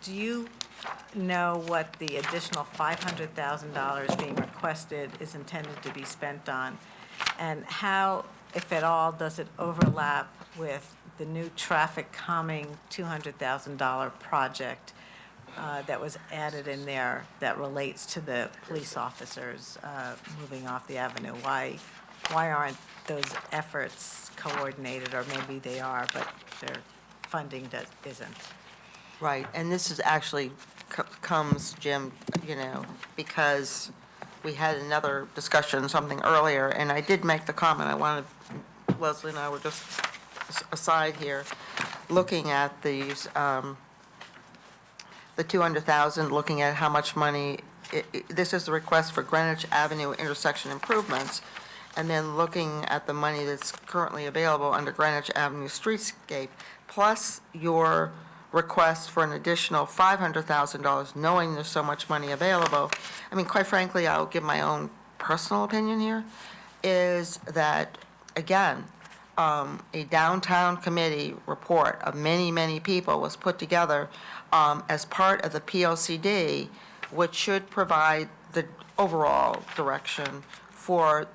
do you know what the additional $500,000 being requested is intended to be spent on? And how, if at all, does it overlap with the new traffic calming $200,000 project that was added in there that relates to the police officers moving off the avenue? Why aren't those efforts coordinated, or maybe they are, but their funding isn't? Right, and this is actually comes, Jim, because we had another discussion, something earlier, and I did make the comment, Leslie and I were just aside here, looking at these, the 200,000, looking at how much money, this is the request for Greenwich Avenue intersection improvements, and then looking at the money that's currently available under Greenwich Avenue streetscape, plus your request for an additional $500,000, knowing there's so much money available. I mean, quite frankly, I'll give my own personal opinion here, is that, again, a downtown committee report of many, many people was put together as part of the POCD, which should provide the overall direction for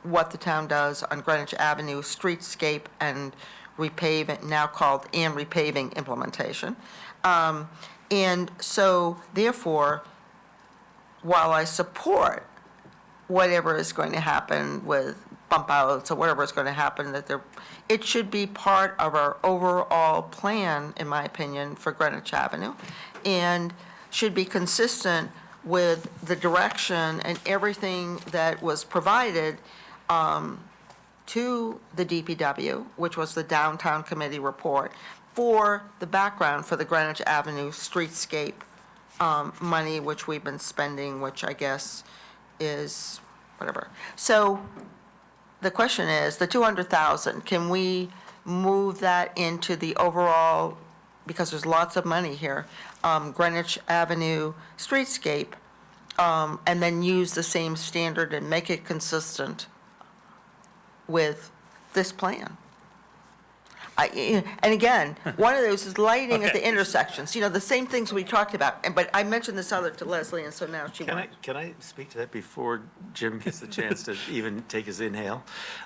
what the town does on Greenwich Avenue streetscape and repaving, now called and repaving implementation. And so, therefore, while I support whatever is going to happen with bump outs or whatever is going to happen, it should be part of our overall plan, in my opinion, for Greenwich Avenue, and should be consistent with the direction and everything that was provided to the DPW, which was the Downtown Committee report, for the background for the Greenwich Avenue streetscape money, which we've been spending, which I guess is whatever. So the question is, the 200,000, can we move that into the overall, because there's lots of money here, Greenwich Avenue streetscape, and then use the same standard and make it consistent with this plan? And again, one of those is lighting at the intersections, the same things we talked about. But I mentioned this other to Leslie, and so now she wants. Can I speak to that before Jim gets the chance to even take his inhale?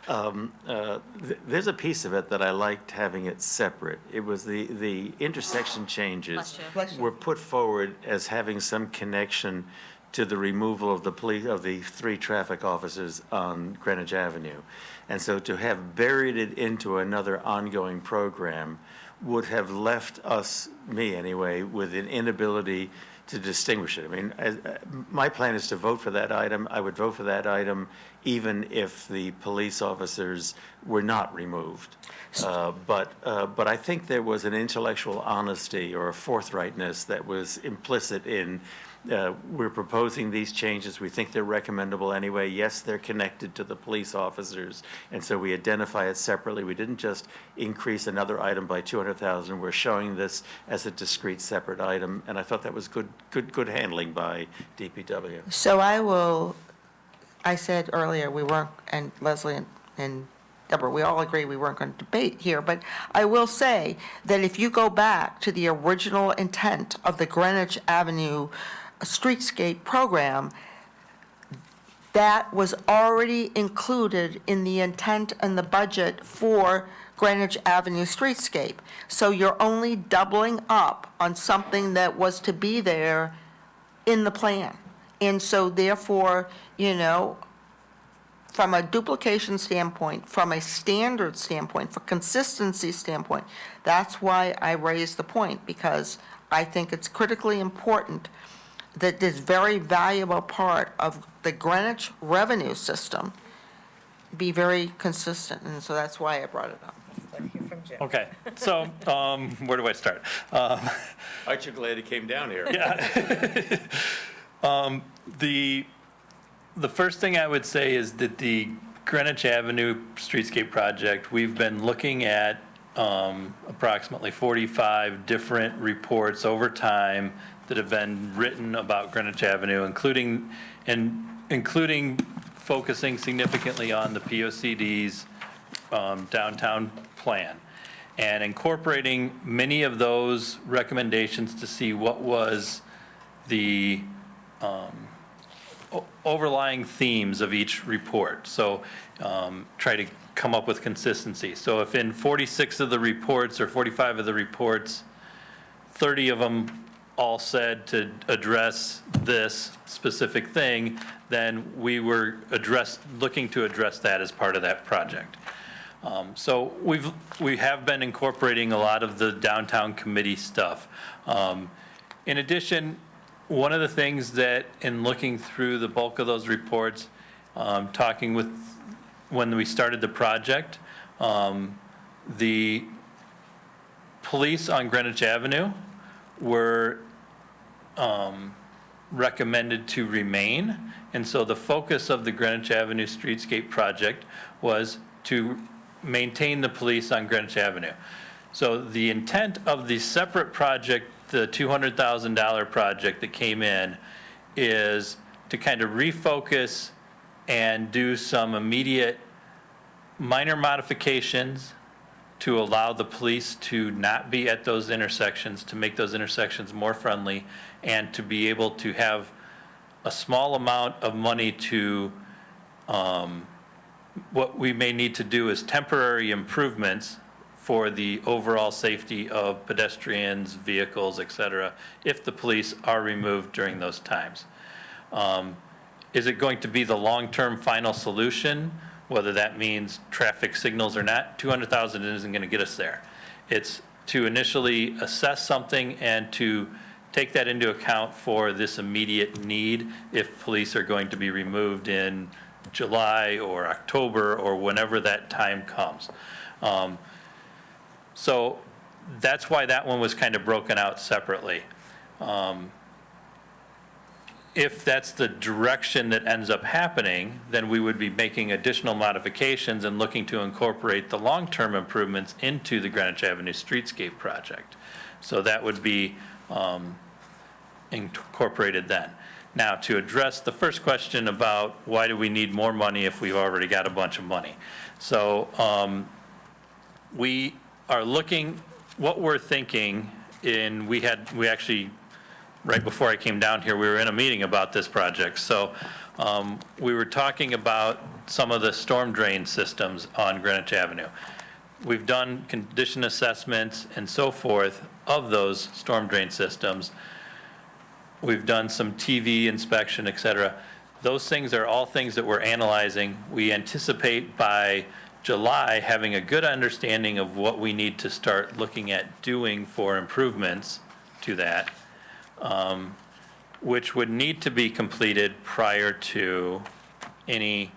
There's a piece of it that I liked having it separate. It was the intersection changes were put forward as having some connection to the removal of the 3 traffic officers on Greenwich Avenue. And so to have buried it into another ongoing program would have left us, me anyway, with an inability to distinguish it. I mean, my plan is to vote for that item. I would vote for that item even if the police officers were not removed. But I think there was an intellectual honesty or a forthrightness that was implicit in we're proposing these changes. We think they're recommendable anyway. Yes, they're connected to the police officers, and so we identify it separately. We didn't just increase another item by 200,000. We're showing this as a discrete, separate item, and I thought that was good handling by DPW. So I said earlier we weren't, and Leslie and Deborah, we all agree we weren't going to debate here, but I will say that if you go back to the original intent of the Greenwich Avenue streetscape program, that was already included in the intent and the budget for Greenwich Avenue streetscape. So you're only doubling up on something that was to be there in the plan. And so therefore, from a duplication standpoint, from a standard standpoint, for consistency standpoint, that's why I raised the point, because I think it's critically important that this very valuable part of the Greenwich revenue system be very consistent, and so that's why I brought it up. Let's hear from Jim. Okay, so where do I start? Aren't you glad he came down here? Yeah. The first thing I would say is that the Greenwich Avenue streetscape project, we've been looking at approximately 45 different reports over time that have been written about Greenwich Avenue, including focusing significantly on the POCD's downtown plan. and incorporating many of those recommendations to see what was the overlying themes of each report. So try to come up with consistency. So if in 46 of the reports or 45 of the reports, 30 of them all said to address this specific thing, then we were looking to address that as part of that project. So we have been incorporating a lot of the downtown committee stuff. In addition, one of the things that, in looking through the bulk of those reports, talking with, when we started the project, the police on Greenwich Avenue were recommended to remain. And so the focus of the Greenwich Avenue Streetscape project was to maintain the police on Greenwich Avenue. So the intent of the separate project, the $200,000 project that came in, is to kind of refocus and do some immediate minor modifications to allow the police to not be at those intersections, to make those intersections more friendly, and to be able to have a small amount of money to, what we may need to do is temporary improvements for the overall safety of pedestrians, vehicles, et cetera, if the police are removed during those times. Is it going to be the long-term final solution? Whether that means traffic signals or not, 200,000 isn't going to get us there. It's to initially assess something and to take that into account for this immediate need if police are going to be removed in July or October or whenever that time comes. So that's why that one was kind of broken out separately. If that's the direction that ends up happening, then we would be making additional modifications and looking to incorporate the long-term improvements into the Greenwich Avenue Streetscape project. So that would be incorporated then. Now, to address the first question about why do we need more money if we've already got a bunch of money? So we are looking, what we're thinking, we actually, right before I came down here, we were in a meeting about this project. So we were talking about some of the storm drain systems on Greenwich Avenue. We've done condition assessments and so forth of those storm drain systems. We've done some TV inspection, et cetera. Those things are all things that we're analyzing. We anticipate by July having a good understanding of what we need to start looking at doing for improvements to that, which would need to be completed prior to any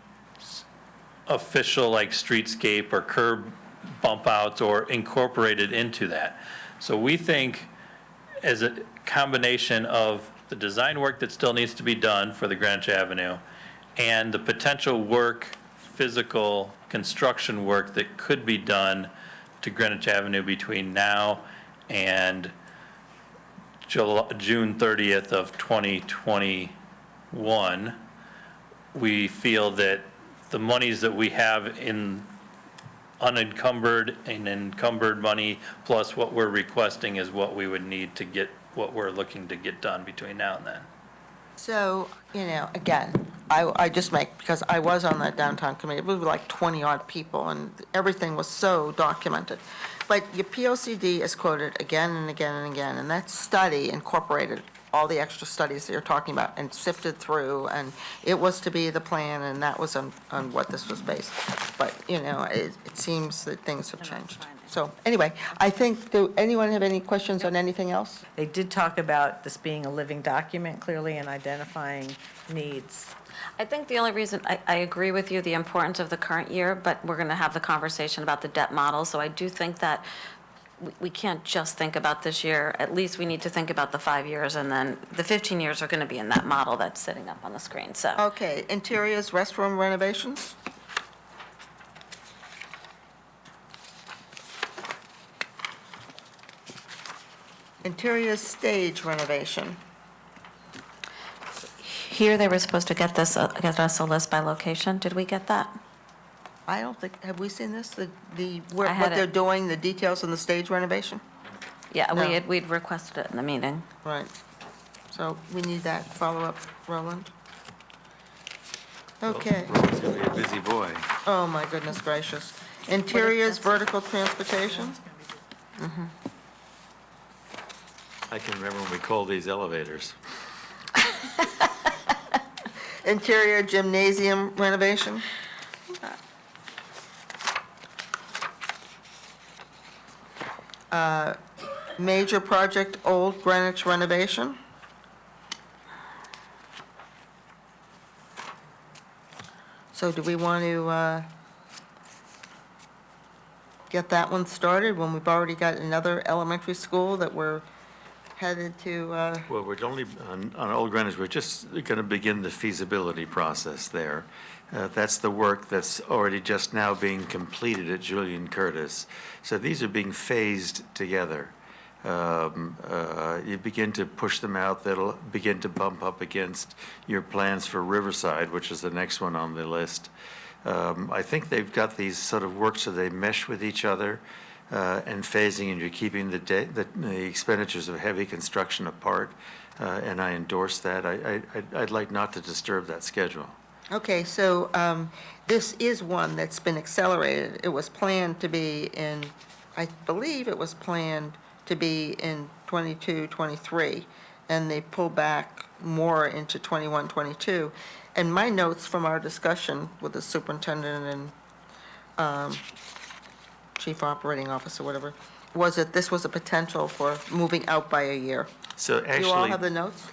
official like streetscape or curb bump outs or incorporated into that. So we think as a combination of the design work that still needs to be done for the Greenwich Avenue and the potential work, physical construction work that could be done to Greenwich Avenue between now and June 30th of 2021, we feel that the monies that we have in unencumbered and encumbered money, plus what we're requesting, is what we would need to get what we're looking to get done between now and then. So, again, I just because I was on that downtown committee, it was like 20-odd people, and everything was so documented. But your POCD is quoted again and again and again, and that study incorporated all the extra studies that you're talking about and sifted through, and it was to be the plan, and that was on what this was based. But, it seems that things have changed. So, anyway, I think, do anyone have any questions on anything else? They did talk about this being a living document, clearly, and identifying needs. I think the only reason, I agree with you, the importance of the current year, but we're going to have the conversation about the debt model. So I do think that we can't just think about this year. At least we need to think about the 5 years, and then the 15 years are going to be in that model that's sitting up on the screen, so. Okay, interiors, restroom renovations? Interior stage renovation. Here, they were supposed to get us a list by location. Did we get that? I don't think, have we seen this, I what had they're it. doing, the details on the stage renovation? Yeah, No. we'd requested it in the meeting. Right. So we need that follow-up, Roland. Okay. Roland's gonna be a busy boy. Oh, my goodness gracious. Interiors, this? vertical transportation? I can remember when we called these elevators. Interior gymnasium renovation? Major project, Old Greenwich renovation? So do we want to get that one started when we've already got another elementary school that we're headed to? Well, we're only, on Old Greenwich, we're just going to begin the feasibility process there. That's the work that's already just now being completed at Julian Curtis. So these are being phased together. You begin to push them out, that'll begin to bump up against your plans for Riverside, which is the next one on the list. I think they've got these sort of work so they mesh with each other and phasing, and you're keeping the expenditures of heavy construction apart, and I endorse that. I'd like not to disturb that schedule. Okay, so this is one that's been accelerated. It was planned to be in, I believe it was planned to be in 22, 23, and they pulled back more into 21, 22. And my notes from our discussion with the superintendent and chief operating officer, whatever, was that this was a potential for moving out by a year. So Do you all actually, have the notes?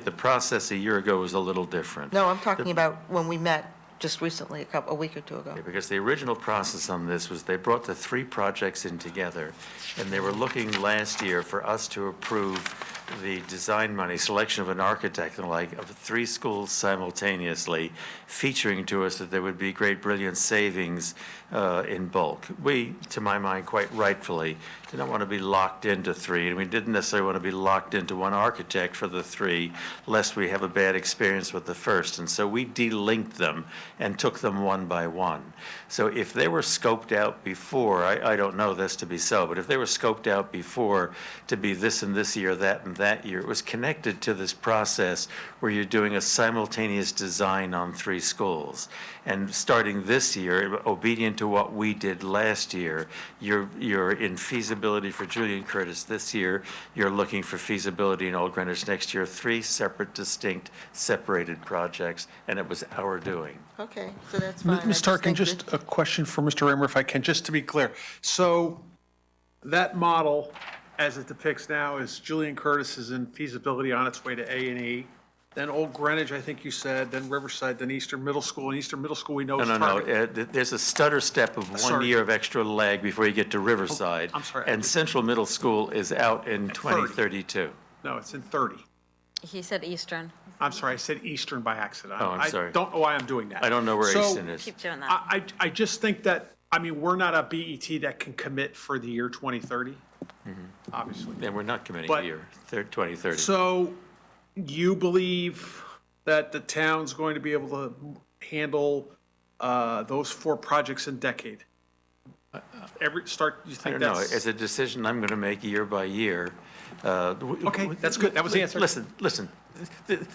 the process a year ago was a little different. No, I'm talking about when we met just recently, a week or two ago. Because the original process on this was they brought the three projects in together, and they were looking last year for us to approve the design money, selection of an architect and like, of three schools simultaneously, featuring to us that there would be great brilliant savings in bulk. We, to my mind, quite rightfully, did not want to be locked into three, and we didn't necessarily want to be locked into one architect for the three, lest we have a bad experience with the first. And so we delinked them and took them one by one. So if they were scoped out before, I don't know this to be so, but if they were scoped out before to be this and this year, that and that year, it was connected to this process where you're doing a simultaneous design on three schools. And starting this year, obedient to what we did last year, you're in feasibility for Julian Curtis this year, you're looking for feasibility in Old Greenwich next year, three separate, distinct, separated projects, and it was our doing. Okay, so that's fine. I Ms. Tarkin, think just that- a question for Mr. Raymer, if I can, just to be clear. So that model, as it depicts now, is Julian Curtis is in feasibility on its way to A&E. Then Old Greenwich, I think you said, then Riverside, then Eastern Middle School. And Eastern Middle School, we know is No, targeted. there's a stutter step of 1 Sorry. year of extra lag before you get to Riverside. I'm sorry. And Central Middle School is out in 2032. No, it's in 30. He said Eastern. I'm sorry, I said Eastern by accident. Oh, I'm sorry. I don't know why I'm doing that. I don't know where So, Easton is. Keep doing that. I just think that, I mean, we're not a BET that can commit for the year 2030, obviously. And we're not committing But- a year, 2030. So you believe that the town's going to be able to handle those four projects in decade? You I think don't know, that's? it's a decision I'm going to make year by year. Okay, that's good. That was the answer. Listen,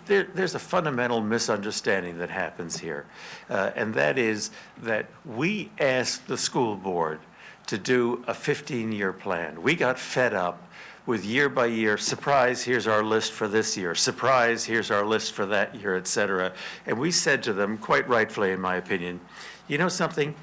there's a fundamental misunderstanding that happens here, and that is that we asked the school board to do a 15-year plan. We got fed up with year by year, surprise, here's our list for this year, surprise, here's our list for that year, et cetera. And we said to them, quite rightfully in my opinion, you know something,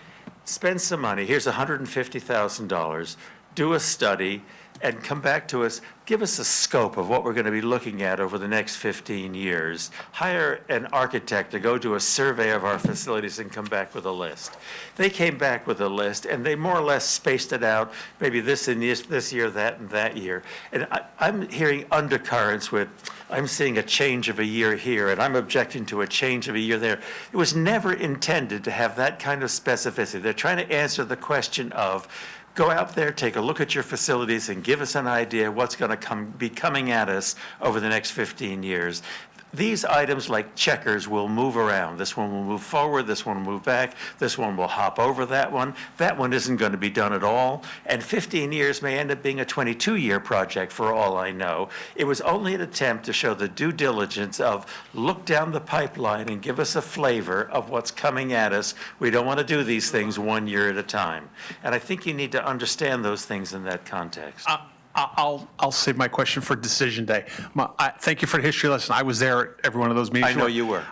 spend some money, here's $150,000, do a study, and come back to us, give us a scope of what we're going to be looking at over the next 15 years. Hire an architect to go do a survey of our facilities and come back with a list. They came back with a list, and they more or less spaced it out, maybe this and this year, that and that year. And I'm hearing undercurrents with, I'm seeing a change of a year here, and I'm objecting to a change of a year there. It was never intended to have that kind of specificity. They're trying to answer the question of, go out there, take a look at your facilities, and give us an idea what's going to be coming at us over the next 15 years. these items like checkers will move around. This one will move forward, this one will move back, this one will hop over that one. That one isn't going to be done at all. And 15 years may end up being a 22-year project for all I know. It was only an attempt to show the due diligence of look down the pipeline and give us a flavor of what's coming at us. We don't want to do these things 1 year at a time. And I think you need to understand those things in that context. I'll save my question for decision day. Thank you for the history lesson. I was there at every one of those meetings. I know you were.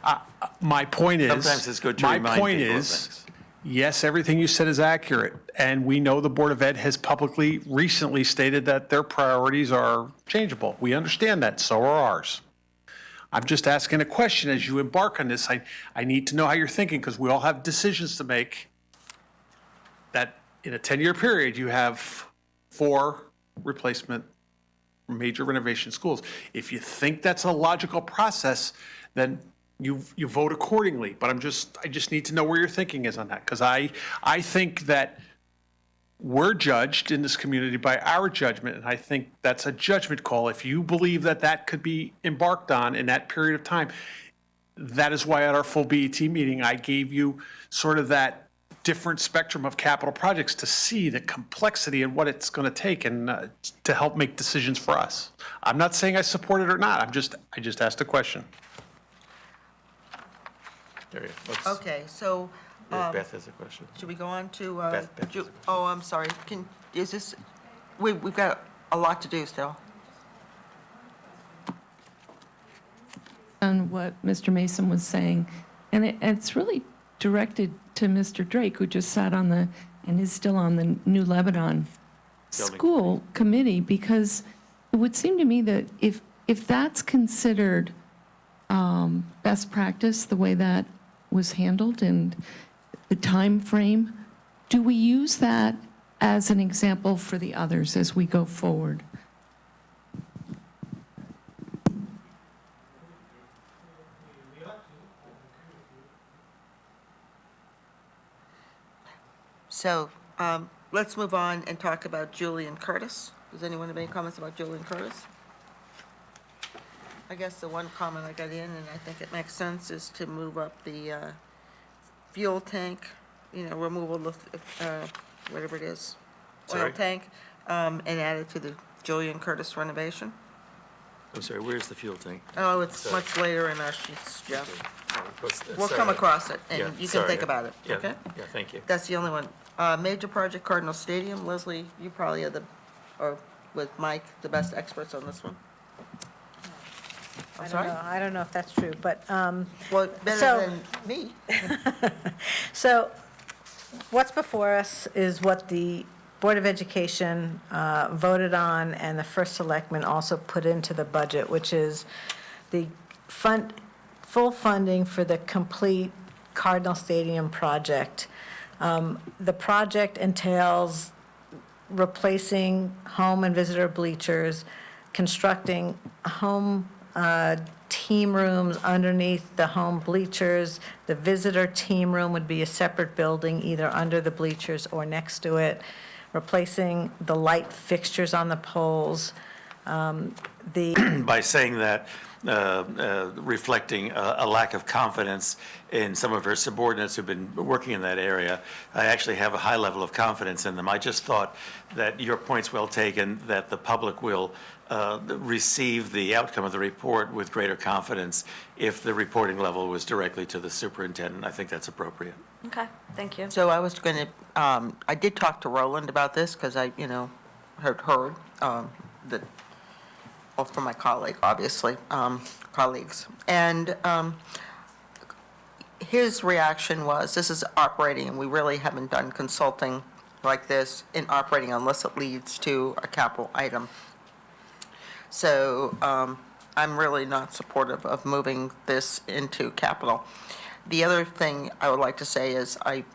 My point is. Sometimes it's good to remind people of My point is, yes, everything you said is accurate. And we know the Board of Ed has publicly recently stated that their priorities are changeable. We understand that, so are ours. I'm just asking a question as you embark on this. I need to know how you're thinking because we all have decisions to make. That in a 10-year period, you have 4 replacement major renovation schools. If you think that's a logical process, then you vote accordingly. But I just need to know where your thinking is on that, because I think that we're judged in this community by our judgment, and I think that's a judgment call. If you believe that that could be embarked on in that period of time, that is why at our full BET meeting, I gave you sort of that different spectrum of capital projects to see the complexity and what it's going to take and to help make decisions for us. I'm not saying I support it or not. I just asked a question. There you go. Okay, so, Beth has a question. should we go on to, Beth has a question. oh, I'm sorry, is this, we've got a lot to do still. On what Mr. Mason was saying, and it's really directed to Mr. Drake, who just sat on and is still on the New Lebanon School Committee, because it would seem to me that if that's considered best practice, the way that was handled and the time frame, do we use that as an example for the others as we go forward? So, let's move on and talk about Julian Curtis. Does anyone have any comments about Julian Curtis? I guess the one comment I got in, and I think it makes sense, is to move up the fuel tank, removal of, whatever it is, oil Sorry? tank, and add it to the Julian Curtis renovation. I'm sorry, where's the fuel tank? Oh, it's Sorry. much later in our sheets, Jeff. We'll Sorry. come across it, Yeah, and you can sorry. think about it, Yeah, okay? Yeah, thank you. That's the only one. Major project Cardinal Stadium, Leslie, you probably are or with Mike, the best experts on this one. I'm sorry? I don't know if that's true, but, Well, better So- than me. so what's before us is what the Board of Education voted on and the first selectman also put into the budget, which is the full funding for the complete Cardinal Stadium project. The project entails replacing home and visitor bleachers, constructing home team rooms underneath the home bleachers. The visitor team room would be a separate building, either under the bleachers or next to it, replacing the light fixtures on the poles. By saying that, reflecting a lack of confidence in some of her subordinates who've been working in that area, I actually have a high level of confidence in them. I just thought that your point's well taken, that the public will receive the outcome of the report with greater confidence if the reporting level was directly to the superintendent. I think that's appropriate. Okay, thank you. So I was going to, I did talk to Roland about this because I, heard that, well, from my colleague, obviously, colleagues. And his reaction was, this is operating, and we really haven't done consulting like this in operating unless it leads to a capital item. So I'm really not supportive of moving this into capital. The other thing I would like to say is I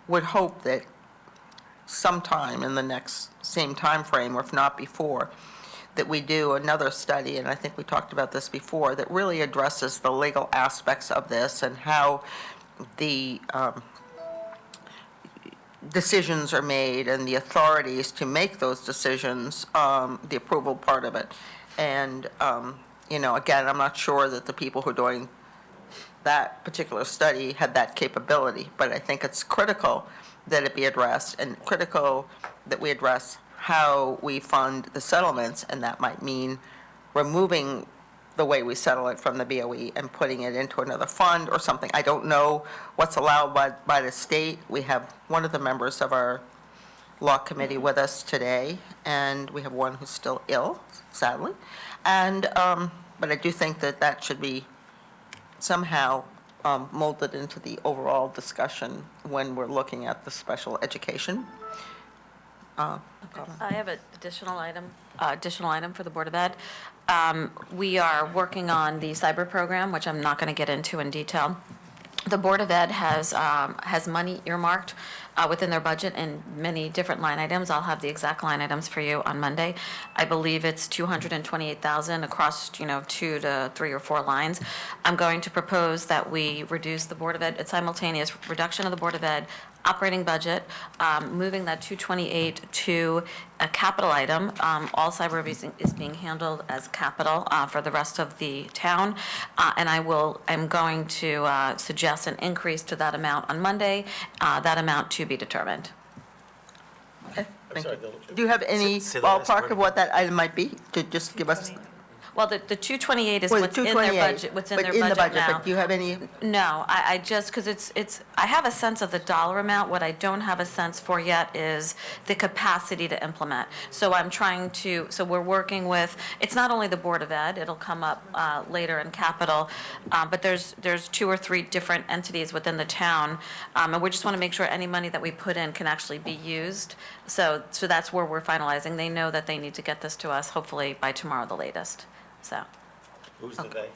would hope that sometime in the next same time frame, or if not before, that we do another study, and I think we talked about this before, that really addresses the legal aspects of this and how the decisions are made and the authorities to make those decisions, the approval part of it. And Again, I'm not sure that the people who are doing that particular study had that capability, but I think it's critical that it be addressed, and critical that we address how we fund the settlements, and that might mean removing the way we settle it from the BOE and putting it into another fund or something. I don't know what's allowed by the state. We have one of the members of our law committee with us today, and we have one who's still ill, sadly. And, but I do think that that should be somehow molded into the overall discussion when we're looking at the special education. I have an additional item for the Board of Ed. We are working on the cyber program, which I'm not going to get into in detail. The Board of Ed has money earmarked within their budget in many different line items. I'll have the exact line items for you on Monday. I believe it's $228,000 across, 2 to 3 or 4 lines. I'm going to propose that we reduce the Board of Ed, a simultaneous reduction of the Board of Ed operating budget, moving that 228 to a capital item. All cyber abuse is being handled as capital for the rest of the town. And I'm going to suggest an increase to that amount on Monday, that amount to be determined. Okay, thank you. Do you have any Say the last ballpark part of what that item might be, to just give us? Well, the 228 is Well, what's in their 228, budget, what's in but their in the budget now. But do you have any? No, I just, because I have a sense of the dollar amount. What I don't have a sense for yet is the capacity to implement. So we're working with, it's not only the Board of Ed, it'll come up later in capital, but there's 2 or 3 different entities within the town, and we just want to make sure any money that we put in can actually be used. So that's where we're finalizing. They know that they need to get this to us hopefully by tomorrow, the latest, so. Who's the they?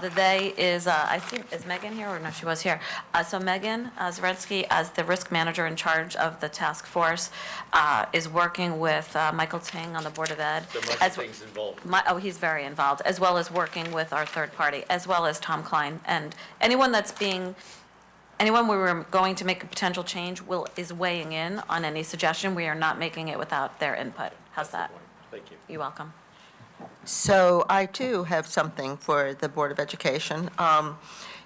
The they is, I think, is Megan here, or no, she was here. So Megan Zaretsky, as the risk manager in charge of the task force, is working with Michael Ting on the Board of Ed. So Michael as- Ting's involved. He's very involved, as well as working with our third party, as well as Tom Klein. And anyone we were going to make a potential change is weighing in on any suggestion. We are not making it without their input. How's that? Thank you. You're welcome. So I too have something for the Board of Education.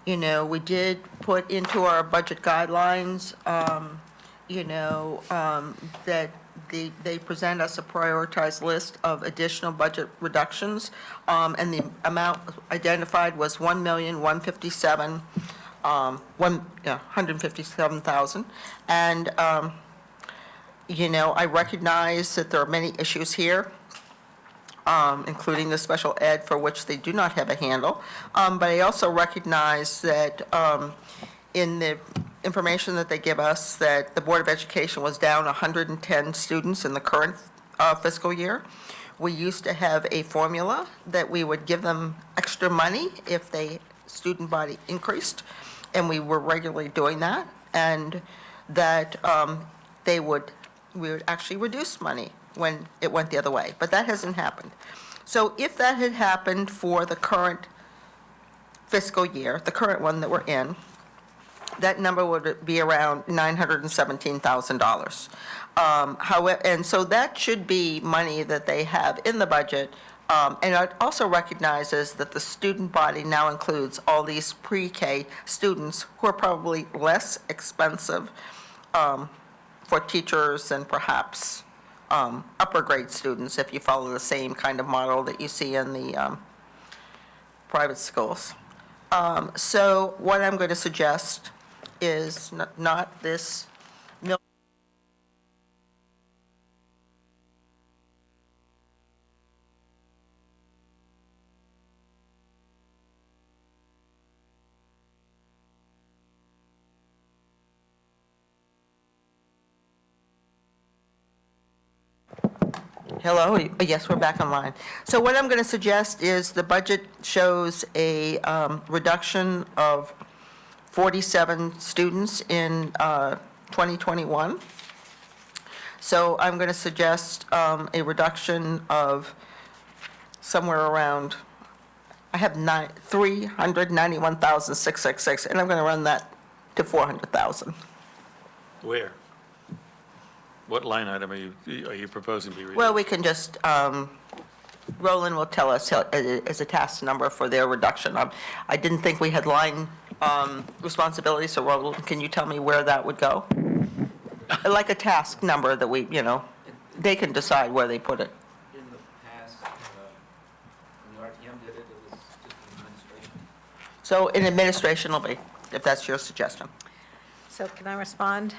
We did put into our budget guidelines, that they present us a prioritized list of additional budget reductions, and the amount identified was $1,157,000. And, I recognize that there are many issues here, including the special ed for which they do not have a handle. But I also recognize that in the information that they give us, that the Board of Education was down 110 students in the current fiscal year. We used to have a formula that we would give them extra money if the student body increased, and we were regularly doing that, and that we would actually reduce money when it went the other way, but that hasn't happened. So if that had happened for the current fiscal year, the current one that we're in, that number would be around $917,000. However, and so that should be money that they have in the budget. And it also recognizes that the student body now includes all these pre-K students who are probably less expensive for teachers and perhaps upper grade students, if you follow the same kind of model that you see in the private schools. So what I'm going to suggest is not this mill. Hello, yes, we're back online. So what I'm going to suggest is the budget shows a reduction of 47 students in 2021. So I'm going to suggest a reduction of somewhere around, I have 391,666, and I'm going to run that to 400,000. Where? What line item are you proposing to be reduced? Well, we can just, Roland will tell us as a task number for their reduction. I didn't think we had line responsibility, so Roland, can you tell me where that would go? Like a task number that we, they can decide where they put it. In the past, when the RTM did it, it was just administration. So in administration will be, if that's your suggestion. So can I respond?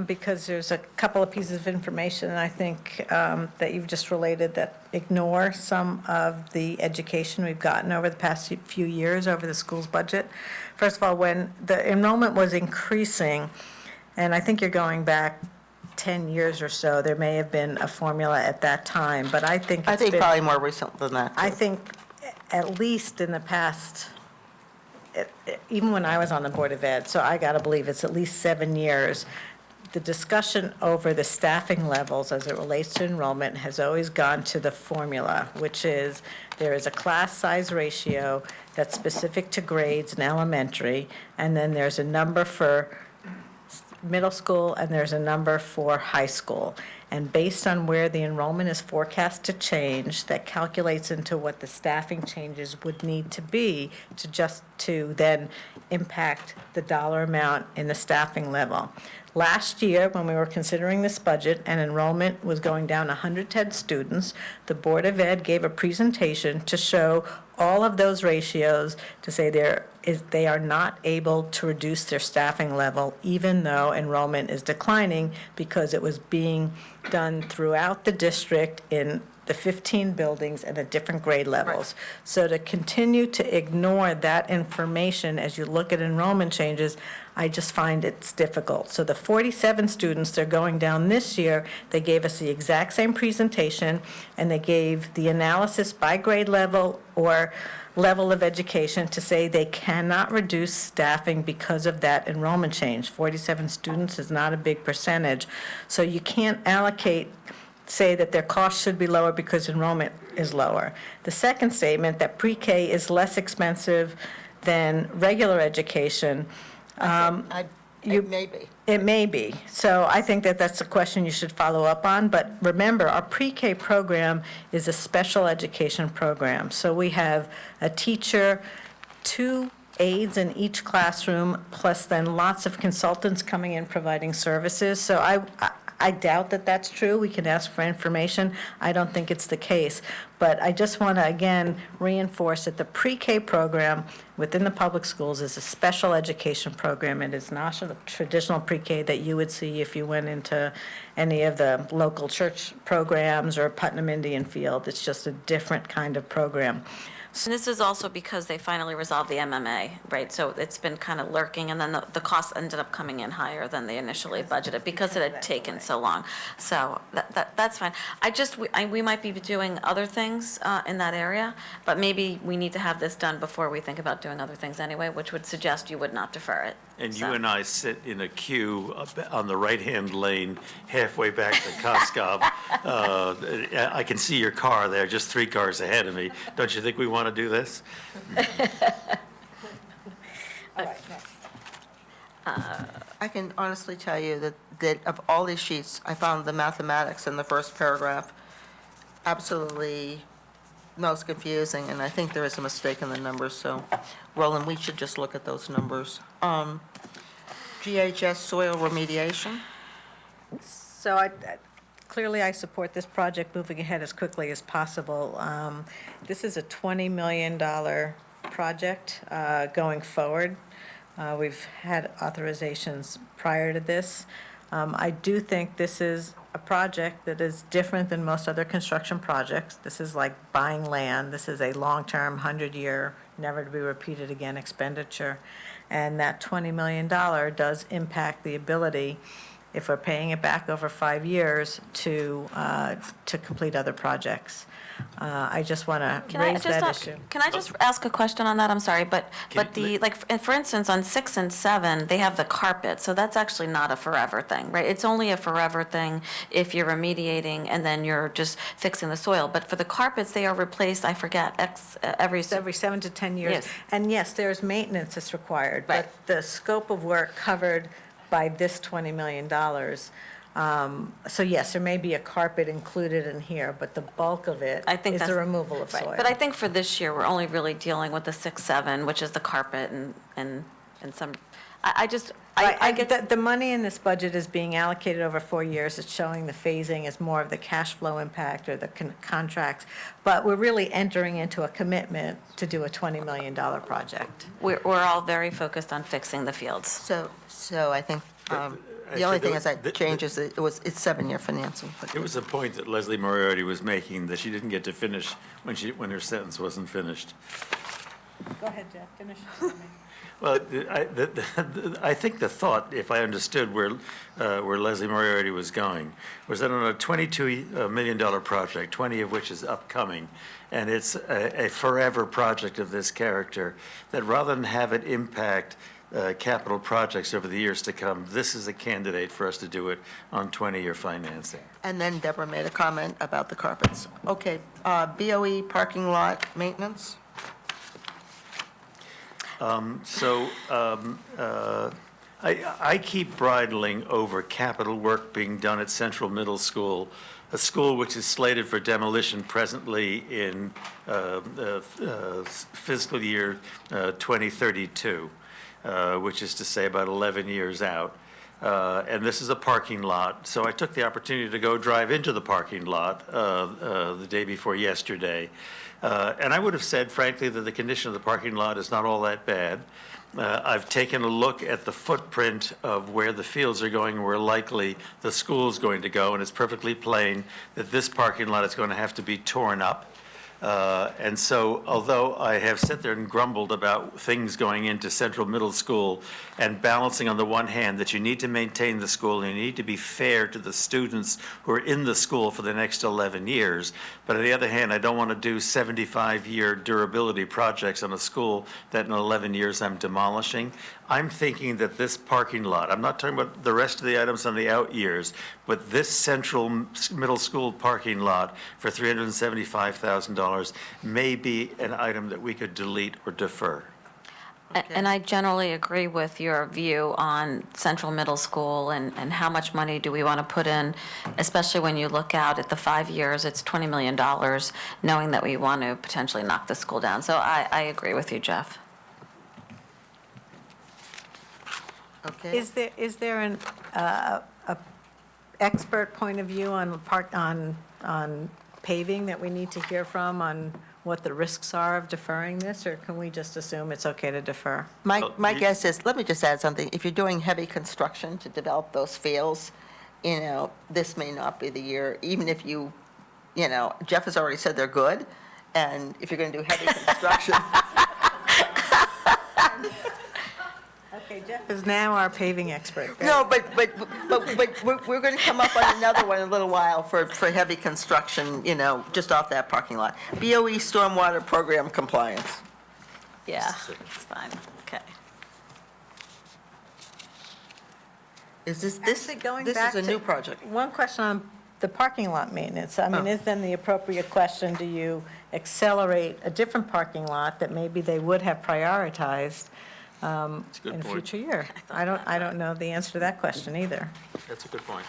Because there's a couple of pieces of information, I think, that you've just related that ignore some of the education we've gotten over the past few years over the school's budget. First of all, when the enrollment was increasing, and I think you're going back 10 years or so, there may have been a formula at that time, but I think I it's think been, probably more recent than that. I think at least in the past, even when I was on the Board of Ed, so I got to believe it's at least 7 years, the discussion over the staffing levels as it relates to enrollment has always gone to the formula, which is there is a class size ratio that's specific to grades in elementary, and then there's a number for middle school, and there's a number for high school. And based on where the enrollment is forecast to change, that calculates into what the staffing changes would need to be to then impact the dollar amount in the staffing level. Last year, when we were considering this budget and enrollment was going down 110 students, the Board of Ed gave a presentation to show all of those ratios to say they are not able to reduce their staffing level even though enrollment is declining because it was being done throughout the district in the 15 buildings and at different grade levels. So to continue to ignore that information as you look at enrollment changes, I just find it's difficult. So the 47 students, they're going down this year, they gave us the exact same presentation, and they gave the analysis by grade level or level of education to say they cannot reduce staffing because of that enrollment change. 47 students is not a big percentage. So you can't say that their costs should be lower because enrollment is lower. The second statement, that pre-K is less expensive than regular education, It may be. it may be. So I think that that's a question you should follow up on. But remember, our pre-K program is a special education program. So we have a teacher, 2 aides in each classroom, plus then lots of consultants coming in providing services. So I doubt that that's true. We can ask for information. I don't think it's the case. But I just want to, again, reinforce that the pre-K program within the public schools is a special education program. It is not a traditional pre-K that you would see if you went into any of the local church programs or Putnam Indian Field. It's just a different kind of program. And this is also because they finally resolved the MMA, right? So it's been kind of lurking, and then the costs ended up coming in higher than they initially budgeted because it had taken so long. So that's fine. We might be doing other things in that area, but maybe we need to have this done before we think about doing other things anyway, which would suggest you would not defer it. And you So- and I sit in a queue on the right-hand lane, halfway back to Coscob. I can see your car there, just 3 cars ahead of me. Don't you think we want to do this? I can honestly tell you that of all these sheets, I found the mathematics in the first paragraph absolutely most confusing, and I think there is a mistake in the numbers, so Roland, we should just look at those numbers. GHS soil remediation, So clearly, I support this project moving ahead as quickly as possible. This is a $20 million project going forward. We've had authorizations prior to this. I do think this is a project that is different than most other construction projects. This is like buying land. This is a long-term, 100-year, never-to-be-repeated again expenditure. And that $20 million does impact the ability, if we're paying it back over 5 years, to complete other projects. I just want to raise that issue. Can I just ask a question on that? I'm sorry, but for instance, on 6 and 7, they have the carpet, so that's actually not a forever thing, right? It's only a forever thing if you're remediating and then you're just fixing the soil. But for the carpets, they are replaced, I forget, every. It's every 7 to 10 years. Yes. And yes, there's maintenance that's required. Right. But the scope of work covered by this $20 million So yes, there may be a carpet included in here, but the bulk of it I think is the that's- removal of Right, soil. but I think for this year, we're only really dealing with the 6-7, which is the carpet and some, I just, Right, I get, the money in this budget is being allocated over 4 years. It's showing the phasing as more of the cash flow impact or the contracts. But we're really entering into a commitment to do a $20 million project. we're all very focused on fixing the fields. So I think the only thing is that changes, it's 7-year financing. but- It was a point that Leslie Moriarty was making, that she didn't get to finish when her sentence wasn't finished. Go ahead, Jeff, finish it for me. Well, I think the thought, if I understood where Leslie Moriarty was going, was that on a $22 million project, 20 of which is upcoming, and it's a forever project of this character, that rather than have it impact capital projects over the years to come, this is a candidate for us to do it on 20-year financing. And then Deborah made a comment about the carpets. Okay, BOE parking lot maintenance? So I keep bridling over capital work being done at Central Middle School, a school which is slated for demolition presently in fiscal year 2032, which is to say about 11 years out. And this is a parking lot, so I took the opportunity to go drive into the parking lot the day before yesterday. And I would have said, frankly, that the condition of the parking lot is not all that bad. I've taken a look at the footprint of where the fields are going, where likely the school's going to go, and it's perfectly plain that this parking lot is going to have to be torn up. And so, although I have sat there and grumbled about things going into Central Middle School and balancing on the one hand that you need to maintain the school and you need to be fair to the students who are in the school for the next 11 years, but on the other hand, I don't want to do 75-year durability projects on a school that in 11 years I'm demolishing. I'm thinking that this parking lot, I'm not talking about the rest of the items on the out years, but this Central Middle School parking lot for $375,000 may be an item that we could delete or defer. And I generally agree with your view on Central Middle School and how much money do we want to put in, especially when you look out at the 5 years, it's $20 million, knowing that we want to potentially knock the school down. So I agree with you, Jeff. Okay. Is there an expert point of view on paving that we need to hear from, on what the risks are of deferring this, or can we just assume it's okay to defer? My guess is, let me just add something. If you're doing heavy construction to develop those fields, this may not be the year, even if Jeff has already said they're good, and if you're going to do heavy construction. Okay, Jeff is now our paving expert. No, but we're going to come up on another one in a little while for heavy construction, just off that parking lot. BOE stormwater program compliance. Yeah, it's fine. Okay. Is this Actually, going this back is a to- new project? One question on the parking lot maintenance. I mean, Oh. is then the appropriate question, do you accelerate a different parking lot that maybe they would have prioritized That's a good in a point. future year? I don't know the answer to that question either. That's a good point.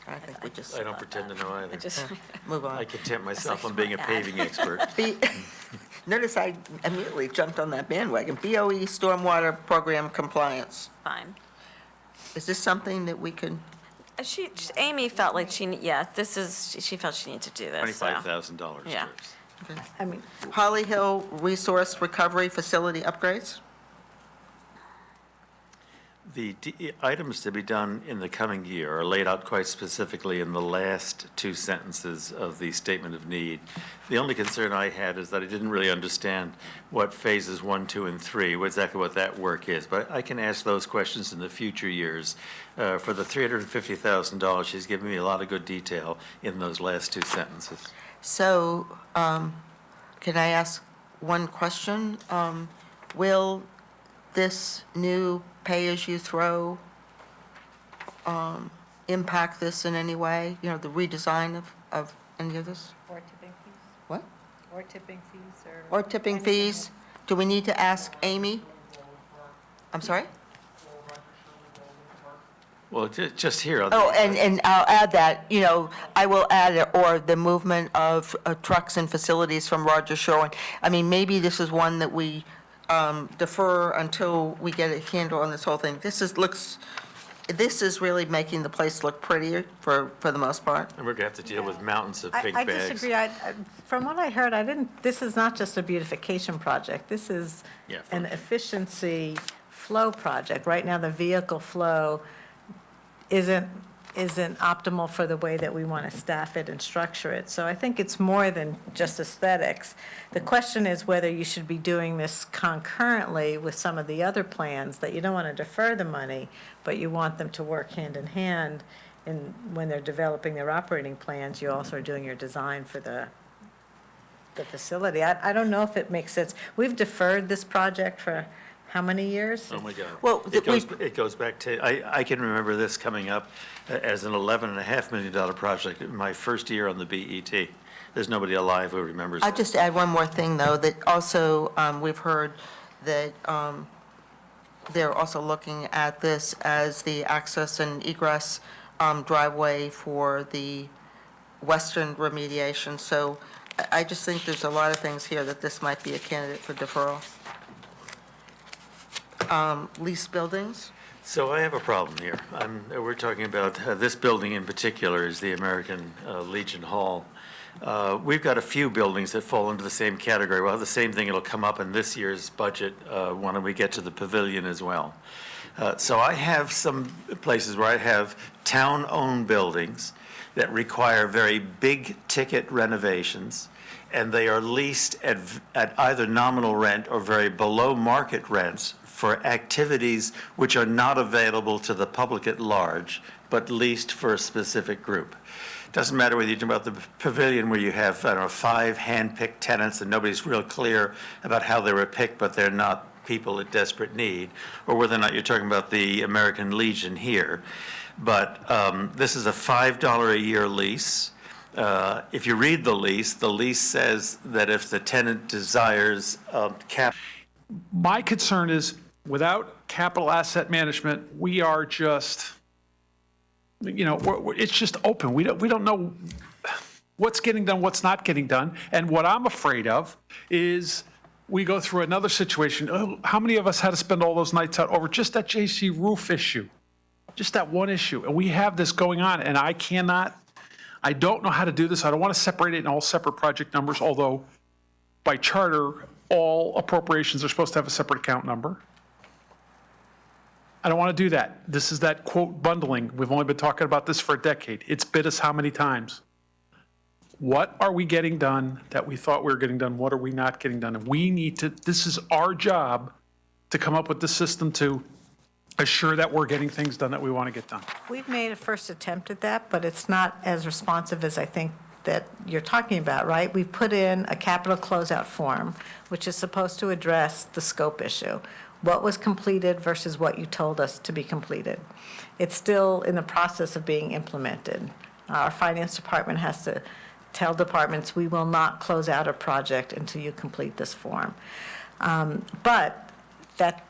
I think we just I don't pretend to know I either. just, move I on. content myself I on being a just wanna add. paving expert. Notice I immediately jumped on that bandwagon. BOE stormwater program compliance. fine. Is this something that we could, Amy felt like she felt she needed to do this, so. $25,000. Yeah. Joyce. I mean, Holly Hill Resource Recovery Facility upgrades? The items to be done in the coming year are laid out quite specifically in the last two sentences of the statement of need. The only concern I had is that I didn't really understand what phases 1, 2, and 3, exactly what that work is. But I can ask those questions in the future years. For the $350,000, she's given me a lot of good detail in those last two sentences. So, can I ask one question? Will this new pay-as-you-throw impact this in any way? The redesign of any of this? or tipping fees, What? or tipping fees, Or tipping fees? Do we need to ask Amy? I'm sorry? Well, just here. on Oh, the- and I'll add that, I will add, it, or the movement of trucks and facilities from Roger Sherwin. I mean, maybe this is one that we defer until we get a handle on this whole thing. This is really making the place look prettier for the most part. And we're going to have to deal with mountains of pig I bags. disagree. From what I heard, this is not just a beautification project. This is Yeah, an efficiency flow project. Right now, the vehicle flow isn't optimal for the way that we want to staff it and structure it. So I think it's more than just aesthetics. The question is whether you should be doing this concurrently with some of the other plans, that you don't want to defer the money, but you want them to work hand in hand. And when they're developing their operating plans, you also are doing your design for the facility. I don't know if it makes sense. We've deferred this project for how many years? Oh, my God. Well, It goes back to, I can remember this coming up as an $11.5 million project in my first year on the BET. There's nobody alive who remembers I'll that. just add one more thing, though, that also, we've heard that they're also looking at this as the access and egress driveway for the western remediation. So I just think there's a lot of things here that this might be a candidate for deferral. Leased buildings? So I have a problem here. We're talking about, this building in particular is the American Legion Hall. We've got a few buildings that fall into the same category. We'll have the same thing, it'll come up in this year's budget when we get to the pavilion as well. So I have some places where I have town-owned buildings that require very big-ticket renovations, and they are leased at either nominal rent or very below-market rents for activities which are not available to the public at large, but leased for a specific group. Doesn't matter whether you're talking about the pavilion where you have, 5 hand-picked tenants and nobody's real clear about how they were picked, but they're not people in desperate need, or whether or not you're talking about the American Legion here. But this is a $5 a year lease. If you read the lease says that if the tenant desires cap. My concern is, without capital asset management, we are just, it's just open. We don't know what's getting done, what's not getting done. And what I'm afraid of is we go through another situation. Oh, how many of us had to spend all those nights out over just that JC roof issue? Just that one issue. And we have this going on, and I don't know how to do this. I don't want to separate it in all separate project numbers, although by charter, all appropriations are supposed to have a separate account number. I don't want to do that. This is that quote bundling. We've only been talking about this for a decade. It's bit us how many times? What are we getting done that we thought we were getting done? What are we not getting done? And we need to, this is our job to come up with the system to assure that we're getting things done that we want to get done. We've made a first attempt at that, but it's not as responsive as I think that you're talking about, right? We've put in a capital closeout form, which is supposed to address the scope issue. What was completed versus what you told us to be completed. It's still in the process of being implemented. Our finance department has to tell departments, we will not close out a project until you complete this form. But that,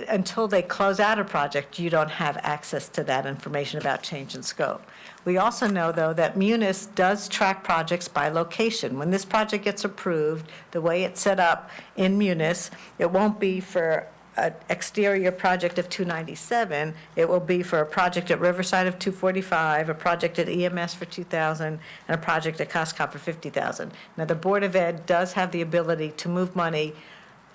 until they close out a project, you don't have access to that information about change in scope. We also know, though, that Munis does track projects by location. When this project gets approved, the way it's set up in Munis, it won't be for an exterior project of 297. It will be for a project at Riverside of 245, a project at EMS for 2,000, and a project at Coscop for 50,000. Now, the Board of Ed does have the ability to move money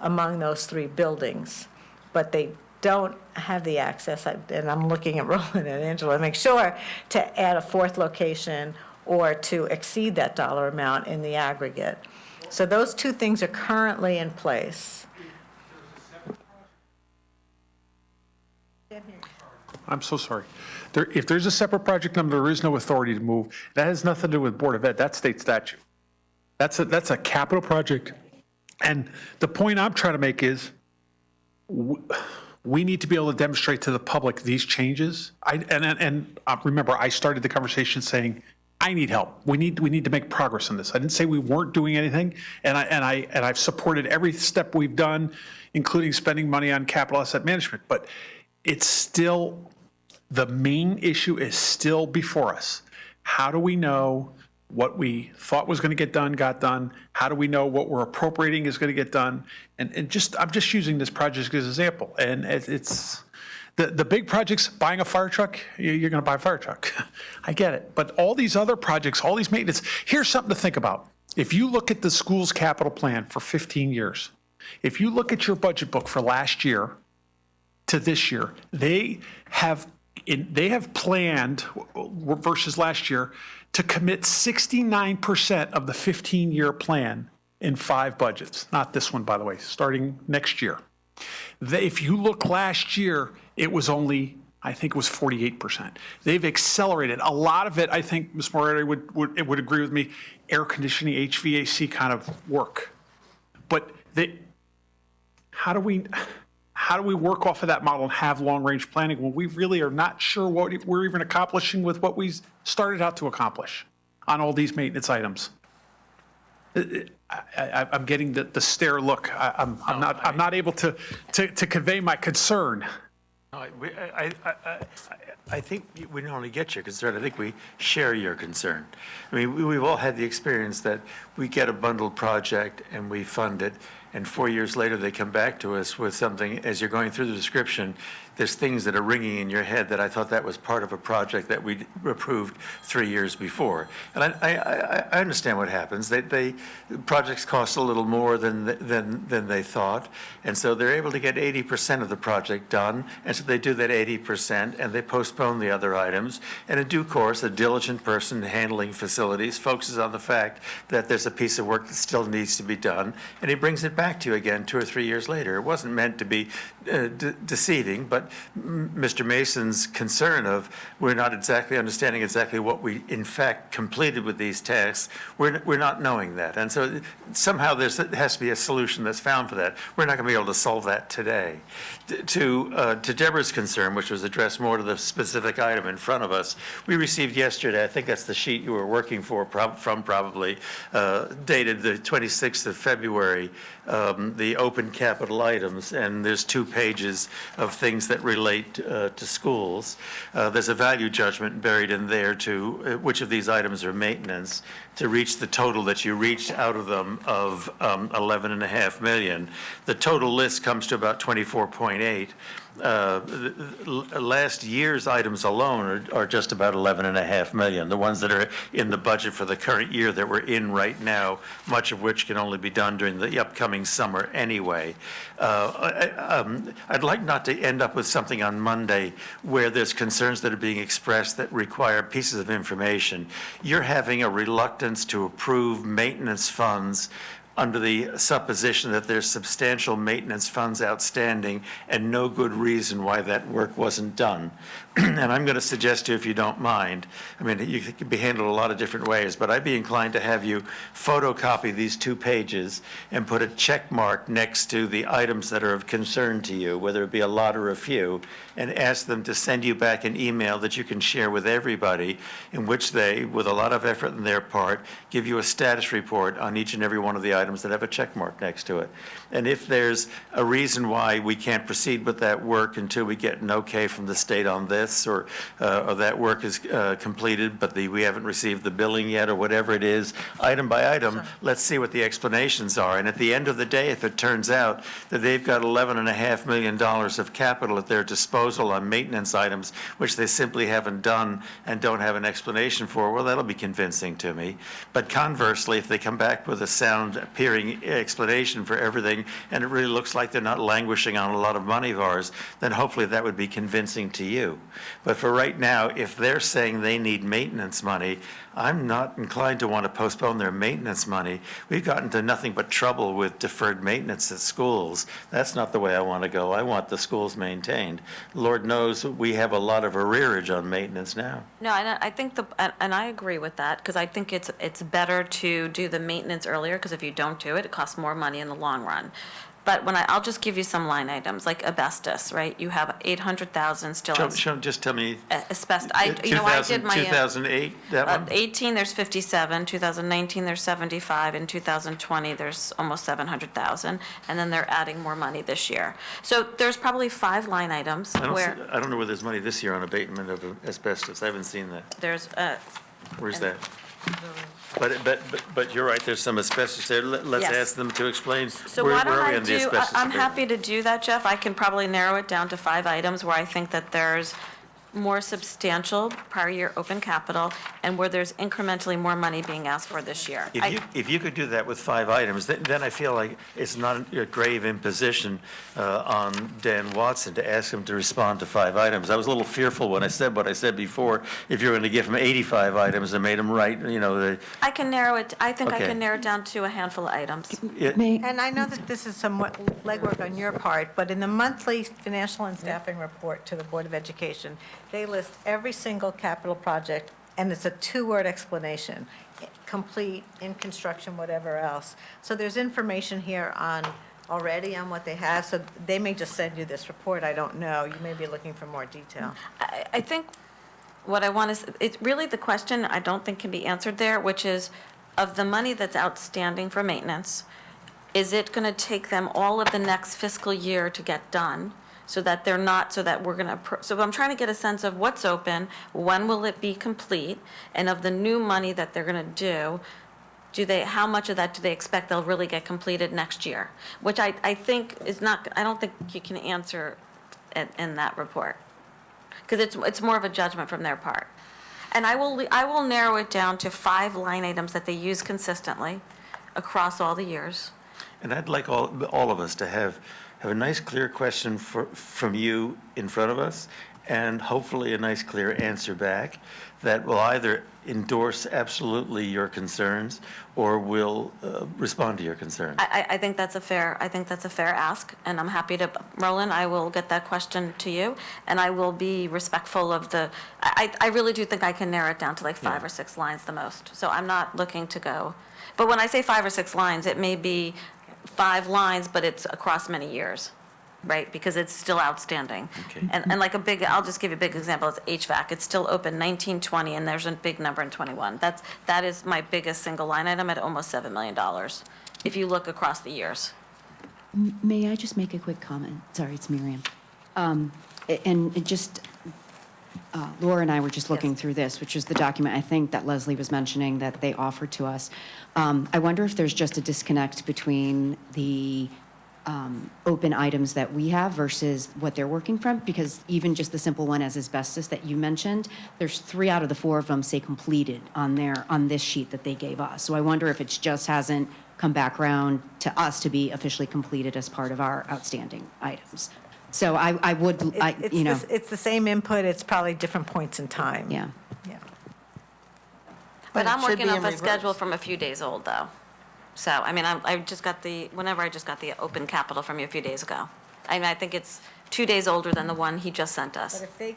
among those 3 buildings, but they don't have the access, and I'm looking at Roland and Angela, to make sure to add a 4th location or to exceed that dollar amount in the aggregate. So those 2 things are currently in place. I'm so sorry. If there's a separate project number, there is no authority to move. That has nothing to do with Board of Ed. That's state statute. That's a capital project. And the point I'm trying to make is we need to be able to demonstrate to the public these changes. Remember, I started the conversation saying, I need help. We need to make progress on this. I didn't say we weren't doing anything, and I've supported every step we've done, including spending money on capital asset management. But it's still The main issue is still before us. How do we know what we thought was going to get done, got done? How do we know what we're appropriating is going to get done? And just, I'm just using this project as an example. And it's, the big projects, buying a fire truck, you're going to buy a fire truck. I get it. But all these other projects, all these maintenance, here's something to think about. If you look at the school's capital plan for 15 years, if you look at your budget book for last year to this year, they have planned versus last year to commit 69% of the 15-year plan in 5 budgets. Not this one, by the way, starting next year. If you look last year, it was only, I think it was 48%. They've accelerated. A lot of it, I think Ms. Moretti would agree with me, air conditioning, HVAC kind of work. But how do we work off of that model and have long-range planning when we really are not sure what we're even accomplishing with what we started out to accomplish on all these maintenance items? I'm getting the stare look. I'm not able to convey my concern. I think we not only get your concern, I think we share your concern. I mean, we've all had the experience that we get a bundled project and we fund it, and 4 years later they come back to us with something. As you're going through the description, there's things that are ringing in your head that I thought that was part of a project that we approved 3 years before. And I understand what happens. Projects cost a little more than they thought, and so they're able to get 80% of the project done, and so they do that 80%, and they postpone the other items. And in due course, a diligent person handling facilities focuses on the fact that there's a piece of work that still needs to be done, and he brings it back to you again 2 or 3 years later. It wasn't meant to be deceiving, but Mr. Mason's concern of we're not exactly understanding exactly what we in fact completed with these tasks, we're not knowing that. And so somehow there has to be a solution that's found for that. We're not going to be able to solve that today. To Deborah's concern, which was addressed more to the specific item in front of us, we received yesterday, I think that's the sheet you were working for from probably, dated the 26th of February, the open capital items, and there's 2 pages of things that relate to schools. There's a value judgment buried in there to which of these items are maintenance to reach the total that you reached out of them of 11.5 million. The total list comes to about 24.8. Last year's items alone are just about 11.5 million, the ones that are in the budget for the current year that we're in right now, much of which can only be done during the upcoming summer anyway. I'd like not to end up with something on Monday where there's concerns that are being expressed that require pieces of information. You're having a reluctance to approve maintenance funds under the supposition that there's substantial maintenance funds outstanding and no good reason why that work wasn't done. And I'm going to suggest to you, if you don't mind, I mean, it could be handled a lot of different ways, but I'd be inclined to have you photocopy these 2 pages and put a check mark next to the items that are of concern to you, whether it be a lot or a few, and ask them to send you back an email that you can share with everybody, in which they, with a lot of effort on their part, give you a status report on each and every one of the items that have a check mark next to it. And if there's a reason why we can't proceed with that work until we get an okay from the state on this, or that work is completed, but we haven't received the billing yet, or whatever it is, item by item, let's see what the explanations are. And at the end of the day, if it turns out that they've got $11.5 million of capital at their disposal on maintenance items, which they simply haven't done and don't have an explanation for, well, that'll be convincing to me. But conversely, if they come back with a sound appearing explanation for everything, and it really looks like they're not languishing on a lot of money of ours, then hopefully that would be convincing to you. But for right now, if they're saying they need maintenance money, I'm not inclined to want to postpone their maintenance money. We've gotten to nothing but trouble with deferred maintenance at schools. That's not the way I want to go. I want the schools maintained. Lord knows we have a lot of arrearage on maintenance now. No, and I think and I agree with that, because I think it's better to do the maintenance earlier, because if you don't do it, it costs more money in the long run. But I'll just give you some line items, like asbestos, right? You have 800,000 still in Just tell me, asbestos. I did 2000, my. 2008, that one? 18, there's 57, 2019, there's 75, in 2020, there's almost 700,000, and then they're adding more money this year. So there's probably 5 line items where I don't know where there's money this year on abatement of asbestos. I haven't seen that. there's, Where's that? But you're right, there's some asbestos there. Let's Yes. ask them to explain so where why don't are we I on the do, asbestos I'm abatement? happy to do that, Jeff. I can probably narrow it down to 5 items where I think that there's more substantial prior year open capital and where there's incrementally more money being asked for this year. If you could do that with 5 items, then I feel like it's not a grave imposition on Dan Watson to ask him to respond to 5 items. I was a little fearful when I said what I said before, if you're going to give him 85 items and made him write, I can narrow it, I think I Okay. can narrow it down to a handful of items. And I know that this is somewhat legwork on your part, but in the monthly financial and staffing report to the Board of Education, they list every single capital project, and it's a 2-word explanation, complete, in construction, whatever else. So there's information here already on what they have, so they may just send you this report, I don't know. You may be looking for more detail. I think what I want is, it's really the question I don't think can be answered there, which is, of the money that's outstanding for maintenance, is it going to take them all of the next fiscal year to get done? So that they're not, so that we're going to, so I'm trying to get a sense of what's open, when will it be complete, and of the new money that they're going to how much of that do they expect they'll really get completed next year? Which I think is not, I don't think you can answer in that report. Because it's more of a judgment from their part. And I will narrow it down to 5 line items that they use consistently across all the years. And I'd like all of us to have a nice, clear question from you in front of us, and hopefully a nice, clear answer back that will either endorse absolutely your concerns or will respond to your concerns. I think that's a fair ask, and I'm happy to, Roland, I will get that question to you, and I will be respectful of I really do think I can narrow it down to like 5 or 6 lines the most. So I'm not looking to go, but when I say 5 or 6 lines, it may be 5 lines, but it's across many years, right? Because it's still outstanding. Okay. And like I'll just give you a big example, it's HVAC. It's still open 19, 20, and there's a big number in 21. That is my biggest single line item at almost $7 million, if you look across the years. May I just make a quick comment? Sorry, it's Miriam. And it just, Laura and I were just looking Yes. through this, which is the document I think that Leslie was mentioning that they offered to us. I wonder if there's just a disconnect between the open items that we have versus what they're working from, because even just the simple one as asbestos that you mentioned, there's 3 out of the 4 of them say completed on this sheet that they gave us. So I wonder if it just hasn't come back around to us to be officially completed as part of our outstanding items. So I would, It's the same input, it's probably different points in time. yeah. Yeah. But it I'm should working be off in a reverse. schedule from a few days old, though. So, I mean, I just got the open capital from you a few days ago. I mean, I think it's 2 days older than the one he just sent us. But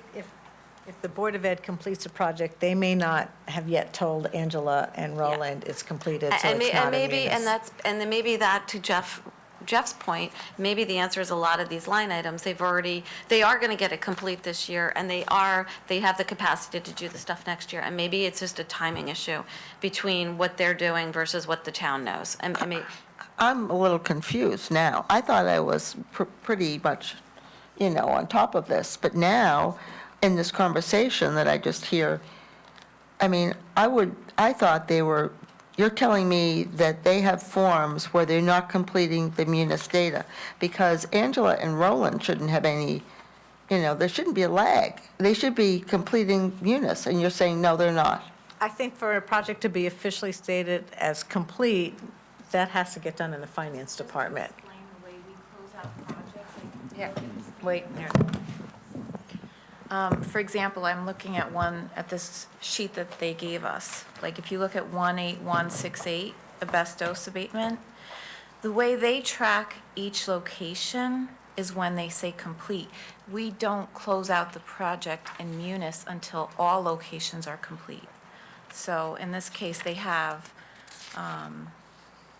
if the Board of Ed completes a project, they may not have yet told Angela and Roland it's completed, so And it's not a maybe, munis. and then maybe that, to Jeff's point, maybe the answer is a lot of these line items, they are going to get it complete this year, and they have the capacity to do the stuff next year, and maybe it's just a timing issue between what they're doing versus what the town knows. And I mean, I'm a little confused now. I thought I was pretty much, on top of this, but now, in this conversation that I just hear, I mean, I thought you're telling me that they have forms where they're not completing the munis data, because Angela and Roland shouldn't have any, there shouldn't be a lag. They should be completing munis, and you're saying, no, they're not. I think for a project to be officially stated as complete, that has to get done in the finance department. Yeah, wait. For example, I'm looking at this sheet that they gave us. Like, if you look at 18168, asbestos abatement, the way they track each location is when they say complete. We don't close out the project in munis until all locations are complete. So in this case, they have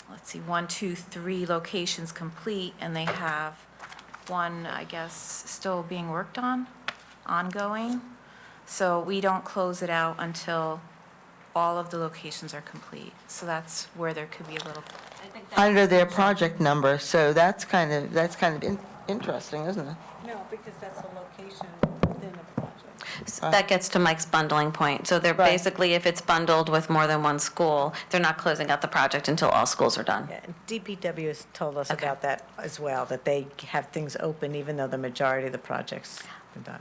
let's see, 1, 2, 3 locations complete, and they have one, I guess, still being worked on, ongoing. So we don't close it out until all of the locations are complete. So that's where there could be a little, Under their project number, so that's kind of interesting, isn't it? No, because that's a location within a project. That gets to Mike's bundling point. So they're Right. basically, if it's bundled with more than one school, they're not closing out the project until all schools are done. Yeah, and DPW has told us about that as well, that they have things open even though the majority of the projects are done.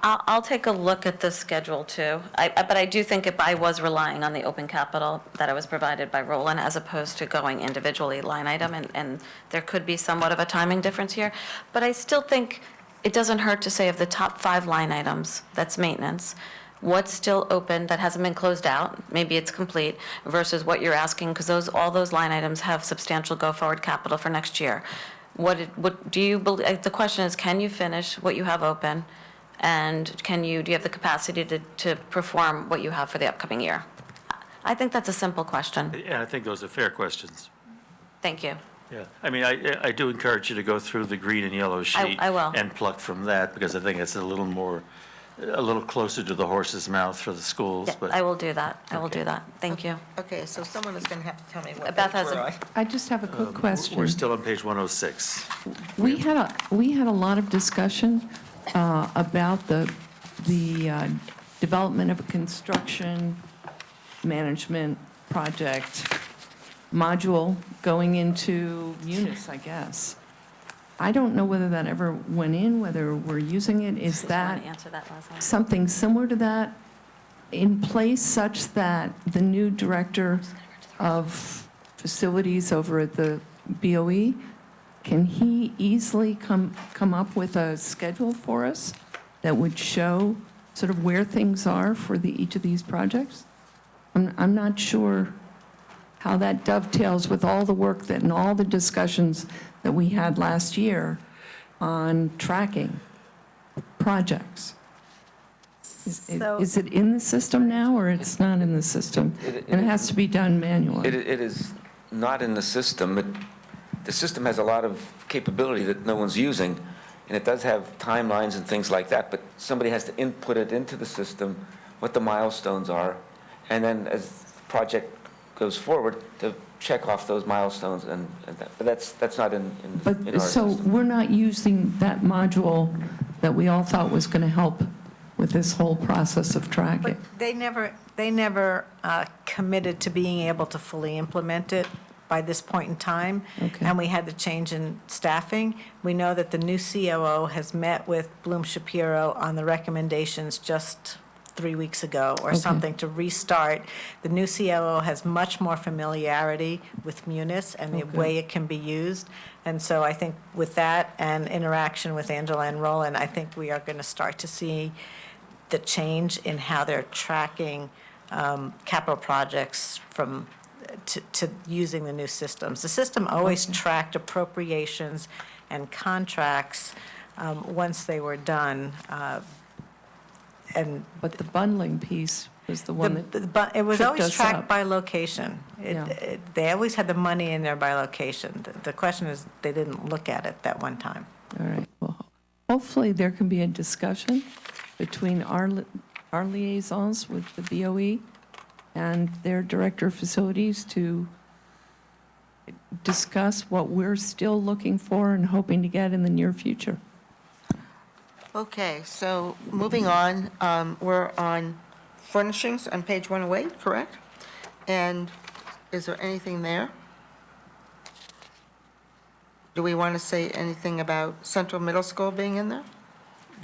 I'll take a look at this schedule too. But I do think if I was relying on the open capital that I was provided by Roland as opposed to going individually line item, and there could be somewhat of a timing difference here. But I still think it doesn't hurt to say of the top 5 line items, that's maintenance, what's still open that hasn't been closed out, maybe it's complete, versus what you're asking, because all those line items have substantial go-forward capital for next year. What do you believe, the question is, can you finish what you have open? And do you have the capacity to perform what you have for the upcoming year? I think that's a simple question. Yeah, I think those are fair questions. Thank you. Yeah, I mean, I do encourage you to go through the green and yellow sheet. I will. And pluck from that, because I think it's a little closer to the horse's mouth for the schools, Yeah, but. I will do that. I will Okay. do that. Thank you. Okay, so someone is going to have to tell me what Beth page has we're a- on. I just have a quick question. We're still on page 106. We had a lot of discussion about the development of a construction management project module going into Munis, I guess. I don't know whether that ever went in, whether we're using it. Is Want that to answer that, Leslie? something similar to that in place such that the new director of facilities over at the BOE, can he easily come up with a schedule for us that would show sort of where things are for each of these projects? I'm not sure how that dovetails with all the work and all the discussions that we had last year on tracking projects. So- Is it in the system now, or it's not in the system? And it has to be done manually? It is not in the system. The system has a lot of capability that no one's using, and it does have timelines and things like that, but somebody has to input it into the system, what the milestones are, and then as the project goes forward, to check off those milestones, but that's not in our But, so system. we're not using that module that we all thought was going to help with this whole process of tracking? But they never committed to being able to fully implement it by this point in time. Okay. And we had the change in staffing. We know that the new COO has met with Bloom Shapiro on the recommendations just 3 weeks ago or Okay. something to restart. The new COO has much more familiarity with Munis and the Okay. way it can be used. And so I think with that and interaction with Angela and Roland, I think we are going to start to see the change in how they're tracking capital projects to using the new systems. The system always tracked appropriations and contracts once they were done. And But the bundling piece was the one that, it was tripped always us tracked up. by location. Yeah. They always had the money in there by location. The question is, they didn't look at it that one time. all right, well, hopefully there can be a discussion between our liaisons with the BOE and their director of facilities to discuss what we're still looking for and hoping to get in the near future. Okay, so moving on, we're on furnishings on page 108, correct? And is there anything there? Do we want to say anything about Central Middle School being in there?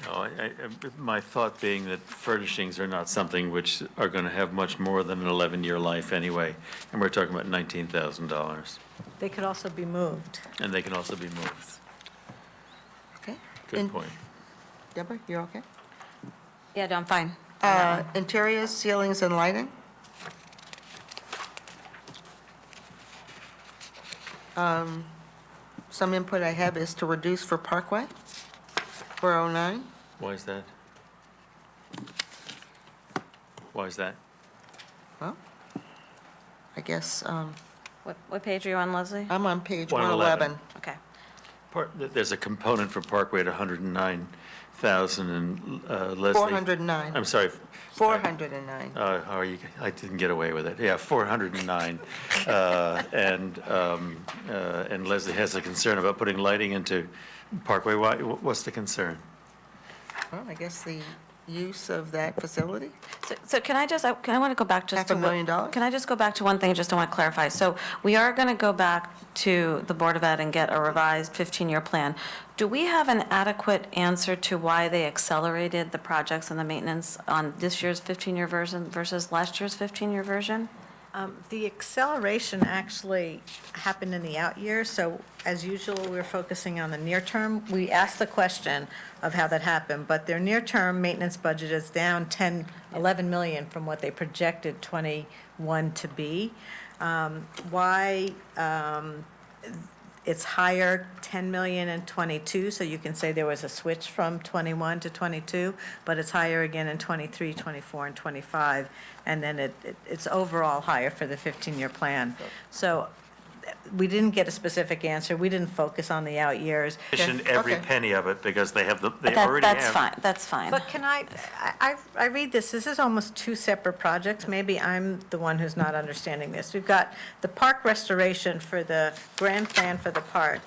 No, my thought being that furnishings are not something which are going to have much more than an 11-year life anyway, and we're talking about $19,000, They could also be moved. and they can also be moved. Okay. Good point. Deborah, you're okay? Yeah, no, I'm fine. Interiors, ceilings, and lighting? Some input I have is to reduce for Parkway, 409. Why is that? Why is that? Well, I guess What page are you on, Leslie? I'm on page 111. 111. Okay. There's a component for Parkway at 109,000, and Leslie. 409. I'm sorry. 409. How are you? I didn't get away with it. Yeah, 409. And Leslie has a concern about putting lighting into Parkway. What's the concern? Well, I guess the use of that facility? So can I just, I want to go back just to. $500,000? Can I just go back to one thing, just I want to clarify? So we are going to go back to the Board of Ed and get a revised 15-year plan. Do we have an adequate answer to why they accelerated the projects and the maintenance on this year's 15-year version versus last year's 15-year version? The acceleration actually happened in the out years, so as usual, we're focusing on the near term. We asked the question of how that happened, but their near-term maintenance budget is down 11 million from what they projected 21 to be. Why it's higher 10 million in 22, so you can say there was a switch from 21 to 22, but it's higher again in 23, 24, and 25, and then it's overall higher for the 15-year plan. So we didn't get a specific answer. We didn't focus on the out years. Every Okay. penny of it, because they already have. That's fine, that's fine. But can I read this is almost two separate projects. Maybe I'm the one who's not understanding this. We've got the park restoration for the grand plan for the park,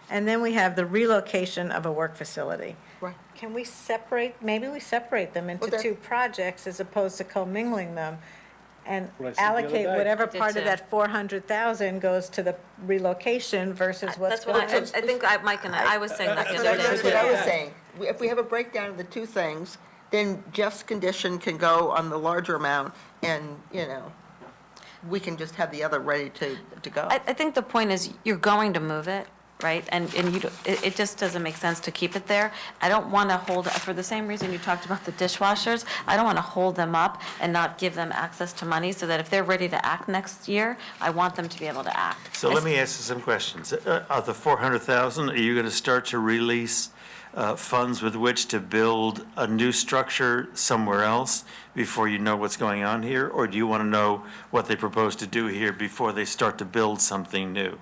and then we have the relocation of a work facility. Right. Can we separate, maybe we separate them into Well, that- two projects as opposed to commingling them and What I said the other allocate day. whatever I did part of too. that 400,000 goes to the relocation versus what's That's what I going think Mike and I was saying that the other That's day. what I was saying. If we have a breakdown of the two things, then Jeff's condition can go on the larger amount, and, we can just have the other ready to go. I think the point is, you're going to move it, right? And it just doesn't make sense to keep it there. I don't want to hold, for the same reason you talked about the dishwashers, I don't want to hold them up and not give them access to money, so that if they're ready to act next year, I want them to be able to act. So let me ask you some questions. Of the 400,000, are you going to start to release funds with which to build a new structure somewhere else before you know what's going on here? Or do you want to know what they propose to do here before they start to build something new?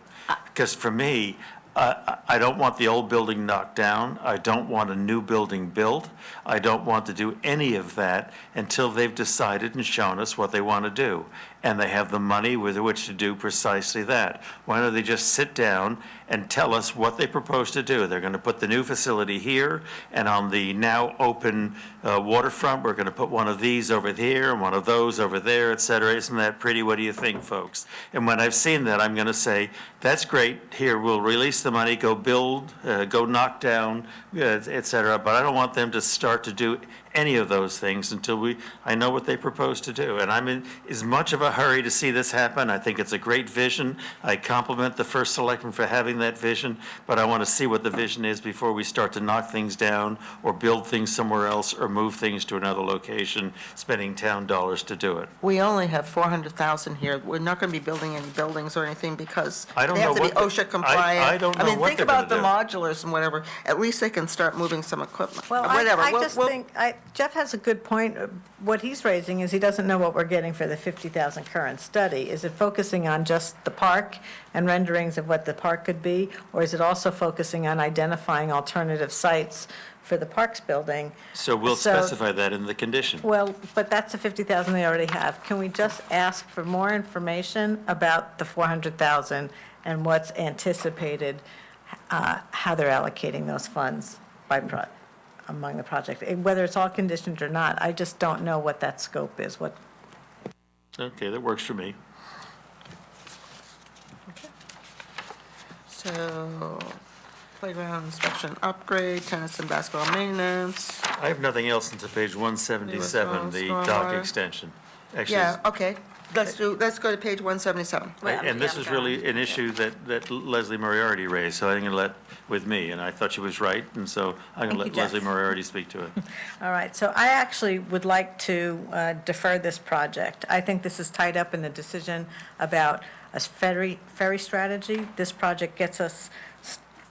Because for me, I don't want the old building knocked down. I don't want a new building built. I don't want to do any of that until they've decided and shown us what they want to do. And they have the money with which to do precisely that. Why don't they just sit down and tell us what they propose to do? They're going to put the new facility here, and on the now open waterfront, we're going to put one of these over here and one of those over there, et cetera. Isn't that pretty? What do you think, folks? And when I've seen that, I'm going to say, that's great. Here, we'll release the money, go build, go knock down, et cetera. But I don't want them to start to do any of those things until I know what they propose to do. And I'm in as much of a hurry to see this happen. I think it's a great vision. I compliment the first selectman for having that vision, but I want to see what the vision is before we start to knock things down or build things somewhere else or move things to another location, spending town dollars to do it. We only have 400,000 here. We're not going to be building any buildings or anything because I don't they have know to be what OSHA compliant. I don't know what think they're about the gonna modulars and whatever. At least they can start moving some equipment. Well, Whatever. I We'll- just we'll- think, Jeff has a good point. What he's raising is he doesn't know what we're getting for the 50,000 current study. Is it focusing on just the park and renderings of what the park could be? Or is it also focusing on identifying alternative sites for the parks building? So we'll So- specify that in the condition. Well, but that's the 50,000 they already have. Can we just ask for more information about the 400,000 and what's anticipated, how they're allocating those funds among the project? Whether it's all conditioned or not, I just don't know what that scope is, what. Okay, that works for me. So, playground inspection upgrade, tennis and basketball maintenance. I have nothing else until page 177, the dock Stormwater. extension. Actually, Yeah, okay. Let's go to page 177. and this is really an issue that Leslie Moriarty raised, so I'm going to let with me, and I thought she was right, and so I'm going to Thank let you, Jeff. Leslie Moriarty speak to it. All right, so I actually would like to defer this project. I think this is tied up in the decision about a ferry strategy. This project gets us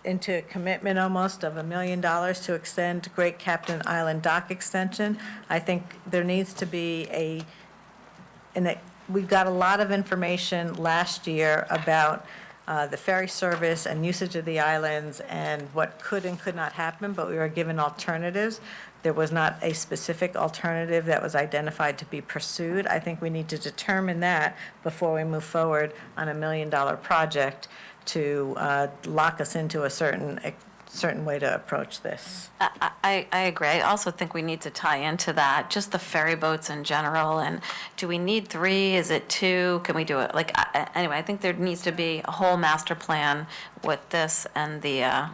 into a commitment almost of $1 million to extend Great Captain Island Dock extension. I think there needs to be we got a lot of information last year about the ferry service and usage of the islands and what could and could not happen, but we were given alternatives. There was not a specific alternative that was identified to be pursued. I think we need to determine that before we move forward on a $1 million project to lock us into a certain way to approach this. I agree. I also think we need to tie into that, just the ferry boats in general, and do we need 3? Is it 2? Can we do it? Like, anyway, I think there needs to be a whole master plan with this and the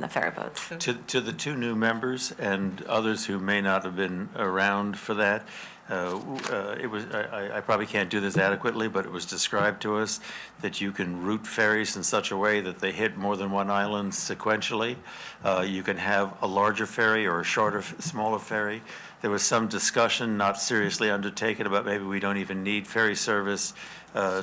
ferry boats. To the 2 new members and others who may not have been around for that, I probably can't do this adequately, but it was described to us that you can route ferries in such a way that they hit more than one island sequentially. You can have a larger ferry or a shorter, smaller ferry. There was some discussion, not seriously undertaken, about maybe we don't even need ferry service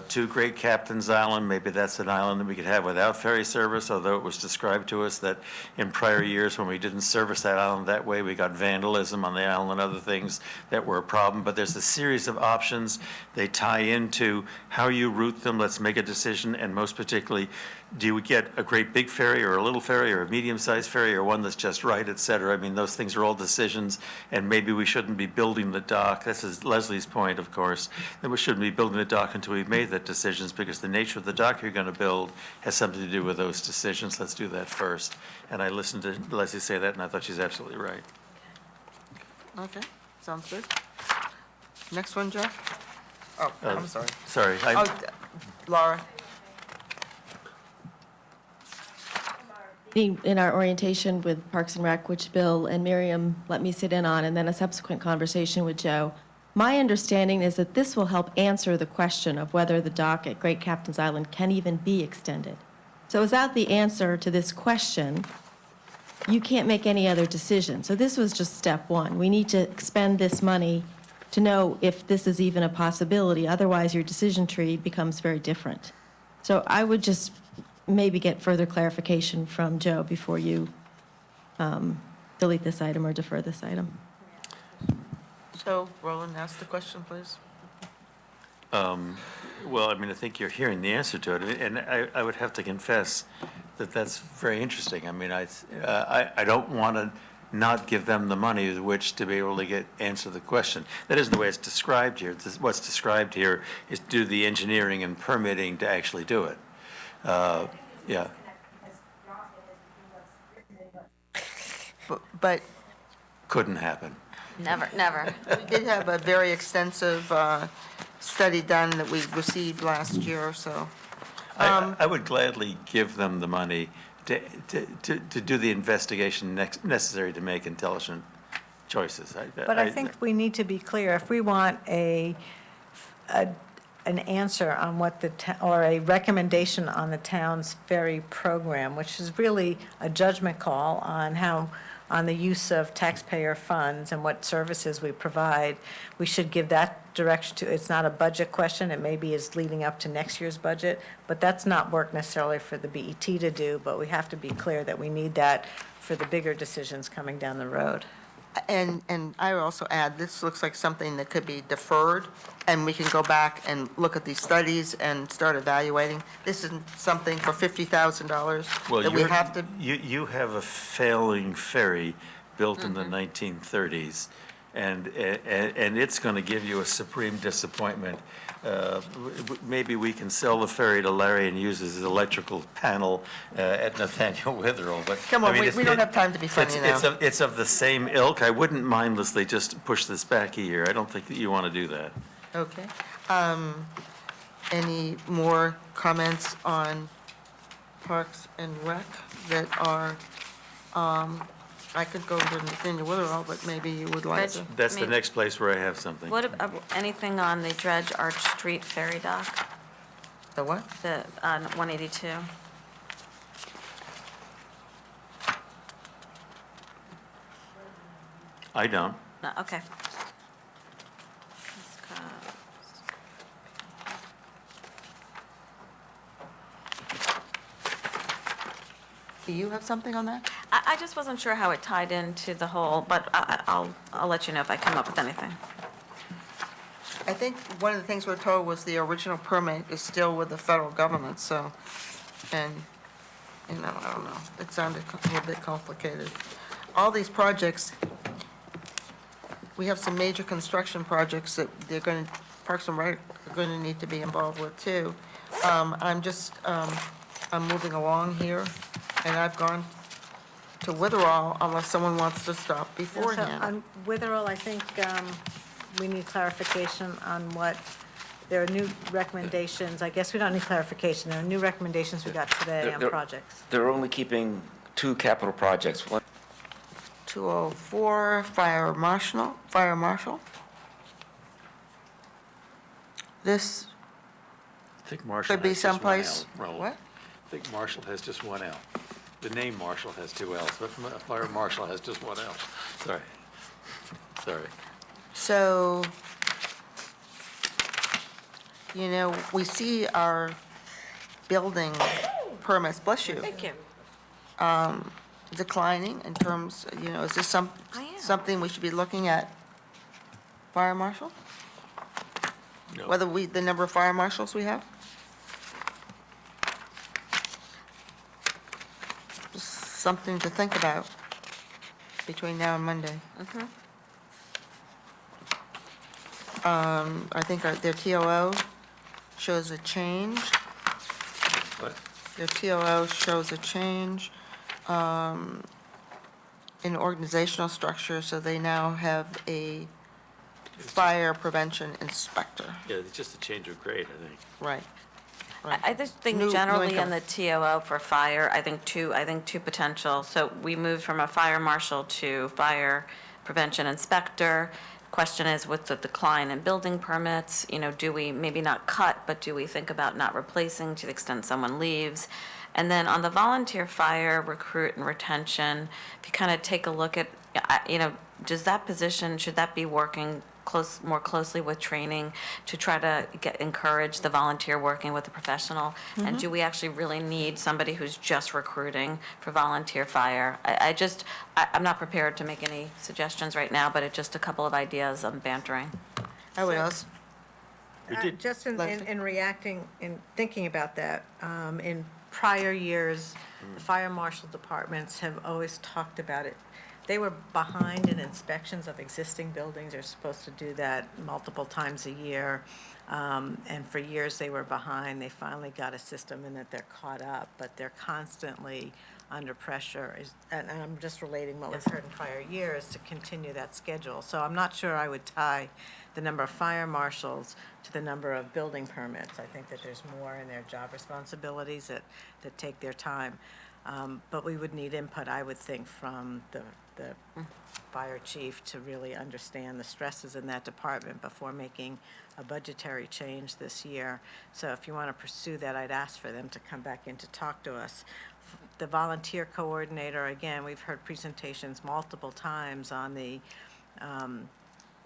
to Great Captain's Island. Maybe that's an island that we could have without ferry service, although it was described to us that in prior years when we didn't service that island that way, we got vandalism on the island and other things that were a problem. But there's a series of options. They tie into how you route them. Let's make a decision, and most particularly, do we get a great big ferry or a little ferry or a medium-sized ferry or one that's just right, et cetera? I mean, those things are all decisions, and maybe we shouldn't be building the dock. This is Leslie's point, of course, that we shouldn't be building the dock until we've made that decisions, because the nature of the dock you're going to build has something to do with those decisions. Let's do that first. And I listened to Leslie say that, and I thought she's absolutely right. Okay, sounds good. Next one, Jeff? Oh, I'm sorry. Sorry. Oh, Laura? In our orientation with Parks and Rec, which Bill and Miriam let me sit in on, and then a subsequent conversation with Joe, my understanding is that this will help answer the question of whether the dock at Great Captain's Island can even be extended. So without the answer to this question, you can't make any other decision. So this was just step one. We need to expend this money to know if this is even a possibility. Otherwise, your decision tree becomes very different. So I would just maybe get further clarification from Joe before you delete this item or defer this item. So, Roland, ask the question, please. Well, I mean, I think you're hearing the answer to it, and I would have to confess that that's very interesting. I mean, I don't want to not give them the money with which to be able to answer the question. That isn't the way it's described here. What's described here is do the engineering and permitting to actually do it. Yeah. But Couldn't happen. Never, never. we did have a very extensive study done that we received last year, so. I would gladly give them the money to do the investigation necessary to make intelligent choices. But I think we need to be clear, if we want an answer on what or a recommendation on the town's ferry program, which is really a judgment call on the use of taxpayer funds and what services we provide, we should give that direction to, it's not a budget question, it maybe is leading up to next year's budget, but that's not work necessarily for the BET to do, but we have to be clear that we need that for the bigger decisions coming down the road. And I would also add, this looks like something that could be deferred, and we can go back and look at these studies and start evaluating. This isn't something for $50,000 Well, that we have to. You have a failing ferry built in the 1930s, and it's going to give you a supreme disappointment. Maybe we can sell the ferry to Larry and use his electrical panel at Nathaniel Witherell, but. Come I on, mean, we don't have time to be funny now. It's of the same ilk. I wouldn't mindlessly just push this back a year. I don't think that you want to do that. Okay. Any more comments on Parks and Rec that are, I could go to Nathaniel Witherell, but maybe you would like to. That's the next place where I have something. What, anything on the Dredge Arch Street ferry dock, The what? the 182? I don't. No, okay. Do you have something on that? I just wasn't sure how it tied into the whole, but I'll let you know if I come up with anything. I think one of the things we're told was the original permit is still with the federal government, so, and, you know, I don't know, it sounded a little bit complicated. All these projects, we have some major construction projects that they're going to, Parks and Rec are going to need to be involved with too. I'm moving along here, and I've gone to Witherall unless someone wants to stop So beforehand. on Witherell, I think we need clarification on what, there are new recommendations. I guess we don't need clarification. There are new recommendations we got today on They're- projects. They're only keeping 2 capital projects. One 204, fire marshal. This I think Marshall could be has just one someplace, L, Raoul. what? I think Marshall has just one L. The name Marshall has 2 Ls, but Fire Marshal has just one L. Sorry. Sorry. So, you know, we see our building permits, bless you, Thank you. declining in terms, you know, is this I am. something we should be looking at? Fire marshal? No. Whether the number of fire marshals we have? Just something to think about between now and Monday. I think their TOO shows a change. What? Their TOO shows a change in organizational structure, so they now have a fire prevention inspector. Yeah, it's just a change of grade, I think. Right. I just think New generally in income. the TOO for fire, I think two potential. So we moved from a fire marshal to fire prevention inspector. Question is, with the decline in building permits, you know, do we maybe not cut, but do we think about not replacing to the extent someone leaves? And then on the volunteer fire recruit and retention, if you kind of take a look at, you know, does that position, should that be working more closely with training to try to encourage the volunteer working with the professional? And do we actually really need somebody who's just recruiting for volunteer fire? I'm not prepared to make any suggestions right now, but it's just a couple of ideas I'm bantering. I would also, We did, Just Leslie? in reacting, in thinking about that, in prior years, the fire marshal departments have always talked about it. They were behind in inspections of existing buildings. They're supposed to do that multiple times a year. And for years, they were behind. They finally got a system in that they're caught up, but they're constantly under pressure. And I'm just relating what we've heard in prior years to continue that schedule. So I'm not sure I would tie the number of fire marshals to the number of building permits. I think that there's more in their job responsibilities that take their time. But we would need input, I would think, from the fire chief to really understand the stresses in that department before making a budgetary change this year. So if you want to pursue that, I'd ask for them to come back in to talk to us. The volunteer coordinator, again, we've heard presentations multiple times on the,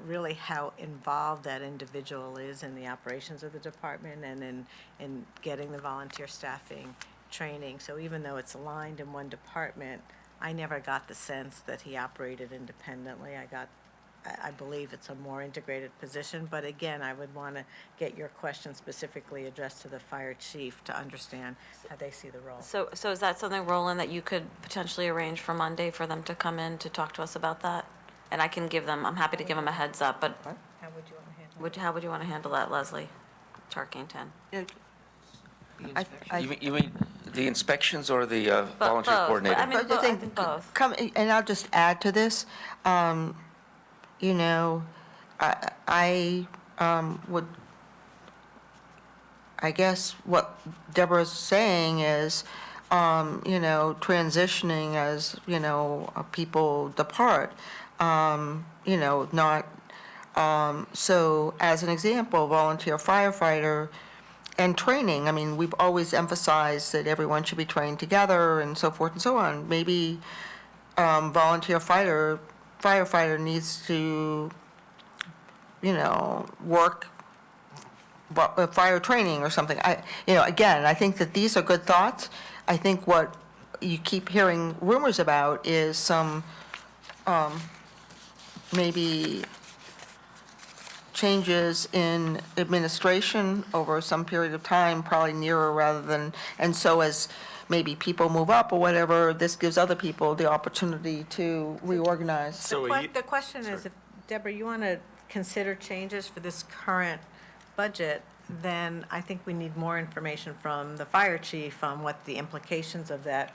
really how involved that individual is in the operations of the department and in getting the volunteer staffing training. So even though it's aligned in one department, I never got the sense that he operated independently. I believe it's a more integrated position, but again, I would want to get your question specifically addressed to the fire chief to understand how they see the role. So is that something, Roland, that you could potentially arrange for Monday for them to come in to talk to us about that? And I can give them, I'm happy to give them a heads up, but How would you want to handle it? how would you want to handle that, Leslie Tarkington? You mean the inspections or the volunteer both, coordinator? I mean, But I I think both. Come, and I'll just add to this, you know, I would, I guess what Deborah's saying is, you know, transitioning as, you know, people depart, you know, not, so as an example, volunteer firefighter and training, I mean, we've always emphasized that everyone should be trained together and so forth and so on. Maybe volunteer firefighter needs to, you know, work fire training or something. You know, again, I think that these are good thoughts. I think what you keep hearing rumors about is some maybe changes in administration over some period of time, probably nearer rather than, and so as maybe people move up or whatever, this gives other people the opportunity to reorganize. So The question is, if, Deborah, you want to consider changes for this current budget, then I think we need more information from the fire chief on what the implications of that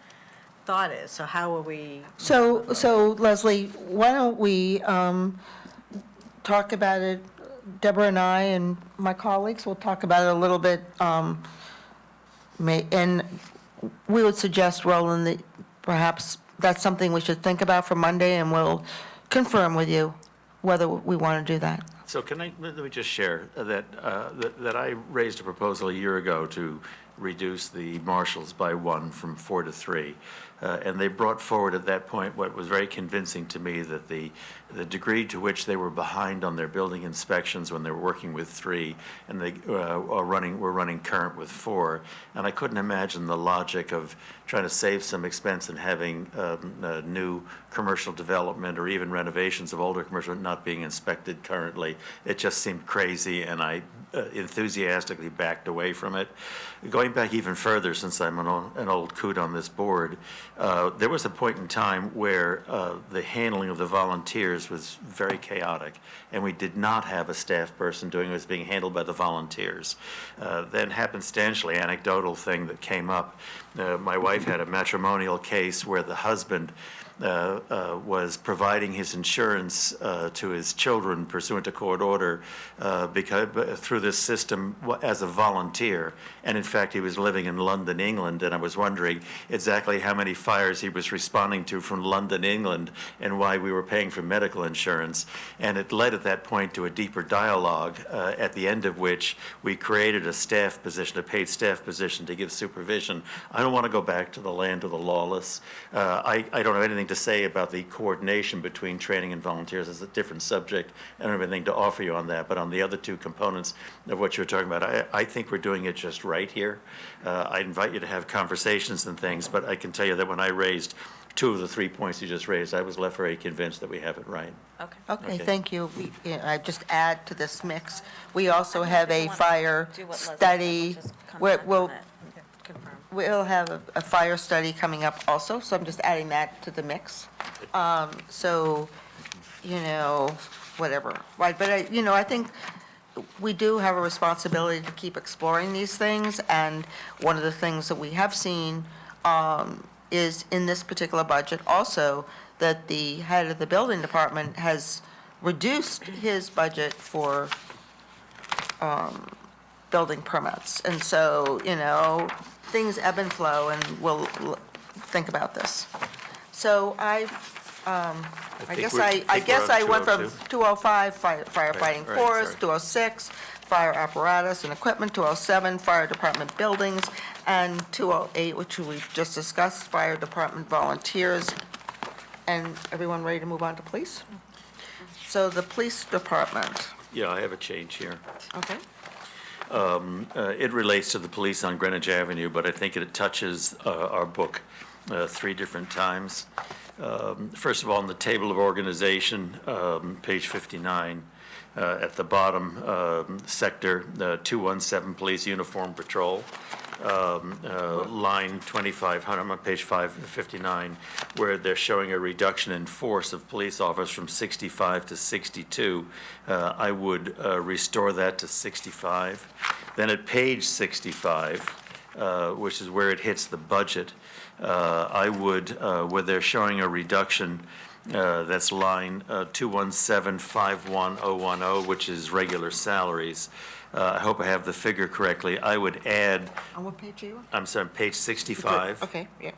thought is. So how are we? So Leslie, why don't we talk about it, Deborah and I and my colleagues will talk about it a little bit, and we would suggest, Roland, that perhaps that's something we should think about for Monday, and we'll confirm with you whether we want to do that. So let me just share that I raised a proposal a year ago to reduce the marshals by 1 from 4 to 3. And they brought forward at that point what was very convincing to me, that the degree to which they were behind on their building inspections when they were working with 3, and they were running current with 4. And I couldn't imagine the logic of trying to save some expense and having new commercial development or even renovations of older commercial not being inspected currently. It just seemed crazy, and I enthusiastically backed away from it. Going back even further, since I'm an old coot on this board, there was a point in time where the handling of the volunteers was very chaotic, and we did not have a staff person doing it. It was being handled by the volunteers. Then happenstantially, anecdotal thing that came up, my wife had a matrimonial case where the husband was providing his insurance to his children pursuant to court order because through this system as a volunteer. And in fact, he was living in London, England, and I was wondering exactly how many fires he was responding to from London, England, and why we were paying for medical insurance. And it led at that point to a deeper dialogue, at the end of which we created a staff position, a paid staff position to give supervision. I don't want to go back to the land of the lawless. I don't have anything to say about the coordination between training and volunteers. It's a different subject. I don't have anything to offer you on that, but on the other two components of what you're talking about, I think we're doing it just right here. I invite you to have conversations and things, but I can tell you that when I raised 2 of the 3 points you just raised, I was left very convinced that we have it right. Okay, thank you. I just add to this mix, we also have a fire study. We'll have a fire study coming up also, so I'm just adding that to the mix. So, whatever, right? But I think we do have a responsibility to keep exploring these things, and one of the things that we have seen is in this particular budget also that the head of the building department has reduced his budget for building permits. And so, things ebb and flow, and we'll think about this. So I guess I went from 205 firefighting Right, force, sorry. 206 fire apparatus and equipment, 207 fire department buildings, and 208, which we just discussed, fire department volunteers. And everyone ready to move on to police? So the police department, Yeah, I have a change here. okay? It relates to the police on Greenwich Avenue, but I think it touches our book 3 different times. First of all, in the table of organization, page 59, at the bottom sector, 217 Police Uniform Patrol, line 2500, I'm on page 559, where they're showing a reduction in force of police officers from 65 to 62. I would restore that to 65. Then at page 65, which is where it hits the budget, I would, where they're showing a reduction, that's line 217-51010, which is regular salaries. I hope I have the figure correctly. I would add, On what page are you on? I'm sorry, page 65. Okay, yeah.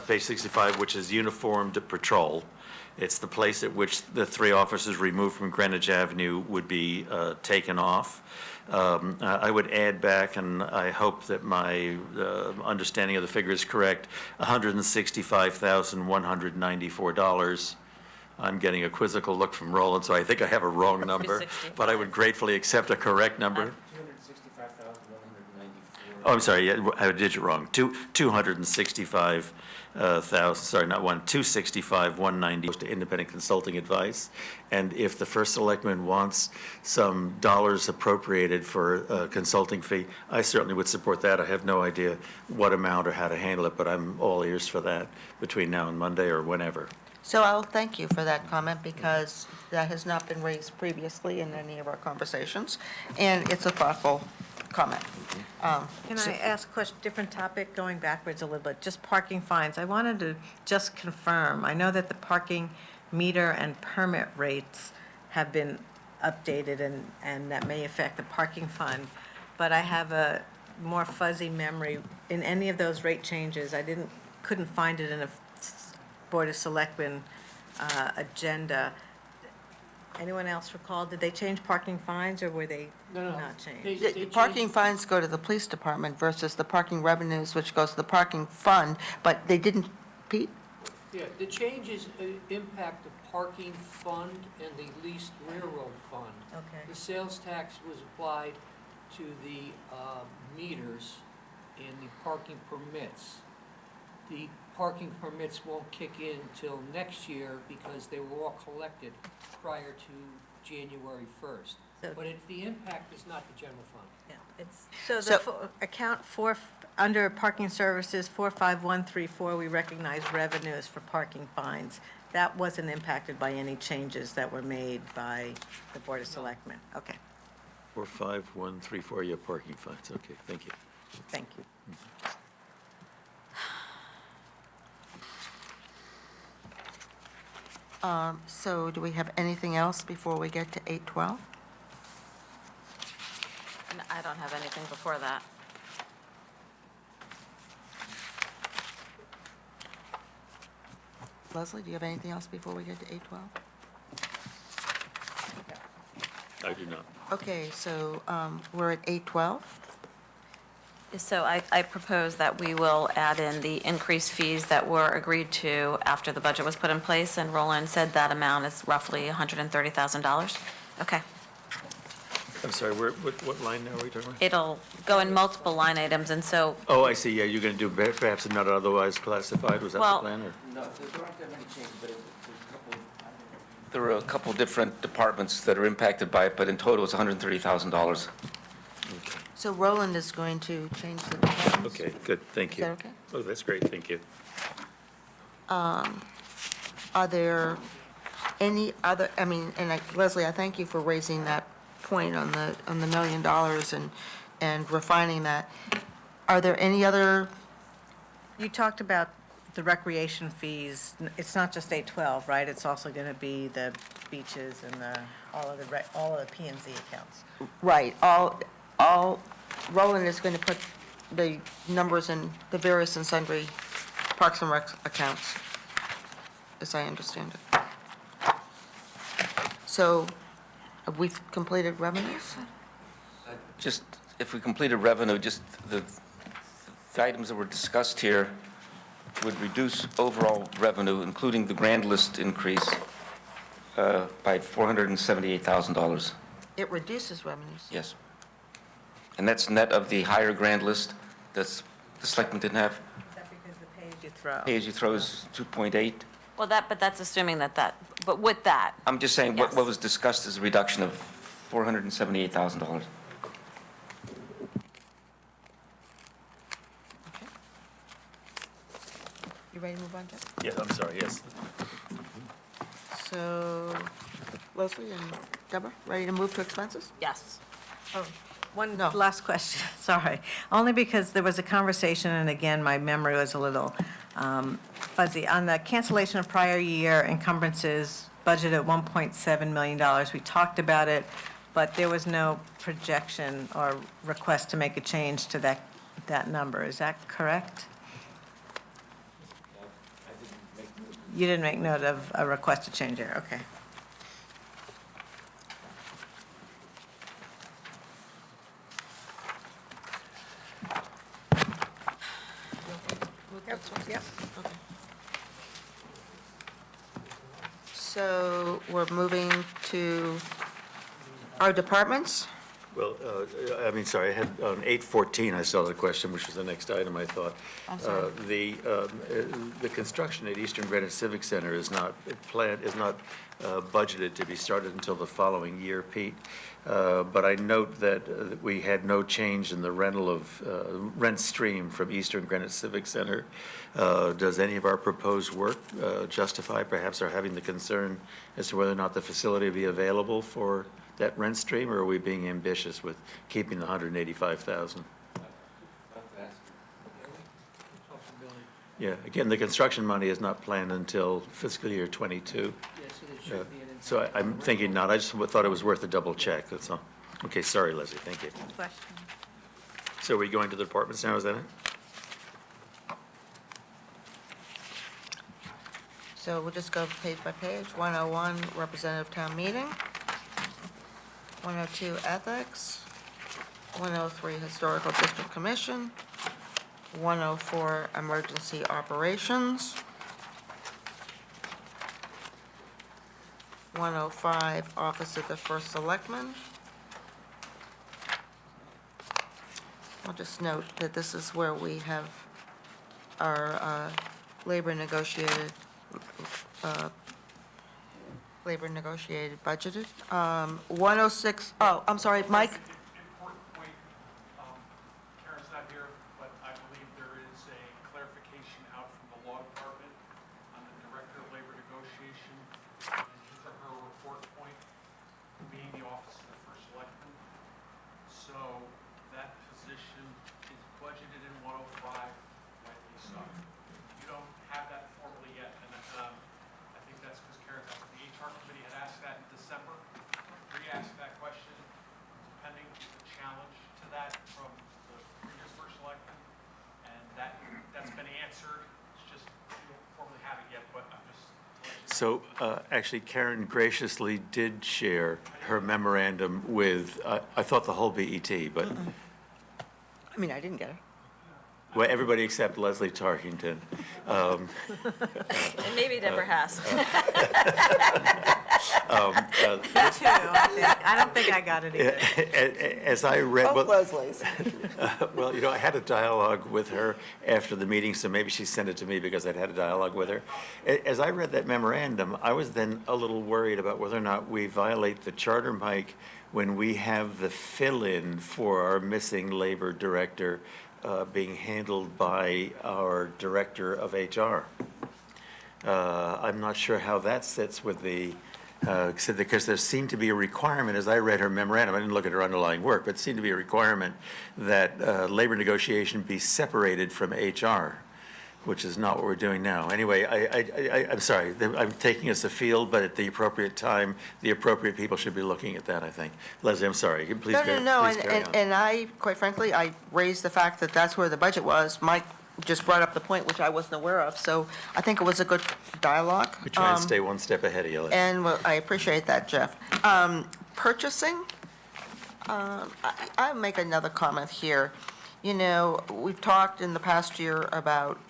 Page 65, which is uniformed patrol. It's the place at which the 3 officers removed from Greenwich Avenue would be taken off. I would add back, and I hope that my understanding of the figure is correct, $165,194. I'm getting a quizzical look from Roland, so I think I have a wrong number, but I would gratefully accept a correct number. Oh, I'm sorry, yeah, I did it wrong. 265,000, sorry, not 265, 190 to independent consulting advice. And if the first selectman wants some dollars appropriated for a consulting fee, I certainly would support that. I have no idea what amount or how to handle it, but I'm all ears for that between now and Monday or whenever. So I'll thank you for that comment, because that has not been raised previously in any of our conversations, and it's a thoughtful comment. Can I ask a question, different topic, going backwards a little bit, just parking fines? I wanted to just confirm, I know that the parking meter and permit rates have been updated, and that may affect the parking fund, but I have a more fuzzy memory. In any of those rate changes, couldn't find it in a Board of Selectmen agenda. Anyone else recall, did they change parking fines, or were they not changed? The parking fines go to the police department versus the parking revenues, which goes to the parking fund, but they didn't, Pete? Yeah, the changes impact the parking fund and the leased railroad fund. Okay. The sales tax was applied to the meters and the parking permits. The parking permits won't kick in till next year because they were all collected prior to January 1st. So- But the impact is not the general fund. Yeah, so account under parking services, 45134, we recognize revenues for parking fines. That wasn't impacted by any changes that were made by the Board of Selectmen? Okay, 45134, yeah, parking fines, okay, thank you. thank you. So do we have anything else before we get to 812? I don't have anything before that. Leslie, do you have anything else before we get to 812? I do not. Okay, so we're at 812. So I propose that we will add in the increased fees that were agreed to after the budget was put in place, and Roland said that amount is roughly $130,000. Okay. I'm sorry, what line now are we talking about? It'll go in multiple line items, and so, Oh, I see, yeah, you're going to do perhaps not otherwise classified, was that the Well- plan, or? No, there aren't that many changes, but there are a couple different departments that are impacted by it, but in total, it's $130,000. So Roland is going to change the departments. Okay, good, thank you. Is that okay? Oh, that's great, thank you. Are there any other, I mean, and Leslie, I thank you for raising that point on the $1 million and refining that. Are there any other, You talked about the recreation fees. It's not just 812, right? It's also going to be the beaches and all of the P and Z accounts. right, Roland is going to put the numbers in the various and sundry Parks and Rec accounts, as I understand it. So have we completed revenues? Just, if we completed revenue, just the items that were discussed here would reduce overall revenue, including the grand list increase, by $478,000. It reduces revenues. Yes. And that's net of the higher grand list that's, the selectmen didn't have. Is that because the pay-as-you-throw? Pay-as-you-throw is 2.8. well, but that's assuming but with that, I'm just saying, what Yes. was discussed is a reduction of $478,000. You ready to move on, Jeff? Yeah, I'm sorry, yes. So Leslie and Deborah, ready to move to expenses? yes. Oh, one No. last question, sorry. Only because there was a conversation, and again, my memory was a little fuzzy. On the cancellation of prior year encumbrances, budget at $1.7 million, we talked about it, but there was no projection or request to make a change to that number. Is that correct? You didn't make note of a request to change there, okay. Yep. So we're moving to our departments. Well, sorry, I had, on 814, I saw the question, which was the next item, I thought. I'm sorry. The construction at Eastern Greenwich Civic Center is not budgeted to be started until the following year, Pete. But I note that we had no change in the rent stream from Eastern Greenwich Civic Center. Does any of our proposed work justify perhaps our having the concern as to whether or not the facility will be available for that rent stream, or are we being ambitious with keeping the 185,000? Yeah, again, the construction money is not planned until fiscal year '22. Yes, it should be an So I'm thinking not, I just thought it was worth a double check, that's all. Okay, sorry, Leslie, thank you. Question. So are we going to the departments now, is that it? So we'll just go page by page. 101, representative town meeting. 102, ethics. 103, historical district commission. 104, emergency operations. 105, office of the first selectman. I'll just note that this is where we have our labor negotiated budgeted. 106, oh, I'm sorry, Mike? Important point, Karen's not here, but I believe there is a clarification out from the law department on the director of labor negotiation, his or her report point being the office of the first selectman. So that position is budgeted in 105, rightly so. You don't have that formally yet, and I think that's because Karen, the HR committee had asked that in December, re-asked that question, depending on the challenge to that from the previous first selectman, and that's been answered. It's just, we don't formally have it yet, but I'm just. So actually Karen graciously did share her memorandum with, I thought the whole BET, but, I mean, I didn't get it. well, everybody except Leslie Tarkington. And maybe Deborah has. Me too, I think. I don't think I got it either. As I read, Both well, Leslies. well, I had a dialogue with her after the meeting, so maybe she sent it to me because I'd had a dialogue with her. As I read that memorandum, I was then a little worried about whether or not we violate the charter, Mike, when we have the fill-in for our missing labor director being handled by our director of HR. I'm not sure how that sits with the, because there seemed to be a requirement, as I read her memorandum, I didn't look at her underlying work, but it seemed to be a requirement that labor negotiation be separated from HR, which is not what we're doing now. Anyway, I'm sorry, I'm taking us afield, but at the appropriate time, the appropriate people should be looking at that, I think. Leslie, I'm sorry, please No, carry on. and I, quite frankly, I raised the fact that that's where the budget was. Mike just brought up the point which I wasn't aware of, so I think it was a good dialogue. We try and stay one step ahead of you, Leslie. And well, I appreciate that, Jeff. Purchasing, I'll make another comment here. You know, we've talked in the past year about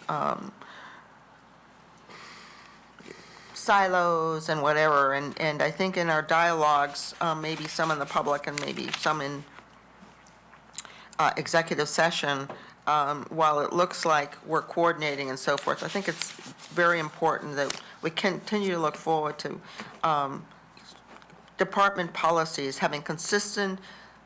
silos and whatever, and I think in our dialogues, maybe some in the public and maybe some in executive session, while it looks like we're coordinating and so forth, I think it's very important that we continue to look forward to department policies, having consistent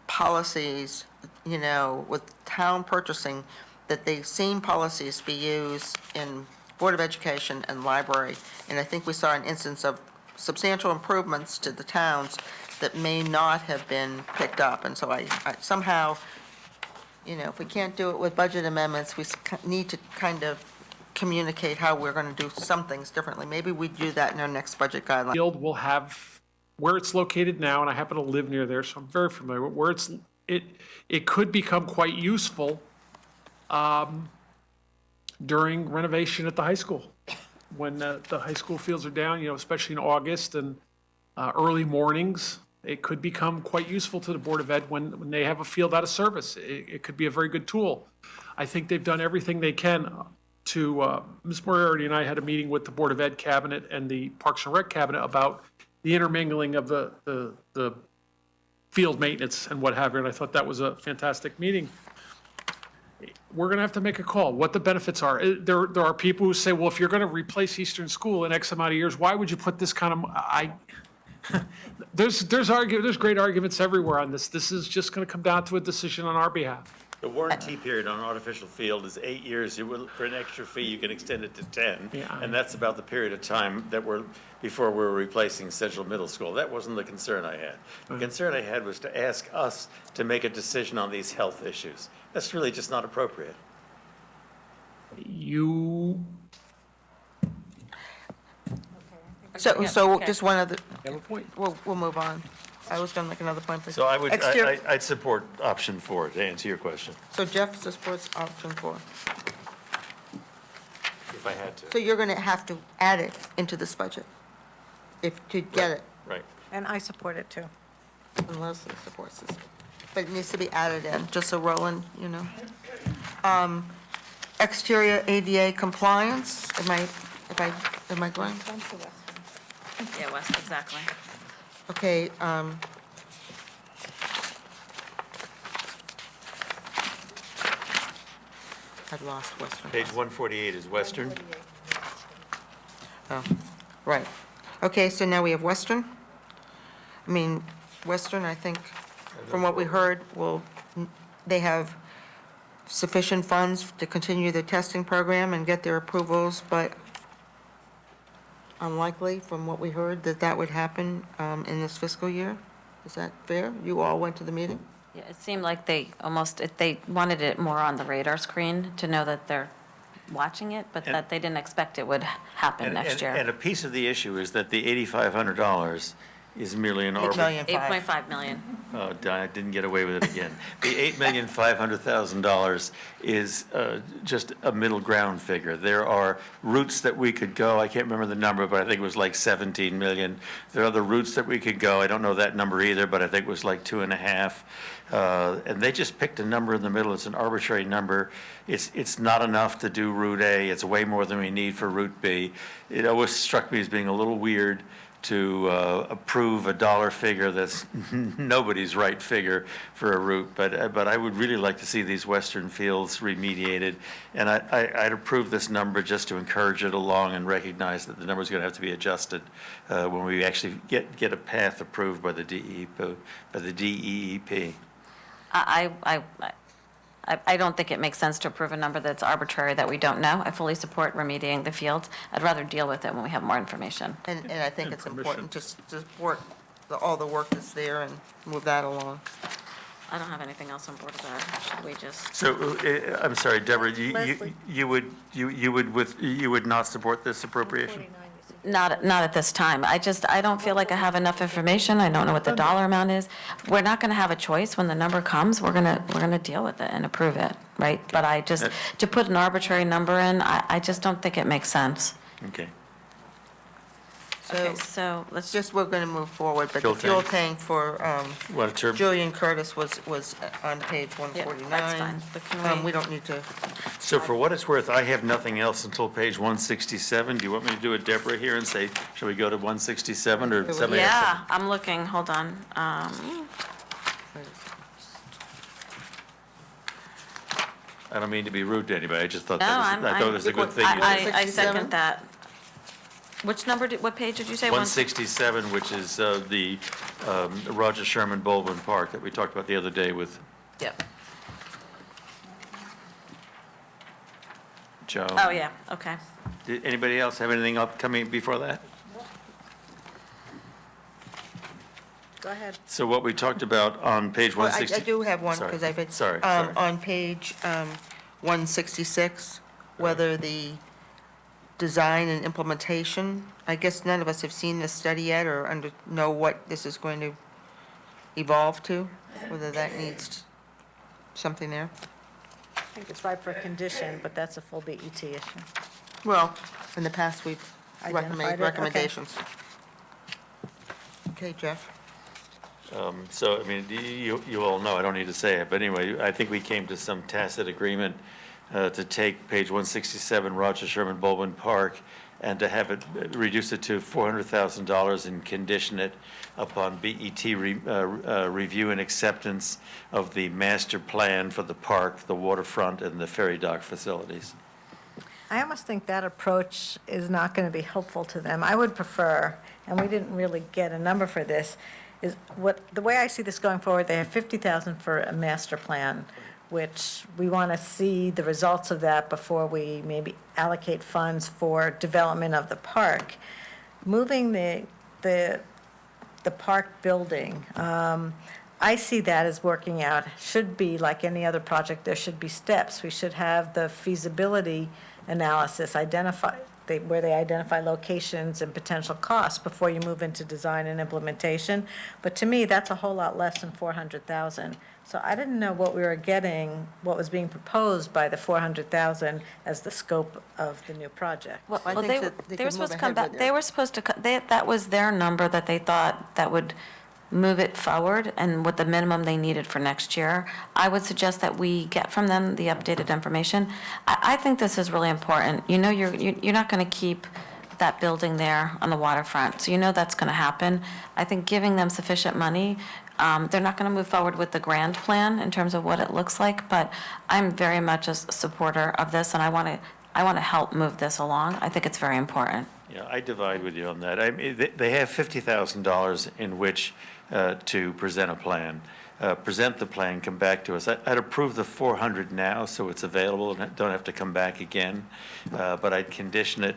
policies, you know, with town purchasing, that the same policies be used in Board of Education and library. And I think we saw an instance of substantial improvements to the towns that may not have been picked up. And so I somehow, you know, if we can't do it with budget amendments, we need to kind of communicate how we're going to do some things differently. Maybe we do that in our next budget guideline. Field will have, where it's located now, and I happen to live near there, so I'm very familiar with where it could become quite useful during renovation at the high school. When the high school fields are down, you know, especially in August and early mornings, it could become quite useful to the Board of Ed when they have a field out of service. It could be a very good tool. I think they've done everything they can to, Ms. Moriarty and I had a meeting with the Board of Ed cabinet and the Parks and Rec cabinet about the intermingling of the field maintenance and what have you, and I thought that was a fantastic meeting. We're going to have to make a call, what the benefits are. There are people who say, well, if you're going to replace Eastern School in X amount of years, why would you put this kind of, there's great arguments everywhere on this. This is just going to come down to a decision on our behalf. The warranty period on an artificial field is 8 years. For an extra fee, you can extend it to 10. Yeah. And that's about the period of time before we were replacing Central Middle School. That wasn't the concern I had. The concern I had was to ask us to make a decision on these health issues. That's really just not appropriate. So just one other, You have a point. we'll move on. I was going to make another point, but. So Exterior- I'd support option 4 to answer your question, So Jeff supports option 4. if I had to. So you're going to have to add it into this budget to get it, Right. And I support it too. and Leslie supports this. But it needs to be added in, just so Roland, you know. Exterior ADA compliance, am I going? Yeah, Wes, exactly. Okay, I've lost Western. Page 148 is Western. Oh, right. Okay, so now we have Western. I mean, Western, I think, from what we heard, they have sufficient funds to continue the testing program and get their approvals, but unlikely, from what we heard, that would happen in this fiscal year. Is that fair? You all went to the meeting? Yeah, it seemed like they wanted it more on the radar screen to know that they're watching it, but that they didn't expect it would happen next year. And a piece of the issue is that the $8,500 is merely an arbitrary. 8.5 million. Oh, I didn't get away with it again. The $8,500,000 is just a middle ground figure. There are routes that we could go, I can't remember the number, but I think it was like 17 million. There are other routes that we could go, I don't know that number either, but I think it was like 2.5. And they just picked a number in the middle, it's an arbitrary number. It's not enough to do Route A, it's way more than we need for Route B. It always struck me as being a little weird to approve a dollar figure that's nobody's right figure for a route, but I would really like to see these western fields remediated, and I'd approve this number just to encourage it along and recognize that the number's going to have to be adjusted when we actually get a path approved by the DEEP. I don't think it makes sense to approve a number that's arbitrary that we don't know. I fully support remediating the field. I'd rather deal with it when we have more information. And I think it's important to support all the work that's there and move that along. I don't have anything else on board with that. Should we just? So, I'm sorry, Deborah, Leslie. you would not support this appropriation? Not at this time. I don't feel like I have enough information. I don't know what the dollar amount is. We're not going to have a choice when the number comes. We're going to deal with it and approve it, right? But to put an arbitrary number in, I just don't think it makes sense. Okay. Okay, so let's Just, we're going to move forward, but Fuel the fuel tank. tank for What, Julian Curtis was on page 149. that's fine, but can we- We don't need to, So for what it's worth, I have nothing else until page 167. Do you want me to do a Deborah here and say, shall we go to 167 or somebody else? Yeah, I'm looking, hold on. I don't mean to be rude to anybody, I just thought No, that was, I thought it was a good thing you did. I 67? second that. Which number, what page did you say? 167, which is the Roger Sherman Baldwin Park that we talked about the other day with Yep. Joe. Oh, yeah, okay. Did anybody else have anything upcoming before that? Go ahead. So what we talked about on page well, 160. I do have one, Sorry. because I've been. Sorry. On page 166, whether the design and implementation, I guess none of us have seen this study yet or know what this is going to evolve to, whether that needs something there. I think it's right for condition, but that's a full BET issue. Well, in the past, we've Identified made it? Okay. recommendations. Okay, Jeff? So, I mean, you all know, I don't need to say it, but anyway, I think we came to some tacit agreement to take page 167, Roger Sherman Baldwin Park, and to have it, reduce it to $400,000 and condition it upon BET review and acceptance of the master plan for the park, the waterfront, and the ferry dock facilities. I almost think that approach is not going to be helpful to them. I would prefer, and we didn't really get a number for this, is the way I see this going forward, they have 50,000 for a master plan, which we want to see the results of that before we maybe allocate funds for development of the park. Moving the park building, I see that as working out, should be like any other project, there should be steps. We should have the feasibility analysis where they identify locations and potential costs before you move into design and implementation. But to me, that's a whole lot less than 400,000. So I didn't know what we were getting, what was being proposed by the 400,000 as the scope of the new project. Well, I think that they they were could supposed to move come ahead back, with they it. were supposed to, that was their number that they thought that would move it forward and what the minimum they needed for next year. I would suggest that we get from them the updated information. I think this is really important. You know, you're not going to keep that building there on the waterfront, so you know that's going to happen. I think giving them sufficient money, they're not going to move forward with the grand plan in terms of what it looks like, but I'm very much a supporter of this, and I want to help move this along. I think it's very important. Yeah, I divide with you on that. I mean, they have $50,000 in which to present a plan. Present the plan, come back to us. I'd approve the 400 now, so it's available and don't have to come back again. But I'd condition it,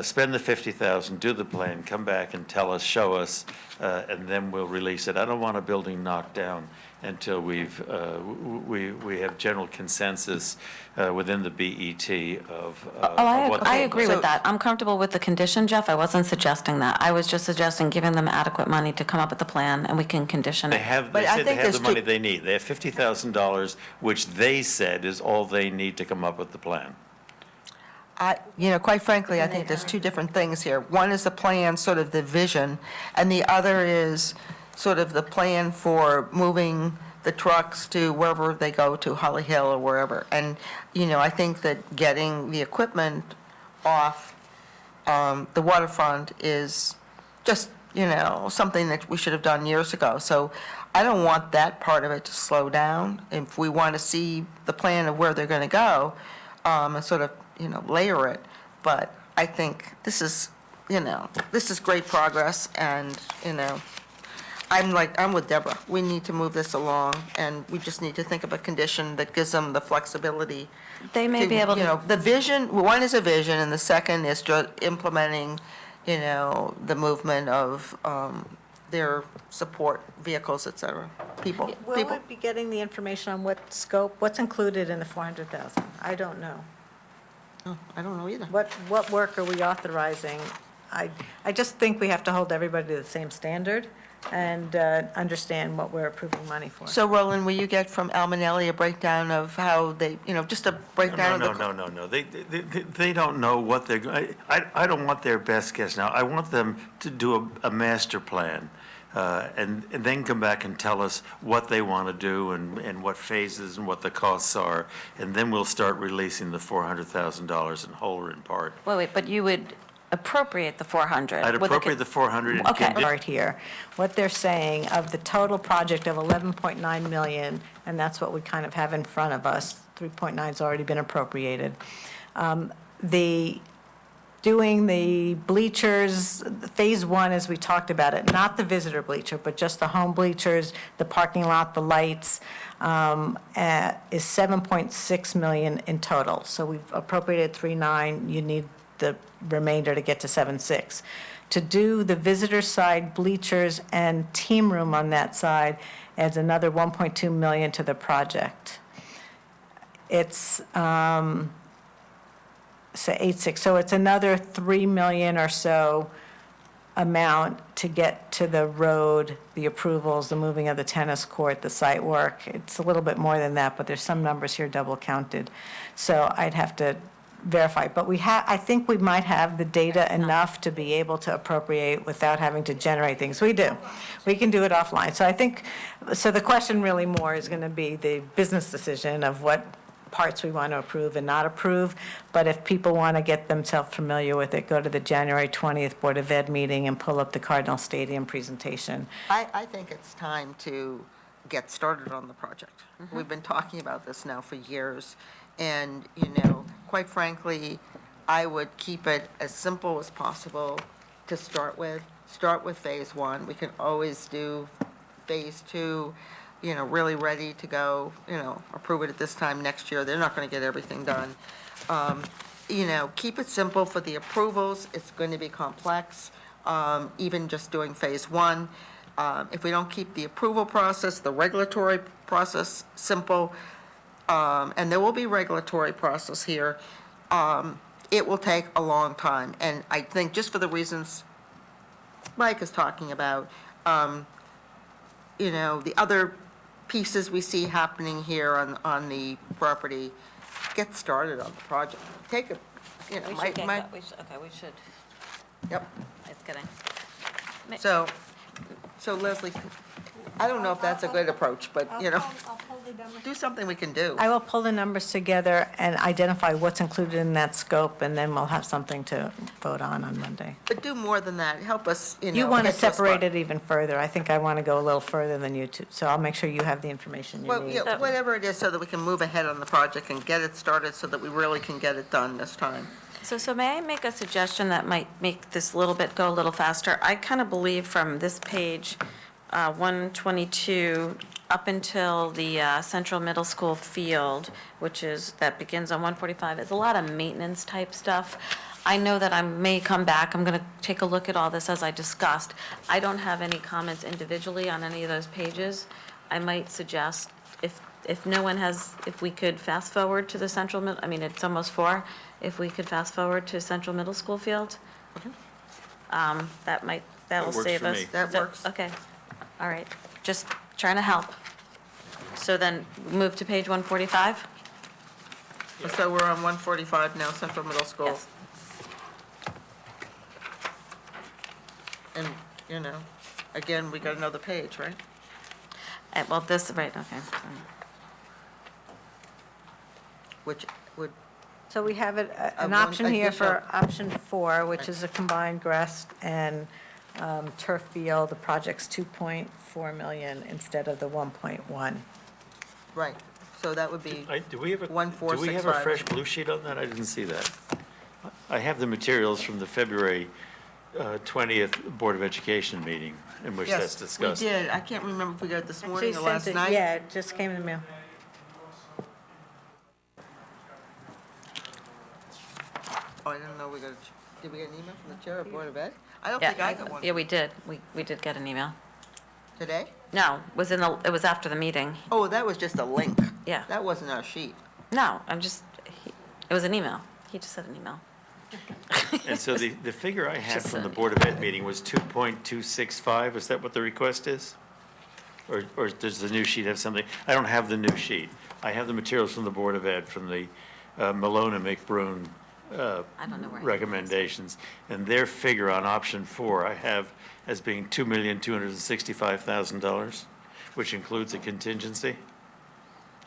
spend the 50,000, do the plan, come back and tell us, show us, and then we'll release it. I don't want a building knocked down until we have general consensus within the BET of what I they agree want. with that. I'm comfortable with the condition, Jeff. I wasn't suggesting that. I was just suggesting giving them adequate money to come up with the plan, and we can condition They it. have, But they I said they think have the there's money two- they need. They have $50,000, which they said is all they need to come up with the plan. Quite frankly, I think there's two different things here. One is the plan, sort of the vision, and the other is sort of the plan for moving the trucks to wherever they go to, Holly Hill or wherever. And, I think that getting the equipment off the waterfront is just, something that we should have done years ago. So I don't want that part of it to slow down. If we want to see the plan of where they're going to go, and sort of, layer it. But I think this is great progress, and, I'm with Deborah. We need to move this along, and we just need to think of a condition that gives them the flexibility. They may be able to, The vision, one is a vision, and the second is just implementing, the movement of their support vehicles, et cetera. People. Will we be getting the information on what scope, what's included in the 400,000? I don't know. Oh, I don't know either. What work are we authorizing? I just think we have to hold everybody to the same standard and understand what we're approving money for. So Roland, will you get from Al Manelli a breakdown of how they, just a breakdown of the... No. They don't know what they're, I don't want their best guess now. I want them to do a master plan, and then come back and tell us what they want to do and what phases and what the costs are, and then we'll start releasing the $400,000 in whole or in part. wait, but you would appropriate the 400. I'd with the appropriate the 400 and Okay. Right here, what they're saying of the total project of 11.9 million, and that's what we kind of have in front of us, 3.9's already been appropriated. Doing the bleachers, phase one, as we talked about it, not the visitor bleacher, but just the home bleachers, the parking lot, the lights, is 7.6 million in total. So we've appropriated 3.9, you need the remainder to get to 7.6. To do the visitor side bleachers and team room on that side adds another 1.2 million to the project. It's, say 8.6, so it's another 3 million or so amount to get to the road, the approvals, the moving of the tennis court, the site work. It's a little bit more than that, but there's some numbers here double counted. So I'd have to verify, but I think we might have the data enough to be able to appropriate without having to generate things. We do. We can do it offline. So I think, so the question really more is going to be the business decision of what parts we want to approve and not approve. But if people want to get themselves familiar with it, go to the January 20th Board of Ed meeting and pull up the Cardinal Stadium presentation. I think it's time to get started on the project. We've been talking about this now for years, and, quite frankly, I would keep it as simple as possible to start with. Start with Phase 1. We can always do Phase 2, really ready to go, approve it at this time next year. They're not going to get everything done. Keep it simple for the approvals. It's going to be complex, even just doing Phase 1. If we don't keep the approval process, the regulatory process simple, and there will be regulatory process here, it will take a long time. And I think just for the reasons Mike is talking about, the other pieces we see happening here on the property, get started on the project. Take a, We should Mike, get that, okay, we should, yep. it's getting. So Leslie, I don't know if that's a good approach, but, do something we can do. I will pull the numbers together and identify what's included in that scope, and then we'll have something to vote on Monday. But do more than that. Help us, You want to get a spot. separate it even further. I think I want to go a little further than you two, so I'll make sure you have the information you Well, need. yeah, whatever it is, so that we can move ahead on the project and get it started so that we really can get it done this time. So may I make a suggestion that might make this a little bit go a little faster? I kind of believe from this page, 122, up until the Central Middle School field, that begins on 145, it's a lot of maintenance type stuff. I know that I may come back, I'm going to take a look at all this as I discussed. I don't have any comments individually on any of those pages. I might suggest, if no one has, if we could fast forward to the it's almost 4, if we could fast forward to Central Middle School field. That'll works save for us. me. That works. Okay, all right, just trying to help. So then, move to page 145? So we're on 145 now, Central Middle School. Yes. And, again, we got another page, right? Well, this, right, okay. Which would, So we have an one option here for additional- option 4, which is a combined grass and turf field. The project's 2.4 million instead of the 1.1. right, so that would be, Do we have a 1465. fresh blue sheet on that? I didn't see that. I have the materials from the February 20th Board of Education meeting in which that's yes, we discussed. did. I can't remember if we got it this She morning or sent last it- night. Yeah, it just came in the mail. Oh, I didn't know did we get an email from the chair of Board of Ed? I don't Yeah, think I got one. Yeah, we did. We did get an email. Today? No, it was after the meeting. Oh, that was just a link. Yeah. That wasn't our sheet. No, it was an email. He just said an email. And so the figure I have Just from the a- Board of Ed meeting was 2.265. Is that what the request is? Or does the new sheet have something? I don't have the new sheet. I have the materials from the Board of Ed, from the Malone and McBroom I don't know where. recommendations. And their figure on option 4 I have as being $2,265,000, which includes a contingency,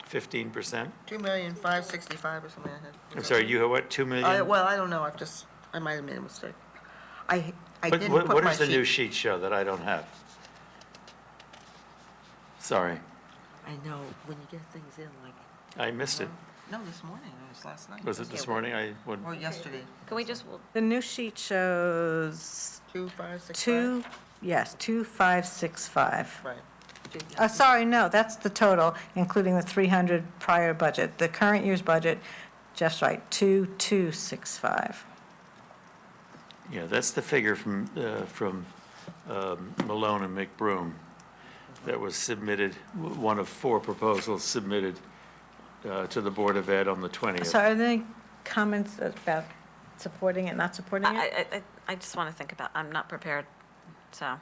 15%. 2,565,000 or something like that. I'm sorry, you have what, 2 million? Well, I don't know, I might have made a mistake. I didn't What put my does the new sheet. sheet show that I don't have? Sorry, I know, when you get things in, like, I missed it. no, this morning, it was last night. Was it this morning? Or yesterday, Can we just, The new sheet shows 2,565. 2,565. Right. Sorry, no, that's the total, including the 300 prior budget. The current year's budget, just right, 2,265. Yeah, that's the figure from Malone and McBroom that was submitted, one of 4 proposals submitted to the Board of Ed on the 20th. So are there any comments about supporting it, not supporting it? I just want to think about, I'm not prepared, so,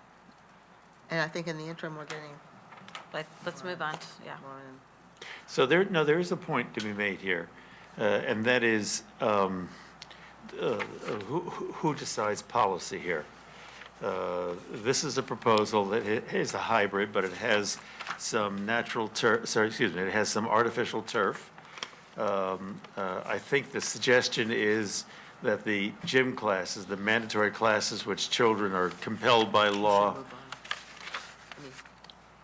And I think in the interim, we're getting let's move on, yeah. more in. So there is a point to be made here, and that is who decides policy here? This is a proposal that is a hybrid, but it has some it has some artificial turf I think the suggestion is that the gym classes, the mandatory classes which children are compelled by law,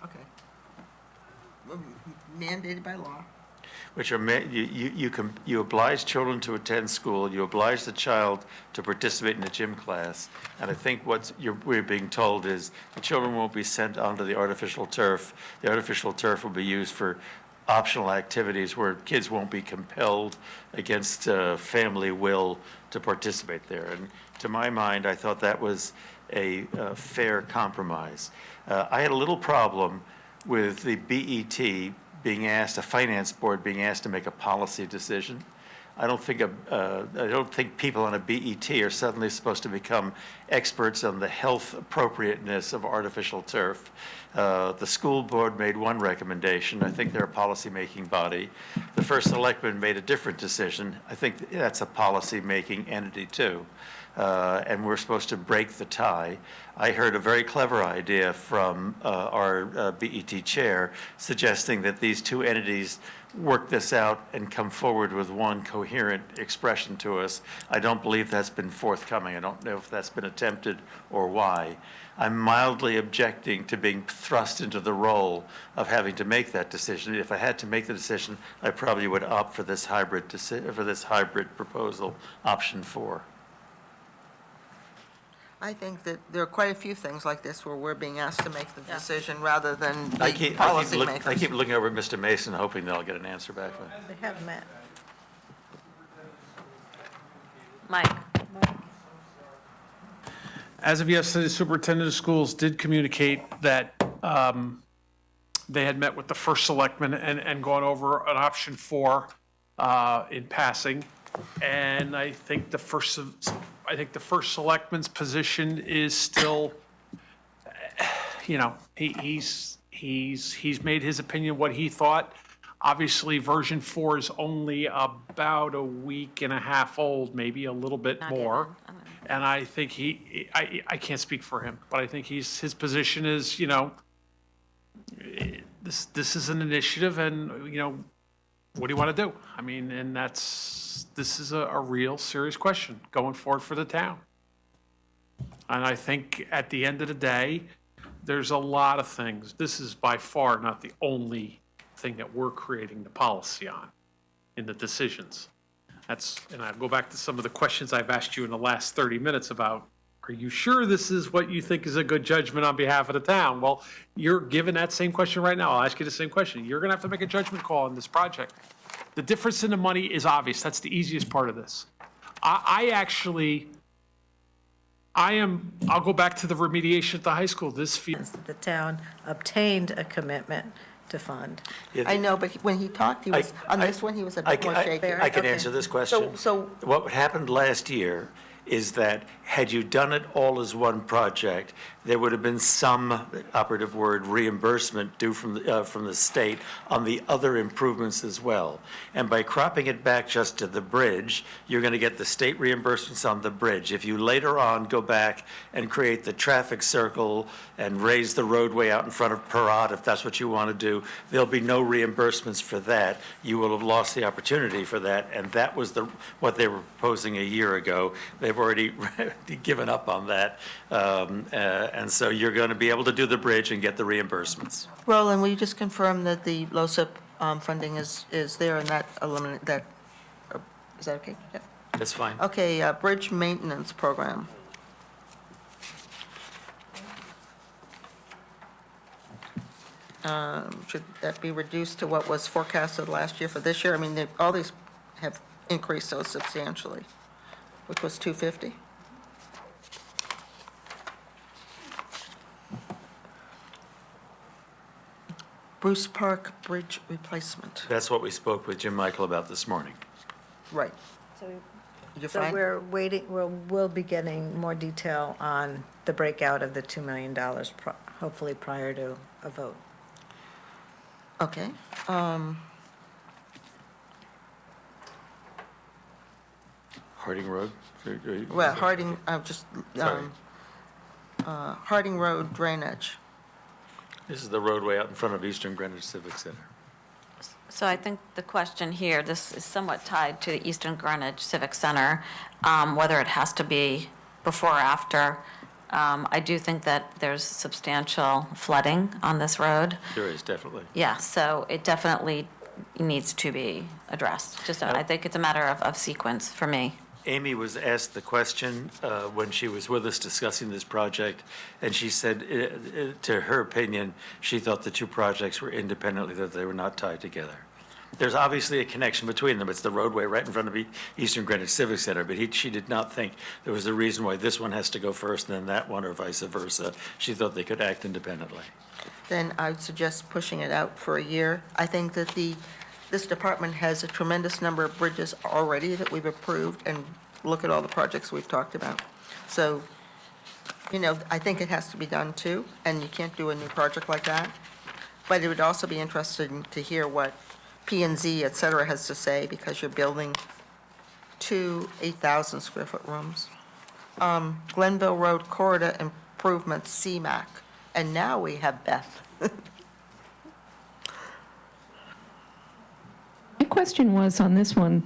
Okay. Mandated by law. which are, you oblige children to attend school, you oblige the child to participate in a gym class, and I think we're being told is the children won't be sent onto the artificial turf. The artificial turf will be used for optional activities where kids won't be compelled against family will to participate there. And to my mind, I thought that was a fair compromise. I had a little problem with the BET being asked, a finance board being asked to make a policy decision. I don't think people on a BET are suddenly supposed to become experts on the health appropriateness of artificial turf. The school board made one recommendation. I think they're a policy-making body. The first selectman made a different decision. I think that's a policy-making entity too. And we're supposed to break the tie. I heard a very clever idea from our BET chair suggesting that these two entities work this out and come forward with one coherent expression to us. I don't believe that's been forthcoming. I don't know if that's been attempted or why. I'm mildly objecting to being thrust into the role of having to make that decision. If I had to make the decision, I probably would opt for this hybrid proposal, option 4. I think that there are quite a few things like this where we're being asked to make the decision rather than I the keep policymakers. looking over at Mr. Mason, hoping that I'll get an answer back. They have met. Mike? As of yesterday, the superintendent of schools did communicate that they had met with the first selectman and gone over an option 4 in passing. And I think the first selectman's position is still, he's made his opinion what he thought. Obviously, version 4 is only about a week and a half old, maybe a little bit more. And I think I can't speak for him, but I think his position is, this is an initiative and, what do you want to do? I mean, and this is a real serious question going forward for the town. And I think at the end of the day, there's a lot of things. This is by far not the only thing that we're creating the policy on in the decisions. And I go back to some of the questions I've asked you in the last 30 minutes about, are you sure this is what you think is a good judgment on behalf of the town? Well, you're given that same question right now. I'll ask you the same question. You're going to have to make a judgment call on this project. The difference in the money is obvious. That's the easiest part of this. I'll go back to the remediation at the high school. The town obtained a commitment to fund. I know, but when he talked, he was, on this one, he was a bit more shaky. I can answer this question. So What happened last year is that had you done it all as one project, there would have been some, operative word, reimbursement due from the state on the other improvements as well. And by cropping it back just to the bridge, you're going to get the state reimbursements on the bridge. If you later on go back and create the traffic circle and raise the roadway out in front of Parrot, if that's what you want to do, there'll be no reimbursements for that. You will have lost the opportunity for that, and that was what they were proposing a year ago. They've already given up on that. And so you're going to be able to do the bridge and get the reimbursements. Roland, will you just confirm that the LoSiP funding is there and that eliminate that? Is that okay? Yeah. That's fine. Okay, bridge maintenance program. Should that be reduced to what was forecasted last year for this year? I mean, all these have increased so substantially, which was 250. Bruce Park Bridge replacement. That's what we spoke with Jim Michael about this morning. Right. So You're So fine? we're waiting, we'll be getting more detail on the breakout of the $2 million, hopefully prior to a vote. Okay. Harding Road? Well, Harding, Sorry. Harding Road drainage. This is the roadway out in front of Eastern Greenwich Civic Center. So I think the question here, this is somewhat tied to the Eastern Greenwich Civic Center, whether it has to be before or after. I do think that there's substantial flooding on this road. There is, definitely. Yeah, so it definitely needs to be addressed. Just, I think it's a matter of sequence for me. Amy was asked the question when she was with us discussing this project, and she said, to her opinion, she thought the two projects were independently, that they were not tied together. There's obviously a connection between them. It's the roadway right in front of the Eastern Greenwich Civic Center, but she did not think there was a reason why this one has to go first and then that one, or vice versa. She thought they could act independently. Then I would suggest pushing it out for a year. I think that this department has a tremendous number of bridges already that we've approved, and look at all the projects we've talked about. So, I think it has to be done too, and you can't do a new project like that. But it would also be interesting to hear what P and Z, et cetera, has to say, because you're building two 8,000 square foot rooms. Glenville Road Corridor Improvements, CMAC, and now we have Beth. My question was on this one,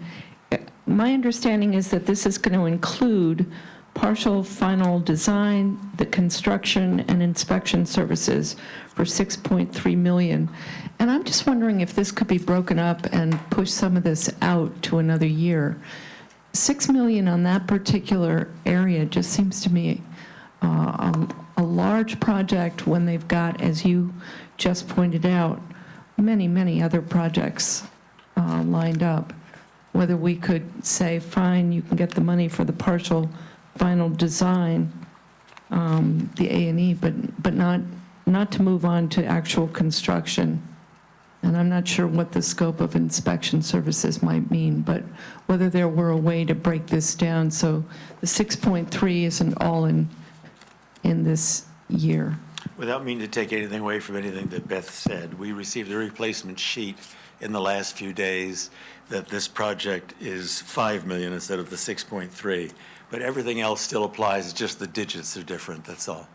my understanding is that this is going to include partial final design, the construction and inspection services for $6.3 million. And I'm just wondering if this could be broken up and push some of this out to another year. $6 million on that particular area just seems to me a large project when they've got, as you just pointed out, many, many other projects lined up. Whether we could say, fine, you can get the money for the partial final design, the A&E, but not to move on to actual construction. And I'm not sure what the scope of inspection services might mean, but whether there were a way to break this down so the 6.3 isn't all in this year. Without meaning to take anything away from anything that Beth said, we received a replacement sheet in the last few days that this project is 5 million instead of the 6.3. But everything else still applies, it's just the digits are different, that's all.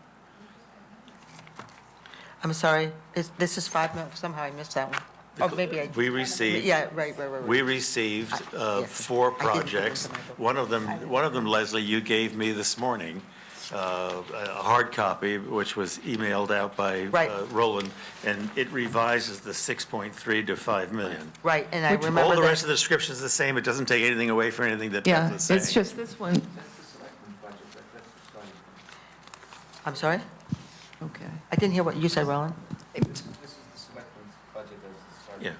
I'm sorry, this is 5 million, somehow I missed that one. Oh, maybe I. We received. Yeah, right. We received Yes. 4 I didn't put them projects. in my book. One of them, Leslie, you gave me this morning, a hard copy, which was emailed out by Right. Roland, and it revises the 6.3 to 5 million. Right, and I All remember the rest of that. the description is the same. It doesn't take anything away from anything that Beth Yeah, was saying. it's just this one. I'm sorry? Okay. I didn't hear what you said, Roland. Yeah.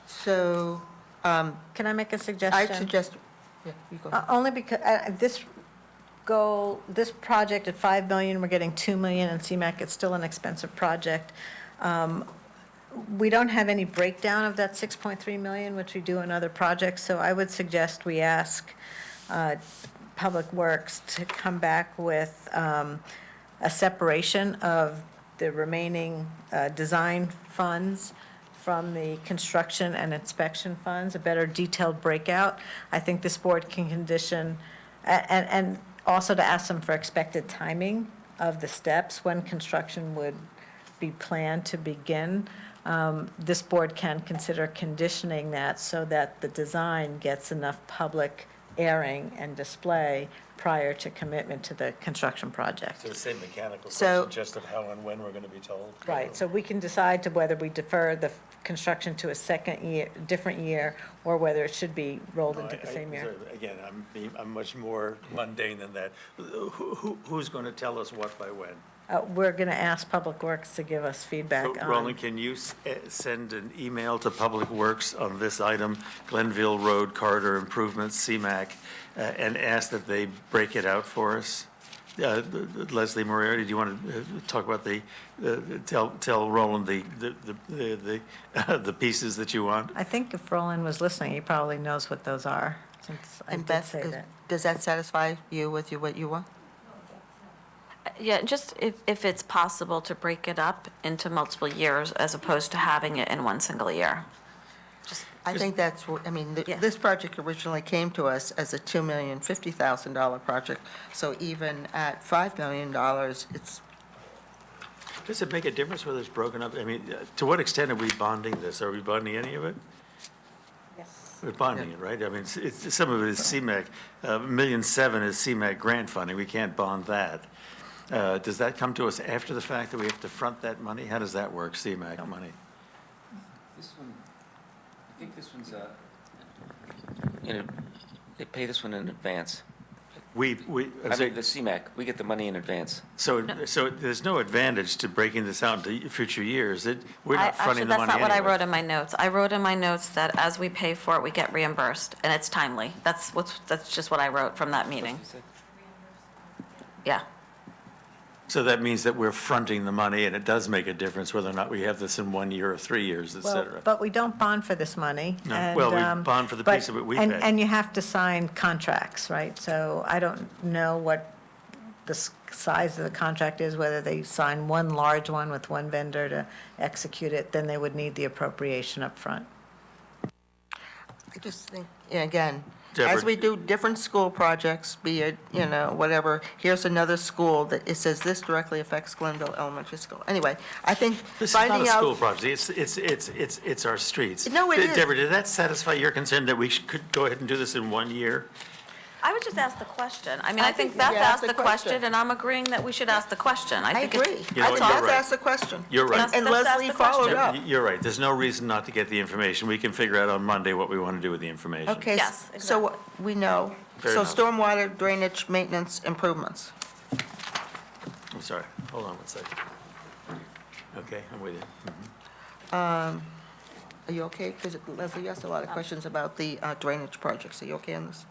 So, Can I make a suggestion? I'd suggest, yeah, you go. Only because this project at 5 million, we're getting 2 million in CMAQ, it's still an expensive project. We don't have any breakdown of that 6.3 million, which we do in other projects, so I would suggest we ask Public Works to come back with a separation of the remaining design funds from the construction and inspection funds, a better detailed breakout. I think this board can condition, and also to ask them for expected timing of the steps, when construction would be planned to begin. This board can consider conditioning that so that the design gets enough public airing and display prior to commitment to the construction project. So the same mechanical So- question, just of how and when we're going to be told. Right, so we can decide to whether we defer the construction to a second year, different year, or whether it should be rolled into the same year. Again, I'm much more mundane than that. Who's going to tell us what by when? We're going to ask Public Works to give us feedback on. Roland, can you send an email to Public Works on this item, Glenville Road Corridor Improvements, CMAQ, and ask that they break it out for us? Leslie Moriarty, do you want to talk about tell Roland the pieces that you want? I think if Roland was listening, he probably knows what those are, since I And did Beth, say that. does that satisfy you with what you want? Yeah, just if it's possible to break it up into multiple years as opposed to having it in one single year. I think that's, Yeah. this project originally came to us as a $2,050,000 project, so even at $5 million, it's, Does it make a difference whether it's broken up? I mean, to what extent are we bonding this? Are we bonding any of it? We're bonding it, right? I mean, some of it is CMAQ, $1.7 million is CMAQ grant funding, we can't bond that. Does that come to us after the fact that we have to front that money? How does that work, CMAQ money? This one, I think this one's, they pay this one in advance. I I mean, the CMAQ, we get the money in advance. So there's no advantage to breaking this out into future years. We're not Actually, fronting the money that's not what I anyway. wrote in my notes. I wrote in my notes that as we pay for it, we get reimbursed, and it's timely. That's just what I wrote from that meeting. Yeah. So that means that we're fronting the money, and it does make a difference whether or not we have this in 1 year or 3 years, et Well, cetera. but we don't bond for this money. No. and, Well, we bond for the piece of it we pay. And you have to sign contracts, right? So I don't know what the size of the contract is, whether they sign one large one with one vendor to execute it, then they would need the appropriation up front. I just think, yeah, again, Deborah. as we do different school projects, be it, whatever, here's another school that it says this directly affects Glenville Elementary School. Anyway, I think This is not finding a school out, project, it's our streets. No, it is. Deborah, did that satisfy your concern that we could go ahead and do this in 1 year? I would just ask the question. I mean, I I think think Beth you ask asked the the question, question. and I'm agreeing that we should ask the question. I think it's- agree. You know I what, think you're let's right. ask the question. You're right. Let's And ask Leslie the followed question. up. You're right, there's no reason not to get the information. We can figure out on Monday what we want to do with the information. Okay, Yes, so we know. Fair So enough. stormwater drainage maintenance improvements. I'm sorry, hold on one second. Okay, I'm with you. Are you okay? Because Leslie, you asked a lot of questions about the drainage projects. Are you okay on this?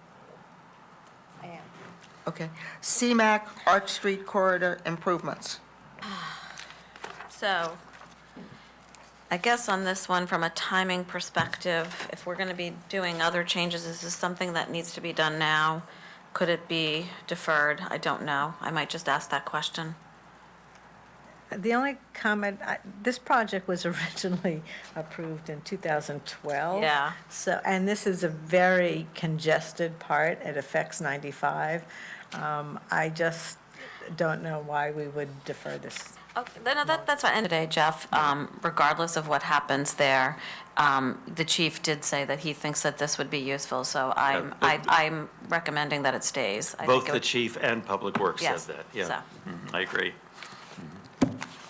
I am. Okay. CMAQ Arch Street Corridor improvements. So, I guess on this one, from a timing perspective, if we're going to be doing other changes, is this something that needs to be done now? Could it be deferred? I don't know. I might just ask that question. The only comment, this project was originally approved in 2012. Yeah. So, and this is a very congested part. It affects 95. I just don't know why we would defer this. Okay, no, that's fine. End of the day, Jeff, regardless of what happens there, the chief did say that he thinks that this would be useful, so I'm recommending that it stays. I think Both it the would- chief and Public Works Yes, said that, yeah. so. I agree.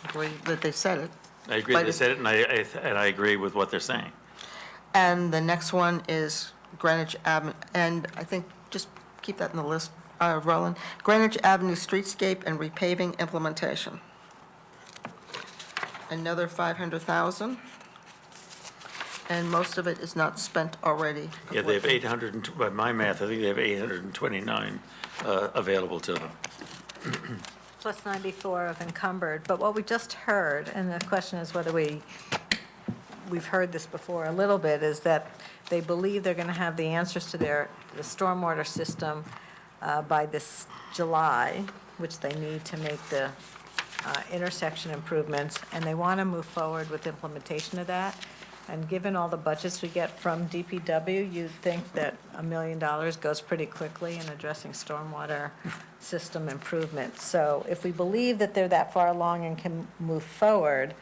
Agree that they said it. I agree But they said it, and I agree with what they're saying. And the next one is Greenwich Avenue, and I think, just keep that in the list, Roland. Greenwich Avenue streetscape and repaving implementation. Another 500,000. And most of it is not spent already. Yeah, they have 800, by my math, I think they have 829 available to them. Plus 94 of encumbered, but what we just heard, and the question is whether we've heard this before a little bit, is that they believe they're going to have the answers to the stormwater system by this July, which they need to make the intersection improvements, and they want to move forward with implementation of that. And given all the budgets we get from DPW, you'd think that $1 million goes pretty quickly in addressing stormwater system improvements. So if we believe that they're that far along and can move forward,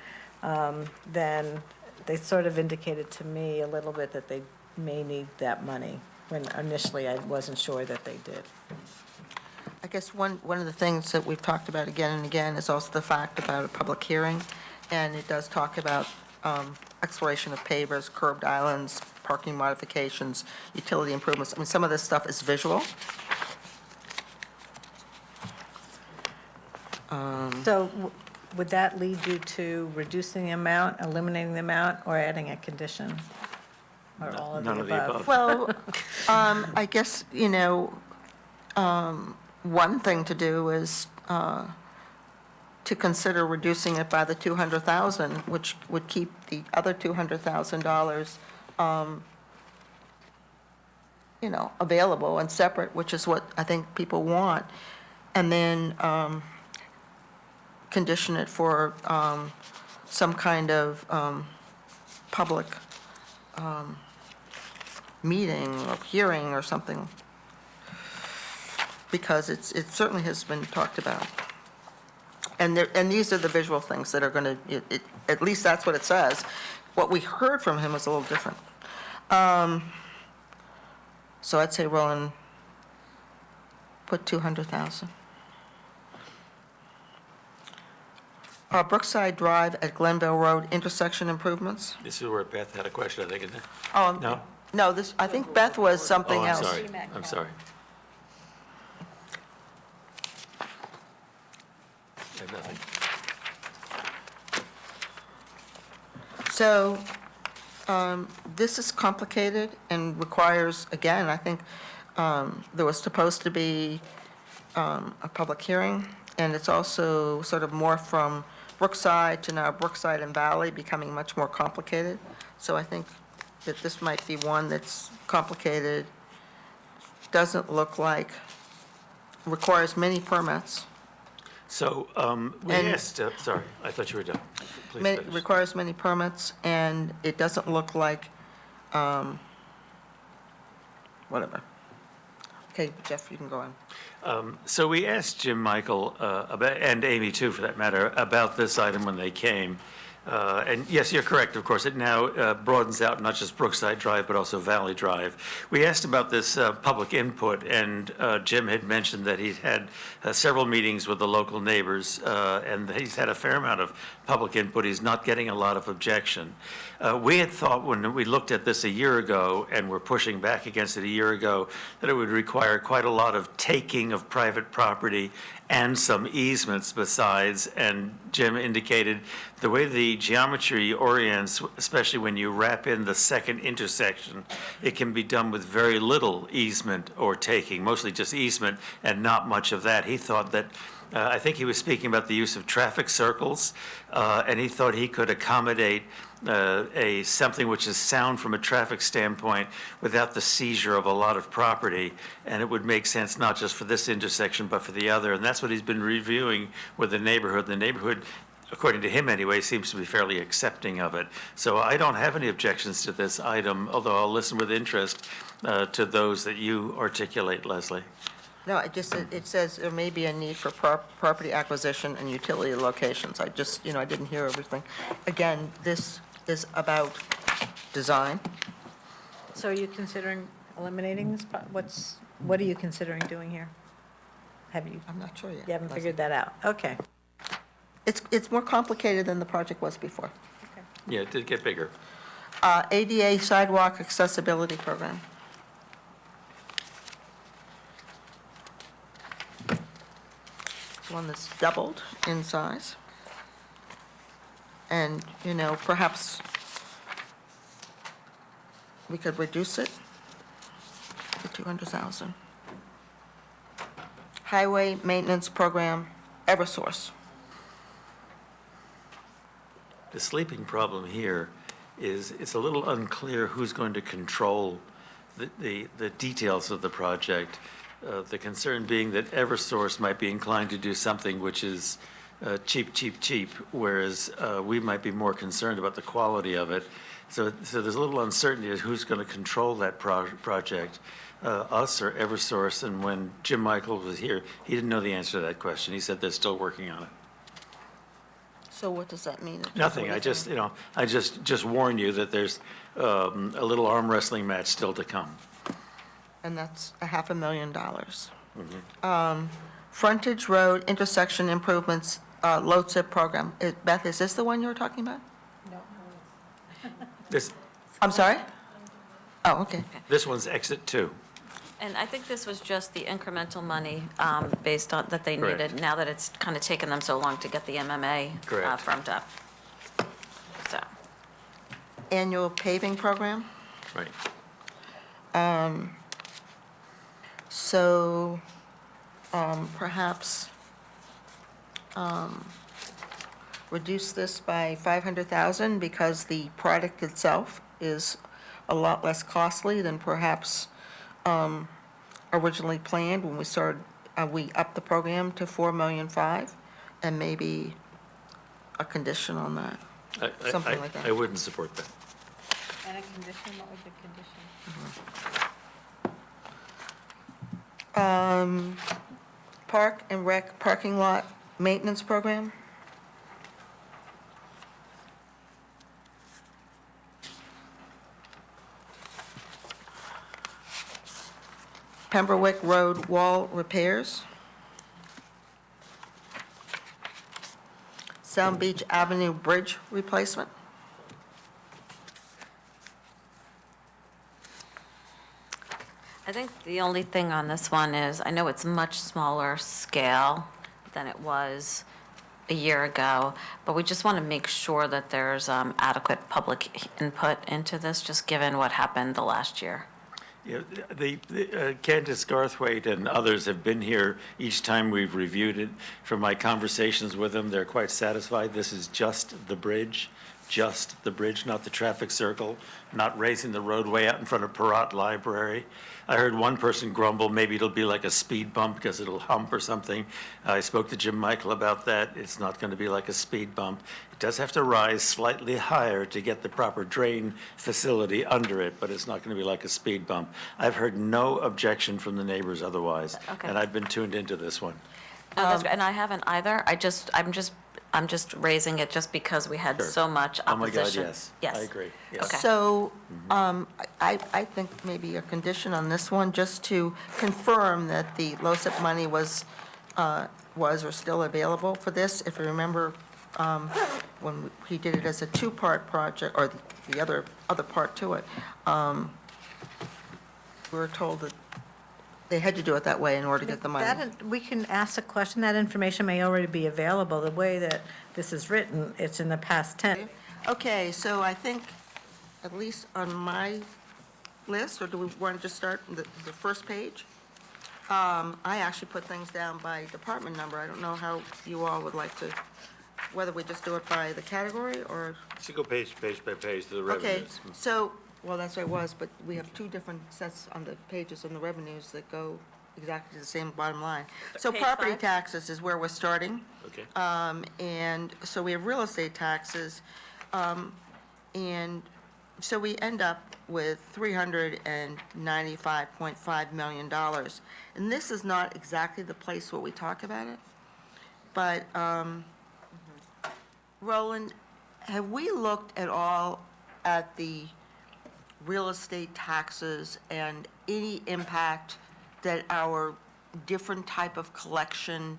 then they sort of indicated to me a little bit that they may need that money, when initially I wasn't sure that they did. I guess one of the things that we've talked about again and again is also the fact about a public hearing, and it does talk about exploration of pavers, curbed islands, parking modifications, utility improvements. I mean, some of this stuff is visual. So would that lead you to reducing the amount, eliminating the amount, or adding a condition? Or all of the None of the above. Well, I guess, one thing to do is to consider reducing it by the 200,000, which would keep the other $200,000, available and separate, which is what I think people want. And then condition it for some kind of public meeting or hearing or something, because it certainly has been talked about. And these are the visual things that are going to, at least that's what it says. What we heard from him is a little different. So I'd say Roland, put 200,000. Brookside Drive at Glenville Road intersection improvements. This is where Beth had a question, I think, isn't it? Oh, No? no, this, I think Beth was something Oh, I'm else. sorry. I'm sorry. I have nothing. So, this is complicated and requires, again, I think, there was supposed to be, a public hearing, and it's also sort of more from Brookside to now Brookside and Valley becoming much more complicated. So I think that this might be one that's complicated, doesn't look like, requires many permits, So we And- asked, sorry, I thought you were done. Please ma- finish. requires many permits, and it doesn't look like, whatever. Okay, Jeff, you can go on. So we asked Jim Michael, about, and Amy too, for that matter, about this item when they came. And yes, you're correct, of course, it now broadens out not just Brookside Drive, but also Valley Drive. We asked about this public input, and Jim had mentioned that he'd had several meetings with the local neighbors, and he's had a fair amount of public input. He's not getting a lot of objection. We had thought when we looked at this a year ago, and were pushing back against it a year ago, that it would require quite a lot of taking of private property and some easements besides, and Jim indicated the way the geometry orients, especially when you wrap in the second intersection, it can be done with very little easement or taking, mostly just easement and not much of that. He thought that, I think he was speaking about the use of traffic circles, and he thought he could accommodate something which is sound from a traffic standpoint without the seizure of a lot of property, and it would make sense not just for this intersection, but for the other, and that's what he's been reviewing with the neighborhood. The neighborhood, according to him anyway, seems to be fairly accepting of it. So I don't have any objections to this item, although I'll listen with interest to those that you articulate, Leslie. No, it says there may be a need for property acquisition and utility locations. I just, I didn't hear everything. Again, this is about design. So are you considering eliminating this? What are you considering doing here? Have you, I'm not sure yet. you haven't figured that out? Okay. It's more complicated than the project was before. Yeah, it did get bigger. ADA Sidewalk Accessibility Program. It's one that's doubled in size. And, perhaps we could reduce it to 200,000. Highway Maintenance Program, Eversource. The sleeping problem here is it's a little unclear who's going to control the details of the project. The concern being that Eversource might be inclined to do something which is cheap, whereas we might be more concerned about the quality of it. So there's a little uncertainty as who's going to control that project, us or Eversource. And when Jim Michael was here, he didn't know the answer to that question. He said they're still working on it. So what does that mean? Nothing. I just warn you that there's a little arm wrestling match still to come. And that's $500,000. Frontage Road Intersection Improvements, LoTSIP Program. Beth, is this the one you were talking about? This I'm sorry? Oh, okay. one's exit 2. And I think this was just the incremental money based on, that they Correct. needed, now that it's kind of taken them so long to get the MMA Correct. firmed up. So, Annual Paving Program. Right. So perhaps reduce this by 500,000 because the product itself is a lot less costly than perhaps originally planned when we started, we upped the program to 4.5 million, and maybe a condition on that. Something like that. I wouldn't support that. And a condition, what was the condition? Park and Rec Parking Lot Maintenance Program. Pembroke Road wall repairs. Sound Beach Avenue bridge replacement. I think the only thing on this one is, I know it's much smaller scale than it was a year ago, but we just want to make sure that there's adequate public input into this, just given what happened the last year. Yeah, Candace Garthwaite and others have been here each time we've reviewed it. From my conversations with them, they're quite satisfied. This is just the bridge, not the traffic circle, not raising the roadway out in front of Perrott Library. I heard one person grumble, maybe it'll be like a speed bump because it'll hump or something. I spoke to Jim Michael about that. It's not going to be like a speed bump. It does have to rise slightly higher to get the proper drain facility under it, but it's not going to be like a speed bump. I've heard no objection from the neighbors otherwise, Okay. and I've been tuned into this one. No, that's great. And I haven't either. I'm just raising it just because we had Sure. so much Oh, my opposition. God, yes. Yes. I agree. Yes. Okay. So I think maybe a condition on this one, just to confirm that the LoCIP money was or still available for this. If you remember, when he did it as a two-part project, or the other part to it, we were told that they had to do it that way in order to get the money. We can ask a question, that information may already be available. The way that this is written, it's in the past tense. Okay, so I think, at least on my list, or do we want to just start the first page? I actually put things down by department number. I don't know how you all would like to, whether we just do it by the category, or, Should go page by page to the okay, revenues. so, well, that's what it was, but we have two different sets on the pages on the revenues that go exactly to the same bottom line. So Page property 5? taxes is where we're starting. Okay. And so we have real estate taxes, and so we end up with $395.5 million. And this is not exactly the place where we talk about it, but, Roland, have we looked at all at the real estate taxes and any impact that our different type of collection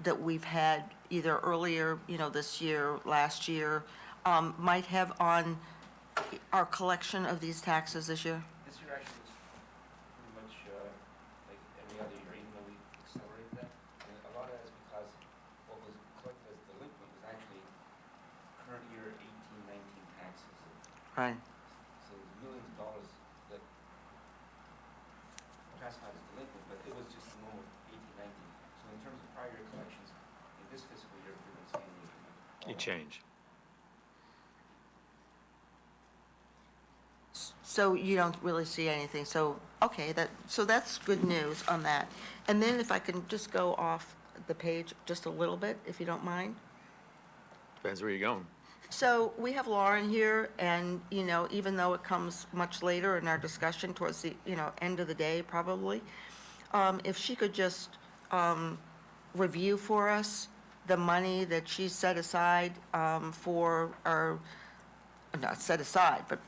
that we've had either earlier, this year, last year, might have on our collection of these taxes this year? This year actually was pretty much like every other year, even though we accelerated that. And a lot of that is because what was collected as delinquent was actually current year 18, 19 taxes. Right. So it was millions of dollars that classified as delinquent, but it was just the normal 18, 19. So in terms of prior year collections, in this fiscal year, we're going to see You change. So you don't really see anything, so, okay, so that's good news on that. And then if I can just go off the page just a little bit, if you don't mind. Depends where you're going. So we have Lauren here, and, even though it comes much later in our discussion towards the, end of the day, probably, if she could just review for us the money that she's set aside for our, not set aside, but,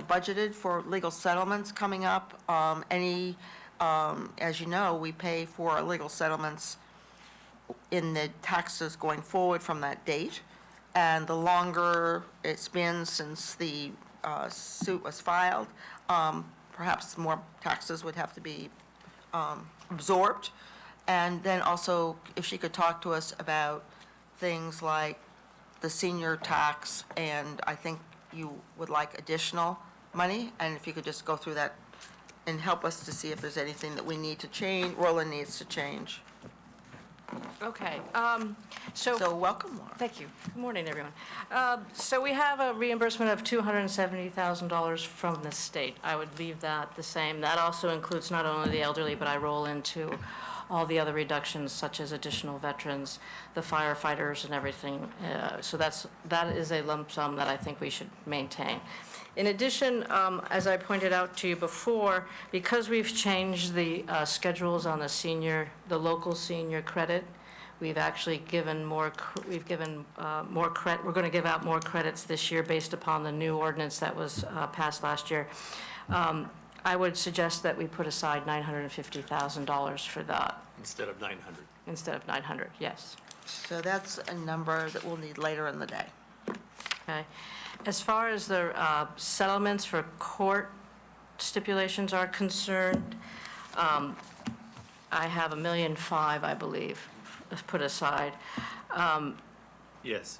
budgeted for legal settlements coming up. As you know, we pay for our legal settlements in the taxes going forward from that date. And the longer it's been since the suit was filed, perhaps more taxes would have to be absorbed. And then also, if she could talk to us about things like the senior tax, and I think you would like additional money, and if you could just go through that and help us to see if there's anything that we need to change, Roland needs to change. Okay, So welcome, Laura. thank you. Good morning, everyone. So we have a reimbursement of $270,000 from the state. I would leave that the same. That also includes not only the elderly, but I roll into all the other reductions, such as additional veterans, the firefighters, and everything. So that is a lump sum that I think we should maintain. In addition, as I pointed out to you before, because we've changed the schedules on the local senior credit, we've actually given more credit. We're going to give out more credits this year based upon the new ordinance that was passed last year. I would suggest that we put aside $950,000 for that Instead of 900. instead of 900, yes. So that's a number that we'll need later in the day. Okay. As far as the settlements for court stipulations are concerned, I have $1.5 million, I believe, put aside. Yes.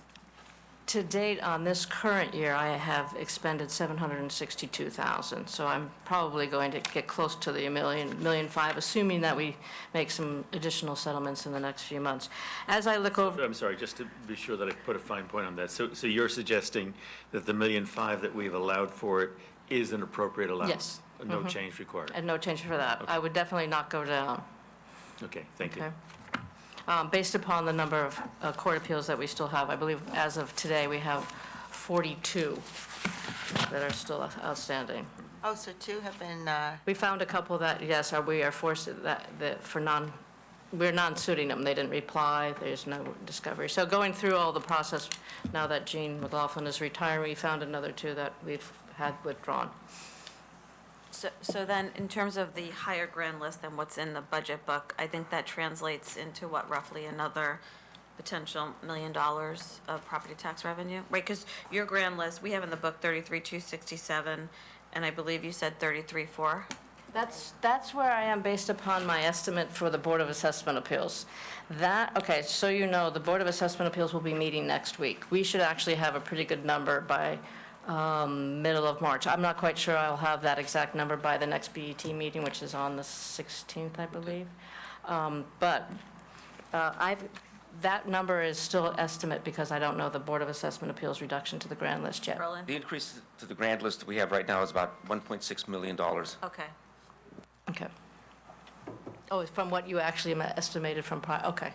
To date, on this current year, I have expended $762,000, so I'm probably going to get close to the $1.5 million, assuming that we make some additional settlements in the next few months. As I look over, I'm sorry, just to be sure that I put a fine point on that. So you're suggesting that the $1.5 million that we've allowed for it is an appropriate allowance? Yes. No change required? and no change for that, I would definitely not go down. Okay, thank you. Okay. Based upon the number of court appeals that we still have, I believe as of today, we have 42 that are still outstanding. Oh, so two have been, We found a couple that, yes, we are forced, we're non-suiting them. They didn't reply, there's no discovery. So going through all the process, now that Jean McLaughlin is retiring, we found another two that we've had withdrawn. So then, in terms of the higher grand list than what's in the budget book, I think that translates into what, roughly another potential $1 million of property tax revenue, right? Because your grand list, we have in the book 33,267, and I believe you said 33,4. That's where I am based upon my estimate for the Board of Assessment Appeals. Okay, so you know, the Board of Assessment Appeals will be meeting next week. We should actually have a pretty good number by middle of March. I'm not quite sure I'll have that exact number by the next BET meeting, which is on the 16th, I believe. But that number is still estimate because I don't know the Board of Assessment Appeals reduction to the grand list yet. Roland? The increase to the grand list that we have right now is about $1.6 million. Okay. Okay. Oh, it's from what you actually estimated from prior, okay.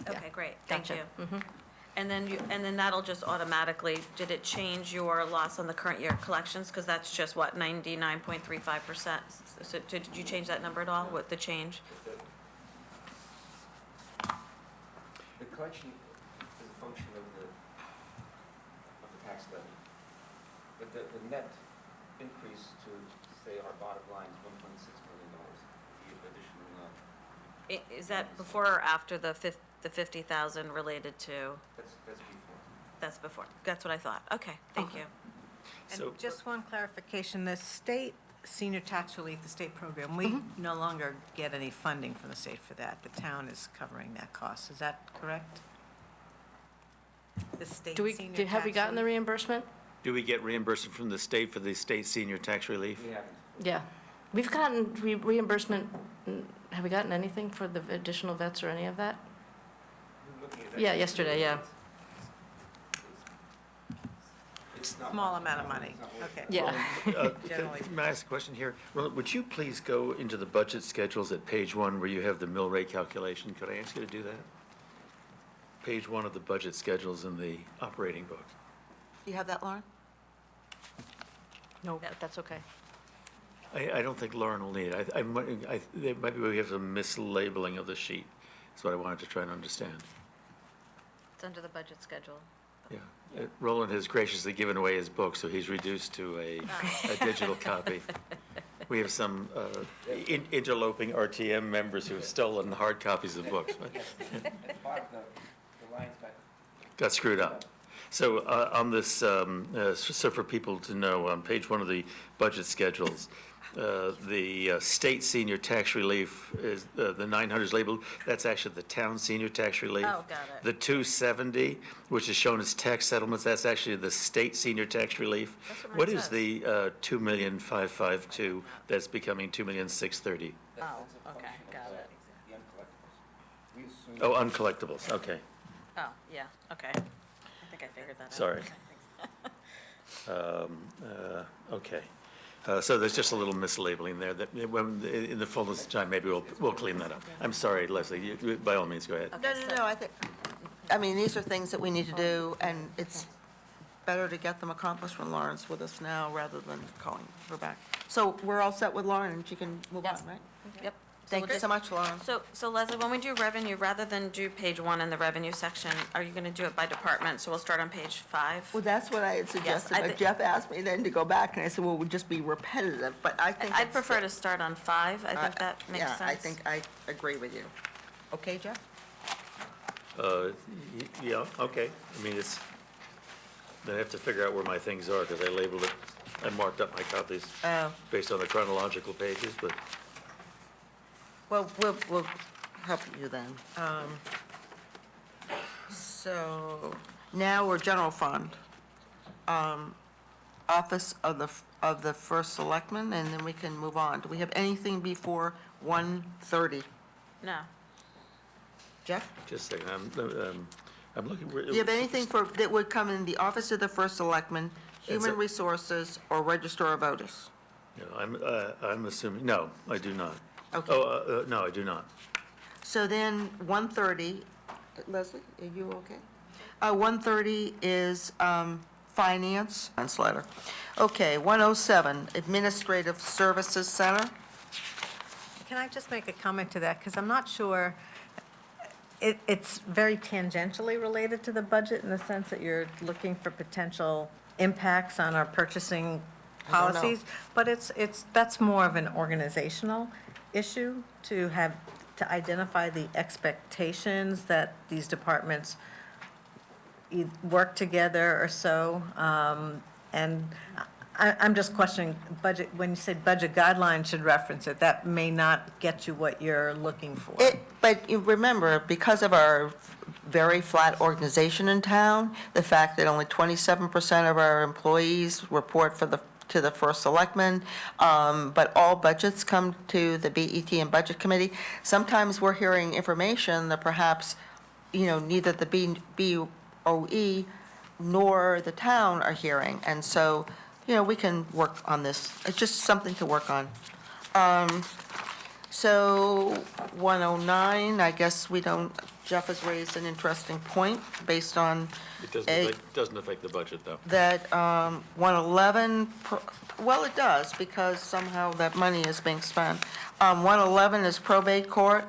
Okay, great, thank Gotcha. you. And then that'll just automatically, did it change your loss on the current year collections? Because that's just, what, 99.35%? So did you change that number at all, what the change? The collection is a function of the tax levy. But the net increase to, say, our bottom line is $1.6 million. The additional, Is that before or after the 50,000 related to? that's before. That's before. That's what I thought. Okay, thank you. So- And just one clarification, the state senior tax relief, the state program, we no longer get any funding from the state for that. The town is covering that cost. Is that correct? The state senior tax. Have we gotten the relief? reimbursement? Do we get reimbursement from the state for the state senior tax relief? We haven't. Yeah. We've gotten reimbursement, have we gotten anything for the additional vets or any of that? Yeah, yesterday, yeah. It's not. Small amount of money. Okay. Yeah. Generally. May I ask a question here? Well, would you please go into the budget schedules at page 1 where you have the mill rate calculation? Could I ask you to do that? Page 1 of the budget schedules in the operating book. you have that, Lauren? No, that's okay. I don't think Lauren will need it. Maybe we have some mislabeling of the sheet. That's what I wanted to try and understand. It's under the budget schedule. Yeah. Roland has graciously given away his book, so he's reduced to a digital copy. We have some interloping RTM members who have stolen hard copies of books. The lines got Got screwed up. So on this, so for people to know, on page 1 of the budget schedules, the state senior tax relief is, the 900 is labeled, that's actually the town senior tax relief. Oh, got it. The 270, which is shown as tax settlements, that's actually the state senior tax relief. That's what mine What is says. the 2,552 that's becoming 2,630,000? Oh, okay, got it. the uncollectibles. We assume. Oh, uncollectibles, okay, Oh, yeah, okay. I think I figured that out. sorry. Okay. So there's just a little mislabeling there that, in the fullness of time, maybe we'll clean that up. I'm sorry, Leslie, by all means, go ahead. No, I mean, these are things that we need to do, and it's better to get them accomplished when Lauren's with us now rather than calling her back. So we're all set with Lauren, and she can move on, Yes. right? Yep, Thank you so much, Lauren. So Leslie, when we do revenue, rather than do page 1 in the revenue section, are you going to do it by department? So we'll start on page 5? Well, that's what I had suggested, I but thi- Jeff asked me then to go back, and I said, well, it would just be repetitive, but I think. I'd prefer to start on 5. I think that makes sense. Yeah, I think I agree with you. Okay, Jeff? Yeah, okay. I mean, then I have to figure out where my things are, because I labeled it, I marked up my copies Oh. based on the chronological pages, but Well, we'll help you then. So now we're general fund. Office of the First Selectman, and then we can move on. Do we have anything before 1:30? No. Jeff? just a second, I'm looking. Do you have anything that would come in the Office of the First Selectman, Human a- Resources, or Registrar of Voters? I'm assuming, no, I do not. Okay. Oh, no, I do not. So then, 1:30, Leslie, are you okay? 1:30 is Finance, letter. Okay, 1:07, Administrative Services Center. Can I just make a comment to that? Because I'm not sure, it's very tangentially related to the budget in the sense that you're looking for potential impacts on our purchasing I don't know. policies. But that's more of an organizational issue to identify the expectations that these departments work together or so. And I'm just questioning budget, when you said budget guidelines should reference it, that may not get you what you're looking for. But you remember, because of our very flat organization in town, the fact that only 27% of our employees report to the First Selectman, but all budgets come to the BET and Budget Committee, sometimes we're hearing information that perhaps, neither the BOE nor the town are hearing. And so, we can work on this. It's just something to work on. So 109, I guess we don't, Jeff has raised an interesting point based on It doesn't affect the budget, though. that 111, well, it does, because somehow that money is being spent. 111 is probate court.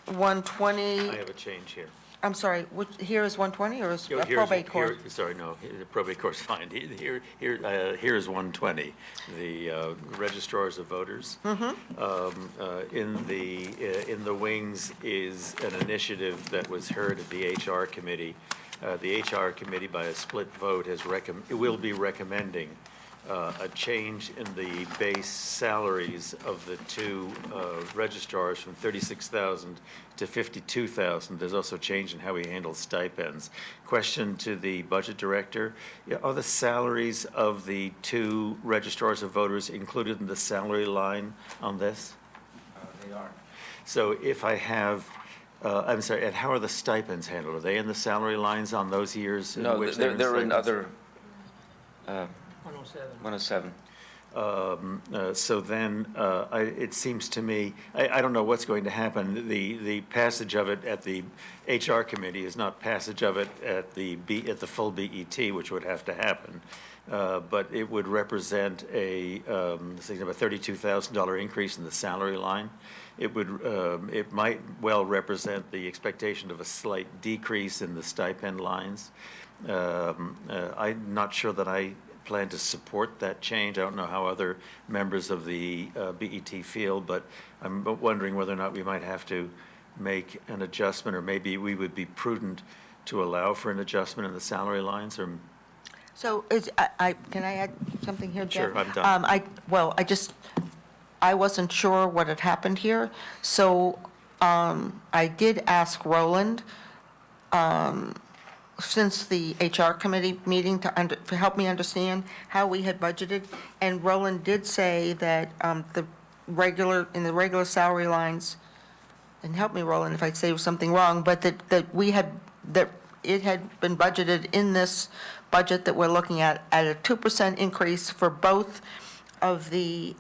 120, I have a change here. I'm sorry, here is 120, or is Here's- probate court? Sorry, no, the probate court's fine. Here is 120, the registrars of voters. In the wings is an initiative that was heard at the HR committee. The HR committee, by a split vote, will be recommending a change in the base salaries of the two registrars from $36,000 to $52,000. There's also a change in how we handle stipends. Question to the budget director, are the salaries of the two registrars of voters included in the salary line on this? They are. So if I have, I'm sorry, and how are the stipends handled? Are they in the salary lines on those years in No, which they're in stipends? other, 107. 107. So then, it seems to me, I don't know what's going to happen. The passage of it at the HR committee is not passage of it at the full BET, which would have to happen. But it would represent a $32,000 increase in the salary line. It might well represent the expectation of a slight decrease in the stipend lines. I'm not sure that I plan to support that change. I don't know how other members of the BET feel, but I'm wondering whether or not we might have to make an adjustment, or maybe we would be prudent to allow for an adjustment in the salary lines, or... So can I add something here, Jeff? Sure, I'm done. I wasn't sure what had happened here, so I did ask Roland, since the HR committee meeting, to help me understand how we had budgeted, and Roland did say that in the regular salary lines, and help me, Roland, if I say something wrong, but that it had been budgeted in this budget that we're looking at a 2% increase for both of the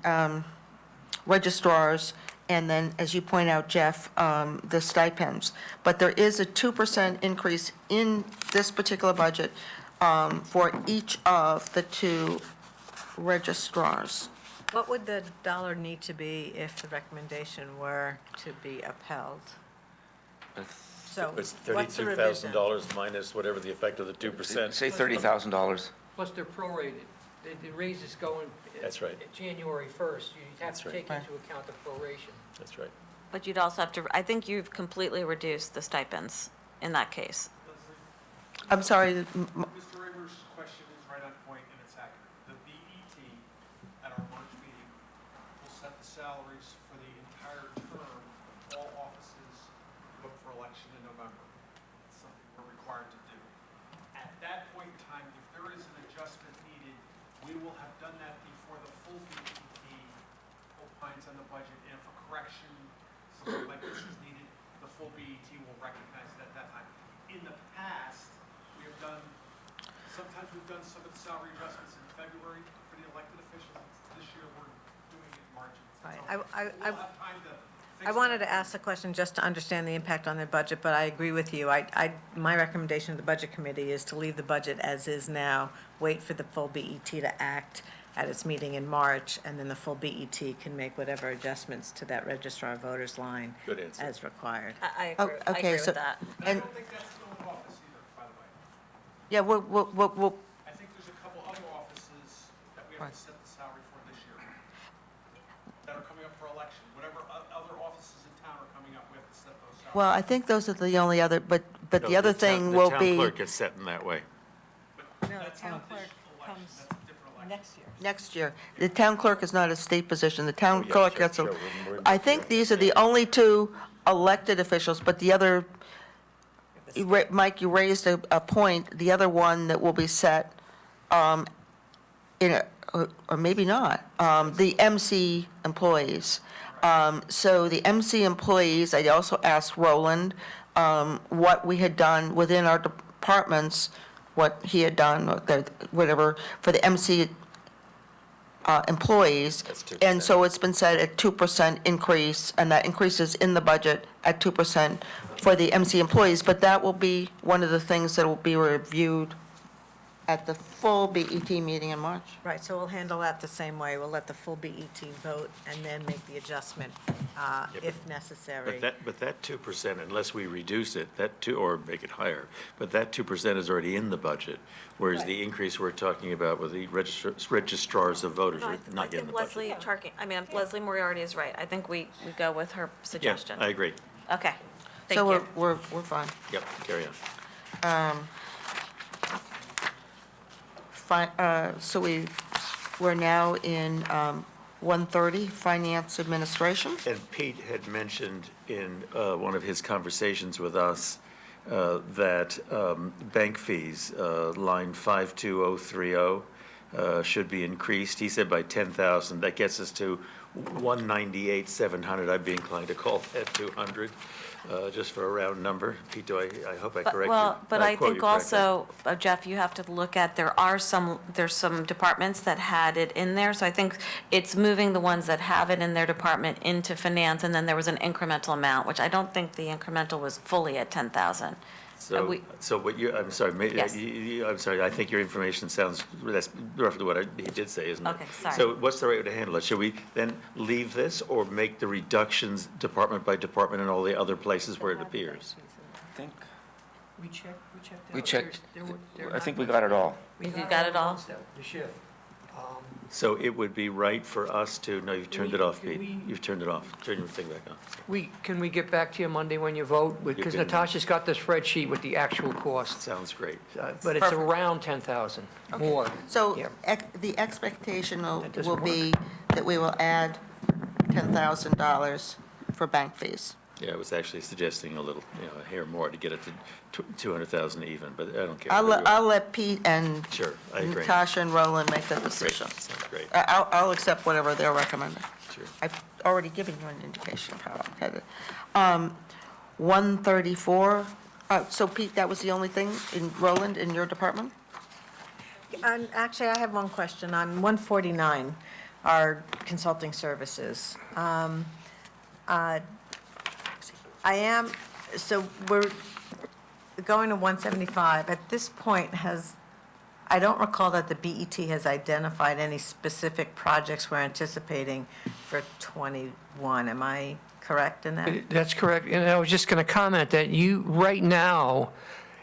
registrars, and then, as you point out, Jeff, the stipends. But there is a 2% increase in this particular budget for each of the two registrars. What would the dollar need to be if the recommendation were to be upheld? So It's what's the revision? $32,000 minus whatever the effect of the 2%. Say $30,000. Plus they're prorated. The raises going. That's right. January 1st. You have That's to right. take into account the proration. That's right. But you'd also have to, I think you've completely reduced the stipends in that case. I'm sorry, Mr. Ramer's question is right on point and it's accurate. The BET at our March meeting will set the salaries for the entire term of all offices who up for election in November. It's something we're required to do. At that point in time, if there is an adjustment needed, we will have done that before the full BET opines on the budget. And if a correction, something like this is needed, the full BET will recognize it at that time. In the past, we have done, sometimes we've done some of the salary adjustments in February for the elected officials. This year, we're doing it in March. Right. So we'll have time to fix I wanted that. to ask the question just to understand the impact on their budget, but I agree with you. My recommendation to the Budget Committee is to leave the budget as is now, wait for the full BET to act at its meeting in March, and then the full BET can make whatever adjustments to that Registrar of Voters line Good answer. as required. I Oh, agree, I okay, agree so- with that. I and, don't think that's still in office either, by the way. yeah, we'll, I think there's a couple other offices that we have to set the salary for this year that are coming up for election. Whatever other offices in town are coming up, we have to set those salaries. well, I think those are the only other, but No, the other thing will The be. town clerk is set in that way. No, the town clerk comes next year. Next year. The town clerk is not a state position. The town Oh, yeah, clerk sure, gets a, sure. We're- I think these are the only two elected officials, but the other, Mike, you raised a point, the other one that will be set, or maybe not, the MC employees. So the MC employees, I also asked Roland what we had done within our departments, what he had done, whatever, for the MC employees. That's 2%. And so it's been set at 2% increase, and that increase is in the budget at 2% for the MC employees. But that will be one of the things that will be reviewed at the full BET meeting in March. Right, so we'll handle that the same way. We'll let the full BET vote and then make the adjustment if necessary. But that 2%, unless we reduce it, or make it higher, but that 2% is already in the budget, whereas the increase we're talking about with the registrars of voters No, are I not yet in think the budget. Leslie Charkey, Leslie Moriarty is right. I think we go with her Yeah, suggestion. I agree. Okay, thank So you. we're fine. Yep, carry on. So we're now in 130, Finance Administration. And Pete had mentioned in one of his conversations with us that bank fees, line 52030, should be increased. He said by 10,000. That gets us to 198,700. I'd be inclined to call that 200, just for a round number. Pete, I hope I correct you. But I quote think you correctly. also, Jeff, you have to look at, there's some departments that had it in there, so I think it's moving the ones that have it in their department into finance, and then there was an incremental amount, which I don't think the incremental was fully at 10,000. So what you, I'm sorry, Yes. I'm sorry, I think your information sounds, that's roughly what he did say, isn't it? Okay, sorry. So what's the right way to handle it? Should we then leave this or make the reductions department by department in all the other places where it appears? I think, We checked. we checked, They're I think we got it all. You got it all? The shift. So it would be right for us to, no, you've turned it off, Can Pete. we- You've turned it off. Turn your thing back on. Can we get back to you Monday when you vote? Because can- Natasha's got the spreadsheet with the actual costs, Sounds great. but it's around 10,000 more. So Yeah. the expectation That doesn't will be that we will add $10,000 for bank fees. Yeah, I was actually suggesting a little, a hair more to get it to 200,000 even, but I don't care. I'll let Pete and Sure, I agree. Natasha and Roland make that Great, decision. sounds great. I'll accept whatever they're recommending. Sure. I've already given you an indication of how I'm headed. 134, so Pete, that was the only thing in Roland, in your department? And actually, I have one question on 149, our consulting services. So we're going to 175. At this point, I don't recall that the BET has identified any specific projects we're anticipating for '21. Am I correct in that? That's correct. And I was just going to comment that right now,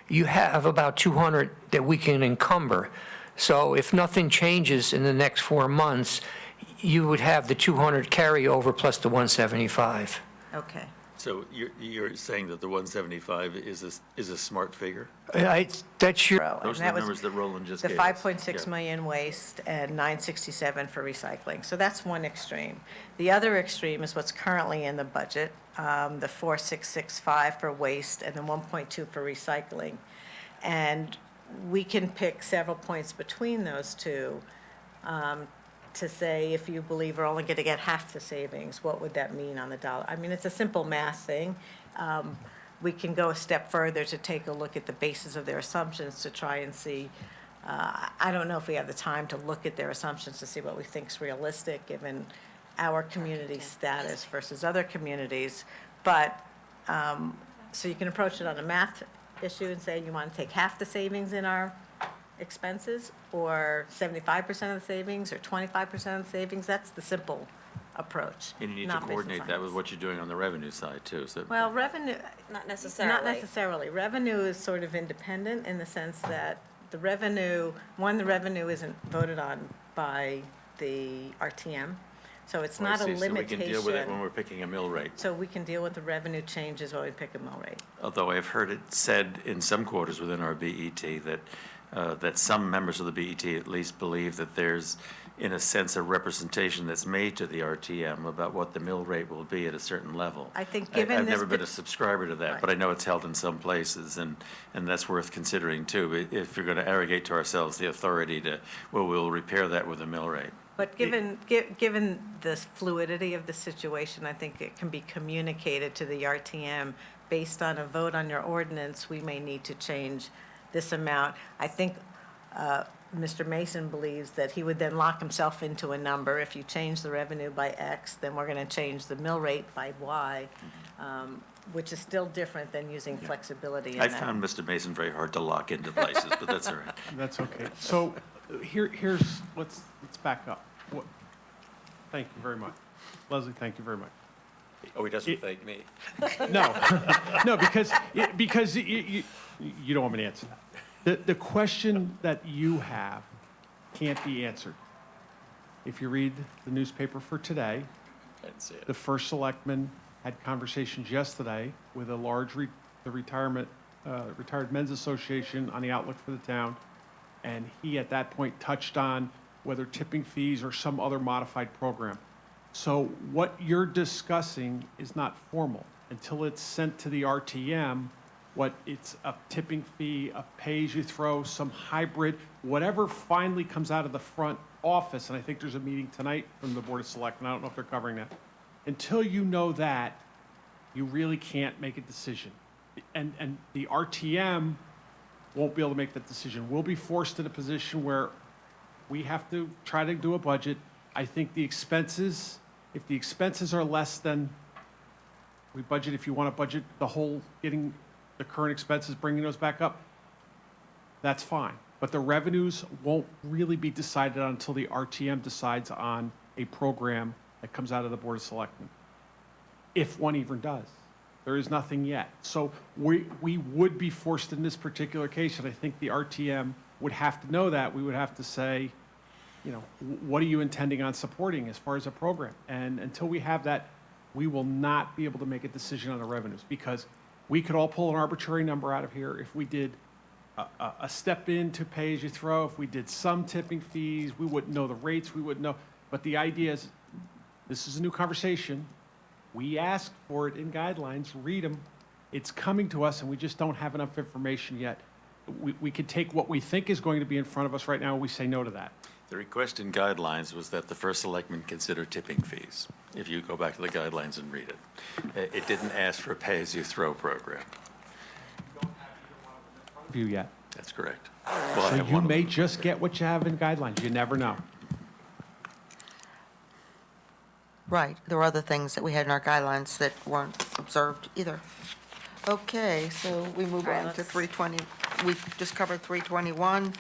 you have about 200 that we can encumber. So if nothing changes in the next 4 months, you would have the 200 carryover plus the 175. Okay. So you're saying that the 175 is a smart figure? That's your, And Those are that the was numbers that Roland just The gave us. 5.6 Yeah. million waste and 967 for recycling. So that's one extreme. The other extreme is what's currently in the budget, the 4,665 for waste and the 1.2 for recycling. And we can pick several points between those two to say, if you believe we're only going to get half the savings, what would that mean on the dollar? I mean, it's a simple math thing. We can go a step further to take a look at the basis of their assumptions to try and see. I don't know if we have the time to look at their assumptions to see what we think is realistic, given our community status versus other communities. But, so you can approach it on a math issue and say you want to take half the savings in our expenses, or 75% of the savings, or 25% of the savings. That's the simple approach. And you need to not based on coordinate that with science. what you're doing on the revenue side, too, so. Well, revenue, Not necessarily. not necessarily. Revenue is sort of independent in the sense that the revenue isn't voted on by the RTM, so it's Oh, I not a see. So we limitation. can deal with it when we're picking a mill rate. So we can deal with the revenue changes when we pick a mill rate. Although I've heard it said in some quarters within our BET that some members of the BET at least believe that there's, in a sense, a representation that's made to the RTM about what the mill rate will be at a certain level. I think given I've this never been pat- a subscriber to that, Right. but I know it's held in some places, and that's worth considering, too. If you're going to arrogate to ourselves the authority to, well, we'll repair that with a mill rate. But given the fluidity of the situation, I think it can be communicated to the RTM, based on a vote on your ordinance, we may need to change this amount. I think Mr. Mason believes that he would then lock himself into a number. If you change the revenue by X, then we're going to change the mill rate by Y, which is still different than using flexibility in I that. found Mr. Mason very hard to lock into places, but that's all right. That's okay. So here's, let's back up. Thank you very much. Leslie, thank you very much. Oh, he doesn't thank me. No, no, because you don't want me to answer that. The question that you have can't be answered. If you read the newspaper for today, I didn't see it. the first selectman had conversations yesterday with the Retired Men's Association on the outlook for the town, and he at that point touched on whether tipping fees or some other modified program. So what you're discussing is not formal until it's sent to the RTM. What it's a tipping fee, a pay-as-you-throw, some hybrid, whatever finally comes out of the front office, and I think there's a meeting tonight from the Board of Selectmen, I don't know if they're covering that. Until you know that, you really can't make a decision. And the RTM won't be able to make that decision. We'll be forced in a position where we have to try to do a budget. I think the expenses, if the expenses are less than we budget, if you want to budget the whole, getting the current expenses, bringing those back up, that's fine. But the revenues won't really be decided on until the RTM decides on a program that comes out of the Board of Selectmen, if one even does. There is nothing yet. So we would be forced in this particular case, and I think the RTM would have to know that. We would have to say, you know, what are you intending on supporting as far as a program? And until we have that, we will not be able to make a decision on the revenues, because we could all pull an arbitrary number out of here if we did a step into pay-as-you-throw, if we did some tipping fees, we wouldn't know the rates, we wouldn't know. But the idea is, this is a new conversation. We asked for it in guidelines, read them. It's coming to us, and we just don't have enough information yet. We could take what we think is going to be in front of us right now, and we say no to that. The request in guidelines was that the first selectman consider tipping fees, if you go back to the guidelines and read it. It didn't ask for a pay-as-you-throw program. View yet. That's correct. Well, I So have you one of may them. just get what you have in guidelines. You never know. Right, there were other things that we had in our guidelines that weren't observed either. Okay, so we move All right, on to let's- 320, we just covered 321.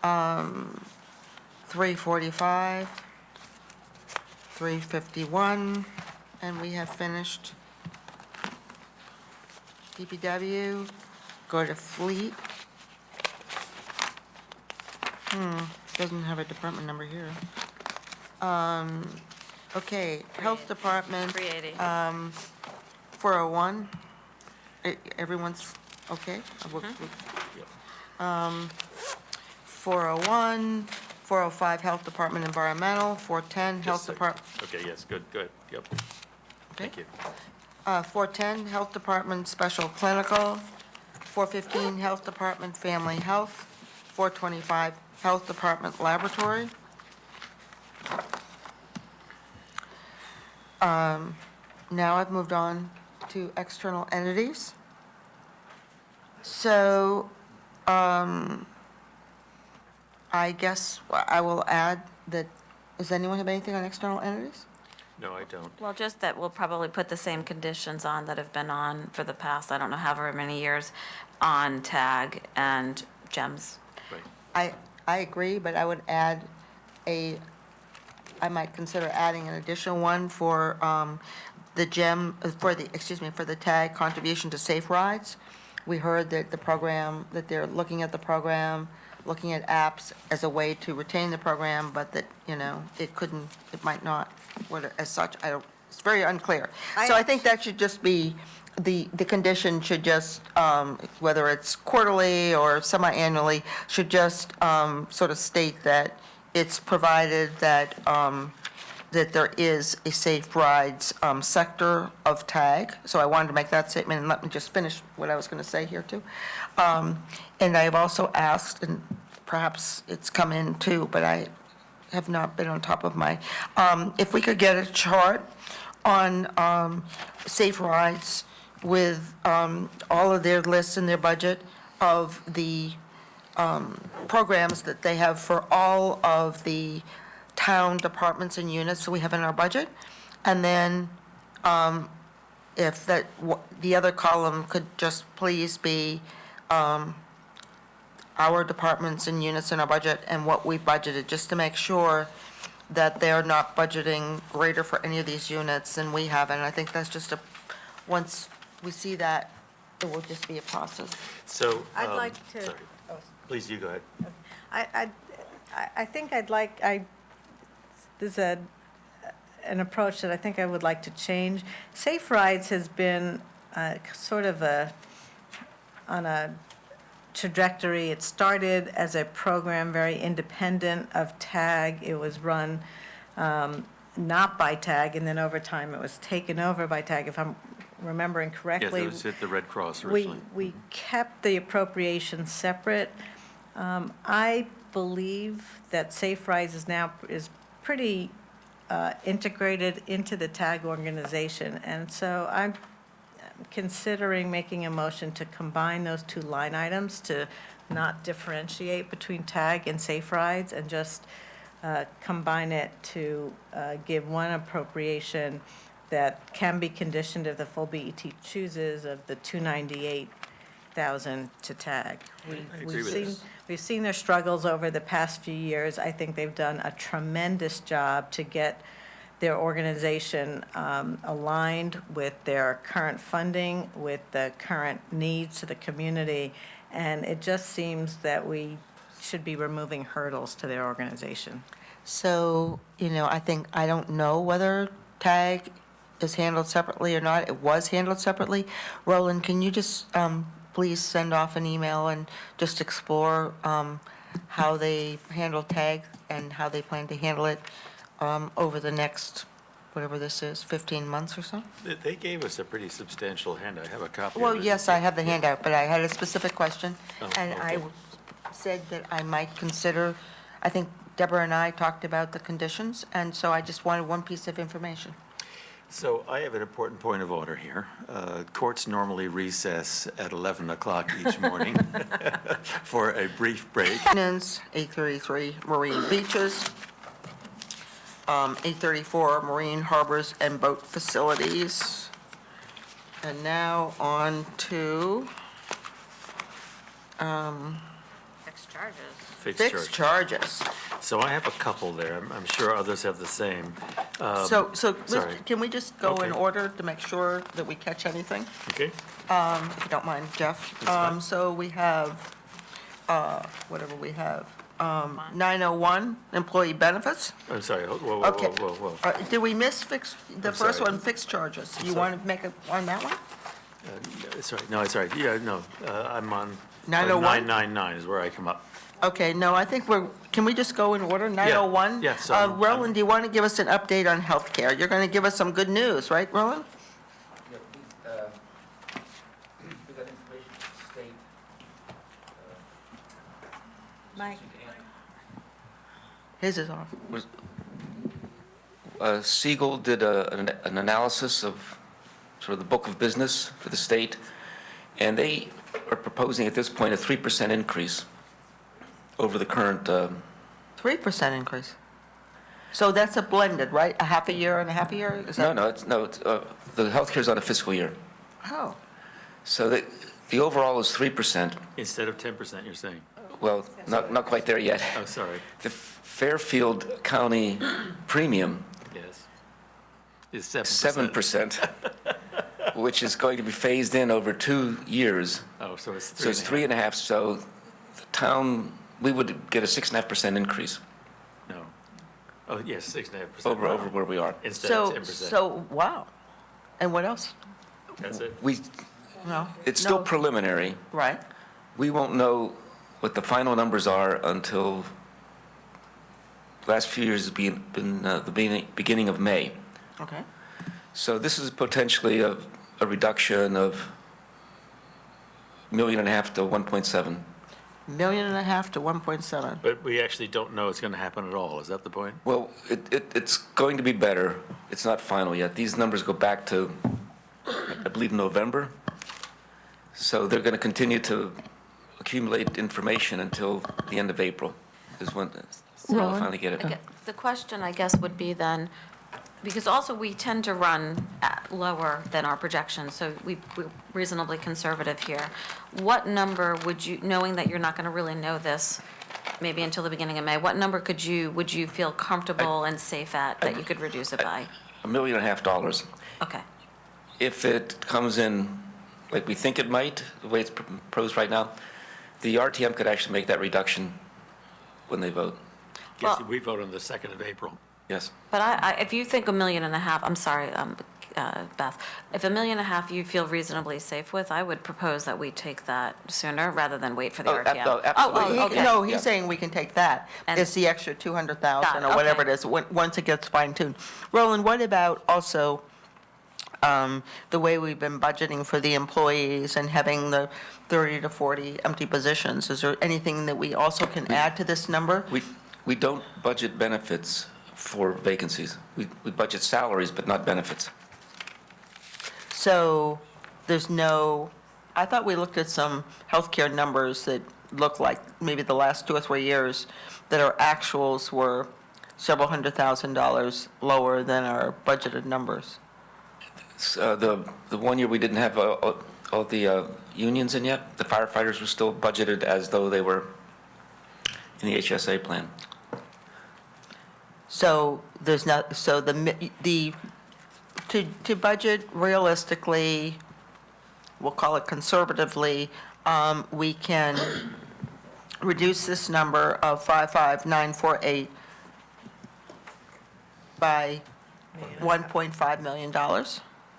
345, 351, and we have finished DPW. Go to fleet. Doesn't have a department number here. Okay, health department. 380. 401. Everyone's okay? 401, 405, health department environmental, 410, health department. Okay, yes, good, yep. Thank you. 410, health department special clinical, 415, health department family health, 425, health department laboratory. Now I've moved on to external entities. So, I guess I will add that, does anyone have anything on external entities? No, I don't. Well, just that we'll probably put the same conditions on that have been on for the past, I don't know, however many years, on TAG and GEMS. Right. I agree, but I would add I might consider adding an additional one for the for the TAG contribution to safe rides. We heard that the program, that they're looking at the program, looking at apps as a way to retain the program, but that, it might not, as such, it's very unclear. So I think that should just be, the condition should just, whether it's quarterly or semi-annually, should just sort of state that it's provided that, that there is a safe rides sector of TAG. So I wanted to make that statement, and let me just finish what I was going to say here, too. And I have also asked, and perhaps it's come in, too, but I have not been on top of my, if we could get a chart on safe rides with all of their lists in their budget of the programs that they have for all of the town departments and units that we have in our budget. And then if the other column could just please be our departments and units in our budget and what we budgeted, just to make sure that they're not budgeting greater for any of these units than we have. And I think that's just once we see that, it will just be a process. So. I'd like to. Sorry. Please, you go ahead. I think there's an approach that I think I would like to change. Safe Rides has been sort of on a trajectory. It started as a program very independent of TAG. It was run not by TAG, and then over time it was taken over by TAG, if I'm remembering correctly. Yes, it was at the Red Cross originally. We kept the appropriations separate. I believe that Safe Rides is pretty integrated into the TAG organization, and so I'm considering making a motion to combine those two line items, to not differentiate between TAG and Safe Rides, and just combine it to give one appropriation that can be conditioned if the full BET chooses, of the $298,000 to TAG. We've seen their struggles over the past few years. I think they've done a tremendous job to get their organization aligned with their current funding, with the current needs to the community, and it just seems that we should be removing hurdles to their organization. So, I don't know whether TAG is handled separately or not. It was handled separately. Roland, can you just please send off an email and just explore how they handle TAG and how they plan to handle it over the next, whatever this is, 15 months or so? They gave us a pretty substantial handout. I have a copy of it. Well, yes, I have the handout, but I had a specific question, Oh, and I okay. said that I might consider, I think Deborah and I talked about the conditions, and so I just wanted one piece of information. So I have an important point of order here. Courts normally recess at 11 o'clock each morning for a brief break. Ordinance 833 marine beaches, 834 marine harbors and boat facilities. And now on to Fixed charges. So I have a couple there. I'm sure others have the same. So, sorry. can we just go in Okay. order to make sure that we catch anything? Okay? If you don't mind, Jeff. fine. So we have, whatever we have, 901, employee benefits. I'm sorry, whoa, whoa, Okay. whoa, whoa, whoa. Did we miss the I'm first sorry. one, fixed charges? You sorry. want to make it on that one? It's all right, no, it's all right, yeah, no, I'm on. 901? 999 is where I come up. Okay, no, I think can we just go in order? 901? yeah, so I'm- Roland, do you want to give us an update on healthcare? You're going to give us some good news, right, Roland? Yeah, we got information from the state. Mike? His is off. Siegel did an analysis of sort of the book of business for the state, and they are proposing at this point a 3% increase over the current, 3% increase. So that's a blended, right? A half a year and a half a year? Is that- the healthcare's on a fiscal year. Oh, So the overall is 3%. Instead of 10%, you're saying? Well, not quite there yet. Oh, sorry, The Fairfield County premium yes. Is 7%. 7%, which is going to be phased in over 2 years. Oh, so it's 3. So it's 3.5, so the town, we would get a 6.5% increase No. Oh, yes, 6.5%. over where we are. Instead of 10%. so, wow. And what else? That's it? No? It's still No. preliminary. Right. We won't know what the final numbers are until the last few years has been the beginning of May. Okay. So this is potentially a reduction of $1.5 million to 1.7. Million and a half to 1.7. But we actually don't know it's going to happen at all, is that the point? Well, it's going to be better. It's not final yet. These numbers go back to, I believe, November. So they're going to continue to accumulate information until the end of April is when we'll Roland? finally get it. The question, I guess, would be then, because also we tend to run lower than our projections, so we're reasonably conservative here. What number would you, knowing that you're not going to really know this maybe until the beginning of May, what number would you feel comfortable and safe at that you could reduce it by? $1.5 million. Okay. If it comes in like we think it might, the way it's proposed right now, the RTM could actually make that reduction when they vote. Yes, Well- we vote on the 2nd of April. Yes. But if you think $1.5 million, I'm sorry, Beth, if $1.5 million you feel reasonably safe with, I would propose that we take that sooner rather than wait for the Oh, RTM. absolutely. Okay. No, he's Yeah. saying we can take that. And- It's the extra 200,000 Got it, or whatever it okay. is, once it gets fine tuned. Roland, what about also the way we've been budgeting for the employees and having the 30 to 40 empty positions? Is there anything that we also can add to this number? We don't budget benefits for vacancies. We budget salaries, but not benefits. So there's no, I thought we looked at some healthcare numbers that look like maybe the last 2 or 3 years that our actuals were several $100,000 lower than our budgeted numbers. The 1 year we didn't have all the unions in yet, the firefighters were still budgeted as though they were in the HSA plan. So there's not, so to budget realistically, we'll call it conservatively, we can reduce this number of 55,948 by $1.5 million.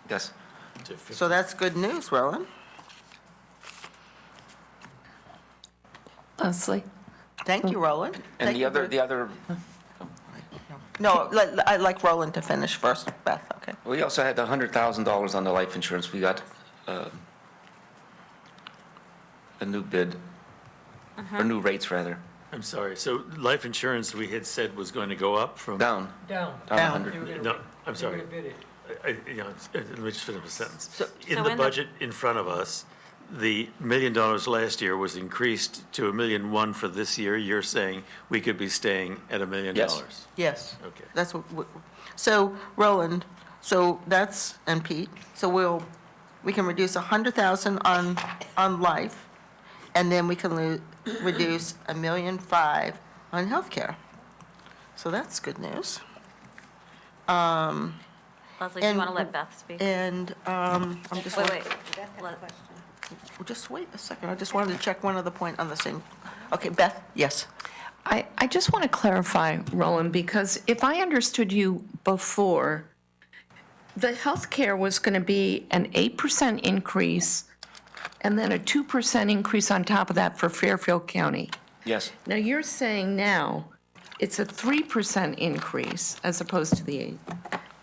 Yes. So that's good news, Roland. Leslie? Thank you, Roland. And Thank the you other, very- the other, No, I'd like Roland to finish first, Beth, okay? we also had $100,000 on the life insurance. We got a new bid, or new rates, rather, I'm sorry, so life insurance we had said was going to go up from? down Down. Down. 100. No, I'm sorry. They were gonna bid it. Let me just finish the sentence. So- In So the in the- budget in front of us, the $1 million last year was increased to $1.1 million for this year. You're saying we could be staying at $1 million? Yes. Yes. Okay. That's what, so Roland, so that's, and Pete, so we can reduce 100,000 on life, And then we can reduce $1.5 million on healthcare. So that's good news. Leslie, do you And- want to let Beth speak? And I'm just, Wait. Let- just wait a second, I just wanted to check one other point on the same, okay, Beth, yes. I just want to clarify, Roland, because if I understood you before, the healthcare was going to be an 8% increase and then a 2% increase on top of that for Fairfield County. Yes. Now, you're saying now it's a 3% increase as opposed to the 8,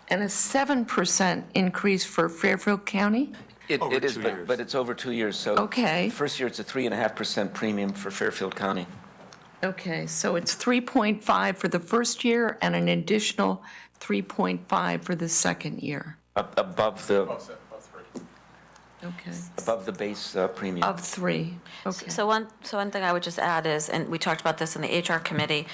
and a 7% increase for Fairfield County? It is, 2 but years. but it's over 2 years, so. Okay. First year, it's a 3.5% premium for Fairfield County. Okay, so it's 3.5 for the first year and an additional 3.5 for the second year. Above the, Okay. above the base premium. Of 3, okay. So one thing I would just add is, and we talked about this in the HR committee,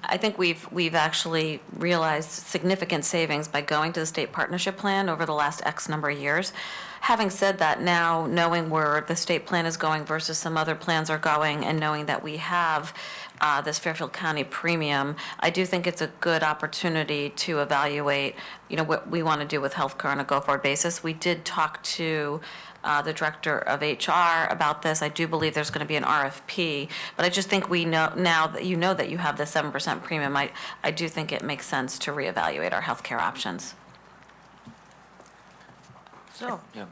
I think we've actually realized significant savings by going to the state partnership plan over the last X number of years. Having said that, now knowing where the state plan is going versus some other plans are going, and knowing that we have this Fairfield County premium, I do think it's a good opportunity to evaluate, what we want to do with healthcare on a go-forward basis. We did talk to the director of HR about this. I do believe there's going to be an RFP, but I just think we know now that that you have the 7% premium, I do think it makes sense to reevaluate our healthcare options. So, Yeah.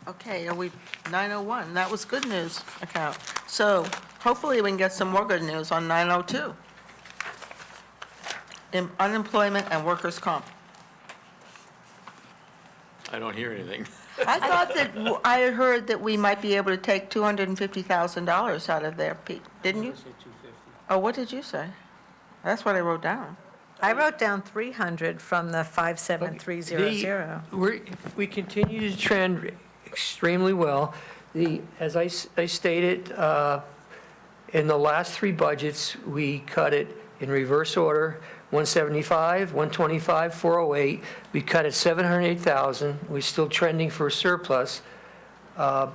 okay, are we, 901, that was good news account. So hopefully we can get some more good news on 902. Unemployment and workers' comp. I don't hear anything. I thought that, I had heard that we might be able to take $250,000 out of there, Pete, didn't you? Oh, what did you say? That's what I wrote down. I wrote down 300 from the 57300. We continue to trend extremely well. As I stated, in the last 3 budgets, we cut it in reverse order, 175, 125, 408. We cut it 708,000. We're still trending for a surplus. I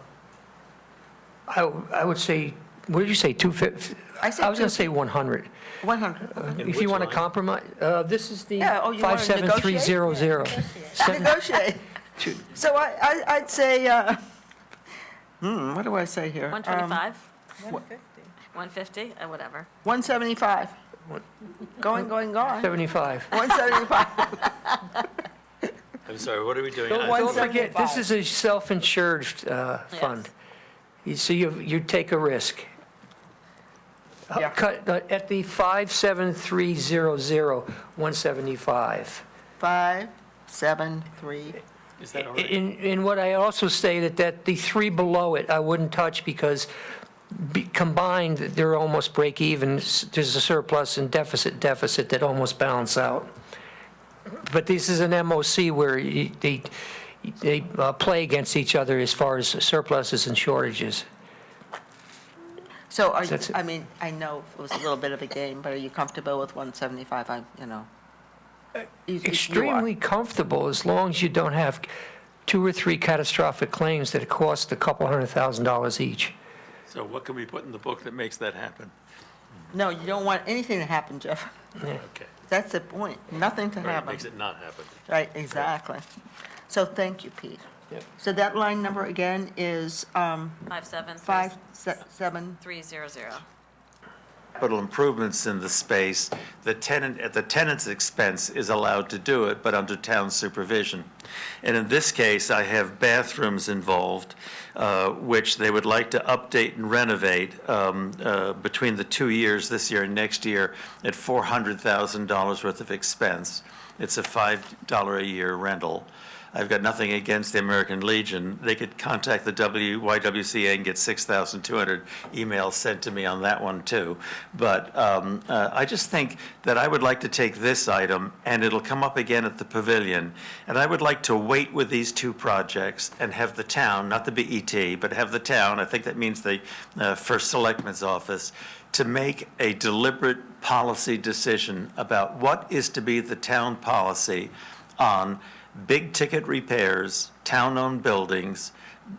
would say, what did you say, 250? I said was going to say 100. 100. If you want to compromise, this is the Yeah, oh, you wanna 57300. Negotiate. So I'd say, what do I say here? 125? 150, whatever. 175. Going, 75. 175. I'm sorry, what are we doing? Don't forget, this is a self-insured fund. So you take a risk. Yeah. Cut at the 57300, 175. 573. Is that all right? In what I also stated, that the 3 below it, I wouldn't touch because combined, they're almost break even. There's a surplus and deficit that almost balance out. But this is an MOC where they play against each other as far as surpluses and shortages. So are you, That's it. I mean, I know it was a little bit of a game, but are you comfortable with 175? You are. Extremely comfortable as long as you don't have 2 or 3 catastrophic claims that cost a couple $100,000 each. So what can we put in the book that makes that happen? No, you don't want anything to happen, Jeff. Okay. That's the point. Nothing to Right, happen. makes it not happen. Right, exactly. So thank you, Pete. Yep. So that line number again is 57300. 573. Capital improvements in the space, the tenant, at the tenant's expense, is allowed to do it, but under town supervision. And in this case, I have bathrooms involved, which they would like to update and renovate between the 2 years, this year and next year, at $400,000 worth of expense. It's a $5 a year rental. I've got nothing against the American Legion. They could contact the YWCA and get 6,200 emails sent to me on that one, too. But I just think that I would like to take this item, and it'll come up again at the pavilion, and I would like to wait with these 2 projects and have the town, not the BET, but have the town, I think that means the First Selectman's Office, to make a deliberate policy decision about what is to be the town policy on big-ticket repairs, town-owned buildings,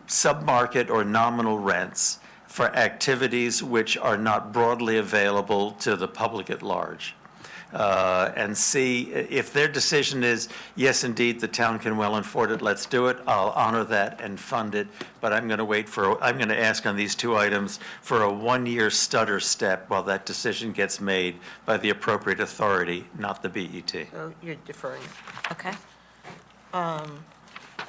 sub-market or nominal rents for activities which are not broadly available to the public at large. And see if their decision is, yes, indeed, the town can well afford it, let's do it, I'll honor that and fund it. But I'm going to ask on these two items for a one-year stutter step while that decision gets made by the appropriate authority, not the BET. So you're deferring. Okay.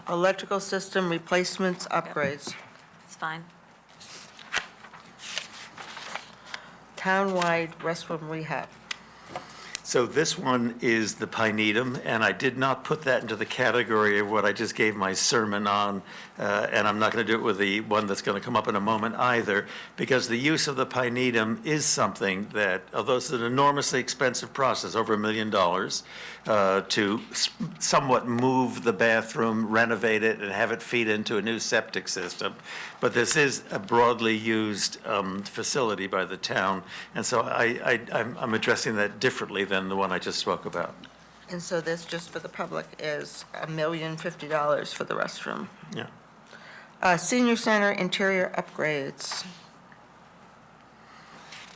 Electrical system replacements, upgrades. It's fine. Townwide restroom rehab. So this one is the Pinetum, and I did not put that into the category of what I just gave my sermon on, and I'm not going to do it with the one that's going to come up in a moment either, because the use of the Pinetum is something that, although it's an enormously expensive process, over $1 million, to somewhat move the bathroom, renovate it, and have it feed into a new septic system. But this is a broadly used facility by the town, and so I'm addressing that differently than the one I just spoke about. And so this, just for the public, is $1,050 for the restroom. Yeah. Senior center interior upgrades.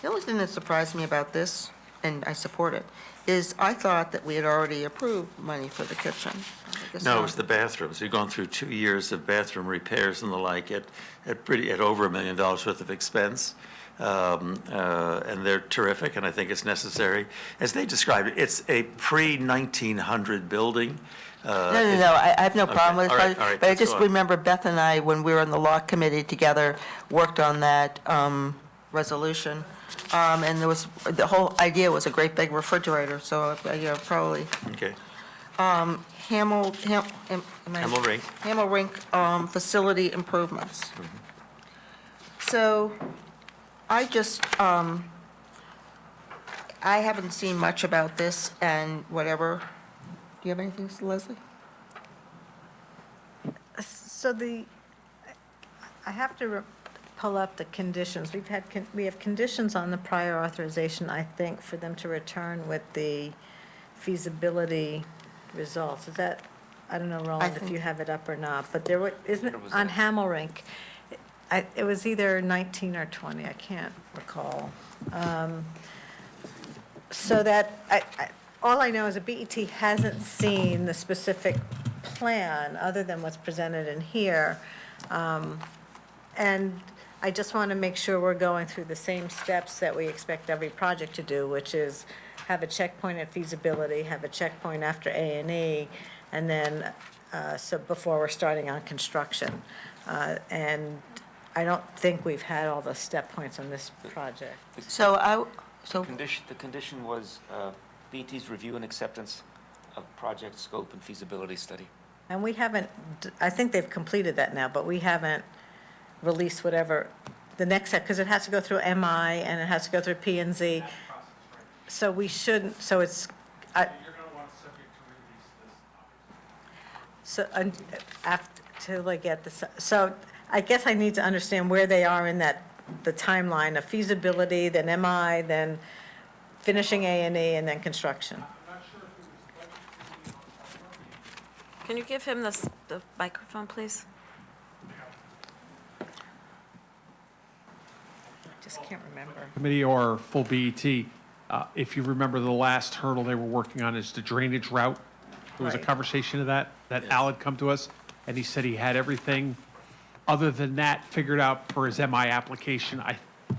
The only thing that surprised me about this, and I support it, is I thought that we had already approved money for the kitchen. I guess No, not. it's the bathrooms. We've gone through 2 years of bathroom repairs and the like at over $1 million worth of expense. And they're terrific, and I think it's necessary. As they described it, it's a pre-1900 building. No, I have no problem with all right, it, all right, but I let's just go on. remember Beth and I, when we were on the law committee together, worked on that resolution. And there was, the whole idea was a great big refrigerator, so, probably. Okay. Hamel Rink. Hamel Rink facility improvements. So I just, I haven't seen much about this and whatever. Do you have anything, Leslie? So I have to pull up the conditions. We have conditions on the prior authorization, I think, for them to return with the feasibility results. Is that, I don't know, Roland, if you have it up or not, but there isn't, on Hamel Rink, it was either 19 or 20, I can't recall. So that, all I know is that BET hasn't seen the specific plan, other than what's presented in here. And I just want to make sure we're going through the same steps that we expect every project to do, which is have a checkpoint at feasibility, have a checkpoint after A&E, and then, so before we're starting on construction. And I don't think we've had all the step points on this project. The condition was BT's review and acceptance of project scope and feasibility study. And we haven't, I think they've completed that now, but we haven't released whatever, the next step, because it has to go through MI and it has to go through P and Z. So we shouldn't, so it's, You're going to want subject to release this, so, till I get this, so I guess I need to understand where they are in that, the timeline of feasibility, then MI, then finishing A&E, and then construction. Can you give him the microphone, please? I just can't remember. committee or full BET. If you remember, the last hurdle they were working on is the drainage route. There was a Right. conversation of that Al had come to us, and he said he had everything other than that figured out for his MI application.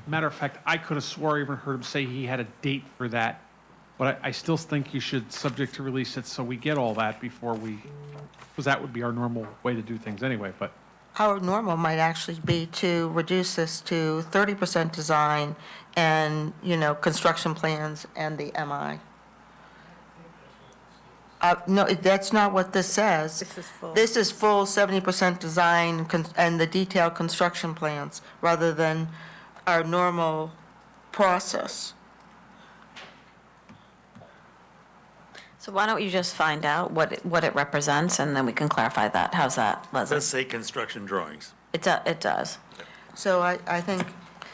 Matter of fact, I could have swore I even heard him say he had a date for that. But I still think you should subject to release it so we get all that before because that would be our normal way to do things anyway, but. Our normal might actually be to reduce this to 30% design and, construction plans and the MI. No, that's not what this says. This is full. This is full 70% design and the detailed construction plans, rather than our normal process. So why don't you just find out what it represents, and then we can clarify that. How's that, Let's Leslie? say construction drawings. It does. So I think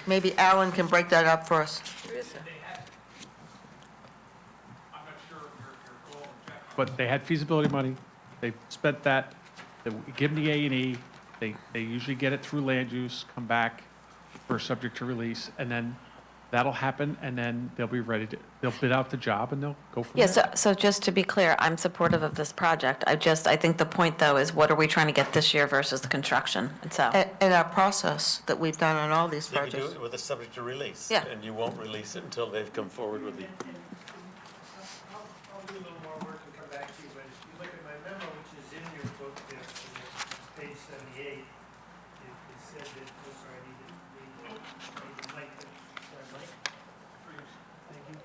maybe Alan can break that up for us. But they had feasibility money, they spent that, they give them the A&E, they usually get it through land use, come back, for subject to release, and then that'll happen, and then they'll be ready to, they'll bid out the job and they'll go from Yeah, there. so just to be clear, I'm supportive of this project. I think the point, though, is what are we trying to get this year versus the construction itself? And our process that we've done on all these You can do projects. it with a subject to release. Yeah. And you won't release it until they've come forward with the, I'll do a little more work and come back to you, but if you look at my memo, which is in your book, page 78, it said that, oh, sorry, I need the mic, sorry, Mike. Thank you,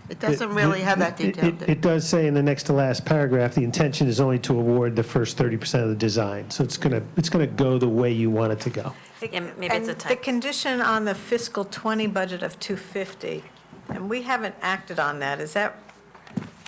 It doesn't really have that detail. It does say in the next to last paragraph, the intention is only to award the first 30% of the design. So it's gonna go the way you want it to go. Yeah, maybe it's a And the type. condition on the fiscal '20 budget of 250, and we haven't acted on that, is that,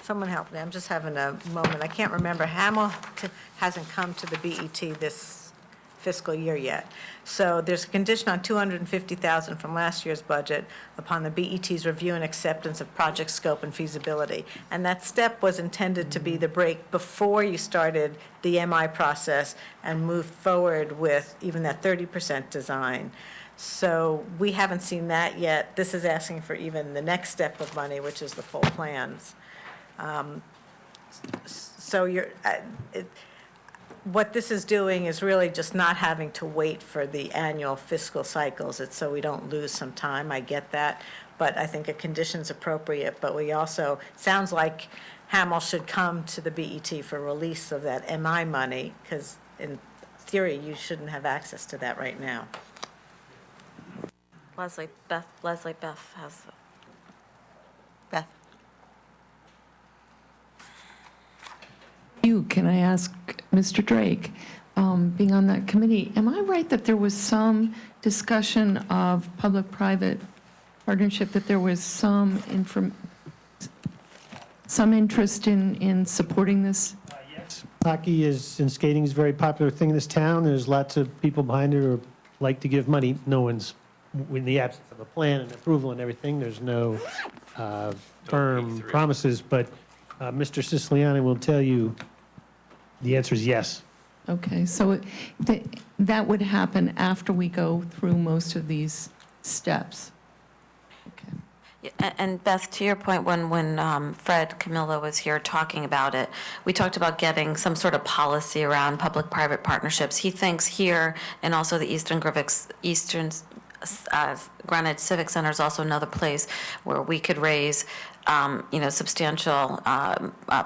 someone help me, I'm just having a moment, I can't remember, Hamilton hasn't come to the BET this fiscal year yet. So there's a condition on 250,000 from last year's budget upon the BET's review and acceptance of project scope and feasibility. And that step was intended to be the break before you started the MI process and moved forward with even that 30% design. So we haven't seen that yet. This is asking for even the next step of money, which is the full plans. So what this is doing is really just not having to wait for the annual fiscal cycles. It's so we don't lose some time, I get that. But I think a condition's appropriate, but we also, sounds like Hamel should come to the BET for release of that MI money, because in theory, you shouldn't have access to that right now. Leslie Beth has, Beth? Can I ask Mr. Drake, being on that committee, am I right that there was some discussion of public-private partnership, that there was some interest in supporting this? Yes. Hockey and skating is a very popular thing in this town. There's lots of people behind it who like to give money. No one's, in the absence of a plan and approval and everything, there's no firm promises, but Mr. Siciliani will tell you the answer is yes. Okay, so that would happen after we go through most of these steps? Okay. yeah, and Beth, to your point, when Fred Camillo was here talking about it, we talked about getting some sort of policy around public-private partnerships. He thinks here, and also the Eastern Greenwich Civic Center is also another place where we could raise substantial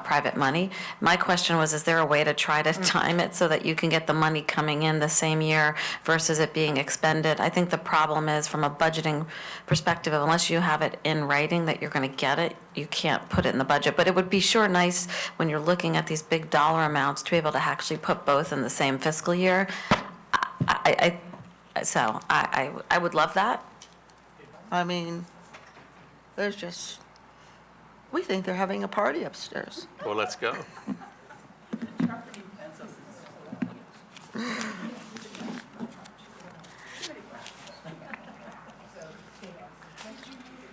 private money. My question was, is there a way to try to time it so that you can get the money coming in the same year versus it being expended? I think the problem is, from a budgeting perspective, unless you have it in writing that you're going to get it, you can't put it in the budget. But it would be sure nice when you're looking at these big dollar amounts to be able to actually put both in the same fiscal year. So I would love that. I mean, we think they're having a party upstairs. well, let's go.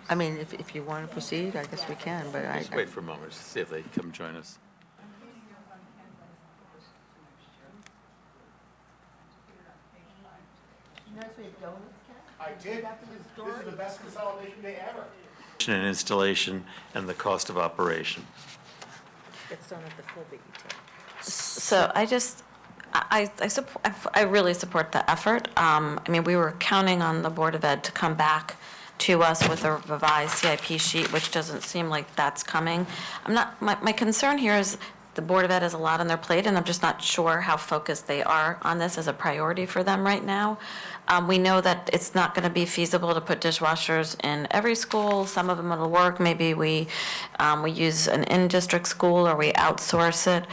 I mean, if you want to proceed, I guess we can, but Just wait for a moment, to see if they come join us. I did. This is the best consolidation day ever. And installation and the cost of operation. It's done at the full BET. So I really support the effort. I mean, we were counting on the Board of Ed to come back to us with a revised CIP sheet, which doesn't seem like that's coming. My concern here is the Board of Ed has a lot on their plate, and I'm just not sure how focused they are on this as a priority for them right now. We know that it's not going to be feasible to put dishwashers in every school. Some of them will work. Maybe we use an in-district school or we outsource it.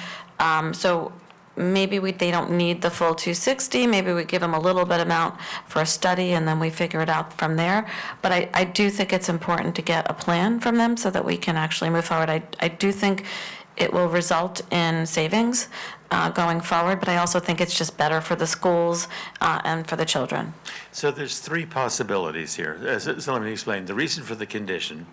So maybe they don't need the full 260. Maybe we give them a little bit amount for a study, and then we figure it out from there. But I do think it's important to get a plan from them so that we can actually move forward. I do think it will result in savings going forward, but I also think it's just better for the schools and for the children. So there's three possibilities here. So let me explain. The reason for the condition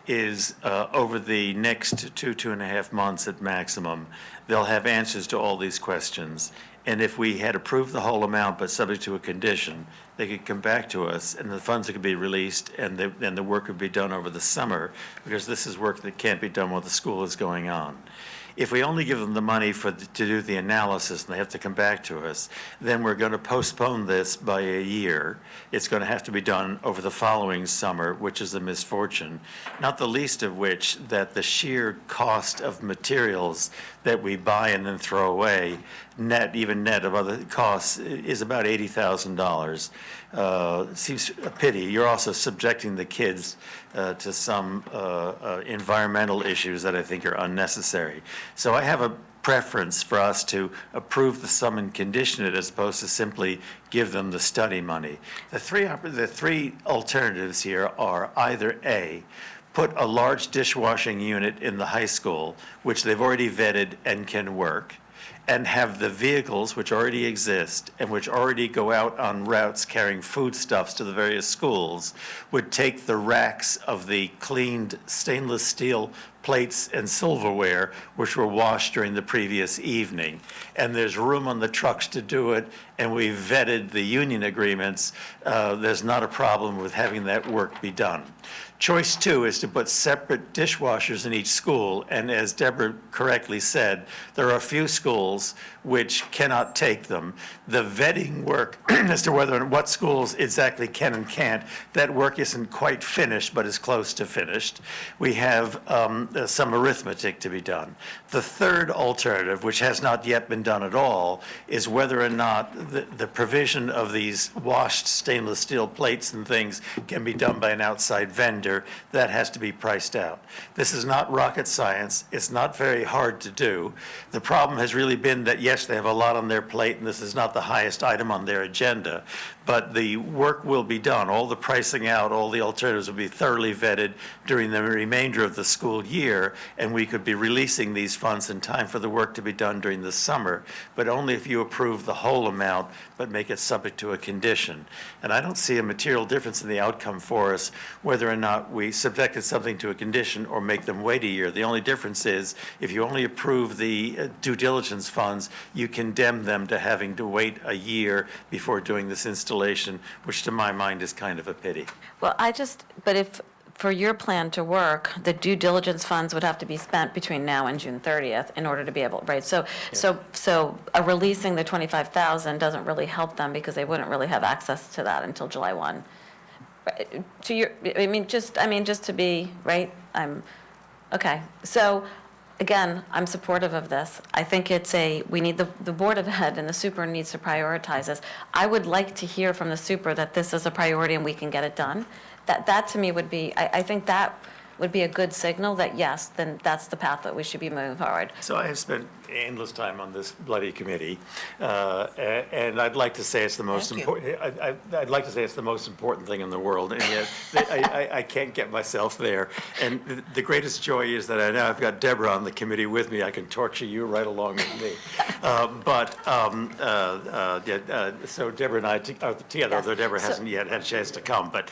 is over the next 2.5 months at maximum, they'll have answers to all these questions. And if we had approved the whole amount, but subject to a condition, they could come back to us, and the funds could be released, and the work would be done over the summer, because this is work that can't be done while the school is going on. If we only give them the money to do the analysis and they have to come back to us, then we're going to postpone this by a year. It's going to have to be done over the following summer, which is a misfortune, not the least of which that the sheer cost of materials that we buy and then throw away, even net of other costs, is about $80,000. Seems a pity. You're also subjecting the kids to some environmental issues that I think are unnecessary. So I have a preference for us to approve the sum and condition it as opposed to simply give them the study money. The three alternatives here are either A, put a large dishwashing unit in the high school, which they've already vetted and can work, and have the vehicles which already exist and which already go out on routes carrying foodstuffs to the various schools, would take the racks of the cleaned stainless steel plates and silverware which were washed during the previous evening. And there's room on the trucks to do it, and we vetted the union agreements. There's not a problem with having that work be done. Choice two is to put separate dishwashers in each school, and as Deborah correctly said, there are a few schools which cannot take them. The vetting work as to whether and what schools exactly can and can't, that work isn't quite finished, but is close to finished. We have some arithmetic to be done. The third alternative, which has not yet been done at all, is whether or not the provision of these washed stainless steel plates and things can be done by an outside vendor. That has to be priced out. This is not rocket science. It's not very hard to do. The problem has really been that, yes, they have a lot on their plate, and this is not the highest item on their agenda, but the work will be done. All the pricing out, all the alternatives will be thoroughly vetted during the remainder of the school year, and we could be releasing these funds in time for the work to be done during the summer, but only if you approve the whole amount, but make it subject to a condition. And I don't see a material difference in the outcome for us, whether or not we subjected something to a condition or make them wait a year. The only difference is if you only approve the due diligence funds, you condemn them to having to wait a year before doing this installation, which to my mind is kind of a pity. Well, but if, for your plan to work, the due diligence funds would have to be spent between now and June 30th in order to be able, right? So releasing the 25,000 doesn't really help them because they wouldn't really have access to that until July 1. Just to be, right, okay. So, again, I'm supportive of this. I think we need the Board of Ed and the super needs to prioritize this. I would like to hear from the super that this is a priority and we can get it done. That to me would be, I think that would be a good signal that, yes, then that's the path that we should be moving forward. So I have spent endless time on this bloody committee, and I'd like to say it's the most important. I'd like to say it's the most important thing in the world, and yet I can't get myself there. And the greatest joy is that I now have got Deborah on the committee with me. I can torture you right along with me. So Deborah and I are together, although Deborah hasn't yet had a chance to come. But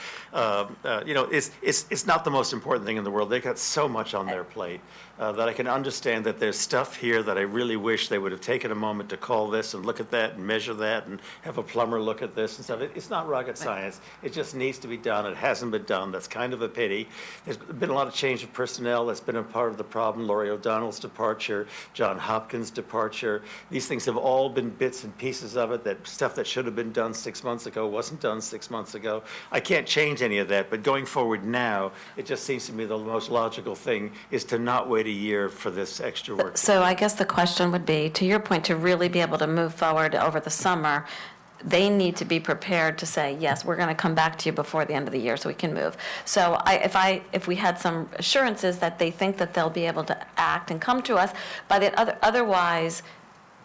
it's not the most important thing in the world. They've got so much on their plate that I can understand that there's stuff here that I really wish they would have taken a moment to call this and look at that and measure that and have a plumber look at this and stuff. It's not rocket science. It just needs to be done. It hasn't been done. That's kind of a pity. There's been a lot of change of personnel. That's been a part of the problem. Laurie O'Donnell's departure, John Hopkins' departure. These things have all been bits and pieces of it, that stuff that should have been done 6 months ago wasn't done 6 months ago. I can't change any of that, but going forward now, it just seems to me the most logical thing is to not wait a year for this extra work. So I guess the question would be, to your point, to really be able to move forward over the summer, they need to be prepared to say, yes, we're going to come back to you before the end of the year so we can move. So if we had some assurances that they think that they'll be able to act and come to us, but otherwise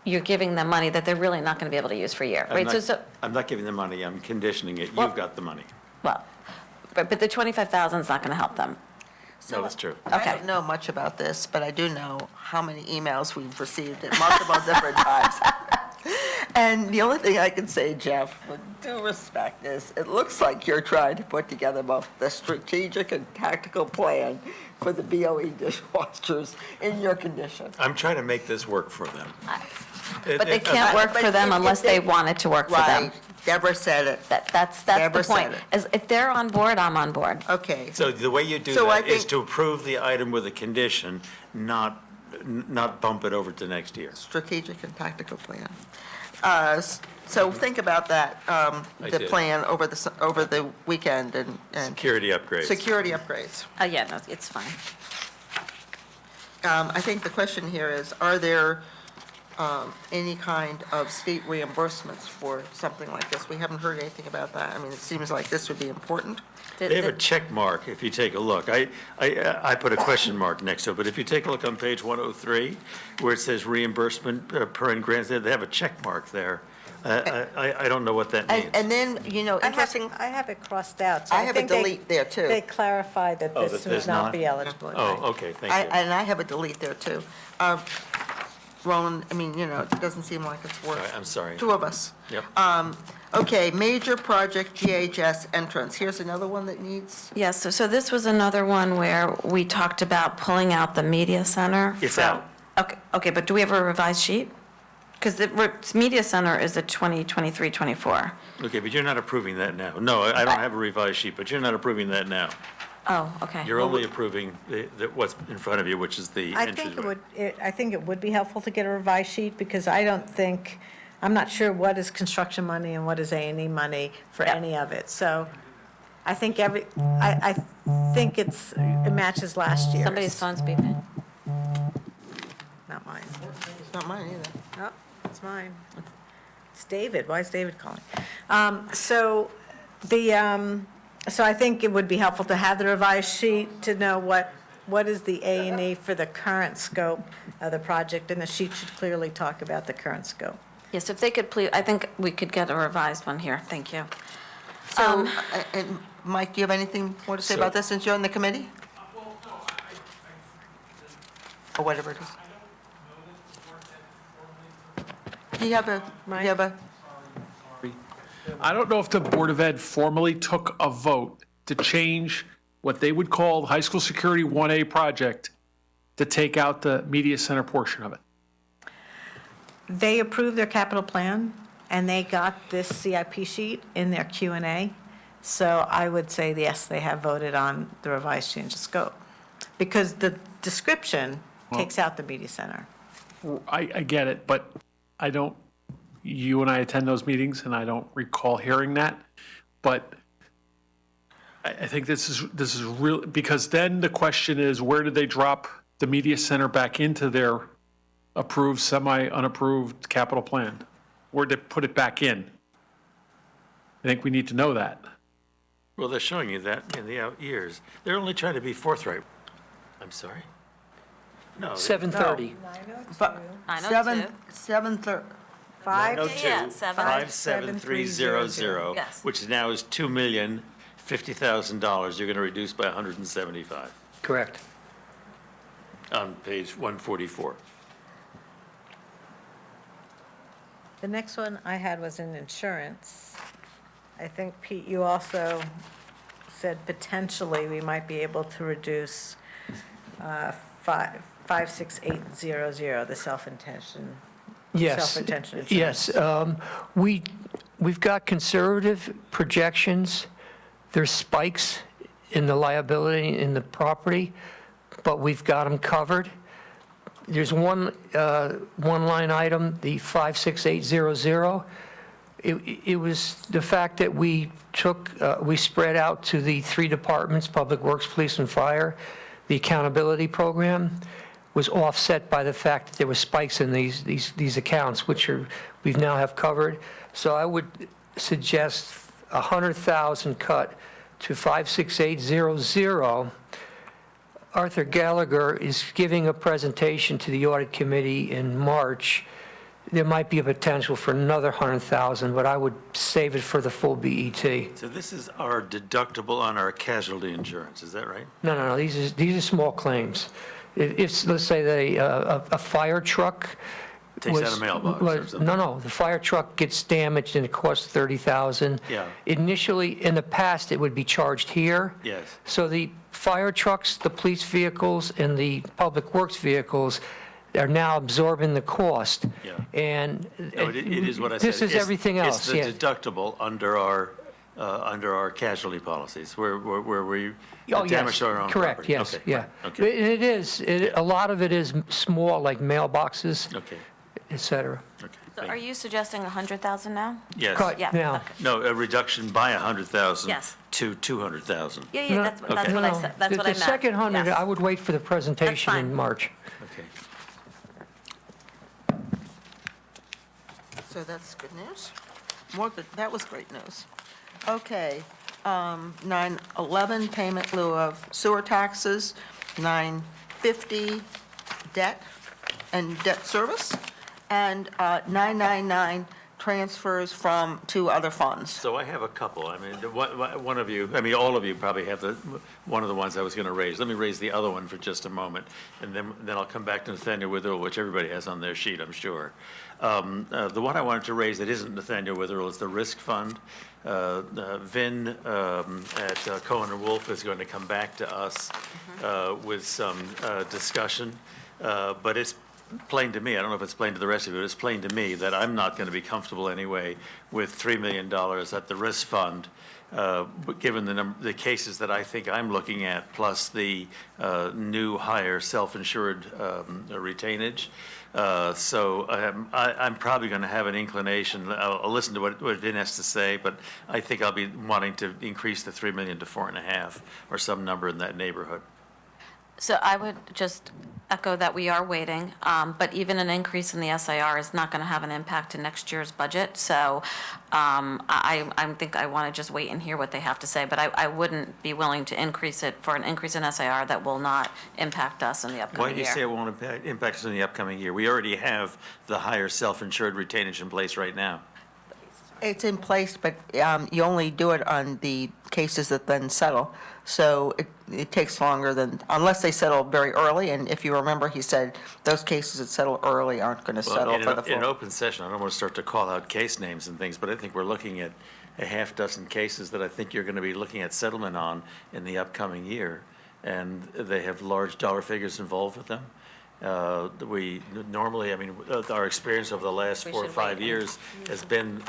you're giving them money that they're really not going to be able to use for a year, right? I'm not giving them money. I'm conditioning it. You've got the money. Well, but the 25,000 is not going to help them. No, that's true. I don't know much about this, but I do know how many emails we've received at multiple different times. And the only thing I can say, Jeff, with due respect, is it looks like you're trying to put together both the strategic and tactical plan for the BOE dishwashers in your condition. I'm trying to make this work for them. But they can't work for them unless they want it to work for them. Right, Deborah said it. That's Deborah the point. said it. As if they're on board, I'm on board. Okay. So the way you do So I that is think- to approve the item with a condition, not bump it over to next year. Strategic and tactical plan. So think about that, the did. plan over the weekend and Security upgrades. security upgrades. Yeah, no, it's fine. I think the question here is, are there any kind of state reimbursements for something like this? We haven't heard anything about that. I mean, it seems like this would be important. They have a check mark if you take a look. I put a question mark next to it, but if you take a look on page 103, where it says reimbursement per and grants, they have a check mark there. I don't know what that means. And then, interesting, I have it crossed out. So I have a think they- delete there, too. They clarified that Oh, this that would there's not not? be eligible. Oh, right. okay, thank you. And I have a delete there, too. Roland, I mean, it doesn't seem like it's All right, worth I'm sorry. two of us. Yep. Okay, major project GHS entrance. Here's another one that needs, Yes, so this was another one where we talked about pulling out the media center. It's from- out. Okay, but do we have a revised sheet? Because the media center is the 2023-24. Okay, but you're not approving that now. No, I don't have a revised sheet, but you're not approving that now. Oh, okay. You're only approving what's in front of you, which is the I think entryway. I think it would be helpful to get a revised sheet, because I'm not sure what is construction money and what is A&E money for any of it. So I think I think it matches last year's. Somebody's phone's beeping. Not mine. it's not mine either. No, it's mine. It's David. Why is David calling? So I think it would be helpful to have the revised sheet to know what is the A&E for the current scope of the project, and the sheet should clearly talk about the current scope. Yes, if they could please, I think we could get a revised one here. Thank you. So, and Mike, do you have anything more to say So- about this since you're on the committee? Or whatever it is. Do you have a, I don't know if the Board of Ed formally took a vote to change what they would call the High School Security 1A project to take out the media center portion of it. They approved their capital plan, and they got this CIP sheet in their Q&A. So I would say, yes, they have voted on the revised change of scope, because the description takes out the media center. I get it, but I don't, you and I attend those meetings, and I don't recall hearing that. But I think this is real, because then the question is, where did they drop the media center back into their approved, semi-unapproved capital plan? Where'd they put it back in? I think we need to know that. Well, they're showing you that in the out years. They're only trying to be forthright. I'm sorry? No. 7:30. 7:30. 902 Yeah, 57300, Yes. which now is $2,050,000. You're going to reduce by 175 Correct. on page 144. The next one I had was in insurance. I think, Pete, you also said potentially we might be able to reduce 56800, the self-intention. Yes. Self-retention Yes. insurance. We've got conservative projections. There's spikes in the liability in the property, but we've got them covered. There's one line item, the 56800. It was the fact that we spread out to the three departments, Public Works, Police, and Fire. The accountability program was offset by the fact that there were spikes in these accounts, which we've now have covered. So I would suggest 100,000 cut to 56800. Arthur Gallagher is giving a presentation to the audit committee in March. There might be a potential for another 100,000, but I would save it for the full BET. So this is our deductible on our casualty insurance, is that right? No, these are small claims. If let's say a fire truck Takes out a mailbox or something. No, the fire truck gets damaged and it costs 30,000. Yeah. Initially, in the past, it would be charged here. Yes. So the fire trucks, the police vehicles, and the public works vehicles, are now absorbing the cost. Yeah. And No, it is what I said. this is everything else, yeah. It's the deductible under our casualty policies, where we Oh, damage yes, our own correct, property. yes, Okay, yeah. right, okay. It is, a lot of it is small, like mailboxes, Okay, et cetera. okay. So thank are you. you suggesting 100,000 now? Yes. Cut Yeah, now. okay. No, a reduction by 100,000 Yes. to 200,000. Yeah, yeah, that's what I No, said, that's what I meant. The second 100, Yes. I would wait for the presentation fine. in March. Okay. So that's good news. More good, that was great news. Okay, 911, payment in lieu of sewer taxes, 950, debt and debt service, and 999, transfers to other funds. So I have a couple. I mean, one of you, I mean, all of you probably have one of the ones I was going to raise. Let me raise the other one for just a moment, and then I'll come back to Nathaniel Witherell, which everybody has on their sheet, I'm sure. The one I wanted to raise that isn't Nathaniel Witherell is the risk fund. Vin at Cohen and Wolf is going to come back to us with some discussion, but it's plain to me, I don't know if it's plain to the rest of you, but it's plain to me that I'm not going to be comfortable anyway with $3 million at the risk fund, given the cases that I think I'm looking at, plus the new higher self-insured retainage. So I'm probably going to have an inclination, I'll listen to what Vin has to say, but I think I'll be wanting to increase the 3 million to 4.5, or some number in that neighborhood. So I would just echo that we are waiting, but even an increase in the SIR is not going to have an impact to next year's budget. So I think I want to just wait and hear what they have to say, but I wouldn't be willing to increase it for an increase in SIR that will not impact us in the Why upcoming do you year. say it won't impact us in the upcoming year? We already have the higher self-insured retainage in place right now. It's in place, but you only do it on the cases that then settle. So it takes longer than, unless they settle very early, and if you remember, he said those cases that settle early aren't going to settle Well, for the in an full. open session, I don't want to start to call out case names and things, but I think we're looking at a half dozen cases that I think you're going to be looking at settlement on in the upcoming year, and they have large dollar figures involved with them. We normally, I mean, our experience over the last 4 or 5 years has been,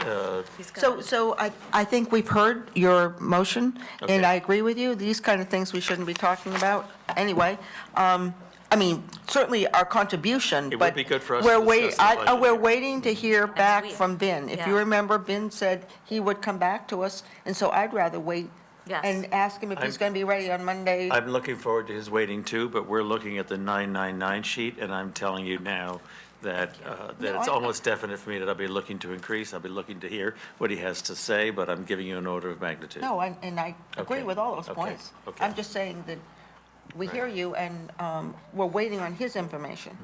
So I think we've heard your motion, and Okay. I agree with you. These kind of things we shouldn't be talking about anyway. I mean, certainly our contribution, It but. would be good for us to we're discuss the budget We're here. waiting to hear back week. from Vin. If you Yeah. remember, Vin said he would come back to us, and so I'd rather wait Yes. and ask him if he's I'm- going to be ready on Monday. I'm looking forward to his waiting too, but we're looking at the 999 sheet, and I'm telling you now that it's almost definite for me that I'll be looking to increase. I'll be looking to hear what he has to say, but I'm giving you an order of magnitude. No, and I agree Okay. with all those Okay. points. Okay. I'm just saying that we hear you, and we're waiting on his information.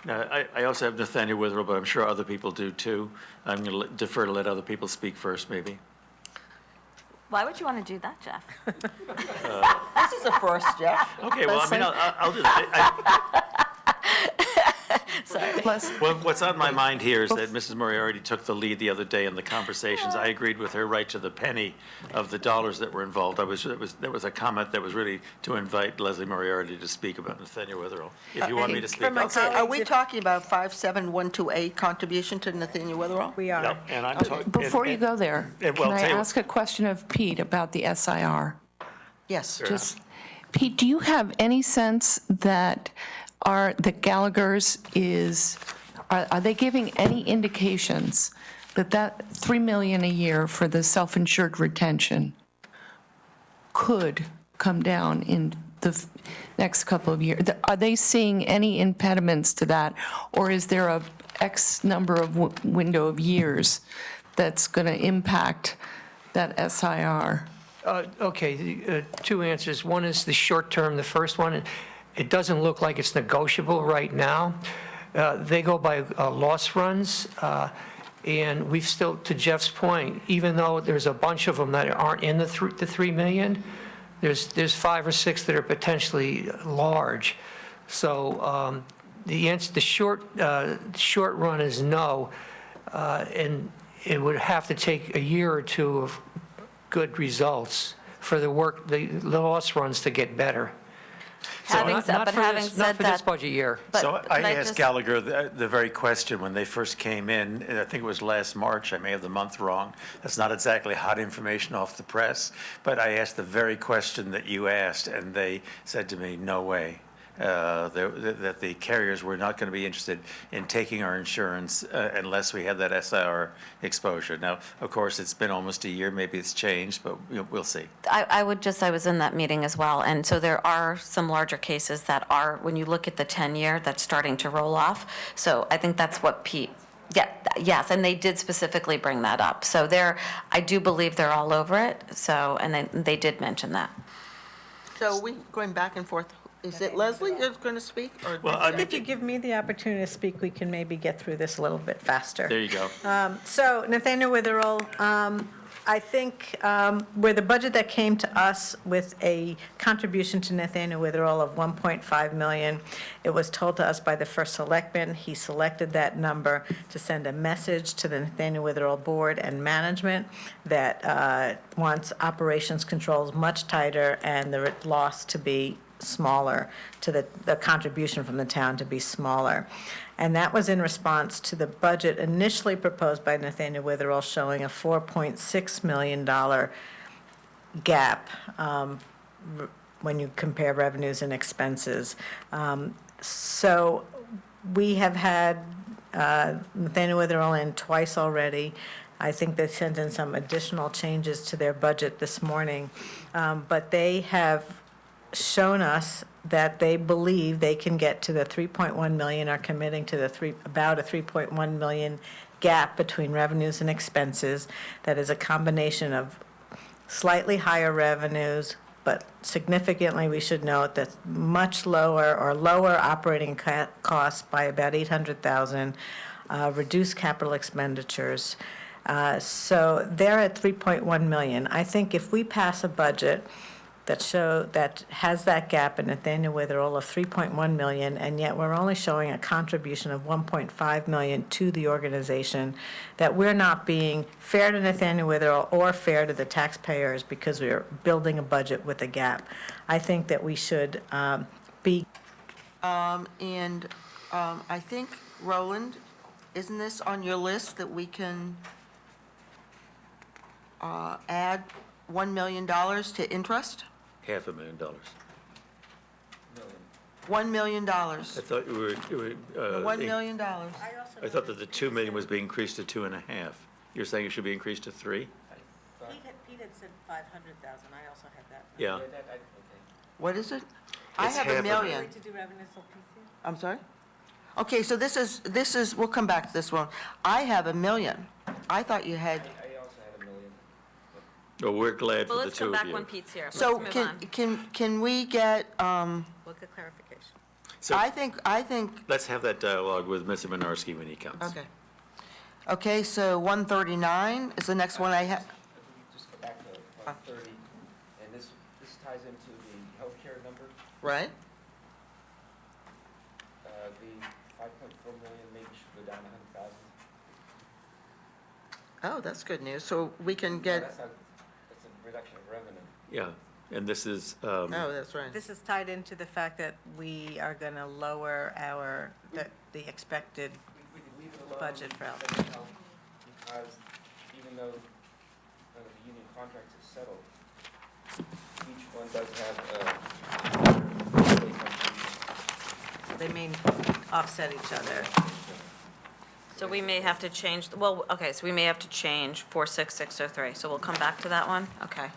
Now, I also have Nathaniel Witherell, but I'm sure other people do too. I'm going to defer to let other people speak first, maybe. Why would you want to do that, Jeff? This is a first, Jeff. Okay, well, I mean, I'll do that. Sorry. Well, what's on my mind here is that Mrs. Moriarty took the lead the other day in the conversations. I agreed with her right to the penny of the dollars that were involved. There was a comment that was really to invite Leslie Moriarty to speak about Nathaniel Witherell. If you want me to speak. Okay, are we talking about 57128 contribution to Nathaniel Witherell? We are. Yep, and I'm talking. Before you go there, and, well, can I tell you- ask a question of Pete about the SIR? Yes. Just, Pete, do you have any sense that the Gallagher's are they giving any indications that $3 million a year for the self-insured retention could come down in the next couple of years? Are they seeing any impediments to that, or is there a X number of window of years that's going to impact that SIR? Okay, two answers. One is the short term, the first one. It doesn't look like it's negotiable right now. They go by loss runs, and we've still, to Jeff's point, even though there's a bunch of them that aren't in the 3 million, there's 5 or 6 that are potentially large. So the short run is no, and it would have to take a year or two of good results for the loss runs to get better. Having Not- said, not but for this- having Not said for this that, budget year. but So could I just- asked Gallagher the very question when they first came in, and I think it was last March, I may have the month wrong. That's not exactly hot information off the press, but I asked the very question that you asked, and they said to me, no way. That the carriers were not going to be interested in taking our insurance unless we had that SIR exposure. Now, of course, it's been almost a year, maybe it's changed, but we'll see. I was in that meeting as well, and so there are some larger cases that are, when you look at the 10-year, that's starting to roll off. So I think that's what Pete, yeah, yes, and they did specifically bring that up. So I do believe they're all over it, so, and they did mention that. So we going back and forth. Is it Leslie who's going to speak? Or Well, I mean, If you give me the opportunity to speak, we can maybe get through this a little bit faster. there you go. So Nathaniel Witherell, I think where the budget that came to us with a contribution to Nathaniel Witherell of 1.5 million, it was told to us by the first selectman. He selected that number to send a message to the Nathaniel Witherell Board and management that wants operations controls much tighter and the loss to be smaller, to the contribution from the town to be smaller. And that was in response to the budget initially proposed by Nathaniel Witherell showing a $4.6 million gap when you compare revenues and expenses. So we have had Nathaniel Witherell in twice already. I think they sent in some additional changes to their budget this morning. But they have shown us that they believe they can get to the 3.1 million, are committing to about a 3.1 million gap between revenues and expenses. That is a combination of slightly higher revenues, but significantly, we should note that much lower or lower operating costs by about 800,000, reduced capital expenditures. So they're at 3.1 million. I think if we pass a budget that has that gap in Nathaniel Witherell of 3.1 million, and yet we're only showing a contribution of 1.5 million to the organization, that we're not being fair to Nathaniel Witherell or fair to the taxpayers because we are building a budget with a gap. I think that we should be. I think, Roland, isn't this on your list that we can add $1 million to interest? $500,000. $1 million. I thought you were, $1 million. I thought that the 2 million was being increased to 2.5. You're saying it should be increased to 3? Pete had said 500,000, I also had that. Yeah. What is it? I It's have half a of it. million. To do revenues till PC? I'm sorry? Okay, so this is, we'll come back to this one. I have $1 million. I thought you had, Well, we're glad Well, for the let's two come of back you. when Pete's here. so Let's move on. can we get, We'll get clarification. So I think, let's have that dialogue with Mr. Menarski when he comes. okay. Okay, so 139 is the next one I have. Just go back to 130, and this ties into the healthcare number. Right? The 5.4 million maybe should go down 100,000. Oh, that's good news. So we can get, That's a reduction of revenue. Yeah, and this is, oh, that's right. This is tied into the fact that we are going to lower the expected We could leave it alone. budget for health. Because even though none of the union contracts is settled, each one does have They may offset each other. So we may have to change, well, okay, so we may have to change 46603. So we'll come back to that one? Okay.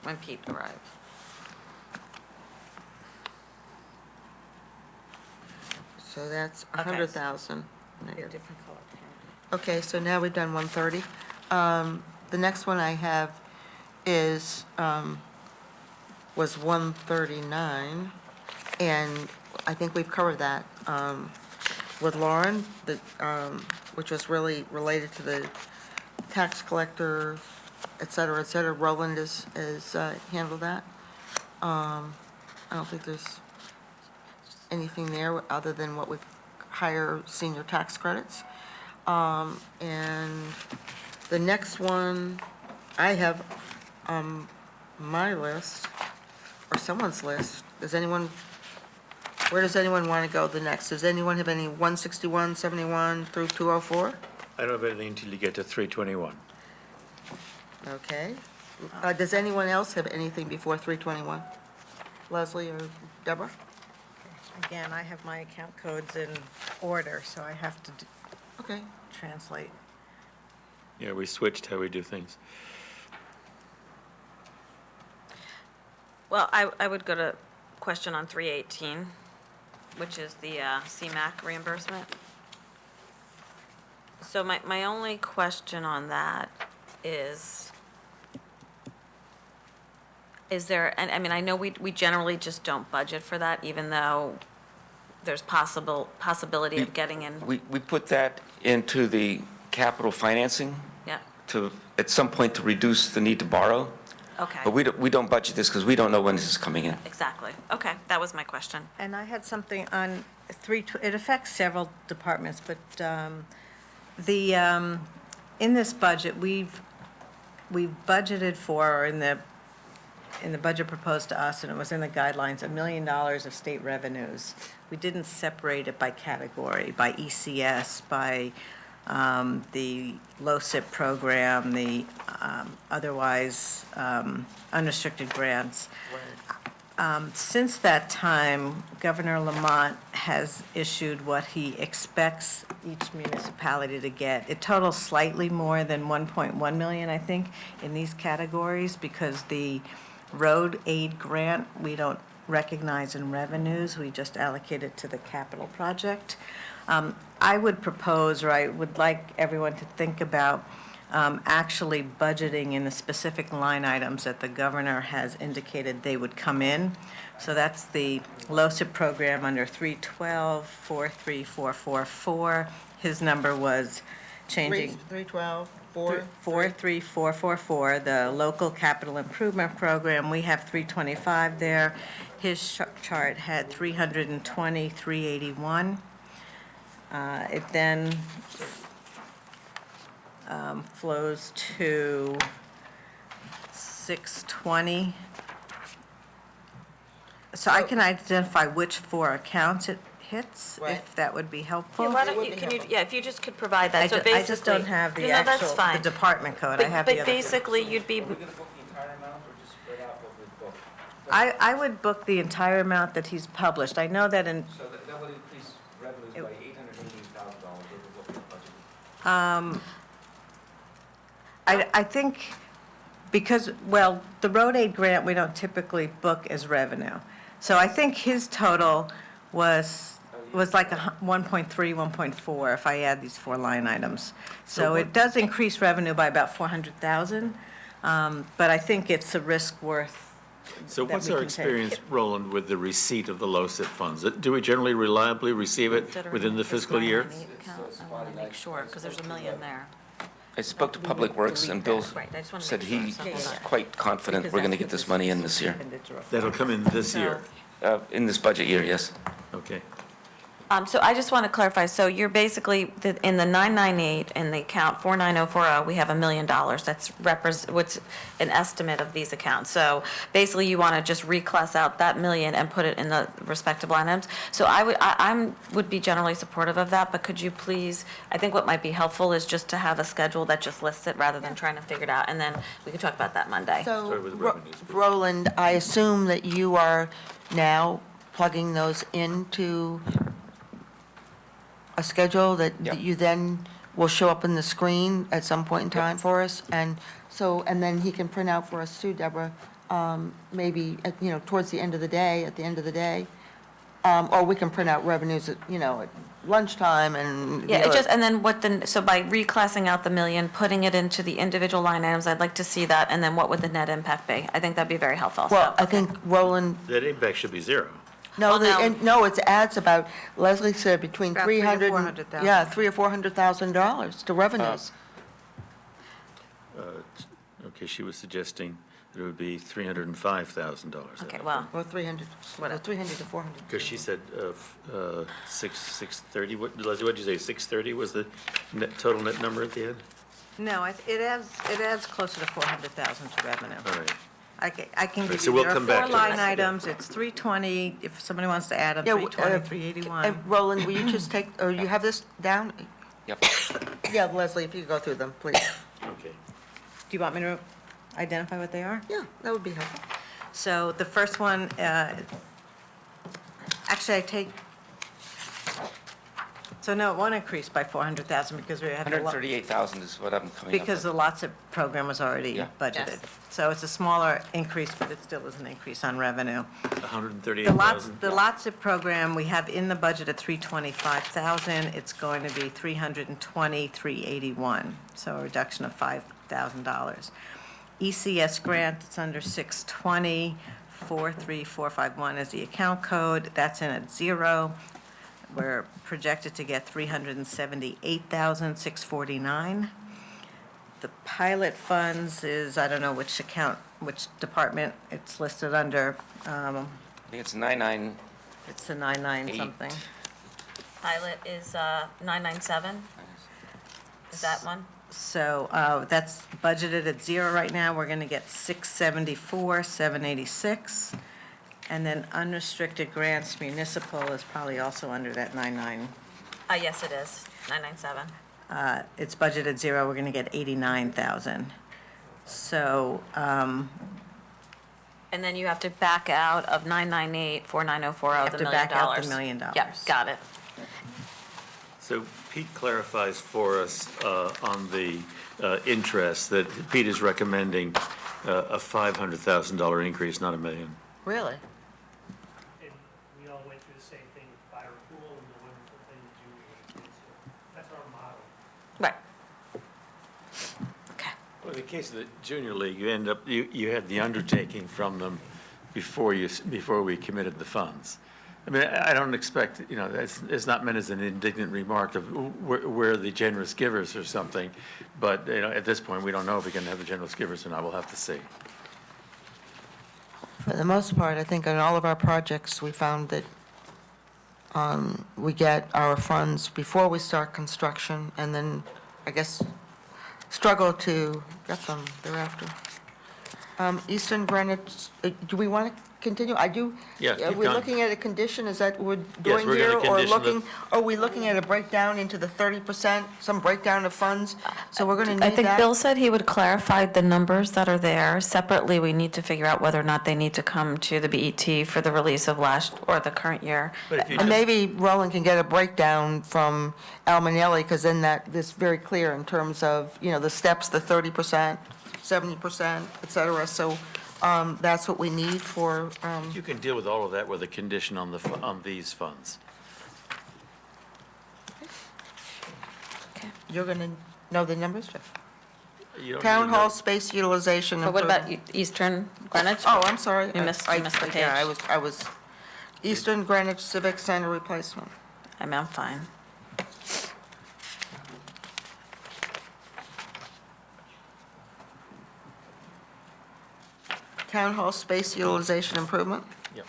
When Pete arrives. So that's Okay. 100,000. Different color. Okay, so now we've done 130. The next one I have is, was 139, and I think we've covered that with Lauren, which was really related to the tax collector, et cetera, et cetera. Roland has handled that. I don't think there's anything there other than what we hire senior tax credits. And the next one I have on my list or someone's list. Where does anyone want to go the next? Does anyone have any 161, 71 through 204? I don't have anything until you get to 321. Okay. Does anyone else have anything before 321? Leslie or Deborah? Again, I have my account codes in order, so I have to Okay. translate. Yeah, we switched how we do things. Well, I would go to question on 318, which is the CMAQ reimbursement. So my only question on that is there, and I mean, I know we generally just don't budget for that, even though there's possibility of getting in, We put that into the capital financing yeah, to, at some point, to reduce the need to borrow. okay. But we don't budget this because we don't know when this is coming in. Exactly. Okay, that was my question. And I had something on it affects several departments, but in this budget, we've budgeted for, or in the budget proposed to us, and it was in the guidelines, $1 million of state revenues. We didn't separate it by category, by ECS, by the LoCIP program, the otherwise unrestricted grants. Since that time, Governor Lamont has issued what he expects each municipality to get. It totals slightly more than 1.1 million, I think, in these categories, because the road aid grant, we don't recognize in revenues, we just allocate it to the capital project. I would propose, or I would like everyone to think about actually budgeting in the specific line items that the governor has indicated they would come in. So that's the LoCIP program under 312, 43444. His number was changing. 312, 43444, the local capital improvement program, we have 325 there. His chart had 320, 381. It then flows to 620. So I can identify which four accounts it hits, Right. if that would be helpful. Yeah, if you just could provide that, so I basically. just don't have the No, that's actual, the fine. department code, I have the But other. basically, you'd be, I would book the entire amount that he's published. I know that in, So that would increase revenues by $880,000 over what we budgeted. I think, because, well, the road aid grant, we don't typically book as revenue. So I think his total was like 1.3, 1.4, if I add these four line items. So it does increase revenue by about 400,000, but I think it's a risk worth. So that what's we our can take. experience, Roland, with the receipt of the LoCIP funds? Do we generally reliably receive it within the fiscal year? I want to make sure, because there's $1 million there. I spoke to Public Works, and Bill Right, I just wanna said make sure he's something's not- quite confident we're going to get this money in this year. That'll come in this year? In this budget year, yes. Okay. So I just want to clarify, so you're basically, in the 998, in the account 49040, we have $1 million. That's what's an estimate of these accounts. So basically, you want to just reclass out that million and put it in the respective line items. So I would be generally supportive of that, but could you please, I think what might be helpful is just to have a schedule that just lists it rather than trying to figure it out, and then we can talk about that Monday. So, Start with the revenues. Roland, I assume that you are now plugging those into a schedule that Yeah. you then will show up in the screen at some point in time for us? And so, and then he can print out for us too, Deborah, maybe, towards the end of the day, at the end of the day. Or we can print out revenues at, at lunchtime and. the Yeah, it other- just, and then so by reclassing out the million, putting it into the individual line items, I'd like to see that, and then what would the net impact be? I think that'd be very helpful. So, Well, I think Roland, That impact should be zero. no, Well, no, it adds about, Leslie said between About 300. $300,000 to $400,000. Yeah, $300,000 or $400,000 to revenues. Okay, she was suggesting that it would be $305,000. Okay, well, Or 300, Whatever. 300 to 400. Because she said 630, Leslie, what'd you say, 630 was the total net number at the end? No, it adds closer to 400,000 to revenue. All right. I can give so you, we'll there are come back four to line this. items, it's 320, if somebody wants to add them, Yeah, 320, 381. Roland, will you just take, or you have this down? Yep. Yeah, Leslie, if you could go through them, please. Okay. Do you want me to identify what they are? Yeah, that would be helpful. So the first one, actually, I take, so no, it won't increase by 400,000 because we have. 138,000 is what I'm coming up Because the with. LOTSIP program was already Yeah. budgeted. Yes. So it's a smaller increase, but it still is an increase on revenue. 138,000. The LOTSIP program, we have in the budget at 325,000. It's going to be 320,381, so a reduction of $5,000. ECS grant, it's under 620, 43451 is the account code. That's in at zero. We're projected to get 378,649. The pilot funds is, I don't know which account, which department it's listed under. I think it's 99, It's the 99 something. Pilot is 997? Is that one? So that's budgeted at zero right now. We're going to get 674, 786. And then unrestricted grants municipal is probably also under that 99. Yes, it is, 997. It's budgeted zero, we're going to get 89,000. So, And then you have to back out of 998, 49040, Have the to $1 million. back out the $1 million. Yep, got it. So Pete clarifies for us on the interest that Pete is recommending a $500,000 increase, not $1 million. Really? And we all went through the same thing with fire pool and the wonderful thing that you did, so that's our model. Right. Okay. Well, in the case of the junior league, you had the undertaking from them before we committed the funds. I mean, I don't expect, it's not meant as an indignant remark of we're the generous givers or something, but, at this point, we don't know if we can have the generous givers or not. We'll have to see. For the most part, I think on all of our projects, we found that we get our funds before we start construction, and then, I guess, struggle to get them thereafter. Eastern Greenwich, do we want to continue? I do. Yeah, Are keep we going. looking at a condition, is that what we're doing we're here? gonna Or condition the- looking, are we looking at a breakdown into the 30%, some breakdown of funds? So we're going to need I that? think Bill said he would clarify the numbers that are there. Separately, we need to figure out whether or not they need to come to the BET for the release of last or the current year. But if you And just- maybe Roland can get a breakdown from Al Manelli, because then that's very clear in terms of, the steps, the 30%, 70%, et cetera. So that's what we need for, You can deal with all of that with a condition on on these funds. you're going to know the numbers, Jeff? You don't Town need to hall know- space utilization. But what about improvement. Eastern Greenwich? Oh, I'm sorry. You missed I- the Yeah, page. I was, Eastern Greenwich Civic Center replacement. I'm fine. Town hall space utilization improvement. Yep.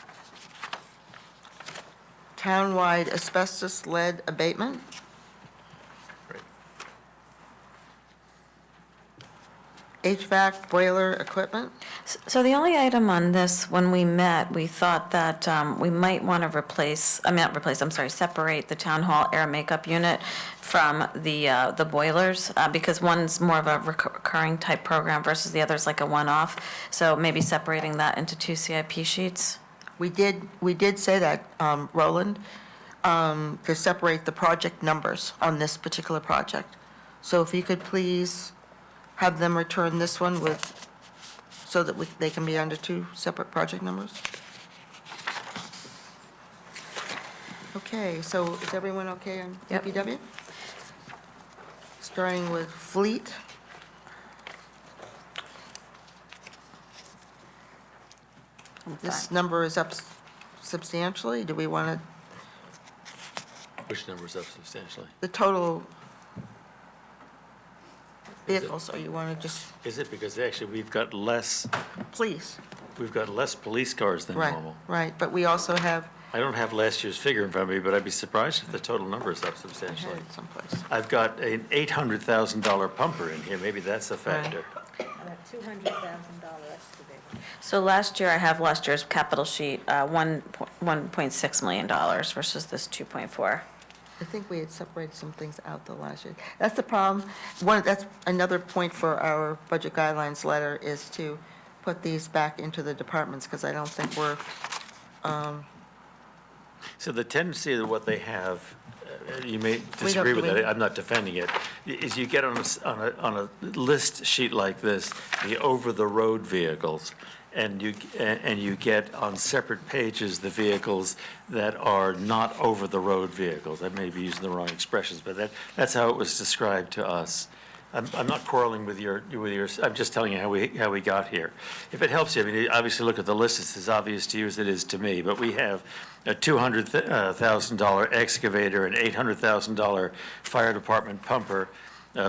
Townwide asbestos lead abatement. Great. HVAC boiler equipment. So the only item on this, when we met, we thought that we might want to separate the town hall air makeup unit from the boilers, because one's more of a recurring type program versus the other's like a one-off. So maybe separating that into two CIP sheets. We did say that, Roland, to separate the project numbers on this particular project. So if you could please have them return this one so that they can be under two separate project numbers. Okay, so is everyone okay on Yep. DPW? Starting with fleet. This number is up substantially. Do we want to, Which number's up substantially? the total vehicles, or you want to just, Is it because actually we've got less please? police cars than Right, normal? right, but we also have, I don't have last year's figure in front of me, but I'd be surprised if the total number is up I substantially. had it someplace. I've got an $800,000 pumper in here, maybe that's a factor. That $200,000 excavator. So last year, I have last year's capital sheet, $1.6 million versus this 2.4. I think we had separated some things out the last year. That's the problem. That's another point for our budget guidelines letter is to put these back into the departments, because I don't think we're, So the tendency of what they have, you may disagree with it, I'm not defending it, is you get on a list sheet like this, the over-the-road vehicles, and you get on separate pages the vehicles that are not over-the-road vehicles. I may be using the wrong expressions, but that's how it was described to us. I'm not quarreling with your, I'm just telling you how we got here. If it helps you, I mean, obviously look at the list, it's as obvious to you as it is to me, but we have a $200,000 excavator, an $800,000 fire department pumper,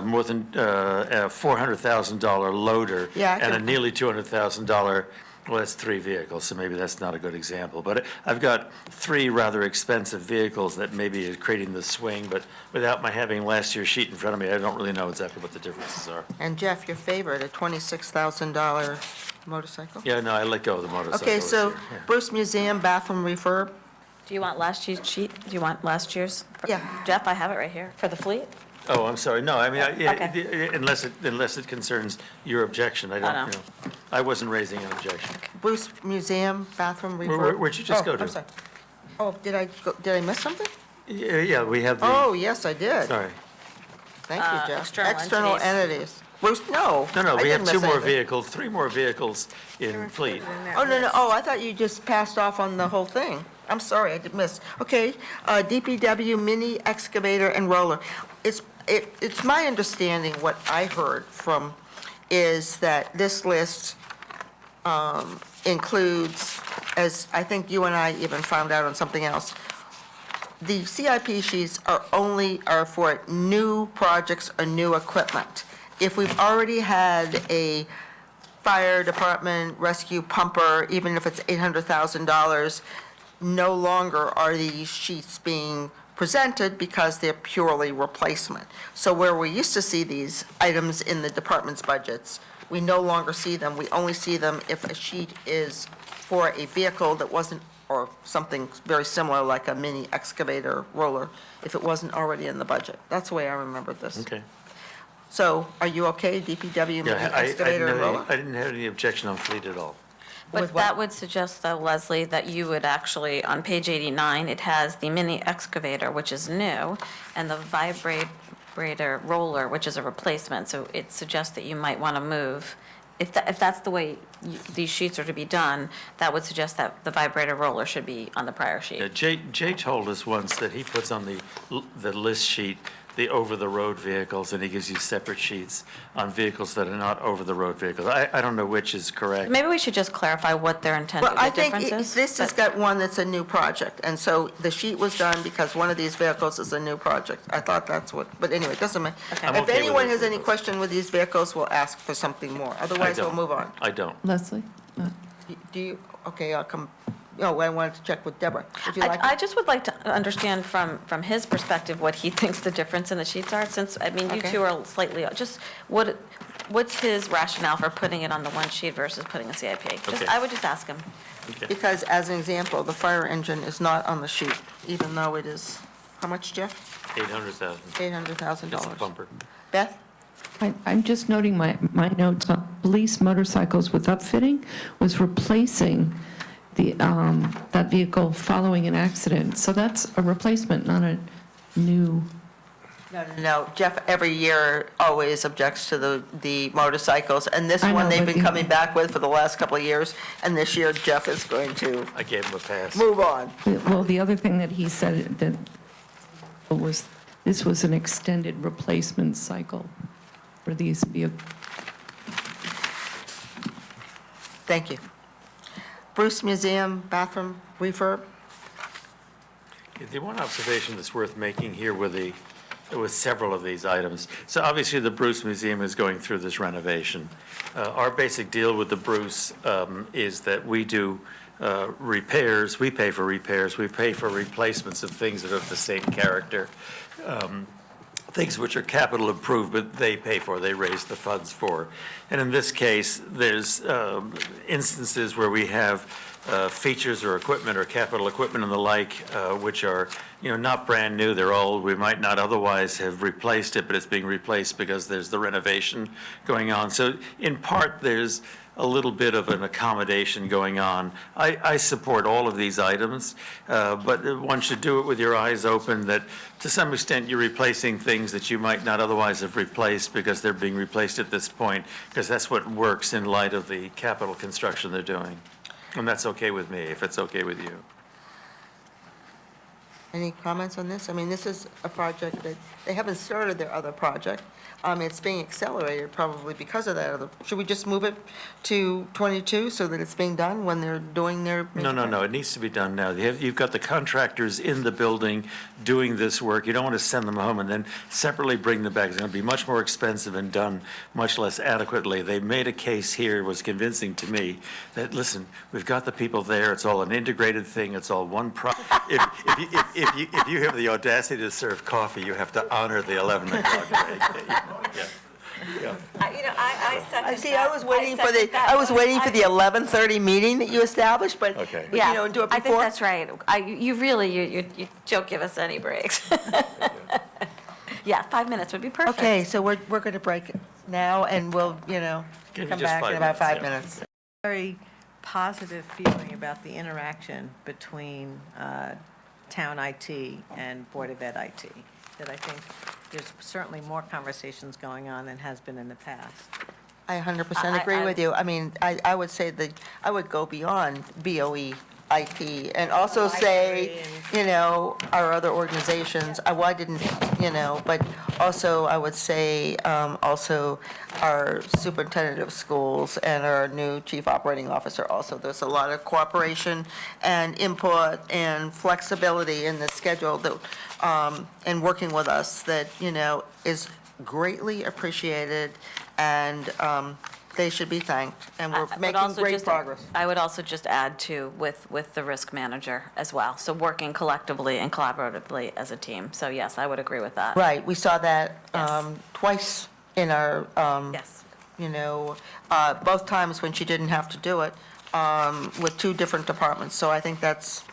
more than $400,000 loader, Yeah, and a nearly $200,000, well, that's three vehicles, so maybe that's not a good example. But I've got three rather expensive vehicles that maybe is creating the swing, but without my having last year's sheet in front of me, I don't really know exactly what the differences are. and Jeff, your favorite, a $26,000 motorcycle? Yeah, no, I let go of the motorcycle. Okay, this so year, yeah. Bruce Museum bathroom refurb, Do you want last year's sheet? Do you want last year's? Yeah. Jeff, I have it right here, for the fleet. Oh, I'm sorry, no, I mean, Okay. unless it concerns your objection, I Oh, don't, no. you know, I wasn't raising an objection. Bruce Museum bathroom refurb. Where'd you just go to? I'm sorry. Oh, did I miss something? Yeah, we have the. Oh, yes, I did. Sorry. Thank you, Jeff. external entities. Bruce, no. No, I we have didn't two miss more anything. vehicles, three more vehicles in fleet. Oh, no, I thought you just passed off on the whole thing. I'm sorry, I did miss. Okay, DPW mini excavator and roller. It's my understanding, what I heard from, is that this list includes, as I think you and I even found out on something else, the CIP sheets are for new projects or new equipment. If we've already had a fire department rescue pumper, even if it's $800,000, no longer are these sheets being presented because they're purely replacement. So where we used to see these items in the department's budgets, we no longer see them. We only see them if a sheet is for a vehicle that wasn't, or something very similar like a mini excavator roller, if it wasn't already in the budget. That's the way I remembered this. Okay. So are you okay, DPW mini Yeah, excavator and roller? I didn't have any objection on fleet at all. But With what? that would suggest, though, Leslie, that you would actually, on page 89, it has the mini excavator, which is new, and the vibrator roller, which is a replacement. So it suggests that you might want to move. If that's the way these sheets are to be done, that would suggest that the vibrator roller should be on the prior Yeah, sheet. Jay told us once that he puts on the list sheet the over-the-road vehicles, and he gives you separate sheets on vehicles that are not over-the-road vehicles. I don't know which is correct. Maybe we should just clarify what their intended Well, I the think difference is. this has got one that's a new project, and so the sheet was done because one of these vehicles is a new project. I thought that's what, but anyway, it doesn't matter. Okay. I'm If okay with anyone it. has any question with these vehicles, we'll ask for something more. I Otherwise, we'll don't. move on. I don't. Leslie? Do you, okay, I'll come, oh, I wanted to check with Deborah. Would you like? I just would like to understand from his perspective what he thinks the difference in the sheets are, since, I mean, you Okay. two are slightly, just what's his rationale for putting it on the one sheet versus putting a CIP? Okay. I would just ask him. Okay. Because as an example, the fire engine is not on the sheet, even though it is, how much, Jeff? 800,000. $800,000. It's a bumper. Beth? I'm just noting my notes on police motorcycles with upfitting was replacing that vehicle following an accident. So that's a replacement, not a new. No, Jeff every year always objects to the motorcycles, and this I one know, they've but been you- coming back with for the last couple of years, and this year Jeff is going to I gave him a pass. move on. Well, the other thing that he said that this was an extended replacement cycle for these vehicles. Thank you. Bruce Museum bathroom refurb? The one observation that's worth making here with several of these items. So obviously, the Bruce Museum is going through this renovation. Our basic deal with the Bruce is that we do repairs, we pay for repairs, we pay for replacements of things that are of the same character. things which are capital improvement, they pay for, they raise the funds for. And in this case, there's instances where we have features or equipment or capital equipment and the like, which are, not brand new, they're old. We might not otherwise have replaced it, but it's being replaced because there's the renovation going on. So in part, there's a little bit of an accommodation going on. I support all of these items, but one should do it with your eyes open that to some extent you're replacing things that you might not otherwise have replaced because they're being replaced at this point, because that's what works in light of the capital construction they're doing. And that's okay with me, if it's okay with you. Any comments on this? I mean, this is a project that, they haven't started their other project. It's being accelerated probably because of that other. Should we just move it to 22 so that it's being done when they're doing their? No, it needs to be done now. You've got the contractors in the building doing this work. You don't want to send them home and then separately bring them back. It's going to be much more expensive and done much less adequately. They made a case here, was convincing to me, that, listen, we've got the people there, it's all an integrated thing, it's all one if you have the audacity to serve coffee, you have to honor the 11 o'clock break. I second See, that. I was waiting for second the, that. I was waiting for the 11:30 meeting that you established, but, Okay. but, do it before. I think that's right. You don't give us any breaks. Yeah, 5 minutes would be perfect. Okay, so we're going to break now, and we'll, Give you come just back 5 in about minutes, 5 yeah. minutes. Very positive feeling about the interaction between town IT and Board of Ed IT, that I think there's certainly more conversations going on than has been in the past. I 100% agree with you. I mean, I would say that, I would go beyond BOE IT and also say, our other organizations, well, I didn't, but also I would say, also our superintendent of schools and our new chief operating officer also. There's a lot of cooperation and input and flexibility in the schedule that, and working with us that, is greatly appreciated, and they should be thanked, and I we're would making also great just- progress. I would also just add to, with the risk manager as well, so working collectively and collaboratively as a team. So yes, I would agree with that. Right, we saw that Yes. twice in our, Yes. both times when she didn't have to do it, with two different departments. So I think that's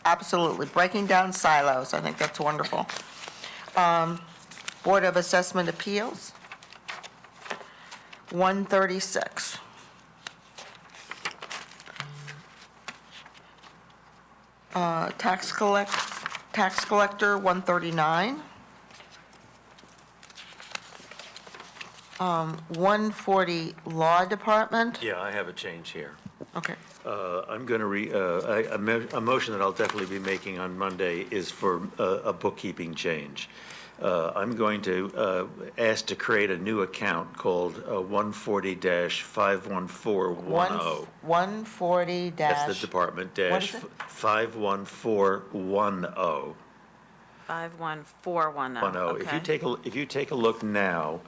absolutely breaking down silos. I think that's wonderful. Board of Assessment Appeals, 136. Tax collector, 139. 140 Law Department. Yeah, I have a change here. Okay. I'm going to a motion that I'll definitely be making on Monday is for a bookkeeping change. I'm going to ask to create a new account called 140-51410. 140 That's the department What dash is it? 51410. 51410. 10. Okay. If you take a look now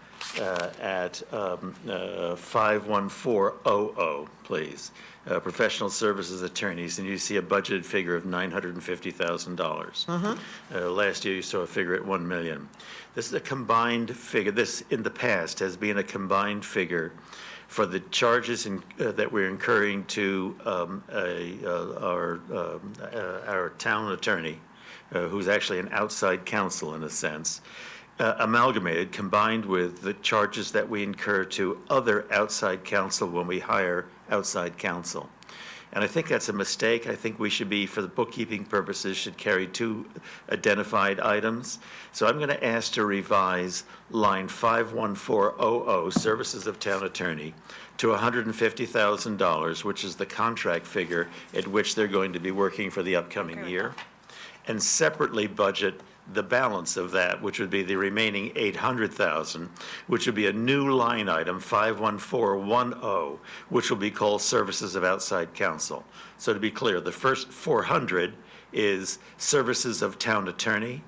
at 51400, please, professional services attorneys, and you see a budgeted figure of $950,000. Last year, you saw a figure at $1 million. This is a combined figure. This, in the past, has been a combined figure for the charges that we're incurring to our town attorney, who's actually an outside counsel in a sense, amalgamated, combined with the charges that we incur to other outside counsel when we hire outside counsel. And I think that's a mistake. I think we should be, for the bookkeeping purposes, should carry two identified items. So I'm going to ask to revise line 51400, Services of Town Attorney, to $150,000, which is the contract figure at which they're going to be working for the upcoming year, and separately budget the balance of that, which would be the remaining $800,000, which would be a new line item, 51410, which will be called Services of Outside Counsel. So to be clear, the first 400 is Services of Town Attorney,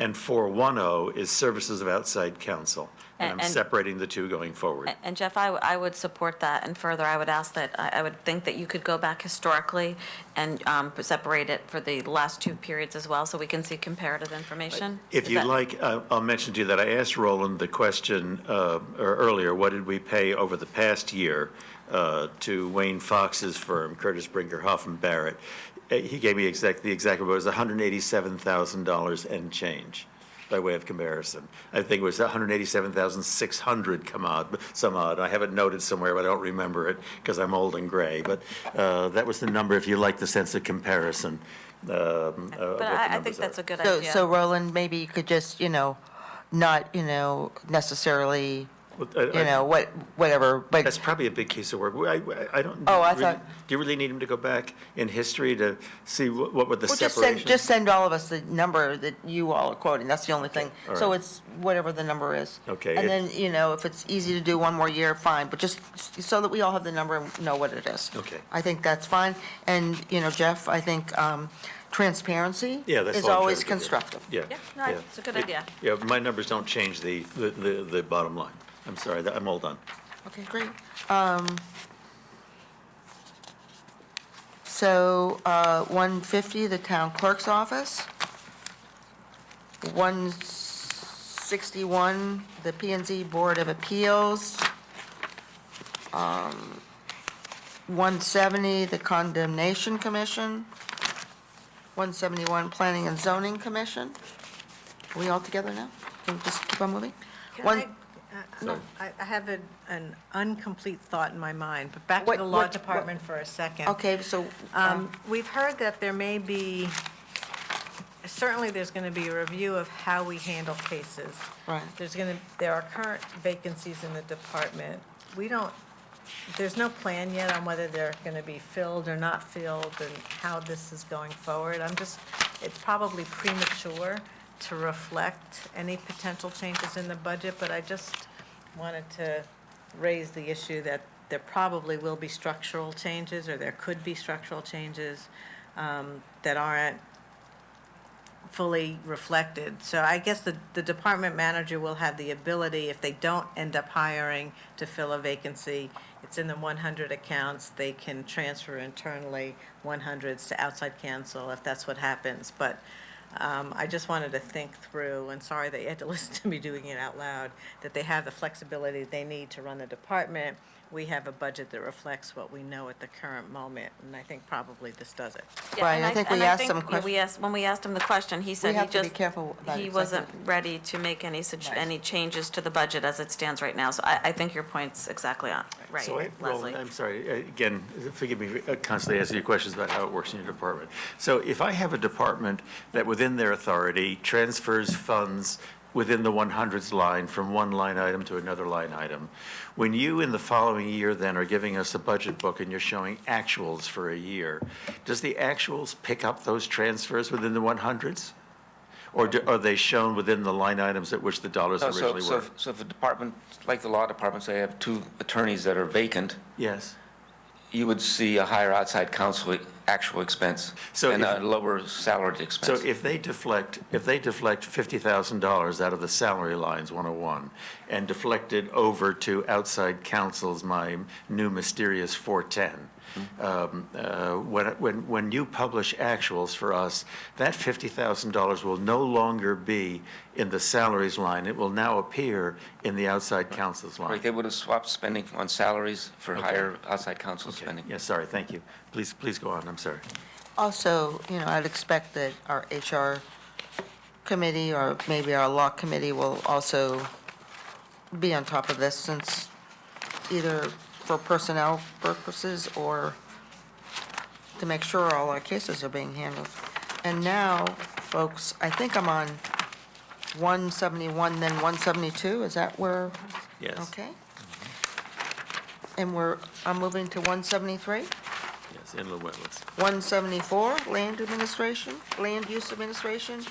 And 410 is services of outside counsel. And I'm And- separating the two going forward. And Jeff, I would support that, and further, I would ask that, I would think that you could go back historically and separate it for the last two periods as well, so we can see comparative information. If Is you'd that- like, I'll mention to you that I asked Roland the question earlier, what did we pay over the past year to Wayne Fox's firm, Curtis Brinker, Huff and Barrett? He gave me the exact, it was $187,000 and change, by way of comparison. I think it was 187,600 some odd. I have it noted somewhere, but I don't remember it because I'm old and gray. But that was the number, if you like the sense of comparison. But I think that's a good idea. So Roland, maybe you could just, not, necessarily, whatever, but. That's probably a big case of work. I don't. Oh, I really- thought- Do you really need him to go back in history to see what were the Well, separations? just send all of us the number that you all are quoting, that's the only thing. all So right. it's whatever the number is. Okay, And then, if it's easy to do one more year, fine, but just so that we all have the number and know what it is. Okay. I think that's fine. And, Jeff, I think transparency Yeah, that's is all I'm always trying to do. constructive. Yeah. Yeah, no, it's a good idea. Yeah, my numbers don't change the bottom line. I'm sorry, I'm all done. Okay, great. So 150, the town clerk's office. 161, the P and Z Board of Appeals. 170, the Condemnation Commission. 171, Planning and Zoning Commission. Are we all together now? Can we just keep on moving? Can One- I have an incomplete thought in my mind, but back to What- the law what- department for a second. Okay, so, We've heard that there may be, certainly there's going to be a review of how we handle cases. right. There are current vacancies in the department. There's no plan yet on whether they're going to be filled or not filled and how this is going forward. It's probably premature to reflect any potential changes in the budget, but I just wanted to raise the issue that there probably will be structural changes, or there could be structural changes that aren't fully reflected. So I guess the department manager will have the ability, if they don't end up hiring to fill a vacancy, it's in the 100 accounts, they can transfer internally 100s to outside counsel if that's what happens. But I just wanted to think through, and sorry that you had to listen to me doing it out loud, that they have the flexibility they need to run the department. We have a budget that reflects what we know at the current moment, and I think probably this does it. Yeah, Right, and I think we and asked some yeah, when we asked him the question, he said We he have to be just, careful about he wasn't executive. ready to make any changes to the budget as it stands right now. So I think your point's exactly on, right, So Leslie. Roland, I'm sorry, again, forgive me constantly asking you questions about how it works in your department. So if I have a department that within their authority transfers funds within the 100s line from one line item to another line item, when you in the following year then are giving us a budget book and you're showing actuals for a year, does the actuals pick up those transfers within the 100s? Or are they shown within the line items at which the dollars No, originally were? So if a department, like the law department, say, have two attorneys that are vacant, Yes. you would see a higher outside counsel actual expense So and if- a lower salaried So expense. if they deflect $50,000 out of the salary lines 101 and deflect it over to outside counsels, my new mysterious 410, when you publish actuals for us, that $50,000 will no longer be in the salaries line. It will now appear in the outside counsels line. Right, they would have swapped spending on salaries for higher outside counsel Okay. spending. Yeah, sorry, thank you. Please go on, I'm sorry. Also, I'd expect that our HR committee or maybe our law committee will also be on top of this, since either for personnel purposes or to make sure all our cases are being handled. And now, folks, I think I'm on 171, then 172, is that where? Yes. Okay. And I'm moving to 173? Yes, inland wetlands. 174, land use administration.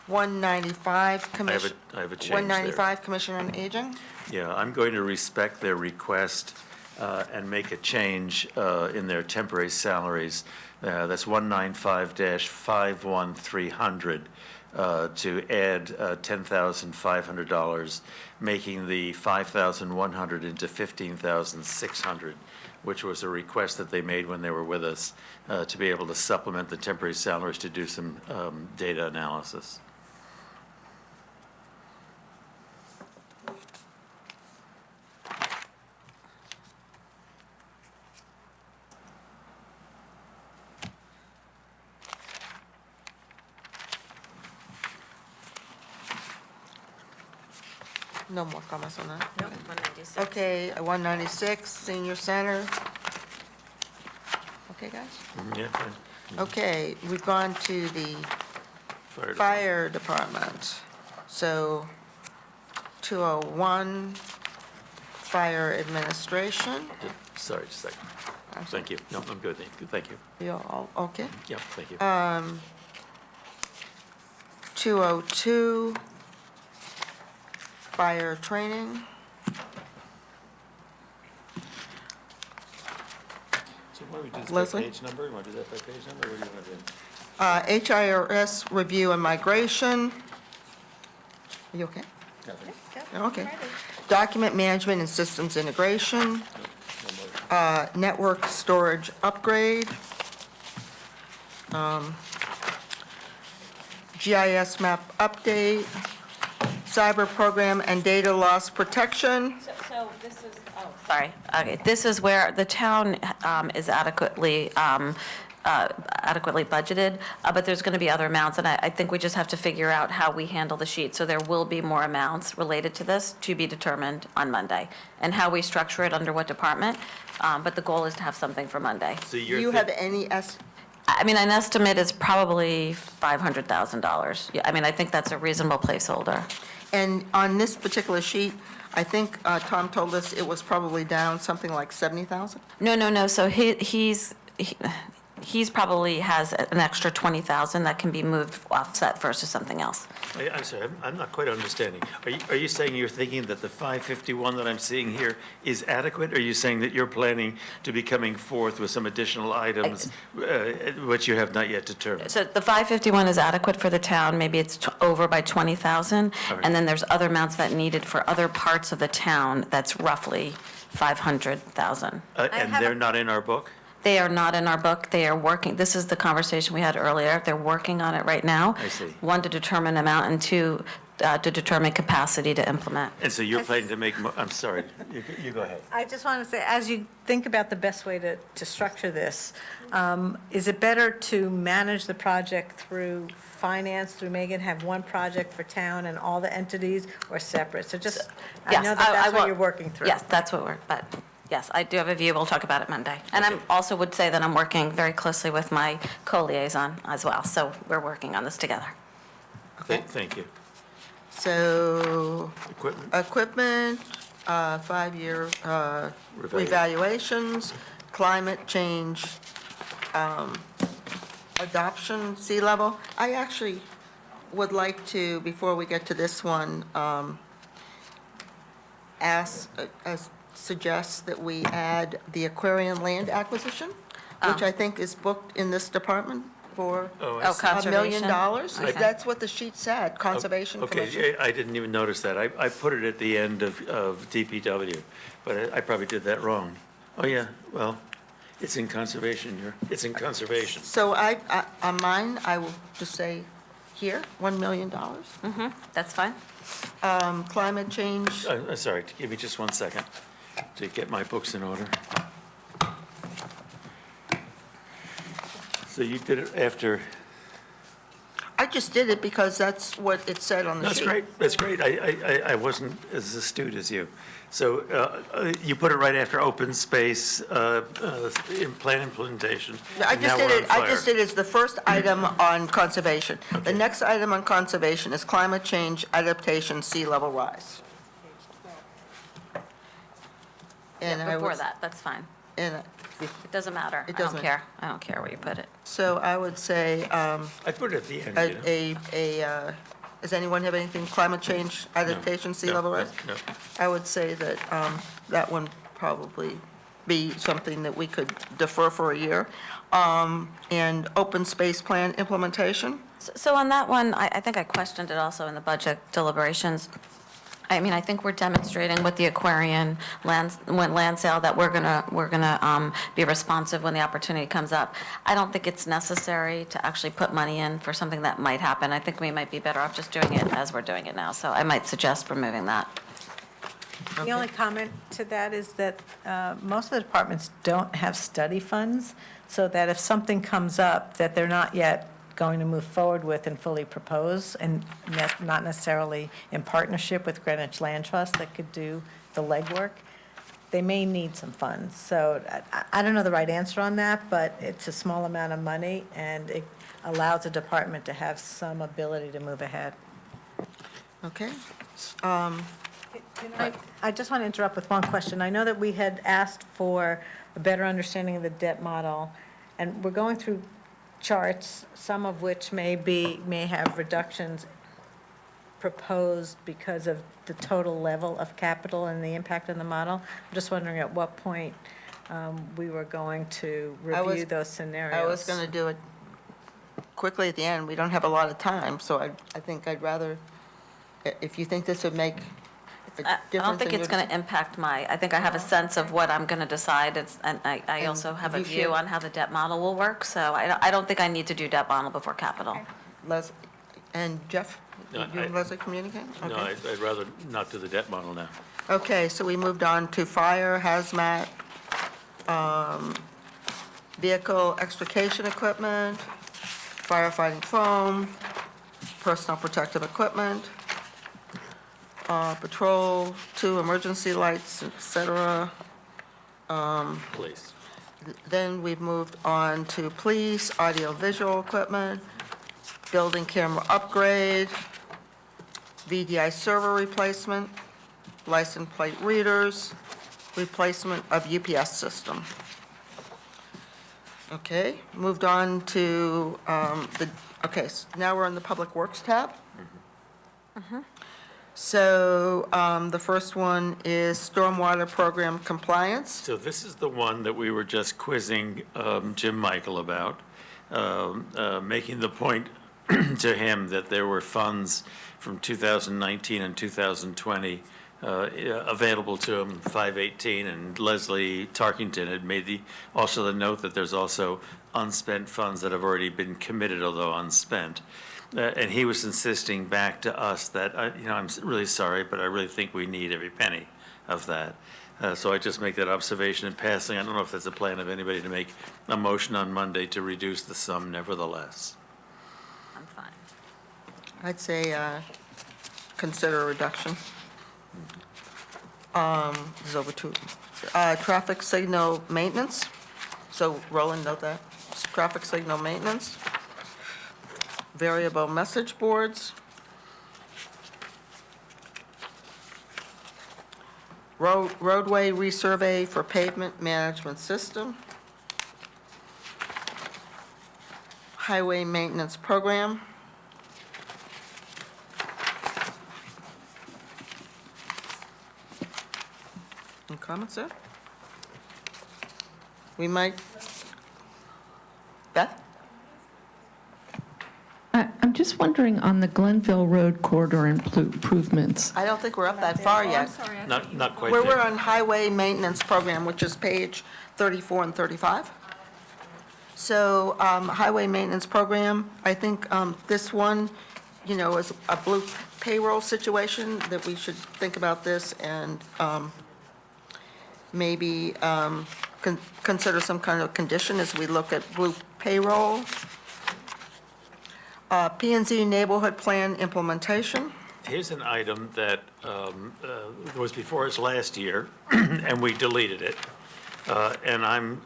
195, commission. I have a change there. 195, Commission on Aging. Yeah, I'm going to respect their request and make a change in their temporary salaries. That's 195-51300. to add $10,500, making the $5,100 into $15,600, which was a request that they made when they were with us to be able to supplement the temporary salaries to do some data analysis. No more comments on that? Nope, 196. Okay, 196, senior center. Okay, guys? Yeah, fine. Okay, we've gone to the fire department. So 201, fire administration. Sorry, just a second. Thank you. No, I'm good. Thank you. You're all, okay. Yep, thank you. 202, fire training. So why don't we do this Leslie? by page number? You want to do that by page number, or what do you want to do? HIRS review and migration. Are you okay? Okay. Document management and systems integration. Network storage upgrade. GIS map update. Cyber program and data loss protection. So this is, oh, sorry. Okay, this is where the town is adequately budgeted, but there's going to be other amounts, and I think we just have to figure out how we handle the sheet. So there will be more amounts related to this to be determined on Monday, and how we structure it under what department, but the goal is to have something for Monday. So Do you have any I mean, an estimate is probably $500,000. Yeah, I mean, I think that's a reasonable placeholder. And on this particular sheet, I think Tom told us it was probably down something like 70,000? No, so he's probably has an extra 20,000 that can be moved offset versus something else. I'm sorry, I'm not quite understanding. Are you saying you're thinking that the 551 that I'm seeing here is adequate? Or are you saying that you're planning to be coming forth with some additional items, which you have not yet determined? So the 551 is adequate for the town, maybe it's over by 20,000. All right. And then there's other amounts that needed for other parts of the town, that's roughly 500,000. And they're not in our book? They are not in our book, they are working, this is the conversation we had earlier, they're working on it right now. I see. One, to determine amount, and two, to determine capacity to implement. And so you're planning to make, I'm sorry, you go ahead. I just want to say, as you think about the best way to structure this, is it better to manage the project through finance, through Megan, have one project for town and all the entities, or separate? So just, I Yes, know that that's what will- you're working through. Yes, that's what but yes, I do have a view, we'll talk about it Monday. And I also would say that I'm working very closely with my co-liaison as well, so we're working on this together. Thank you. So, Equipment? 5-year revaluations, climate change, adoption, sea level. I actually would like to, before we get to this one, suggest that we add the Aquarian land acquisition, which I think is booked in this department for Oh, I see. $1 million. conservation? Okay. That's what the sheet said, Conservation Commission. Okay, I didn't even notice that. I put it at the end of DPW, but I probably did that wrong. Oh, yeah, well, it's in conservation, it's in conservation. So on mine, I will just say here, $1 million. That's fine? Climate change, Sorry, give me just 1 second to get my books in order. So you did it after, I just did it because that's what it said on the sheet. that's great. I wasn't as astute as you. So you put it right after open space, plan implementation. I and just now did we're it, on I just fire. did it as the first item on conservation. The next item on conservation is climate change adaptation, sea level rise. And I Before was- that, that's fine. And It doesn't matter. It I don't doesn't. care. I don't care where you put it. so I would say, I put it at the end, you know. does anyone have anything, climate change adaptation, sea No, level no, rise? no. I would say that that one probably be something that we could defer for a year. And open space plan implementation. So on that one, I think I questioned it also in the budget deliberations. I mean, I think we're demonstrating with the Aquarian land sale that we're gonna be responsive when the opportunity comes up. I don't think it's necessary to actually put money in for something that might happen. I think we might be better off just doing it as we're doing it now. So I might suggest removing that. The only comment to that is that most of the departments don't have study funds, so that if something comes up that they're not yet going to move forward with and fully propose, and not necessarily in partnership with Greenwich Land Trust that could do the legwork, they may need some funds. So I don't know the right answer on that, but it's a small amount of money, and it allows a department to have some ability to move ahead. Okay. I just want to interrupt with one question. I know that we had asked for a better understanding of the debt model, and we're going through charts, some of which may have reductions proposed because of the total level of capital and the impact on the model. I'm just wondering at what point we were going to review those scenarios. I was going to do it quickly at the end. We don't have a lot of time, so I think I'd rather, if you think this would make a difference. I don't think it's going to impact I think I have a sense of what I'm going to decide, and I also have a view on how the debt model will work, so I don't think I need to do debt model before capital. And Jeff, No, you and Leslie communicate? No, Okay. I'd rather not do the debt model now. Okay, so we moved on to fire, hazmat, vehicle extrication equipment, firefighting foam, personal protective equipment, patrol, 2 emergency lights, et cetera. Please. Then we've moved on to police, audio-visual equipment, building camera upgrade, VDI server replacement, license plate readers, replacement of UPS system. Okay, moved on to so now we're in the Public Works tab. So the first one is stormwater program compliance. So this is the one that we were just quizzing Jim Michael about, making the point to him that there were funds from 2019 and 2020 available to him, 518, and Leslie Tarkington had made also the note that there's also unspent funds that have already been committed, although unspent. And he was insisting back to us that, I'm really sorry, but I really think we need every penny of that. So I just make that observation in passing. I don't know if there's a plan of anybody to make a motion on Monday to reduce the sum nevertheless. I'm fine. I'd say consider a reduction. This is over 2. Traffic signal maintenance. So Roland, note that. Traffic signal maintenance. Variable message boards. Roadway resurvey for pavement management system. Highway maintenance program. Any comments there? We might, Beth? I'm just wondering on the Glenville Road corridor improvements. I don't think we're up that far yet. Not quite We're there. on highway maintenance program, which is page 34 and 35. So highway maintenance program, I think this one, is a blue payroll situation that we should think about this and maybe consider some kind of condition as we look at blue payroll. P&Z neighborhood plan implementation. Here's an item that was before us last year, and we deleted it. And I'm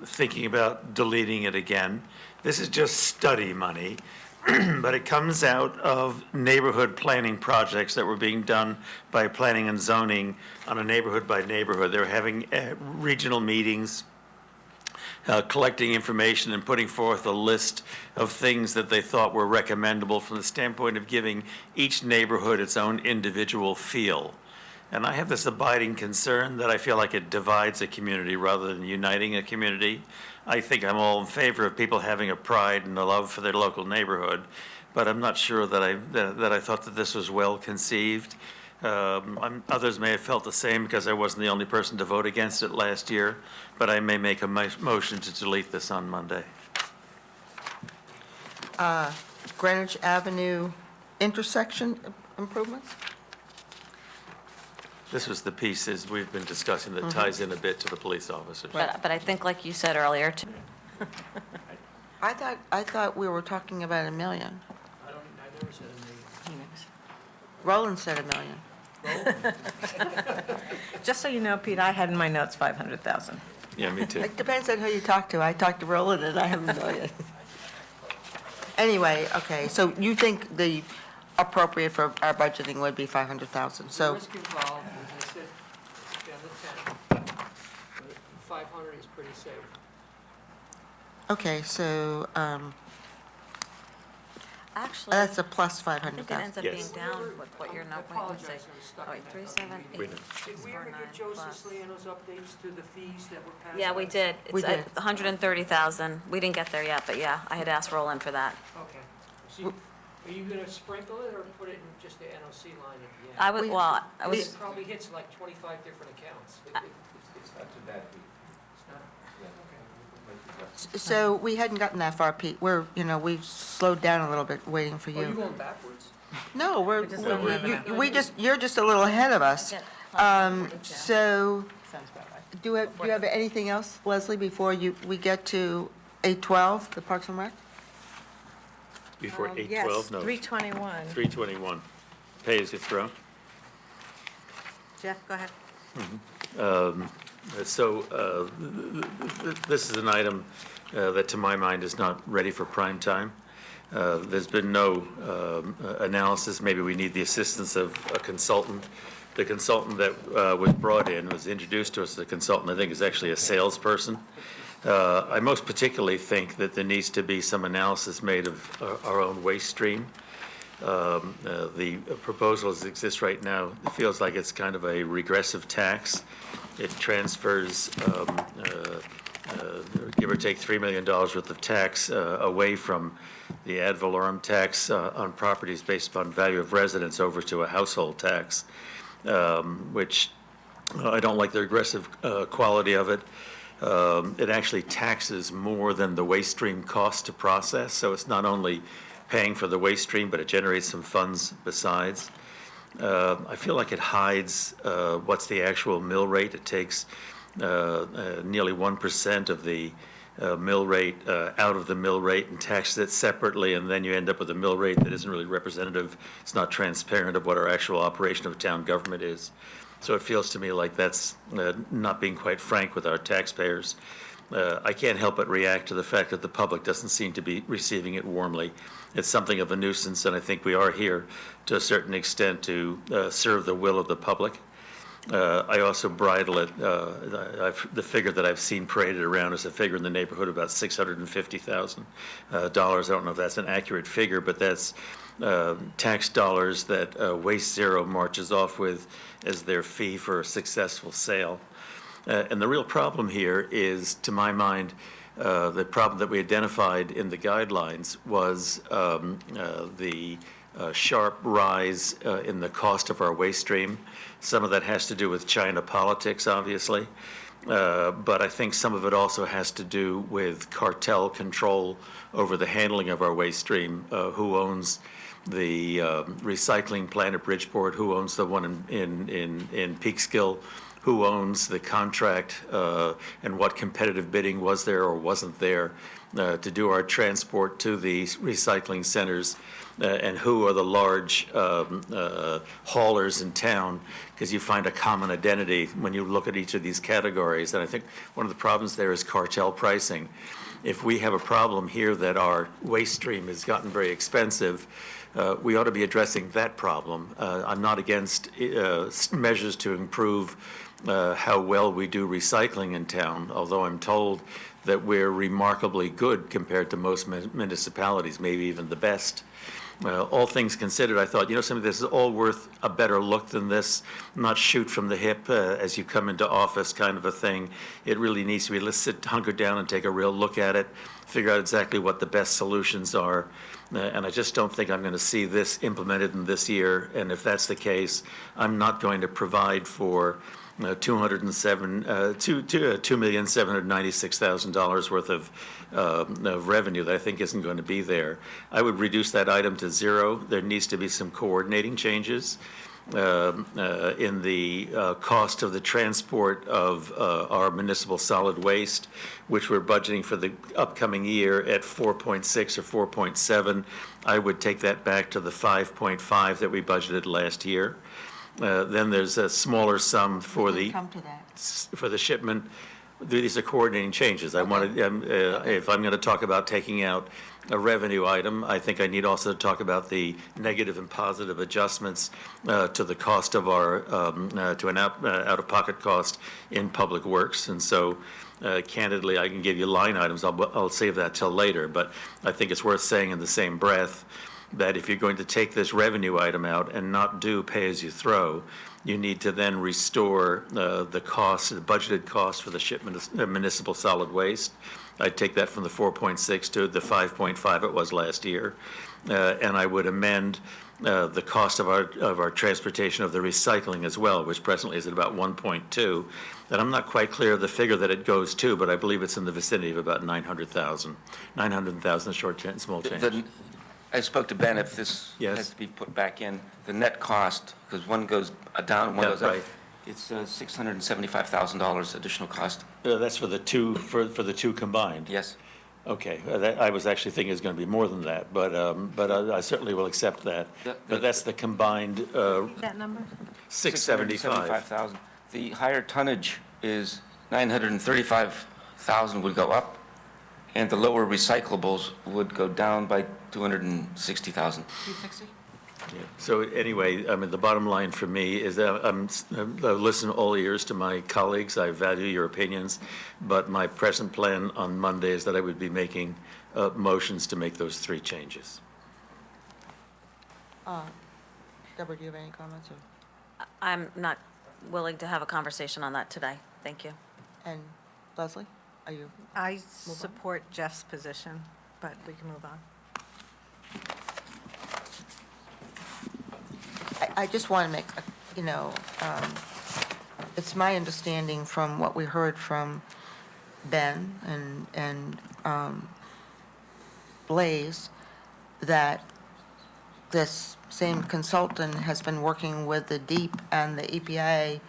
thinking about deleting it again. This is just study money, but it comes out of neighborhood planning projects that were being done by planning and zoning on a neighborhood by neighborhood. They were having regional meetings, collecting information and putting forth a list of things that they thought were recommendable from the standpoint of giving each neighborhood its own individual feel. And I have this abiding concern that I feel like it divides a community rather than uniting a community. I think I'm all in favor of people having a pride and a love for their local neighborhood, but I'm not sure that I thought that this was well conceived. Others may have felt the same because I wasn't the only person to vote against it last year, but I may make a motion to delete this on Monday. Greenwich Avenue intersection improvements? This was the pieces we've been discussing that ties in a bit to the police officers. But I think, like you said earlier, I thought we were talking about $1 million. I never said a million. Roland said $1 million. Just so you know, Pete, I had in my notes 500,000. Yeah, me too. It depends on who you talk to. I talked to Roland and I have $1 million. Anyway, okay, so you think the appropriate for our budgeting would be 500,000, The so, risk involved, as I said, it's down to 10, but 500 is pretty safe. okay, so, actually, that's a plus I think it 500,000. ends up being Yes. down with what you're not, wait, let's see. I apologize, I was stuck Oh, in wait, that 3, number. 7, 8, We know. 6, Did we 4, ever 9, get Joe plus. Siciliano's updates to the fees that were passed? Yeah, we last- did. We It's did. 130,000. We didn't get there yet, but yeah, I had asked Roland for that. Okay. So are you going to sprinkle it or put it in just the NOC line at the end? I would, well, I was, It probably hits like 25 different accounts. It's not too bad. It's not, okay. So we hadn't gotten that far, Pete. We've slowed down a little bit, waiting for Are you you. going backwards? No, just don't have enough. you're just a little ahead of us. So, Sounds about right. do you have anything else, Leslie, before we get to 812, the Parks and Rec? Before Yes, 812? No, 321. 321. Pay as you throw. Jeff, go ahead. This is an item that, to my mind, is not ready for prime time. There's been no analysis. Maybe we need the assistance of a consultant. The consultant that was brought in, was introduced to us as a consultant, I think is actually a salesperson. I most particularly think that there needs to be some analysis made of our own waste stream. The proposal as it exists right now, it feels like it's kind of a regressive tax. It transfers, give or take $3 million worth of tax away from the ad valorem tax on properties based upon value of residence over to a household tax, which I don't like the regressive quality of it. It actually taxes more than the waste stream costs to process, so it's not only paying for the waste stream, but it generates some funds besides. I feel like it hides what's the actual mill rate. It takes nearly 1% of the mill rate out of the mill rate and taxes it separately, and then you end up with a mill rate that isn't really representative. It's not transparent of what our actual operation of town government is. So it feels to me like that's not being quite frank with our taxpayers. I can't help but react to the fact that the public doesn't seem to be receiving it warmly. It's something of a nuisance, and I think we are here to a certain extent to serve the will of the public. I also bridle it. The figure that I've seen paraded around is a figure in the neighborhood of about $650,000. I don't know if that's an accurate figure, but that's tax dollars that Waste Zero marches off with as their fee for a successful sale. And the real problem here is, to my mind, the problem that we identified in the guidelines was the sharp rise in the cost of our waste stream. Some of that has to do with China politics, obviously, but I think some of it also has to do with cartel control over the handling of our waste stream, who owns the recycling plant at Bridgeport, who owns the one in Peekskill, who owns the contract, and what competitive bidding was there or wasn't there to do our transport to the recycling centers, and who are the large haulers in town, because you find a common identity when you look at each of these categories. And I think one of the problems there is cartel pricing. If we have a problem here that our waste stream has gotten very expensive, we ought to be addressing that problem. I'm not against measures to improve how well we do recycling in town, although I'm told that we're remarkably good compared to most municipalities, maybe even the best. Well, all things considered, I thought, something this is all worth a better look than this, not shoot from the hip as you come into office kind of a thing. It really needs to be, let's hunker down and take a real look at it, figure out exactly what the best solutions are. And I just don't think I'm going to see this implemented in this year. And if that's the case, I'm not going to provide for $2,796,000 worth of revenue that I think isn't going to be there. I would reduce that item to zero. There needs to be some coordinating changes in the cost of the transport of our municipal solid waste, which we're budgeting for the upcoming year at 4.6 or 4.7. I would take that back to the 5.5 that we budgeted last year. Then there's a smaller sum for the Come to that. for the shipment. These are coordinating changes. I wanted, if I'm going to talk about taking out a revenue item, I think I need also to talk about the negative and positive adjustments to the cost of our, to an out-of-pocket cost in Public Works. And so candidly, I can give you line items. I'll save that till later. But I think it's worth saying in the same breath that if you're going to take this revenue item out and not do pay-as-you-throw, you need to then restore the cost, the budgeted cost for the shipment of municipal solid waste. I'd take that from the 4.6 to the 5.5 it was last year. And I would amend the cost of our transportation of the recycling as well, which presently is at about 1.2. And I'm not quite clear of the figure that it goes to, but I believe it's in the vicinity of about 900,000 small change. I spoke to Ben, if this Yes. has to be put back in, the net cost, because one goes down and one Yeah, goes up, right. it's $675,000 additional cost. That's for the two, for the two combined? Yes. Okay, I was actually thinking it's going to be more than that, but I certainly will accept that. But that's the combined That number? 675. $675,000. The higher tonnage is $935,000 would go up, and the lower recyclables would go down by $260,000. Yeah. So anyway, I mean, the bottom line for me is that I listen all ears to my colleagues. I value your opinions, but my present plan on Monday is that I would be making motions to make those three changes. Deborah, do you have any comments? I'm not willing to have a conversation on that today. Thank you. And Leslie, are you? I support Jeff's position, but we can move on. I just want to make, it's my understanding from what we heard from Ben and Blaze that this same consultant has been working with the DEEP and the EPA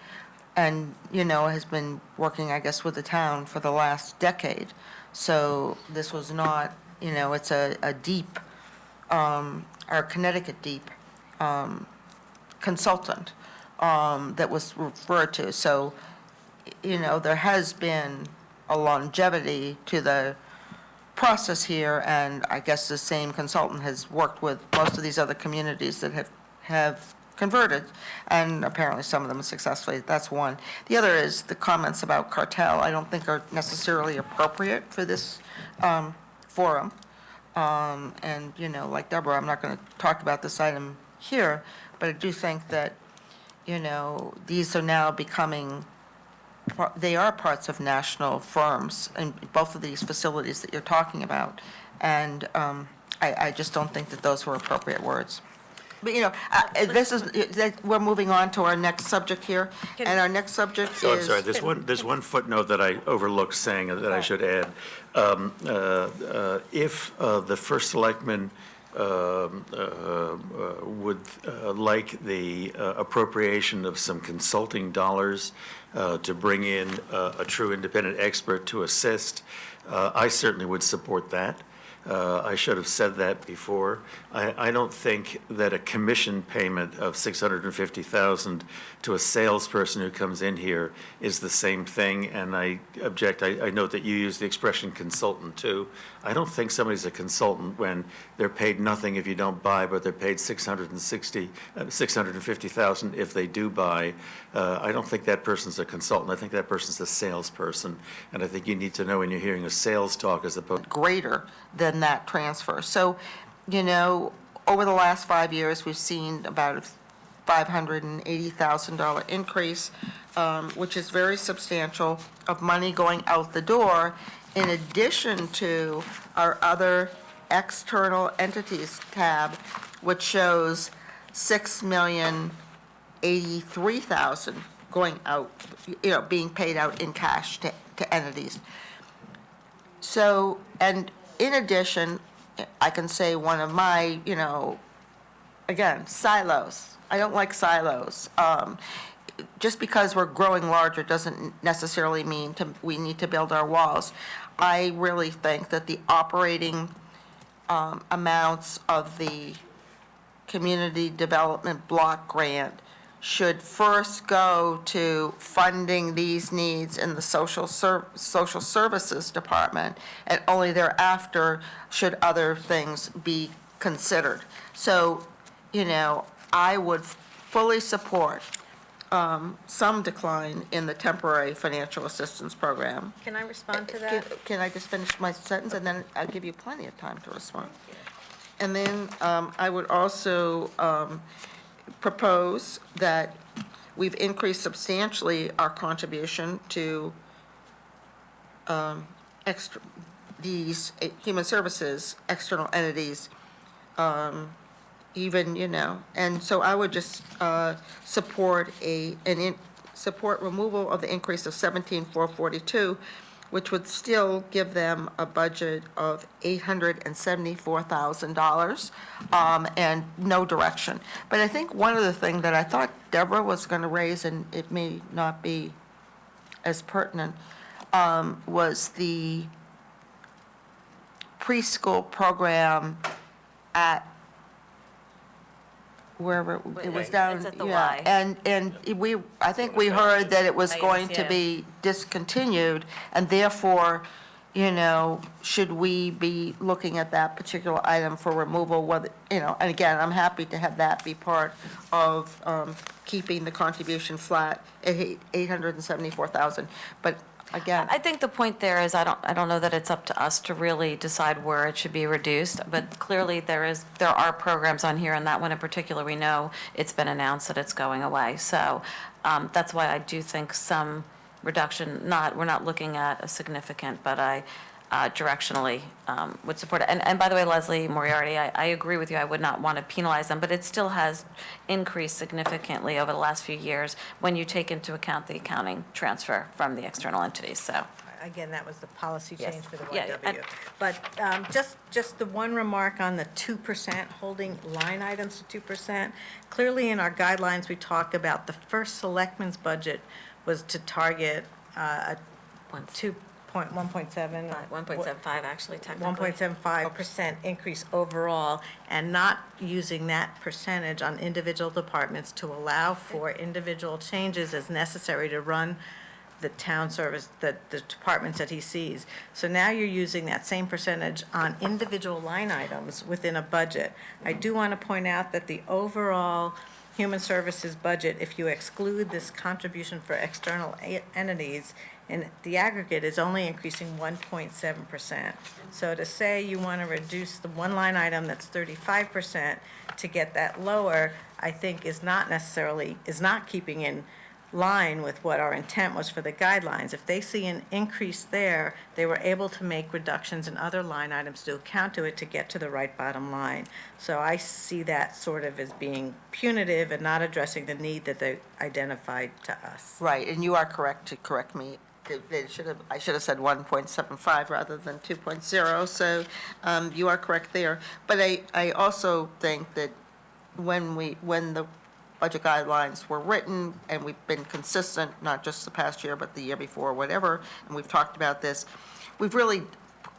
and, has been working, I guess, with the town for the last decade. So this was not, it's a DEEP, our Connecticut DEEP consultant that was referred to. So, there has been a longevity to the process here, and I guess the same consultant has worked with most of these other communities that have converted, and apparently some of them successfully. That's one. The other is the comments about cartel, I don't think are necessarily appropriate for this forum. And, like Deborah, I'm not going to talk about this item here, but I do think that, these are now becoming, they are parts of national firms in both of these facilities that you're talking about. And I just don't think that those were appropriate words. But, we're moving on to our next subject here. And our next subject is. Oh, I'm sorry, there's one footnote that I overlooked saying that I should add. If the first selectman would like the appropriation of some consulting dollars to bring in a true independent expert to assist, I certainly would support that. I should have said that before. I don't think that a commission payment of $650,000 to a salesperson who comes in here is the same thing, and I object. I note that you use the expression consultant too. I don't think somebody's a consultant when they're paid nothing if you don't buy, but they're paid $650,000 if they do buy. I don't think that person's a consultant. I think that person's a salesperson, and I think you need to know when you're hearing a sales talk as opposed. Greater than that transfer. So, over the last 5 years, we've seen about a $580,000 increase, which is very substantial, of money going out the door, in addition to our other external entities tab, which shows $6,083,000 going out, being paid out in cash to entities. So, and in addition, I can say one of my, again, silos. I don't like silos. Just because we're growing larger doesn't necessarily mean we need to build our walls. I really think that the operating amounts of the community development block grant should first go to funding these needs in the social services department, and only thereafter should other things be considered. So, I would fully support some decline in the temporary financial assistance program. Can I respond to that? Can I just finish my sentence, and then I'll give you plenty of time to respond? And then I would also propose that we've increased substantially our contribution to these human services, external entities, and so I would just support support removal of the increase of 17,442, which would still give them a budget of $874,000, and no direction. But I think one of the things that I thought Deborah was going to raise, and it may not be as pertinent, was the preschool program at wherever it was down. It's at the yeah. Y. And I think we heard that it was going to yeah. be discontinued, and therefore, should we be looking at that particular item for removal, whether, and again, I'm happy to have that be part of keeping the contribution flat at $874,000, but again. I think the point there is, I don't know that it's up to us to really decide where it should be reduced, but clearly there are programs on here, and that one in particular, we know it's been announced that it's going away. So that's why I do think some reduction, we're not looking at a significant, but I directionally would support it. And by the way, Leslie Moriarty, I agree with you, I would not want to penalize them, but it still has increased significantly over the last few years when you take into account the accounting transfer from the external entities, so. Again, that was the policy Yes. change for the Yeah, and- YW. But just the one remark on the 2%, holding line items to 2%. Clearly, in our guidelines, we talk about the first selectman's budget was to target a 1.7. 1.75 actually, technically. 1.75% increase overall, and not using that percentage on individual departments to allow for individual changes as necessary to run the town service, the departments that he sees. So now you're using that same percentage on individual line items within a budget. I do want to point out that the overall human services budget, if you exclude this contribution for external entities, in the aggregate is only increasing 1.7%. So to say you want to reduce the one line item that's 35% to get that lower, I think is not keeping in line with what our intent was for the guidelines. If they see an increase there, they were able to make reductions in other line items to account to it to get to the right bottom line. So I see that sort of as being punitive and not addressing the need that they identified to us. Right, and you are correct to correct me. I should have said 1.75 rather than 2.0, so you are correct there. But I also think that when the budget guidelines were written, and we've been consistent, not just the past year, but the year before, whatever, and we've talked about this, we've really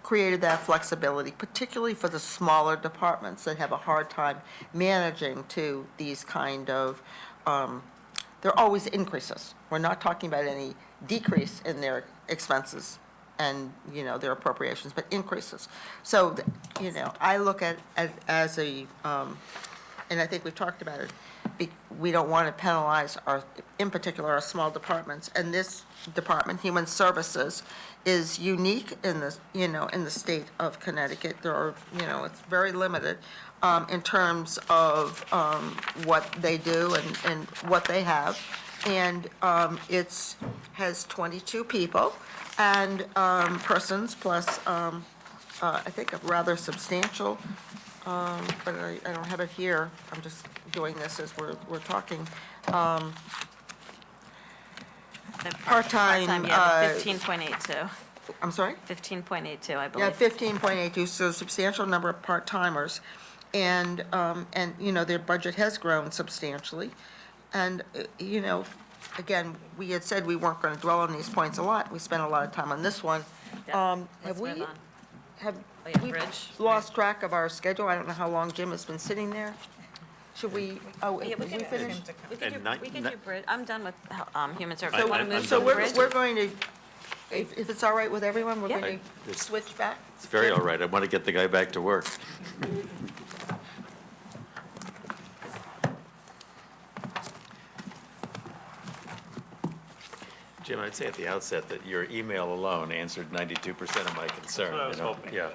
created that flexibility, particularly for the smaller departments that have a hard time managing to these kind of, there are always increases. We're not talking about any decrease in their expenses and, their appropriations, but increases. So, I look at as a, and I think we've talked about it, we don't want to penalize in particular, our small departments. And this department, Human Services, is unique in the, in the state of Connecticut. There are, it's very limited in terms of what they do and what they have. And has 22 people and persons plus, I think, a rather substantial, but I don't have it here. I'm just doing this as we're talking. Part-time, yeah, 15.82. I'm sorry? 15.82, I Yeah, believe. 15.82, so a substantial number of part-timers. And, their budget has grown substantially. And, again, we had said we weren't going to dwell on these points a lot. We spent a lot of time on this one. Yeah, Have let's move on. Have Oh, yeah, we bridge. lost track of our schedule? I don't know how long Jim has been sitting there. Should we, Yeah, we we can- finish? We could And do bridge. I'm done with human services. So- I want to move So to we're bridge. going to, if it's all right with everyone, we're Yeah. going to switch back? It's very all right. I want to get the guy back to work. Jim, I'd say at the outset that your email alone answered 92% of my concern. That's what I was hoping. Yeah.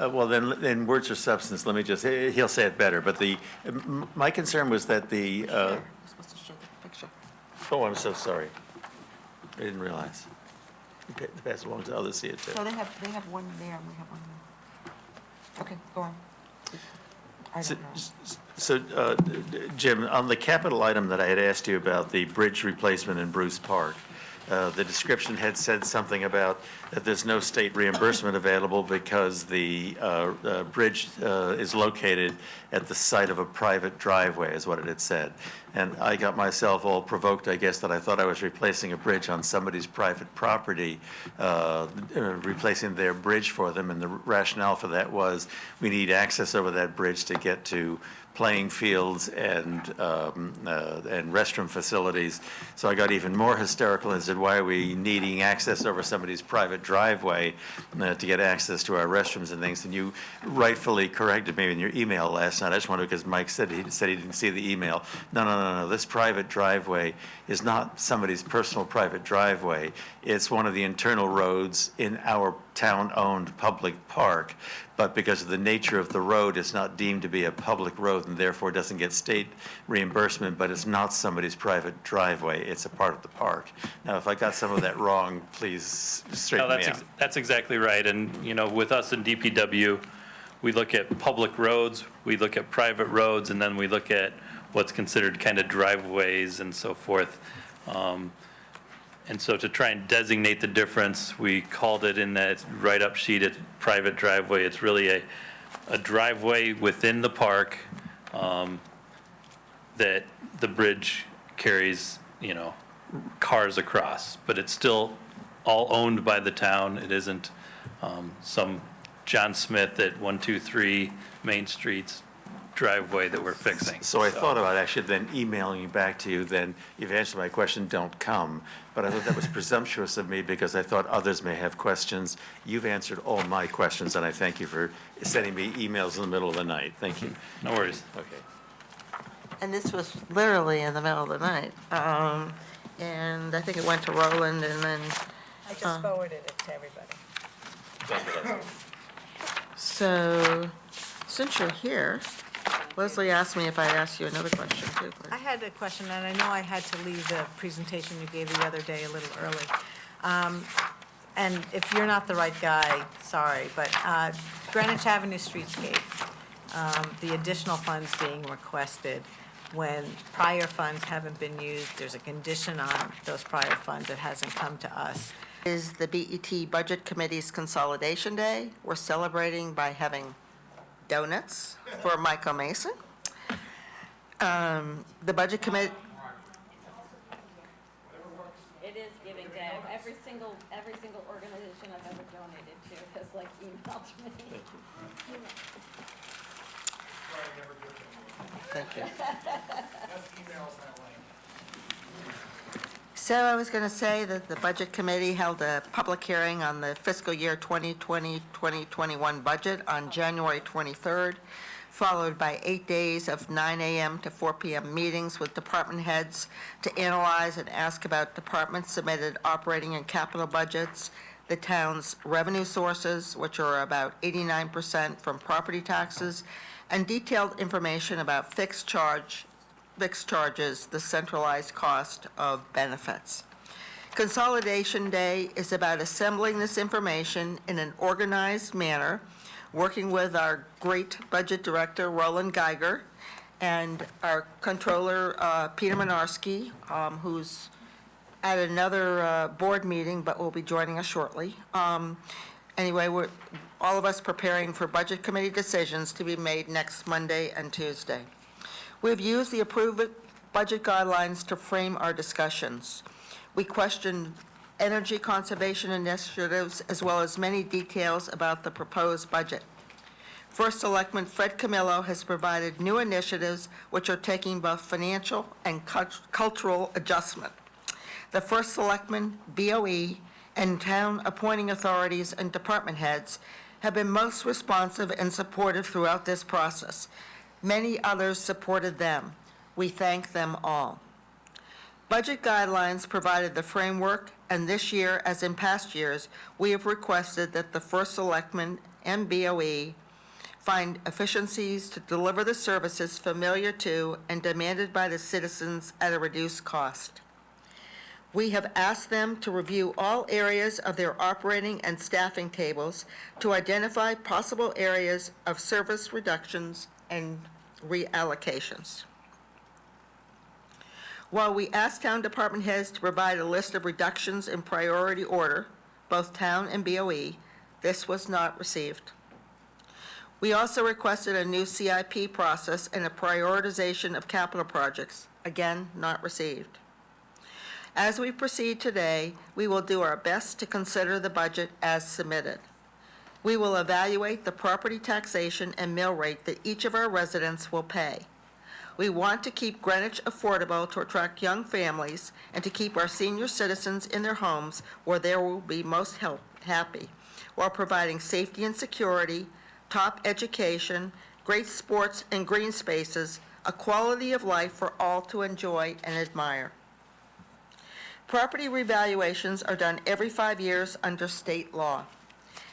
Well, then, in words or substance, let me just, he'll say it better, but my concern was that We're supposed to show the picture. oh, I'm so sorry. I didn't realize. Pass it along to others, see it too. No, they have one there, and we have one there. Okay, go on. I So- don't know. So, Jim, on the capital item that I had asked you about, the bridge replacement in Bruce Park, the description had said something about that there's no state reimbursement available because the bridge is located at the site of a private driveway, is what it had said. And I got myself all provoked, I guess, that I thought I was replacing a bridge on somebody's private property, replacing their bridge for them, and the rationale for that was we need access over that bridge to get to playing fields and restroom facilities. So I got even more hysterical and said, why are we needing access over somebody's private driveway to get access to our restrooms and things? And you rightfully corrected me in your email last night. I just wanted, because Mike said he didn't see the email. No. This private driveway is not somebody's personal private driveway. It's one of the internal roads in our town-owned public park. But because of the nature of the road, it's not deemed to be a public road and therefore doesn't get state reimbursement, but it's not somebody's private driveway. It's a part of the park. Now, if I got some of that wrong, please straighten No, me out. that's exactly right. And, with us in DPW, we look at public roads, we look at private roads, and then we look at what's considered kind of driveways and so forth. And so to try and designate the difference, we called it in that write-up sheet, it's private driveway. It's really a driveway within the park that the bridge carries, cars across. But it's still all owned by the town. It isn't some John Smith at 123 Main Street's driveway that we're fixing. So I thought about actually then emailing you back to you, then you've answered my question, don't come. But I thought that was presumptuous of me because I thought others may have questions. You've answered all my questions, and I thank you for sending me emails in the middle of the night. Thank you. No worries. Okay. And this was literally in the middle of the night. And I think it went to Roland and then, I just forwarded it to everybody. so, since you're here, Leslie asked me if I'd ask you another question too. I had a question, and I know I had to leave the presentation you gave the other day a little early. And if you're not the right guy, sorry, but Greenwich Avenue Streetscape, the additional funds being requested, when prior funds haven't been used, there's a condition on those prior funds that hasn't come to us. Is the BET Budget Committee's Consolidation Day. We're celebrating by having donuts for Michael Mason. The Budget Committee, It is Giving Day. Every single organization I've ever donated to has emailed me. thank you. So I was going to say that the Budget Committee held a public hearing on the fiscal year 2020-2021 budget on January 23rd, followed by 8 days of 9 a.m. to 4 p.m. meetings with department heads to analyze and ask about department-submitted operating and capital budgets, the town's revenue sources, which are about 89% from property taxes, and detailed information about fixed charges, the centralized cost of benefits. Consolidation Day is about assembling this information in an organized manner, working with our great budget director, Roland Geiger, and our controller, Peter Minarski, who's at another board meeting, but will be joining us shortly. Anyway, we're, all of us preparing for Budget Committee decisions to be made next Monday and Tuesday. We've used the approved budget guidelines to frame our discussions. We questioned energy conservation initiatives as well as many details about the proposed budget. First Selectman Fred Camillo has provided new initiatives which are taking both financial and cultural adjustment. The First Selectman, BOE, and town appointing authorities and department heads have been most responsive and supportive throughout this process. Many others supported them. We thank them all. Budget guidelines provided the framework, and this year, as in past years, we have requested that the First Selectman and BOE find efficiencies to deliver the services familiar to and demanded by the citizens at a reduced cost. We have asked them to review all areas of their operating and staffing tables to identify possible areas of service reductions and reallocations. While we asked town department heads to provide a list of reductions in priority order, both town and BOE, this was not received. We also requested a new CIP process and a prioritization of capital projects, again, not received. As we proceed today, we will do our best to consider the budget as submitted. We will evaluate the property taxation and mill rate that each of our residents will pay. We want to keep Greenwich affordable to attract young families and to keep our senior citizens in their homes where they will be most happy, while providing safety and security, top education, great sports and green spaces, a quality of life for all to enjoy and admire. Property revaluations are done every 5 years under state law.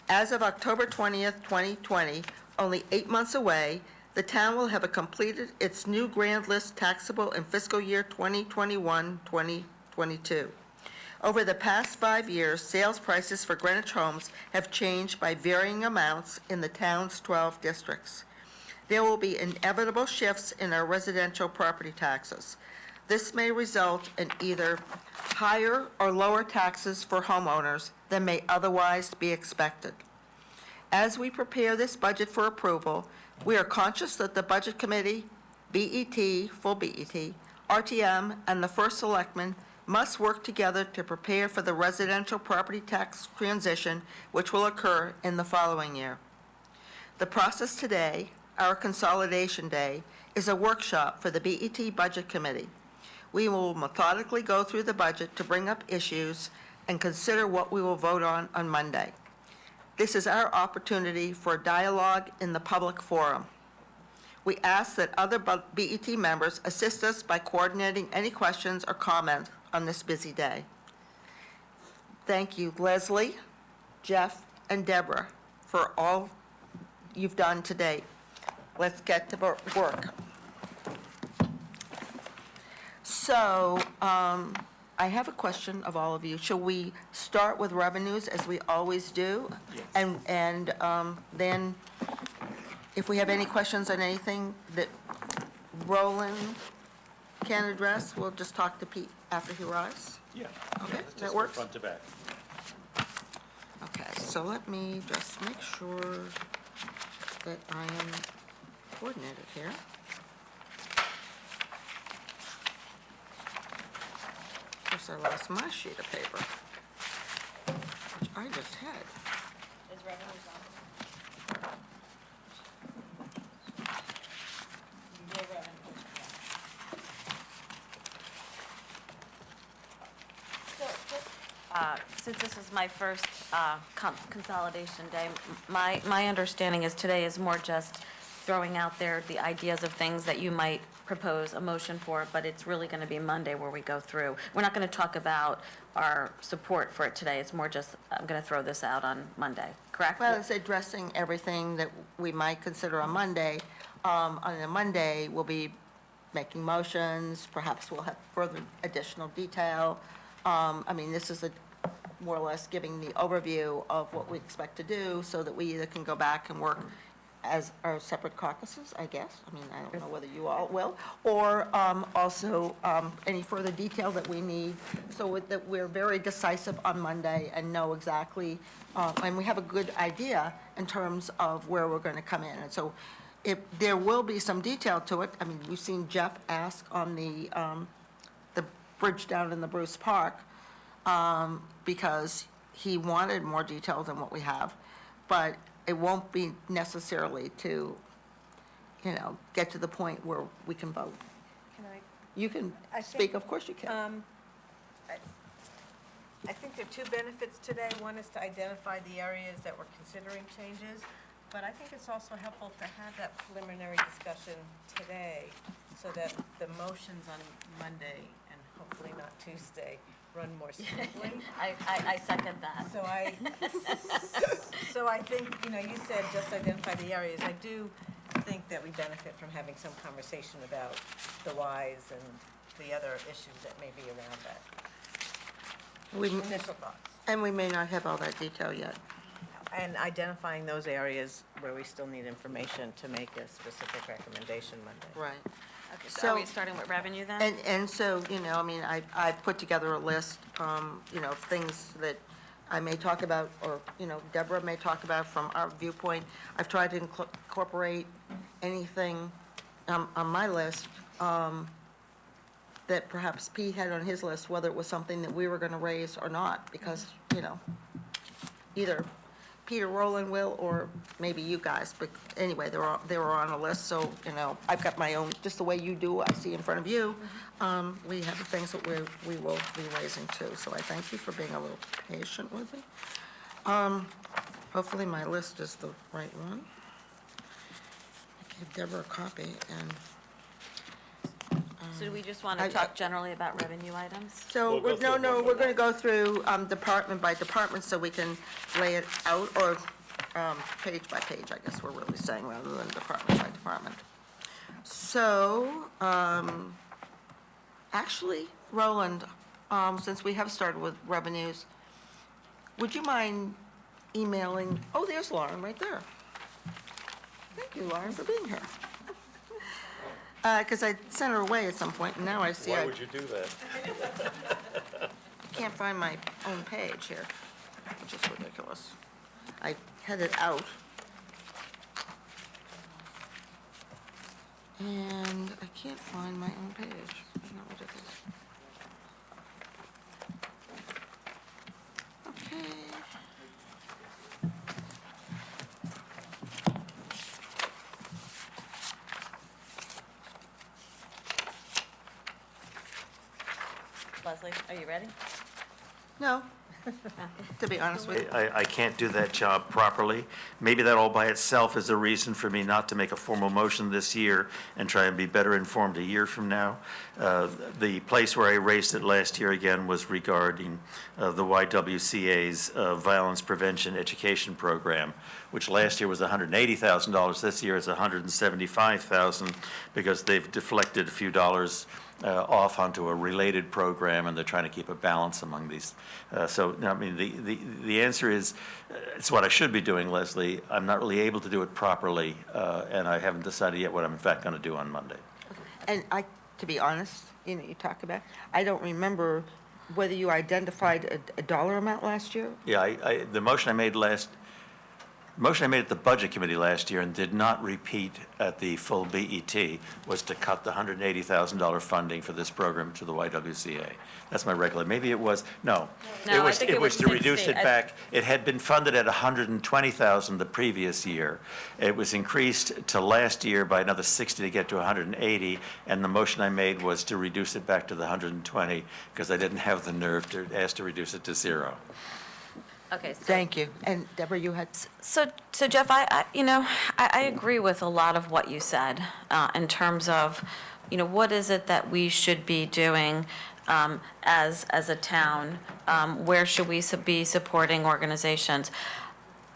As of October 20th, 2020, only 8 months away, the town will have completed its new grand list taxable in fiscal year 2021-2022. Over the past 5 years, sales prices for Greenwich homes have changed by varying amounts in the town's 12 districts. There will be inevitable shifts in our residential property taxes. This may result in either higher or lower taxes for homeowners than may otherwise be expected. As we prepare this budget for approval, we are conscious that the Budget Committee, BET, full BET, RTM, and the First Selectman must work together to prepare for the residential property tax transition, which will occur in the following year. The process today, our Consolidation Day, is a workshop for the BET Budget Committee. We will methodically go through the budget to bring up issues and consider what we will vote on Monday. This is our opportunity for dialogue in the public forum. We ask that other BET members assist us by coordinating any questions or comments on this busy day. Thank you, Leslie, Jeff, and Deborah, for all you've done to date. Let's get to work. So, I have a question of all of you. Shall we start with revenues as we always do? Yes. And then if we have any questions on anything that Roland can address, we'll just talk to Pete after he arrives? Yeah. Okay, Let's that just go works? front to back. Okay, so let me just make sure that I am coordinated here. Of course, I lost my sheet of paper, which I just had. Is revenues on? Your revenues, Since this is my first consolidation day, my understanding is today is more just throwing out there the ideas of things that you might propose a motion for, but it's really going to be Monday where we go through. We're not going to talk about our support for it today. It's more just, I'm going to throw this out on Monday, correct? Well, it's addressing everything that we might consider on Monday. On a Monday, we'll be making motions, perhaps we'll have further additional detail. I mean, this is more or less giving the overview of what we expect to do, so that we either can go back and work as our separate caucuses, I guess. I mean, I don't know whether you all will, or also any further detail that we need, so that we're very decisive on Monday and know exactly, and we have a good idea in terms of where we're going to come in. And so if there will be some detail to it, I mean, we've seen Jeff ask on the bridge down in the Bruce Park, because he wanted more detail than what we have, but it won't be necessarily to, get to the point where we can vote. Can I? You can I speak, think, of course you can. I think there are two benefits today. One is to identify the areas that we're considering changes, but I think it's also helpful to have that preliminary discussion today, so that the motions on Monday, and hopefully not Tuesday, run more smoothly. I second that. So I think, you said just identify the areas. I do think that we benefit from having some conversation about the whys and the other issues that may be around that. Initial thoughts. And we may not have all that detail yet. And identifying those areas where we still need information to make a specific recommendation Monday. Right. Okay, so are we starting with revenue then? And so, I mean, I've put together a list, of things that I may talk about, or, Deborah may talk about from our viewpoint. I've tried to incorporate anything on my list that perhaps Pete had on his list, whether it was something that we were going to raise or not, because, either Peter Rowland will, or maybe you guys, but anyway, they were on a list, so, I've got my own, just the way you do, I see in front of you. We have the things that we will be raising too, so I thank you for being a little patient with me. Hopefully my list is the right one. I gave Deborah a copy, and So do we just want to talk generally about revenue items? so, we're going to go through department by department so we can lay it out, or page by page, I guess we're really saying, rather than department by department. So, actually, Roland, since we have started with revenues, would you mind emailing, oh, there's Lauren right there. Thank you, Lauren, for being here. Because I sent her away at some point, and now I see Why I would you do that? can't find my own page here, which is ridiculous. I had it out. And I can't find my own page. Isn't that ridiculous? Okay. Leslie, are you ready? No, to be honest with you. I can't do that job properly. Maybe that all by itself is a reason for me not to make a formal motion this year and try and be better informed a year from now. The place where I raised it last year again was regarding the YWCA's Violence Prevention Education Program, which last year was $180,000. This year it's $175,000 because they've deflected a few dollars off onto a related program, and they're trying to keep a balance among these. So, I mean, the answer is, it's what I should be doing, Leslie. I'm not really able to do it properly, and I haven't decided yet what I'm in fact going to do on Monday. And to be honest, you talk about, I don't remember whether you identified a dollar amount last year? Yeah, the motion I made The motion I made at the Budget Committee last year and did not repeat at the full BET was to cut the $180,000 funding for this program to the YWCA. That's my recollection. Maybe it was, no. No, I think it was to reduce 60. it back. It had been funded at $120,000 the previous year. It was increased to last year by another 60 to get to 180, and the motion I made was to reduce it back to the 120 because I didn't have the nerve to ask to reduce it to zero. Okay, so. Thank you. And Deborah, you had, So Jeff, I agree with a lot of what you said in terms of, what is it that we should be doing as a town? Where should we be supporting organizations?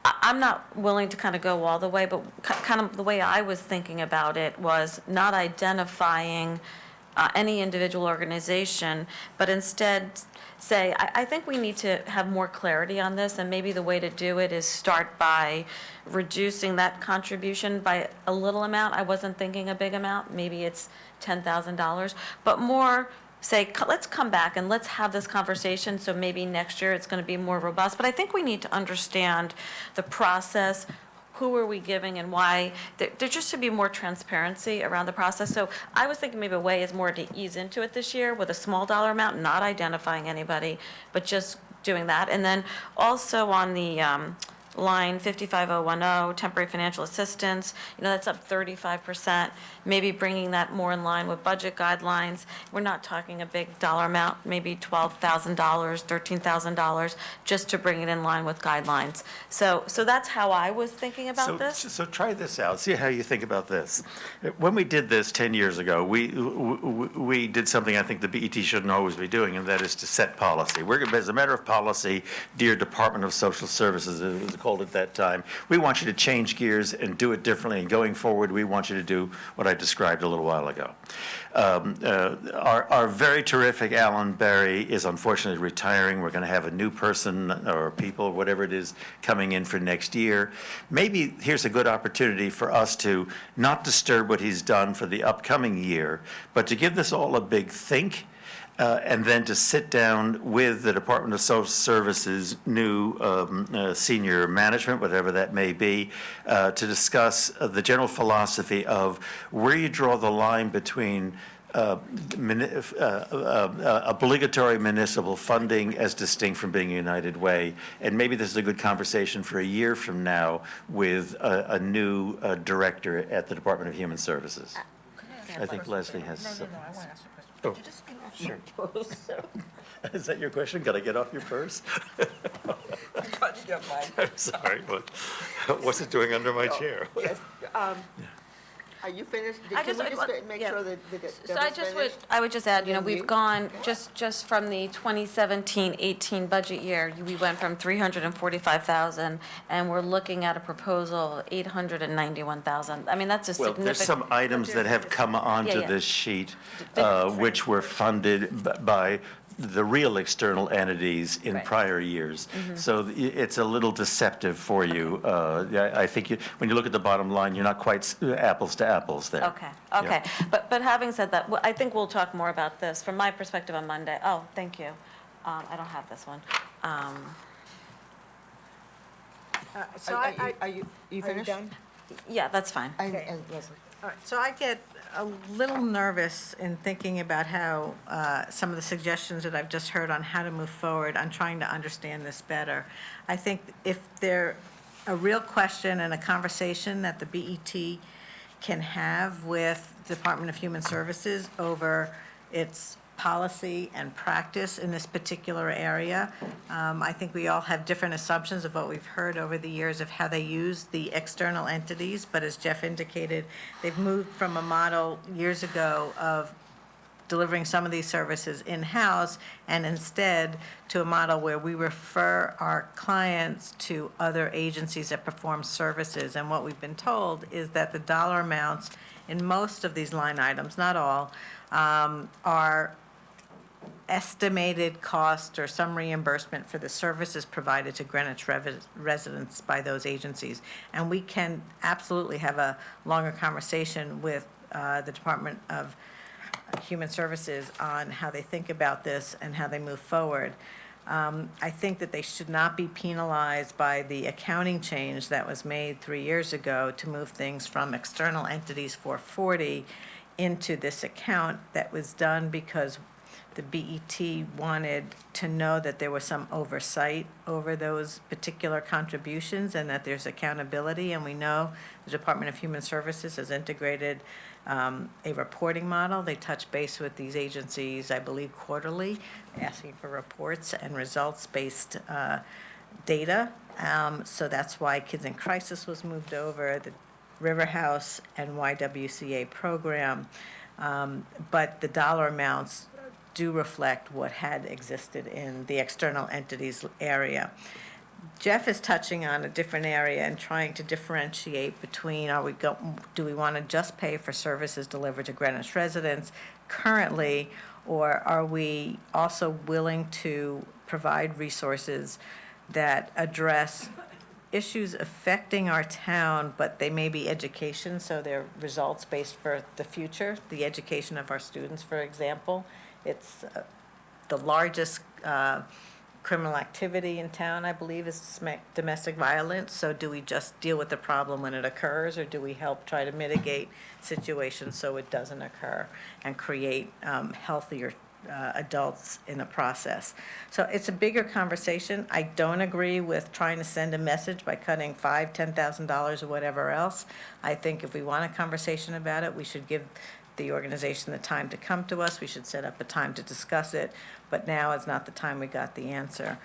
I'm not willing to kind of go all the way, but kind of the way I was thinking about it was not identifying any individual organization, but instead say, I think we need to have more clarity on this, and maybe the way to do it is start by reducing that contribution by a little amount. I wasn't thinking a big amount, maybe it's $10,000, but more say, let's come back and let's have this conversation, so maybe next year it's going to be more robust. But I think we need to understand the process. Who are we giving and why? There just should be more transparency around the process. So I was thinking maybe a way is more to ease into it this year with a small dollar amount, not identifying anybody, but just doing that. And then also on the line 55010, temporary financial assistance, that's up 35%, maybe bringing that more in line with budget guidelines. We're not talking a big dollar amount, maybe $12,000, $13,000, just to bring it in line with guidelines. So that's how I was thinking about this. So try this out, see how you think about this. When we did this 10 years ago, we did something I think the BET shouldn't always be doing, and that is to set policy. As a matter of policy, dear Department of Social Services, it was called at that time, we want you to change gears and do it differently, and going forward, we want you to do what I described a little while ago. Our very terrific Alan Berry is unfortunately retiring. We're going to have a new person or people, whatever it is, coming in for next year. Maybe here's a good opportunity for us to not disturb what he's done for the upcoming year, but to give this all a big think. And then to sit down with the Department of Social Services' new senior management, whatever that may be, to discuss the general philosophy of where you draw the line between obligatory municipal funding as distinct from being a United Way. And maybe this is a good conversation for a year from now with a new director at the Department of Human Services. I think Leslie has some. I want to ask you a question. Oh. Could you just get off your purse? Is that your question? Got to get off your purse? I'm trying to get mine. I'm sorry, what's it doing under my chair? Yes, are you finished? I Can just- we just make yeah. sure that So Deborah's I would just add, then we've you? gone, just from the 2017-18 budget year, we went from 345,000, and we're looking at a proposal of 891,000. I mean, that's a Well, significant. there's some items that have come onto Yeah. this sheet, which were funded by the real external entities in Right. prior years. So it's a little deceptive for you. I think when you look at the bottom line, you're not quite apples to apples there. Okay. But having said that, I think we'll talk more about this from my perspective on Monday. Oh, thank you. I don't have this one. So Are you finished? Yeah, that's fine. And Leslie? All right, so I get a little nervous in thinking about how some of the suggestions that I've just heard on how to move forward, on trying to understand this better. I think if there a real question and a conversation that the BET can have with Department of Human Services over its policy and practice in this particular area. I think we all have different assumptions of what we've heard over the years of how they use the external entities, but as Jeff indicated, they've moved from a model years ago of delivering some of these services in-house and instead to a model where we refer our clients to other agencies that perform services. And what we've been told is that the dollar amounts in most of these line items, not all, are estimated cost or some reimbursement for the services provided to Greenwich residents by those agencies. And we can absolutely have a longer conversation with the Department of Human Services on how they think about this and how they move forward. I think that they should not be penalized by the accounting change that was made 3 years ago to move things from external entities 440 into this account that was done because the BET wanted to know that there was some oversight over those particular contributions and that there's accountability. And we know the Department of Human Services has integrated a reporting model. They touch base with these agencies, I believe, quarterly, asking for reports and results-based data. So that's why Kids in Crisis was moved over, the River House and YWCA program. But the dollar amounts do reflect what had existed in the external entities area. Jeff is touching on a different area and trying to differentiate between, do we want to just pay for services delivered to Greenwich residents currently, or are we also willing to provide resources that address issues affecting our town, but they may be education, so they're results-based for the future, the education of our students, for example. It's the largest criminal activity in town, I believe, is domestic violence. So do we just deal with the problem when it occurs, or do we help try to mitigate situations so it doesn't occur and create healthier adults in the process? So it's a bigger conversation. I don't agree with trying to send a message by cutting $5,000, $10,000 or whatever else. I think if we want a conversation about it, we should give the organization the time to come to us. We should set up a time to discuss it, but now is not the time we got the answer.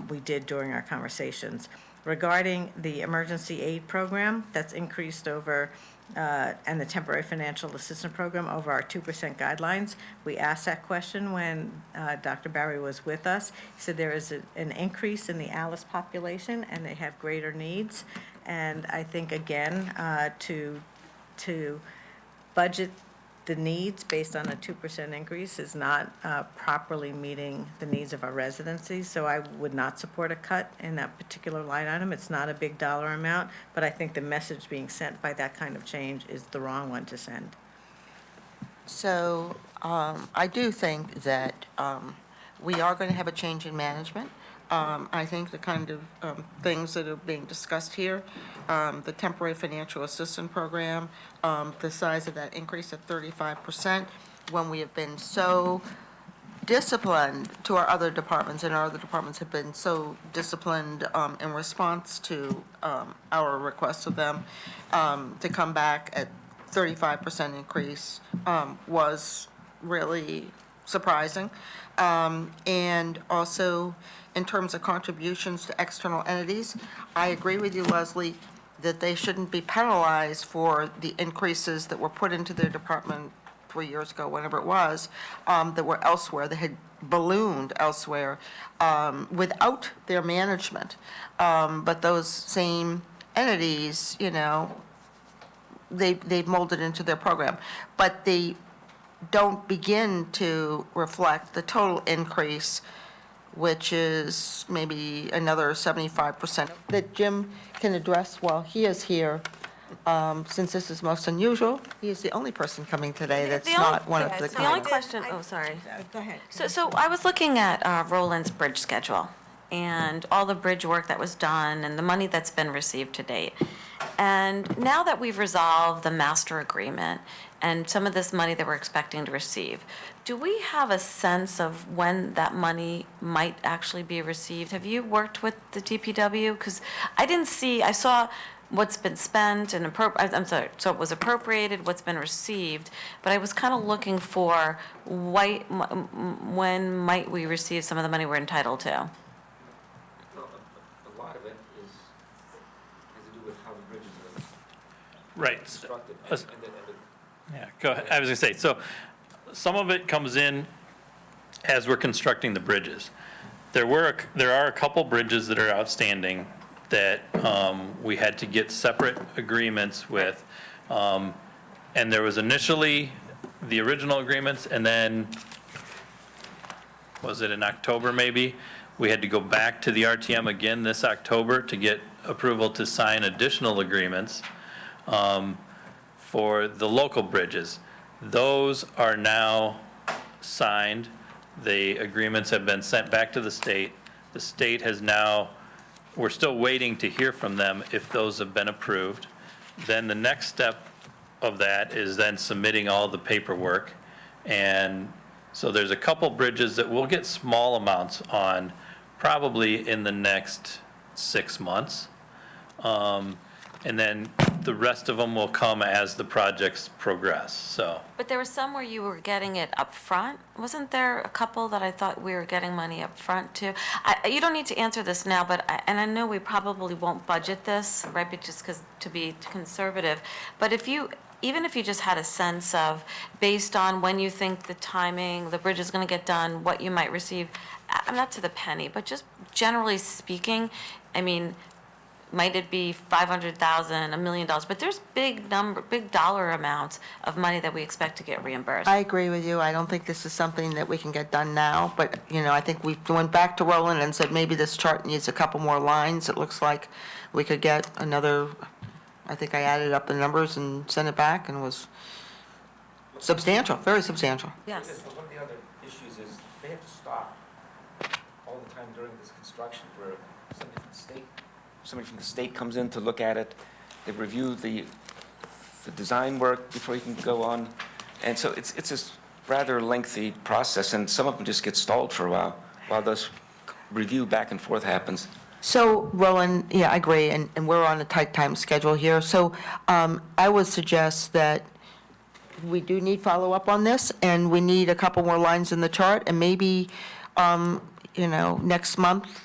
We did during our conversations. Regarding the emergency aid program, that's increased over, and the temporary financial assistance program over our 2% guidelines. We asked that question when Dr. Barry was with us. He said there is an increase in the Alice population and they have greater needs. And I think, again, to budget the needs based on a 2% increase is not properly meeting the needs of our residencies, so I would not support a cut in that particular line item. It's not a big dollar amount, but I think the message being sent by that kind of change is the wrong one to send. So I do think that we are going to have a change in management. I think the kind of things that are being discussed here, the temporary financial assistance program, the size of that increase of 35%, when we have been so disciplined to our other departments, and our other departments have been so disciplined in response to our requests of them, to come back at 35% increase was really surprising. And also, in terms of contributions to external entities, I agree with you, Leslie, that they shouldn't be penalized for the increases that were put into their department 3 years ago, whenever it was, that were elsewhere, that had ballooned elsewhere without their management. But those same entities, you know, they've molded into their program. But they don't begin to reflect the total increase, which is maybe another 75%, that Jim can address while he is here. Since this is most unusual, he is the only person coming today that's not one of the The only committee. question, oh, sorry. Go ahead. So I was looking at Roland's bridge schedule and all the bridge work that was done and the money that's been received to date. And now that we've resolved the master agreement and some of this money that we're expecting to receive, do we have a sense of when that money might actually be received? Have you worked with the DPW? Because I didn't see, I saw what's been spent and so it was appropriated, what's been received, but I was kind of looking for when might we receive some of the money we're entitled to? A lot of it has to do with how the bridges are Right. constructed. Yeah, go ahead. I was going to say, so some of it comes in as we're constructing the bridges. There are a couple bridges that are outstanding that we had to get separate agreements with. And there was initially the original agreements, and then, was it in October maybe? We had to go back to the RTM again this October to get approval to sign additional agreements for the local bridges. Those are now signed. The agreements have been sent back to the state. The state has now, we're still waiting to hear from them if those have been approved. Then the next step of that is then submitting all the paperwork. And so there's a couple bridges that we'll get small amounts on probably in the next 6 months. And then the rest of them will come as the projects progress, so. But there was some where you were getting it up front. Wasn't there a couple that I thought we were getting money up front too? You don't need to answer this now, but, and I know we probably won't budget this, right, but just because, to be conservative. But if you, even if you just had a sense of, based on when you think the timing, the bridge is going to get done, what you might receive, I'm not to the penny, but just generally speaking, I mean, might it be 500,000, $1 million? But there's big dollar amounts of money that we expect to get reimbursed. I agree with you. I don't think this is something that we can get done now, but, I think we went back to Roland and said maybe this chart needs a couple more lines. It looks like we could get another, I think I added up the numbers and sent it back, and it was substantial, very substantial. Yes. One of the other issues is they have to stop all the time during this construction where somebody from the state comes in to look at it. They review the design work before you can go on. And so it's a rather lengthy process, and some of them just get stalled for a while this review back and forth happens. So, Roland, yeah, I agree, and we're on a tight time schedule here. So I would suggest that we do need follow-up on this, and we need a couple more lines in the chart, and maybe, next month,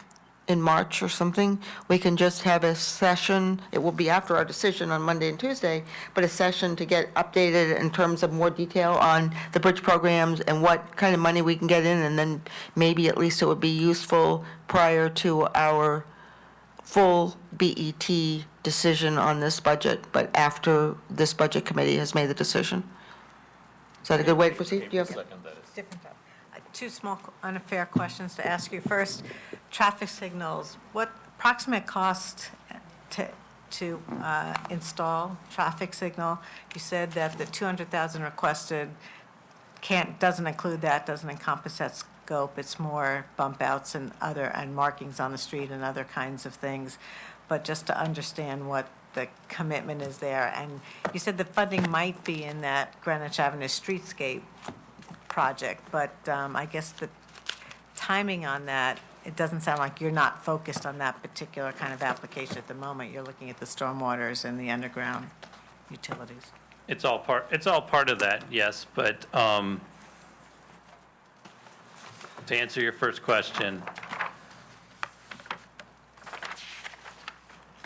in March or something, we can just have a session. It will be after our decision on Monday and Tuesday, but a session to get updated in terms of more detail on the bridge programs and what kind of money we can get in, and then maybe at least it would be useful prior to our full BET decision on this budget, but after this budget committee has made the decision. Is that a good way to proceed? Do you have- Different topic. Two small unfair questions to ask you. First, traffic signals. What approximate cost to install traffic signal? You said that the 200,000 requested doesn't include that, doesn't encompass that scope. It's more bump outs and markings on the street and other kinds of things. But just to understand what the commitment is there. And you said the funding might be in that Greenwich Avenue streetscape project, but I guess the timing on that, it doesn't sound like you're not focused on that particular kind of application at the moment. You're looking at the stormwaters and the underground utilities. It's all part of that, yes, but to answer your first question,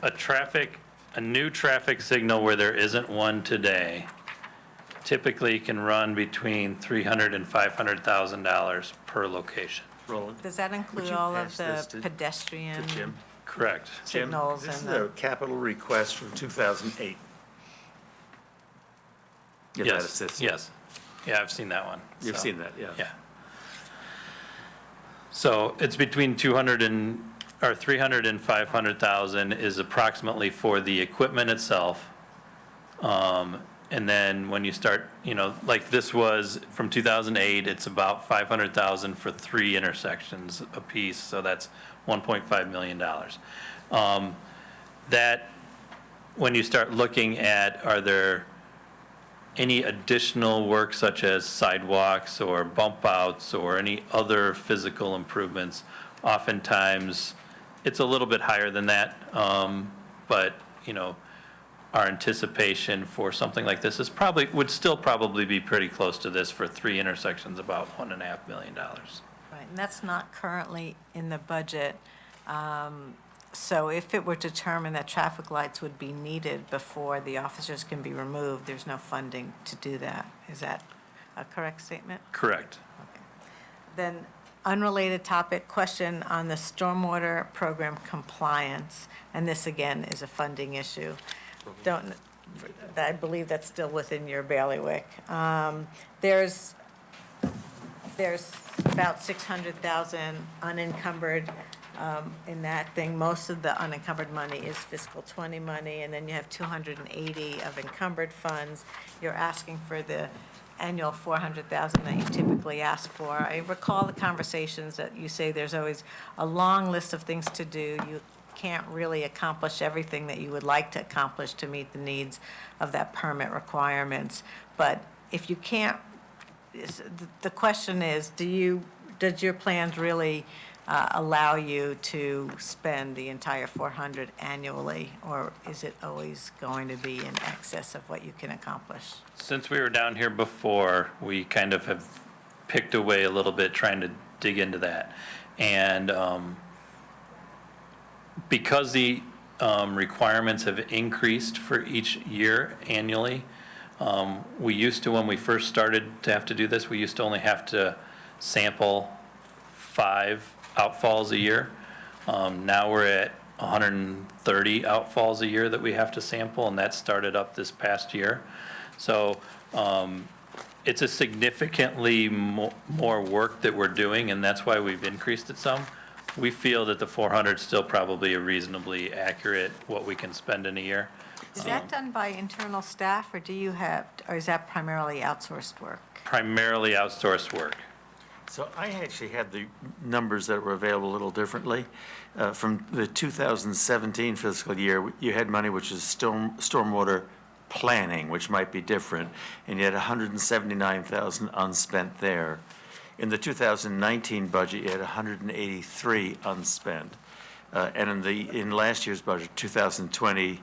a new traffic signal where there isn't one today typically can run between $300,000 and $500,000 per location. Roland? Does that include Would you all pass of this the to pedestrian? Jim? Correct. Jim, Signals this is and a capital request from 2008. Get that Yes, assistance? yes. Yeah, I've seen that one. You've so, seen that, yeah. Yeah. So it's between 300 and 500,000 is approximately for the equipment itself. And then when you start, like this was from 2008, it's about 500,000 for 3 intersections apiece, so that's $1.5 million. That, when you start looking at, are there any additional work such as sidewalks or bump outs or any other physical improvements, oftentimes it's a little bit higher than that, but, our anticipation for something like this would still probably be pretty close to this for 3 intersections, about $1.5 million. Right, and that's not currently in the budget. So if it were determined that traffic lights would be needed before the officers can be removed, there's no funding to do that. Is that a correct statement? Correct. Then, unrelated topic, question on the stormwater program compliance, and this again is a funding issue. I believe that's still within your bailiwick. There's about 600,000 unencumbered in that thing. Most of the unencumbered money is fiscal 20 money, and then you have 280 of encumbered funds. You're asking for the annual 400,000 that you've typically asked for. I recall the conversations that you say there's always a long list of things to do. You can't really accomplish everything that you would like to accomplish to meet the needs of that permit requirements. But if you can't, the question is, does your plans really allow you to spend the entire 400 annually, or is it always going to be in excess of what you can accomplish? Since we were down here before, we kind of have picked away a little bit trying to dig into that. And because the requirements have increased for each year annually, we used to, when we first started to have to do this, we used to only have to sample 5 outfalls a year. Now we're at 130 outfalls a year that we have to sample, and that started up this past year. So it's a significantly more work that we're doing, and that's why we've increased it some. We feel that the 400 is still probably a reasonably accurate what we can spend in a year. Is that done by internal staff, or or is that primarily outsourced work? Primarily outsourced work. So I actually had the numbers that were available a little differently. From the 2017 fiscal year, you had money which is stormwater planning, which might be different, and you had 179,000 unspent there. In the 2019 budget, you had 183 unspent. And in last year's budget, 2020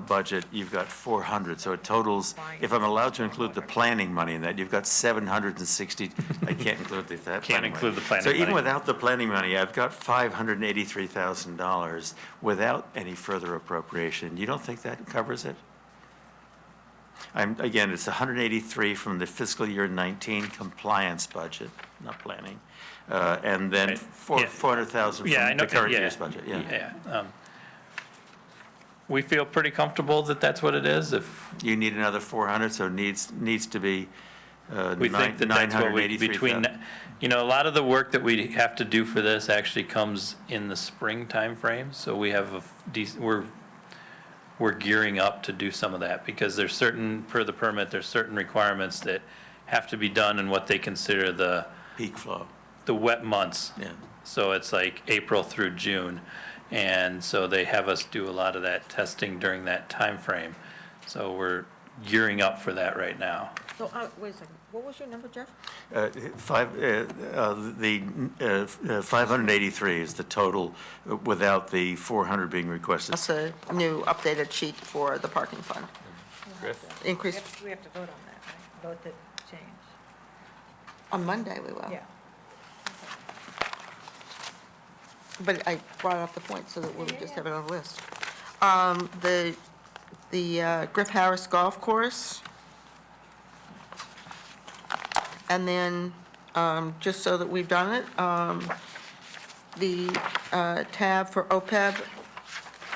budget, you've got 400. So it totals, if I'm allowed to include the planning money in that, you've got 760. I can't include that planning Can't include the planning money. So even money. without the planning money, I've got $583,000 without any further appropriation. You don't think that covers it? Again, it's 183 from the fiscal year 19 compliance budget, not planning, and then Right. 400,000 Yeah, I from know. the current Yeah. year's budget, yeah. Yeah. We feel pretty comfortable that that's what it is. If You need another 400, so it needs to be we think that that's what we, between, 983,000. a lot of the work that we have to do for this actually comes in the spring timeframe. So we have we're gearing up to do some of that because there's certain, per the permit, there's certain requirements that have to be done in what they consider the Peak flow, the wet months. yeah. So it's like April through June. And so they have us do a lot of that testing during that time frame. So we're gearing up for that right now. So, wait a second, what was your number, Jeff? 583 is the total without the 400 being requested. That's a new updated sheet for the parking fund. Increase, We have to vote on that, right? Vote to change. on Monday we will. Yeah. But I brought up the point so that we would just have it on the list. The Griff Harris Golf Course. And then, just so that we've done it, the tab for OPEB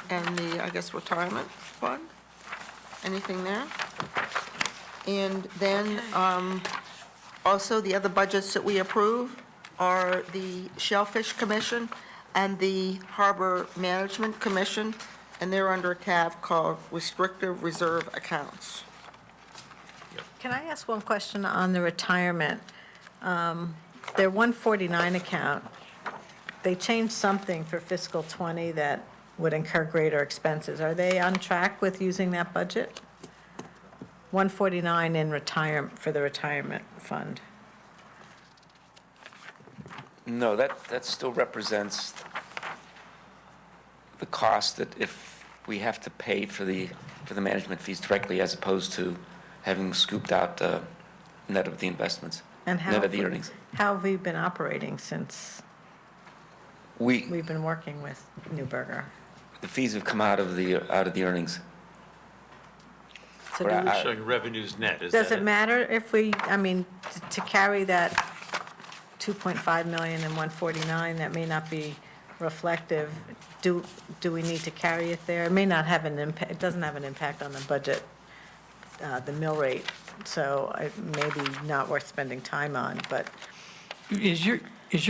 and the, I guess, retirement fund. Anything there? And then, also, the other budgets that we approve are the Shellfish Commission and the Harbor Management Commission, and they're under a tab called Restrictive Reserve Accounts. Can I ask one question on the retirement? Their 149 account, they changed something for fiscal '20 that would incur greater expenses. Are they on track with using that budget? 149 in retirement, for the retirement fund. No, that still represents the cost that if we have to pay for the management fees directly as opposed to having scooped out net of the investments, And how net of the have- earnings. How have we been operating since we've been working with Newberger? The fees have come out of the earnings. So Or do we- I- Showing revenues net, is Does that it matter if we, I mean, to carry that 2.5 million and 149, that may not be reflective, do we need to carry it there? It may not have an impact, it doesn't have an impact on the budget, the mill rate, so it may be not worth spending time on, but Is your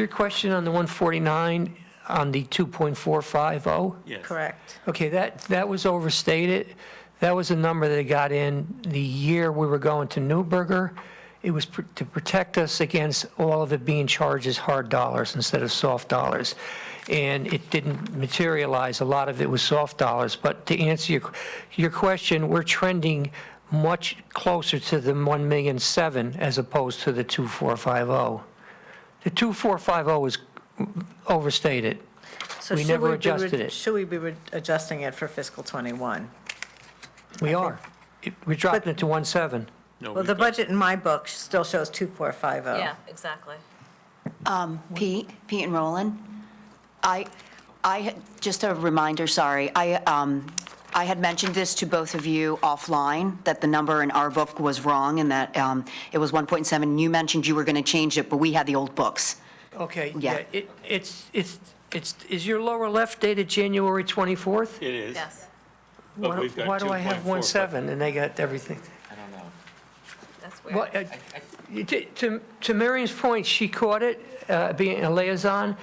question on the 149 on the 2.450? Yes. correct. Okay, that was overstated. That was a number they got in the year we were going to Newburgh. It was to protect us against all of it being charged as hard dollars instead of soft dollars. And it didn't materialize. A lot of it was soft dollars. But to answer your question, we're trending much closer to the 1,000,007 as opposed to the 2,450. The 2,450 was overstated. So We should never be adjusted it. Should we be adjusting it for fiscal '21? We are. We dropped it to 1.7. Well, the budget in my book still shows 2,450. Yeah, exactly. Pete and Roland, just a reminder, sorry, I had mentioned this to both of you offline, that the number in our book was wrong and that it was 1.7. You mentioned you were going to change it, but we had the old books. Okay, Yeah. yeah, is your lower left dated January 24th? It is. Yes, But we've got Why do I have 2.45. 1.7 and they got everything? I don't know. that's weird. Well, to Marion's point, she caught it, being a liaison.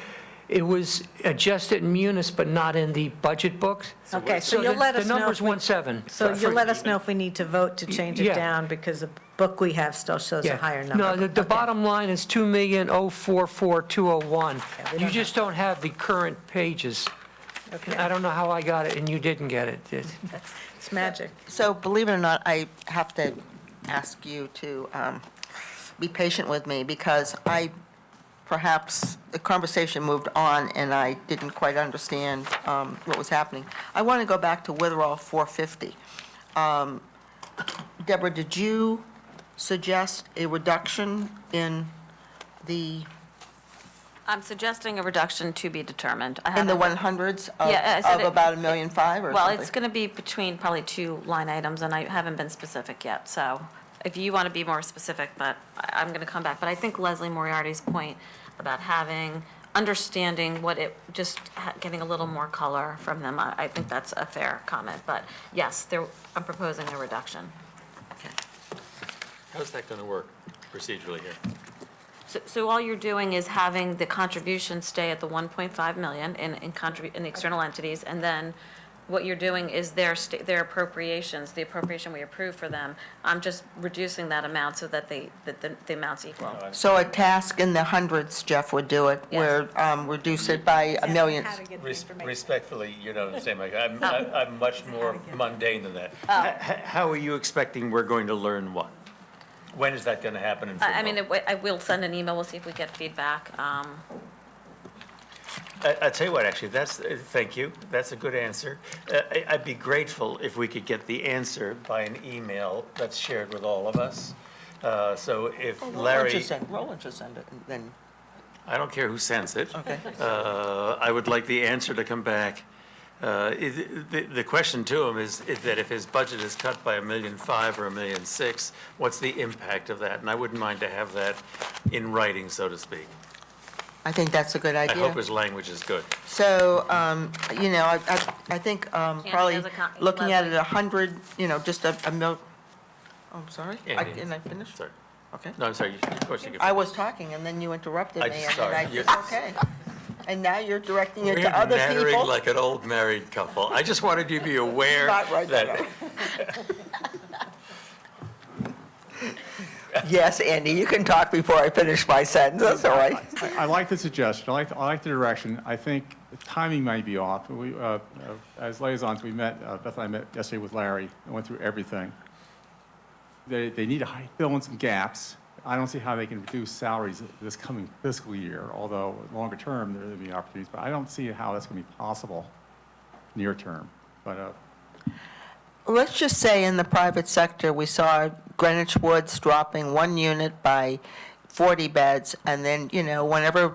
It was adjusted in Munis, but not in the budget books. Okay, so you'll let us know. The number's if we- 1.7. So you'll let us know if we need to vote to change it Yeah. down, because the book we have still shows a Yeah. higher number. No, the Okay. bottom line is 2,044,201. we You don't just don't have the current pages. And I don't know how I got it and you didn't get it. It's magic. So believe it or not, I have to ask you to be patient with me because perhaps the conversation moved on and I didn't quite understand what was happening. I want to go back to Witherall 450. Deborah, did you suggest a reduction in the, I'm suggesting a reduction to be determined. I in the haven't- 100s Yeah, I said of it- about $1.5 million or something? Well, it's going to be between probably two line items, and I haven't been specific yet. So if you want to be more specific, but I'm going to come back. But I think Leslie Moriarty's point about understanding what it, getting a little more color from them, I think that's a fair comment. But yes, I'm proposing a reduction. How's that going to work procedurally here? So all you're doing is having the contribution stay at the 1.5 million in the external entities, and then what you're doing is their appropriations, the appropriation we approve for them, I'm just reducing that amount so that the amount's equal. So a task in the hundreds, Jeff would do it, where reduce it by $1 million. Respectfully, you know, the same, I'm much more mundane than that. How are you expecting we're going to learn what? When is that going to happen? And from I mean, whom? I will send an email, we'll see if we get feedback. I tell you what, actually, thank you, that's a good answer. I'd be grateful if we could get the answer by an email that's shared with all of us. So if Larry, Roland just send it, and then, I don't care who sends it. okay. I would like the answer to come back. The question to him is that if his budget is cut by $1.5 million or $1.6 million, what's the impact of that? And I wouldn't mind to have that in writing, so to speak. I think that's a good I idea. hope his language is good. So, you know, I think probably has a looking at it Leslie. 100, you know, just a mil, oh, sorry? Andy. Can I finish? Sorry. Okay. No, I'm sorry, of course you can. I was talking and then you interrupted me. Sorry. And then okay. And now you're directing it We're to other nattering people. like an old married couple. I just wanted you to be aware Not right that, Yes, Andy, you can talk before I finish my sentence, that's all right. I like the suggestion, I like the direction. I think the timing might be off. We, as liaisons, we met, Beth and I met yesterday with Larry and went through everything. They need to fill in some gaps. I don't see how they can reduce salaries this coming fiscal year, although longer term, there will be opportunities, but I don't see how that's going to be possible near term. But Let's just say in the private sector, we saw Greenwich Woods dropping one unit by 40 beds, and then, you know, whenever,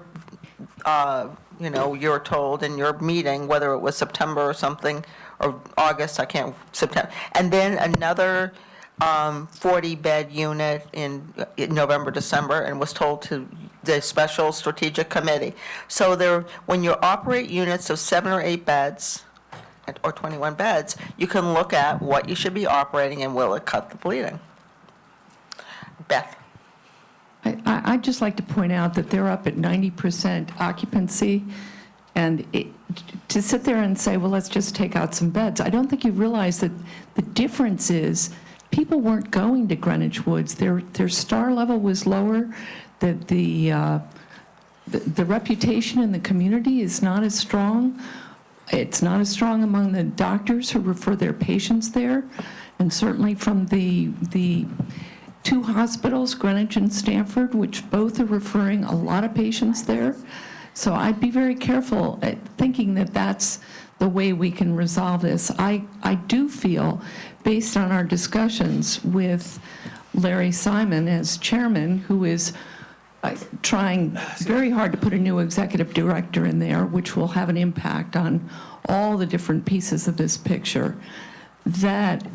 you know, you're told in your meeting, whether it was September or something, or August, September, and then another 40-bed unit in November, December, and was told to the special strategic committee. So when you operate units of 7 or 8 beds, or 21 beds, you can look at what you should be operating and will it cut the bleeding. Beth? I'd just like to point out that they're up at 90% occupancy, And to sit there and say, well, let's just take out some beds, I don't think you realize that the difference is people weren't going to Greenwich Woods. Their star level was lower, that the reputation in the community is not as strong. It's not as strong among the doctors who refer their patients there, and certainly from the two hospitals, Greenwich and Stanford, which both are referring a lot of patients there. So I'd be very careful at thinking that that's the way we can resolve this. I do feel, based on our discussions with Larry Simon as chairman, who is trying very hard to put a new executive director in there, which will have an impact on all the different pieces of this picture, that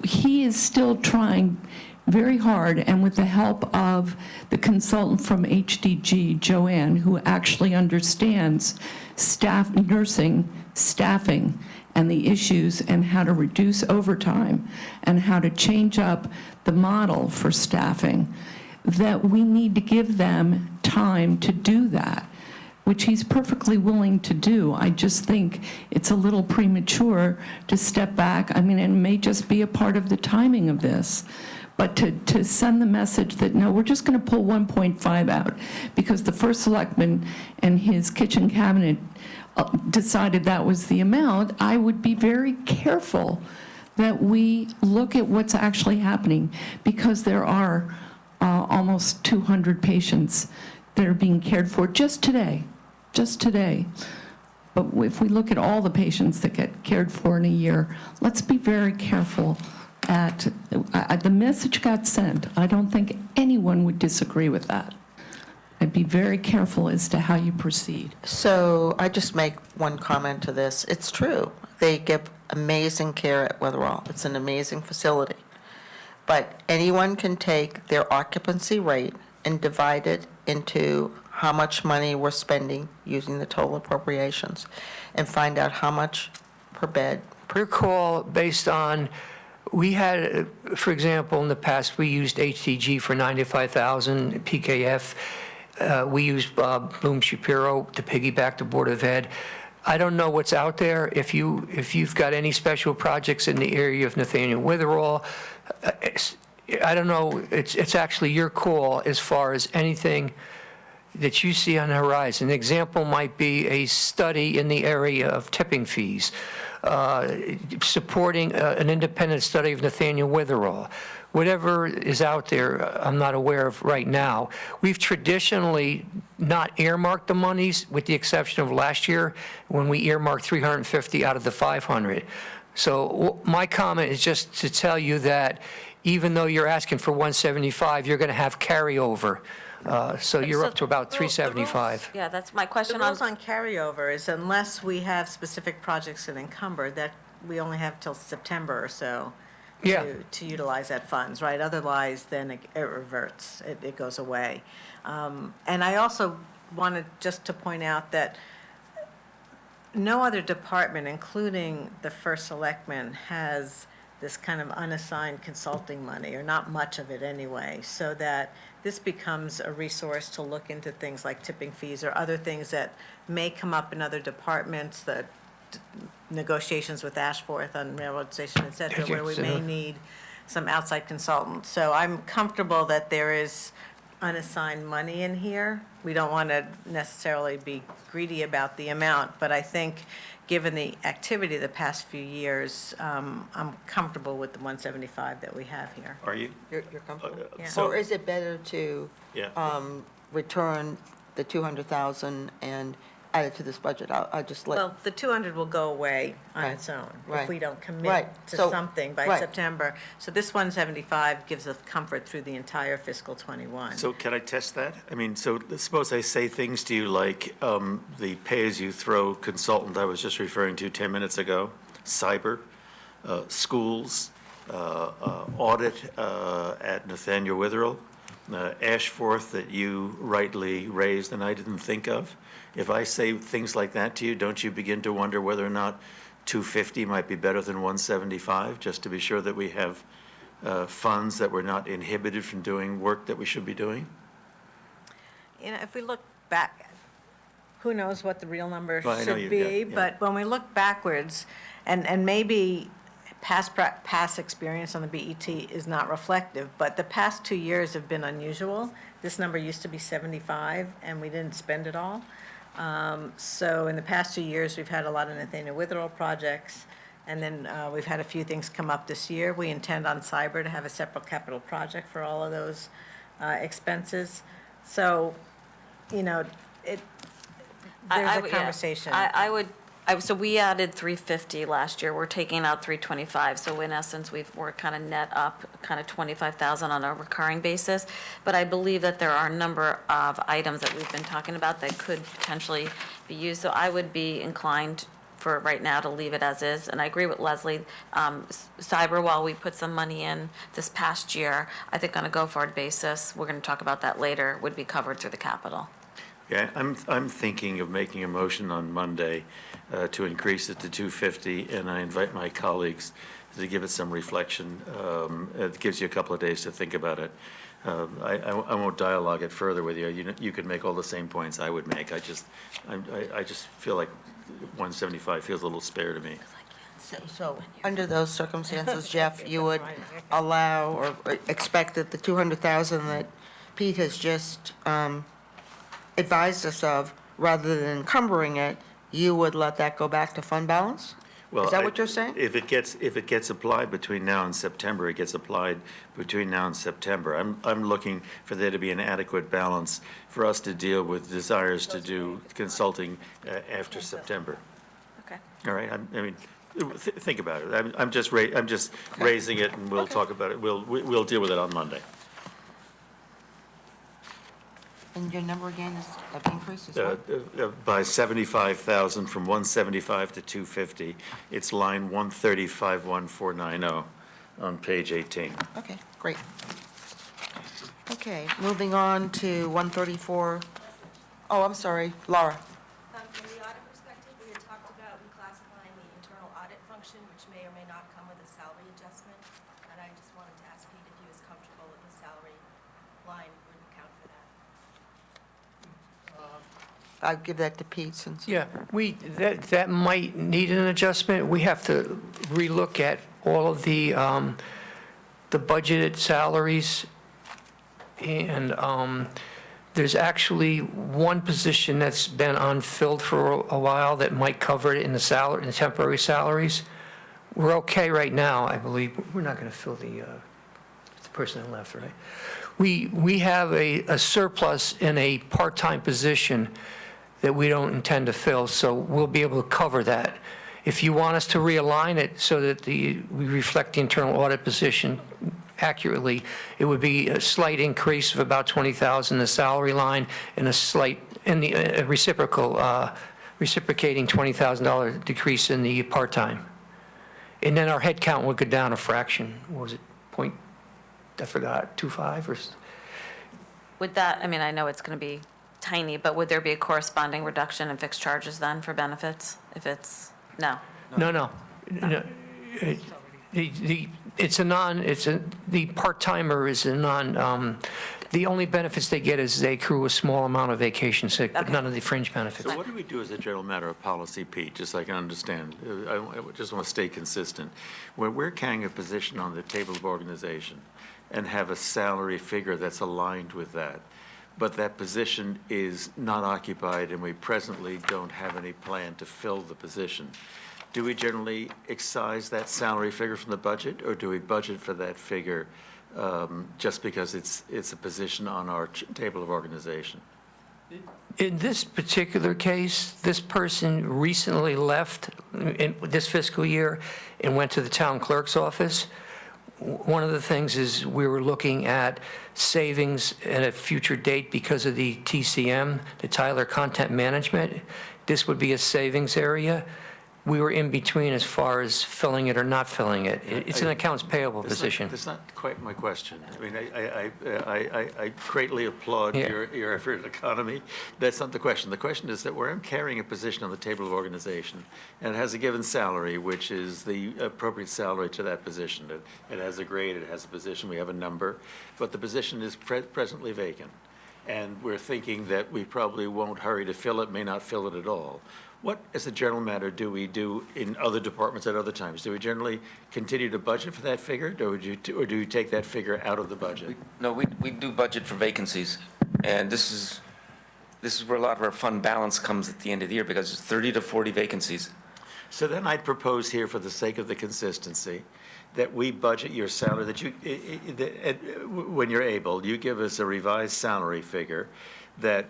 he is still trying very hard, and with the help of the consultant from HDG, Joanne, who actually understands nursing staffing and the issues and how to reduce overtime and how to change up the model for staffing, that we need to give them time to do that, which he's perfectly willing to do. I just think it's a little premature to step back. I mean, it may just be a part of the timing of this. But to send the message that, no, we're just going to pull 1.5 out because the first selectman and his kitchen cabinet decided that was the amount, I would be very careful that we look at what's actually happening, because there are almost 200 patients that are being cared for just today. But if we look at all the patients that get cared for in a year, let's be very careful. The message got sent. I don't think anyone would disagree with that. I'd be very careful as to how you proceed. So I just make one comment to this. It's true. They give amazing care at Witherall. It's an amazing facility. But anyone can take their occupancy rate and divide it into how much money we're spending using the total appropriations and find out how much per bed. Recall based on, we had, for example, in the past, we used HTG for 95,000 PKF. We used Bloom Shapiro to piggyback the Board of Ed. I don't know what's out there. If you've got any special projects in the area of Nathaniel Witherall, I don't know. It's actually your call as far as anything that you see on the horizon. An example might be a study in the area of tipping fees, supporting an independent study of Nathaniel Witherall. Whatever is out there, I'm not aware of right now. We've traditionally not earmarked the monies, with the exception of last year when we earmarked 350 out of the 500. So my comment is just to tell you that even though you're asking for 175, you're going to have carryover. So you're up to about 375. Yeah, that's my The question rules on, on carryover is unless we have specific projects that encumber, that we only have till September or so Yeah. to utilize that funds, right? Otherwise, then it reverts, it goes away. And I also wanted just to point out that no other department, including the first selectman, has this kind of unassigned consulting money, or not much of it anyway, so that this becomes a resource to look into things like tipping fees or other things that may come up in other departments, the negotiations with Ashforth on Railroad Station, et cetera, where we may need some outside consultants. So I'm comfortable that there is unassigned money in here. We don't want to necessarily be greedy about the amount, but I think, given the activity of the past few years, I'm comfortable with the 175 that we have here. Are you? You're comfortable? Yeah. So- Or is it better to return the 200,000 and add it to this budget? I'll just let. Well, the 200 will go away on Right. its own Right. if we don't commit Right. to So- something by right. September. So this 175 gives us comfort through the entire fiscal '21. So can I test that? I mean, so suppose I say things to you like the pay-as-you-throw consultant I was just referring to 10 minutes ago, cyber, schools, audit at Nathaniel Witherall, Ashforth that you rightly raised and I didn't think of. If I say things like that to you, don't you begin to wonder whether or not 250 might be better than 175, just to be sure that we have funds that we're not inhibited from doing work that we should be doing? If we look back, who knows what the real number Well, I know should you- be, yeah, yeah. but when we look backwards, and maybe past experience on the BET is not reflective, but the past 2 years have been unusual. This number used to be 75, and we didn't spend it all. So in the past 2 years, we've had a lot of Nathaniel Witherell projects, and then we've had a few things come up this year. We intend on cyber to have a separate capital project for all of those expenses. So, you know, there's a yeah. conversation. So we added 350 last year, we're taking out 325, so in essence, we're kind of net up, kind of 25,000 on a recurring basis. But I believe that there are a number of items that we've been talking about that could potentially be used, so I would be inclined for right now to leave it as is, and I agree with Leslie, cyber, while we put some money in this past year, I think on a go-forward basis, we're going to talk about that later, would be covered through the capital. Yeah, I'm thinking of making a motion on Monday to increase it to 250, and I invite my colleagues to give it some reflection. It gives you a couple of days to think about it. I won't dialogue it further with you. You could make all the same points I would make. I just feel like 175 feels a little spare to me. So, under those circumstances, Jeff, you would allow or expect that the 200,000 that Pete has just advised us of, rather than encumbering it, you would let that go back to fund balance? Well, Is that what you're saying? If it gets applied between now and September, it gets applied between now and September. I'm looking for there to be an adequate balance for us to deal with desires to do consulting after September. Okay. All right, I mean, think about it. I'm just raising it, and we'll talk about it. We'll deal with it on Monday. And your number again is, of increase is what? By 75,000 from 175 to 250. It's line 1351490 on page 18. Okay, great. Okay, moving on to 134. Oh, I'm sorry, Laura. From the audit perspective, we had talked about reclassifying the internal audit function, which may or may not come with a salary adjustment. And I just wanted to ask Pete if he was comfortable that the salary line would account for that. I'll give that to Pete since. Yeah, that might need an adjustment. We have to relook at all of the budgeted salaries. And there's actually one position that's been unfilled for a while that might cover it in the temporary salaries. We're okay right now, I believe. We're not going to fill the person that left, right? We have a surplus in a part-time position that we don't intend to fill, so we'll be able to cover that. If you want us to realign it so that we reflect the internal audit position accurately, it would be a slight increase of about 20,000 in the salary line and a reciprocating $20,000 decrease in the part-time. And then our head count would go down a fraction. What was it, I forgot, 25 or? Would that, I mean, I know it's going to be tiny, but would there be a corresponding reduction in fixed charges then for benefits if it's, no? No. The part-timer is a non, the only benefits they get is they accrue a small amount of vacation sick, but none of the fringe benefits. So what do we do as a general matter of policy, Pete, just so I can understand? I just want to stay consistent. When we're carrying a position on the table of organization and have a salary figure that's aligned with that, but that position is not occupied and we presently don't have any plan to fill the position, do we generally excise that salary figure from the budget, or do we budget for that figure just because it's a position on our table of organization? In this particular case, this person recently left in this fiscal year and went to the town clerk's office. One of the things is we were looking at savings at a future date because of the TCM, the Tyler Content Management. This would be a savings area. We were in between as far as filling it or not filling it. It's an accounts payable position. That's not quite my question. I mean, I greatly applaud your effort at economy. That's not the question. The question is that where I'm carrying a position on the table of organization, and it has a given salary, which is the appropriate salary to that position. It has a grade, it has a position, we have a number, but the position is presently vacant. and we're thinking that we probably won't hurry to fill it, may not fill it at all. What, as a general matter, do we do in other departments at other times? Do we generally continue to budget for that figure, or do you take that figure out of the budget? No, we do budget for vacancies, and this is where a lot of our fund balance comes at the end of the year, because there's 30 to 40 vacancies. So then I'd propose here, for the sake of the consistency, that we budget your salary, that you, when you're able, you give us a revised salary figure that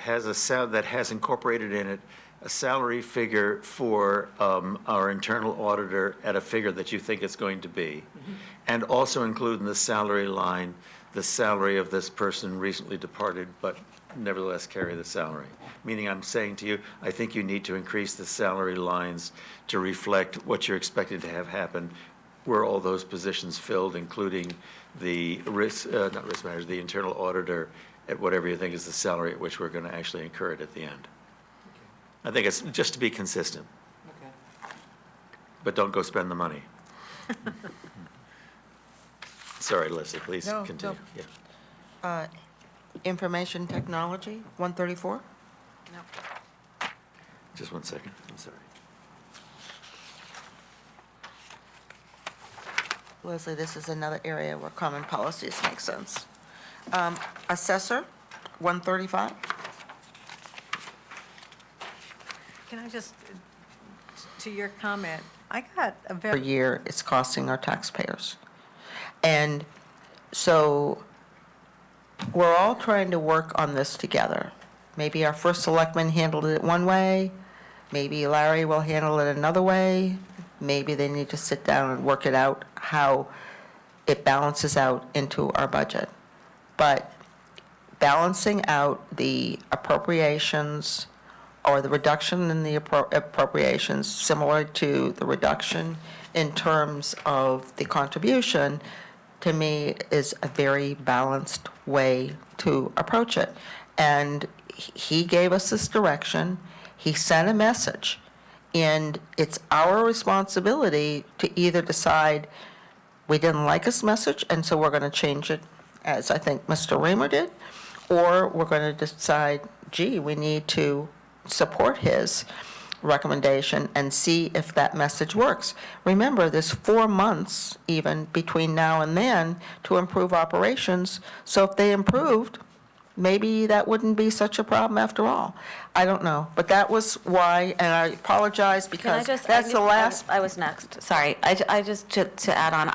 has incorporated in it a salary figure for our internal auditor at a figure that you think it's going to be, and also include in the salary line the salary of this person recently departed, but nevertheless carry the salary. Meaning, I'm saying to you, I think you need to increase the salary lines to reflect what you're expecting to have happen, were all those positions filled, including the not risk manager, the internal auditor, at whatever you think is the salary at which we're going to actually incur it at the end. I think it's just to be consistent. Okay. But don't go spend the money. Sorry, Leslie, please No, continue. no. Yeah. Information technology, 134? Just 1 second, I'm sorry. Leslie, this is another area where common policies make sense. Assessor, 135? Can I just, to your comment, I got a Per very, year it's costing our taxpayers. And so we're all trying to work on this together. Maybe our first selectman handled it one way, maybe Larry will handle it another way, maybe they need to sit down and work it out, how it balances out into our budget. But balancing out the appropriations or the reduction in the appropriations, similar to the reduction in terms of the contribution, to me is a very balanced way to approach it. And he gave us this direction, he sent a message, and it's our responsibility to either decide we didn't like his message, and so we're going to change it, as I think Mr. Raymer did, or we're going to decide, gee, we need to support his recommendation and see if that message works. Remember, there's 4 months even between now and then to improve operations, so if they improved, maybe that wouldn't be such a problem after all. I don't know, but that was why, and I apologize Can I because just? that's the last. I was next. Sorry. I just, to add on,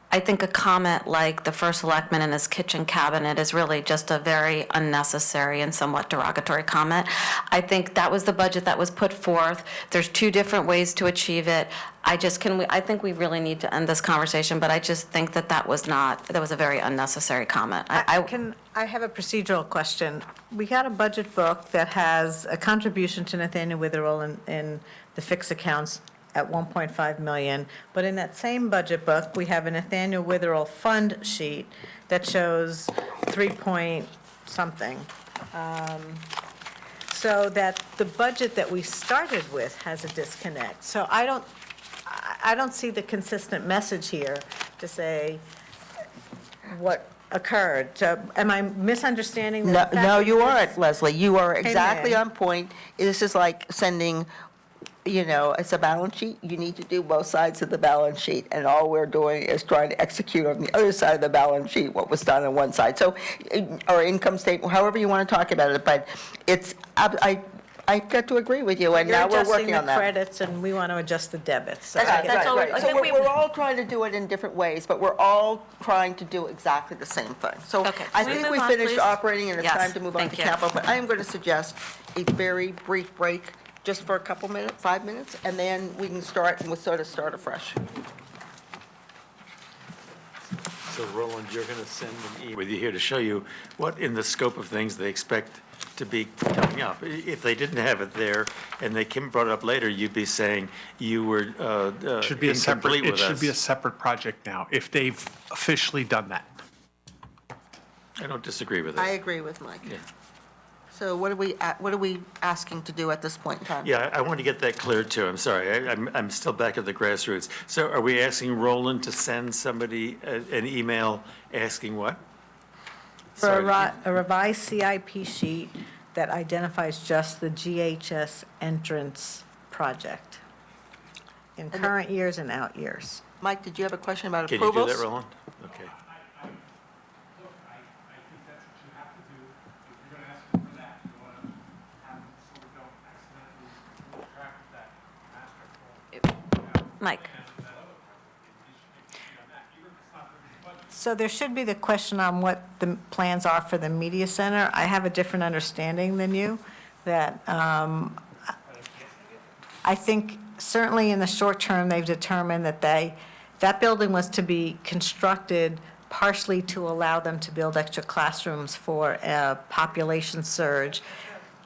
I think a comment like the first selectman in his kitchen cabinet is really just a very unnecessary and somewhat derogatory comment. I think that was the budget that was put forth. There's 2 different ways to achieve it. I think we really need to end this conversation, but I just think that was a very unnecessary comment. I have a procedural question. We got a budget book that has a contribution to Nathaniel Witherell in the fixed accounts at 1.5 million, but in that same budget book, we have a Nathaniel Witherell fund sheet that shows 3 point something. So that the budget that we started with has a disconnect. So I don't see the consistent message here to say what occurred. So am I misunderstanding the No, fact no, that you this- aren't, Leslie. You are exactly Amen. on point. This is like sending, it's a balance sheet. You need to do both sides of the balance sheet, and all we're doing is trying to execute on the other side of the balance sheet what was done on one side. So, or income statement, however you want to talk about it, but it's, I've got to agree with you, and now we're working on You're adjusting the that. credits, and we want to adjust the debits. So- That's all. I So think we- we're all trying to do it in different ways, but we're all trying to do exactly the same thing. So Okay. I Can we think move we on, finished please? operating, and it's Yes, time to move on to thank you. capital. But I am going to suggest a very brief break, just for a couple minutes, 5 minutes, and then we can start, and we'll sort of start afresh. So Roland, you're going to send an email with you here to show you what in the scope of things they expect to be coming up. If they didn't have it there and they brought it up later, you'd be saying you were Should be a separate, incomplete it with should be a us. separate project now, if they've officially done that. I don't disagree with I it. agree with Mike. Yeah. So what are we asking to do at this point in time? Yeah, I want to get that clear too. I'm sorry. I'm still back at the grassroots. So are we asking Roland to send somebody an email asking what? For Sorry. a revised CIP sheet that identifies just the GHS entrance project in current years and out years. Mike, did you have a question about Can you do approvals? that, Roland? Okay. Look, I think that's what you have to do. If you're going to ask them for that, you want to have it so we don't accidentally lose track of that master plan. Mike? So there should be the question on what the plans are for the media center. I have a different understanding than you, that I think certainly in the short term, they've determined that that building was to be constructed partially to allow them to build extra classrooms for a population surge.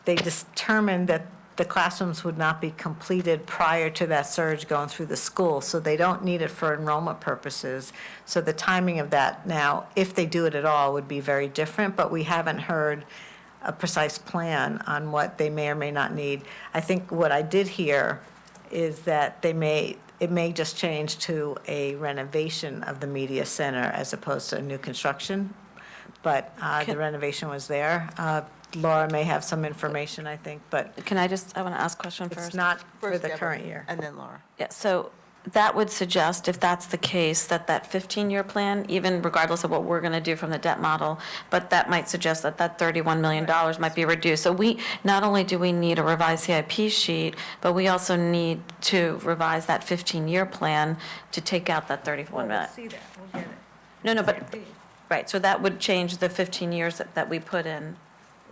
They determined that the classrooms would not be completed prior to that surge going through the school, so they don't need it for enrollment purposes. So the timing of that now, if they do it at all, would be very different, but we haven't heard a precise plan on what they may or may not need. I think what I did hear is that it may just change to a renovation of the media center as opposed to a new construction, but the renovation was there. Laura may have some information, I think, but Can I want to ask a question first? it's not for First the Deborah, current year. And then Laura. Yeah, so that would suggest, if that's the case, that 15-year plan, even regardless of what we're going to do from the debt model, but that might suggest that $31 million might be reduced. So not only do we need a revised CIP sheet, but we also need to revise that 15-year plan to take out that 31 million. See that, we'll get it. No, but, right, so that would change the 15 years that we put in.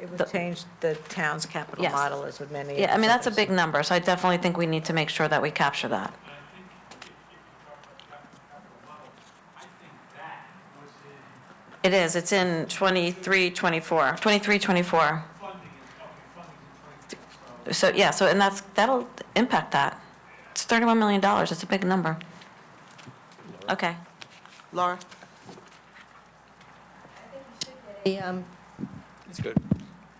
It would change the town's capital Yes. model as with many. Yeah, I mean, that's a others. big number, so I definitely think we need to make sure that we capture that. It is, it's in 23, 24, 23, 24. So, yeah, so, and that'll impact that. It's $31 million, it's a big number. Okay. Laura? It's good.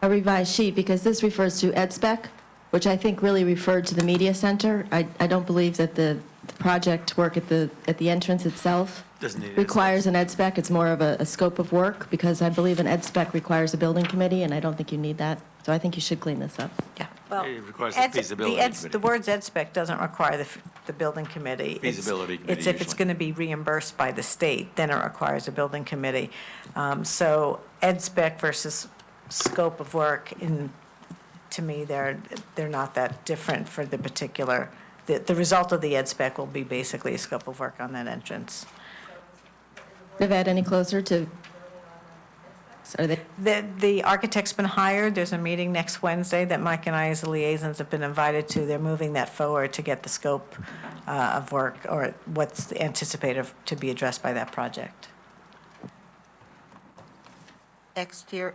A revised sheet, because this refers to EdSpec, which I think really referred to the media center. I don't believe that the project work at the entrance itself Doesn't need requires an EdSpec. It's more of a scope of work, because I believe an EdSpec requires a building committee, and I don't think you need that. So I think you should clean this up. Yeah. Well, It requires a feasibility committee. The words EdSpec doesn't require the building committee. Feasibility committee It's if it's usually. going to be reimbursed by the state, then it requires a building committee. So EdSpec versus scope of work, to me, they're not that different for the particular, the result of the EdSpec will be basically a scope of work on that entrance. Have Ed any closer to, are they? The architect's been hired. There's a meeting next Wednesday that Mike and I, as the liaisons, have been invited to. They're moving that forward to get the scope of work, or what's anticipated to be addressed by that project. Exterior?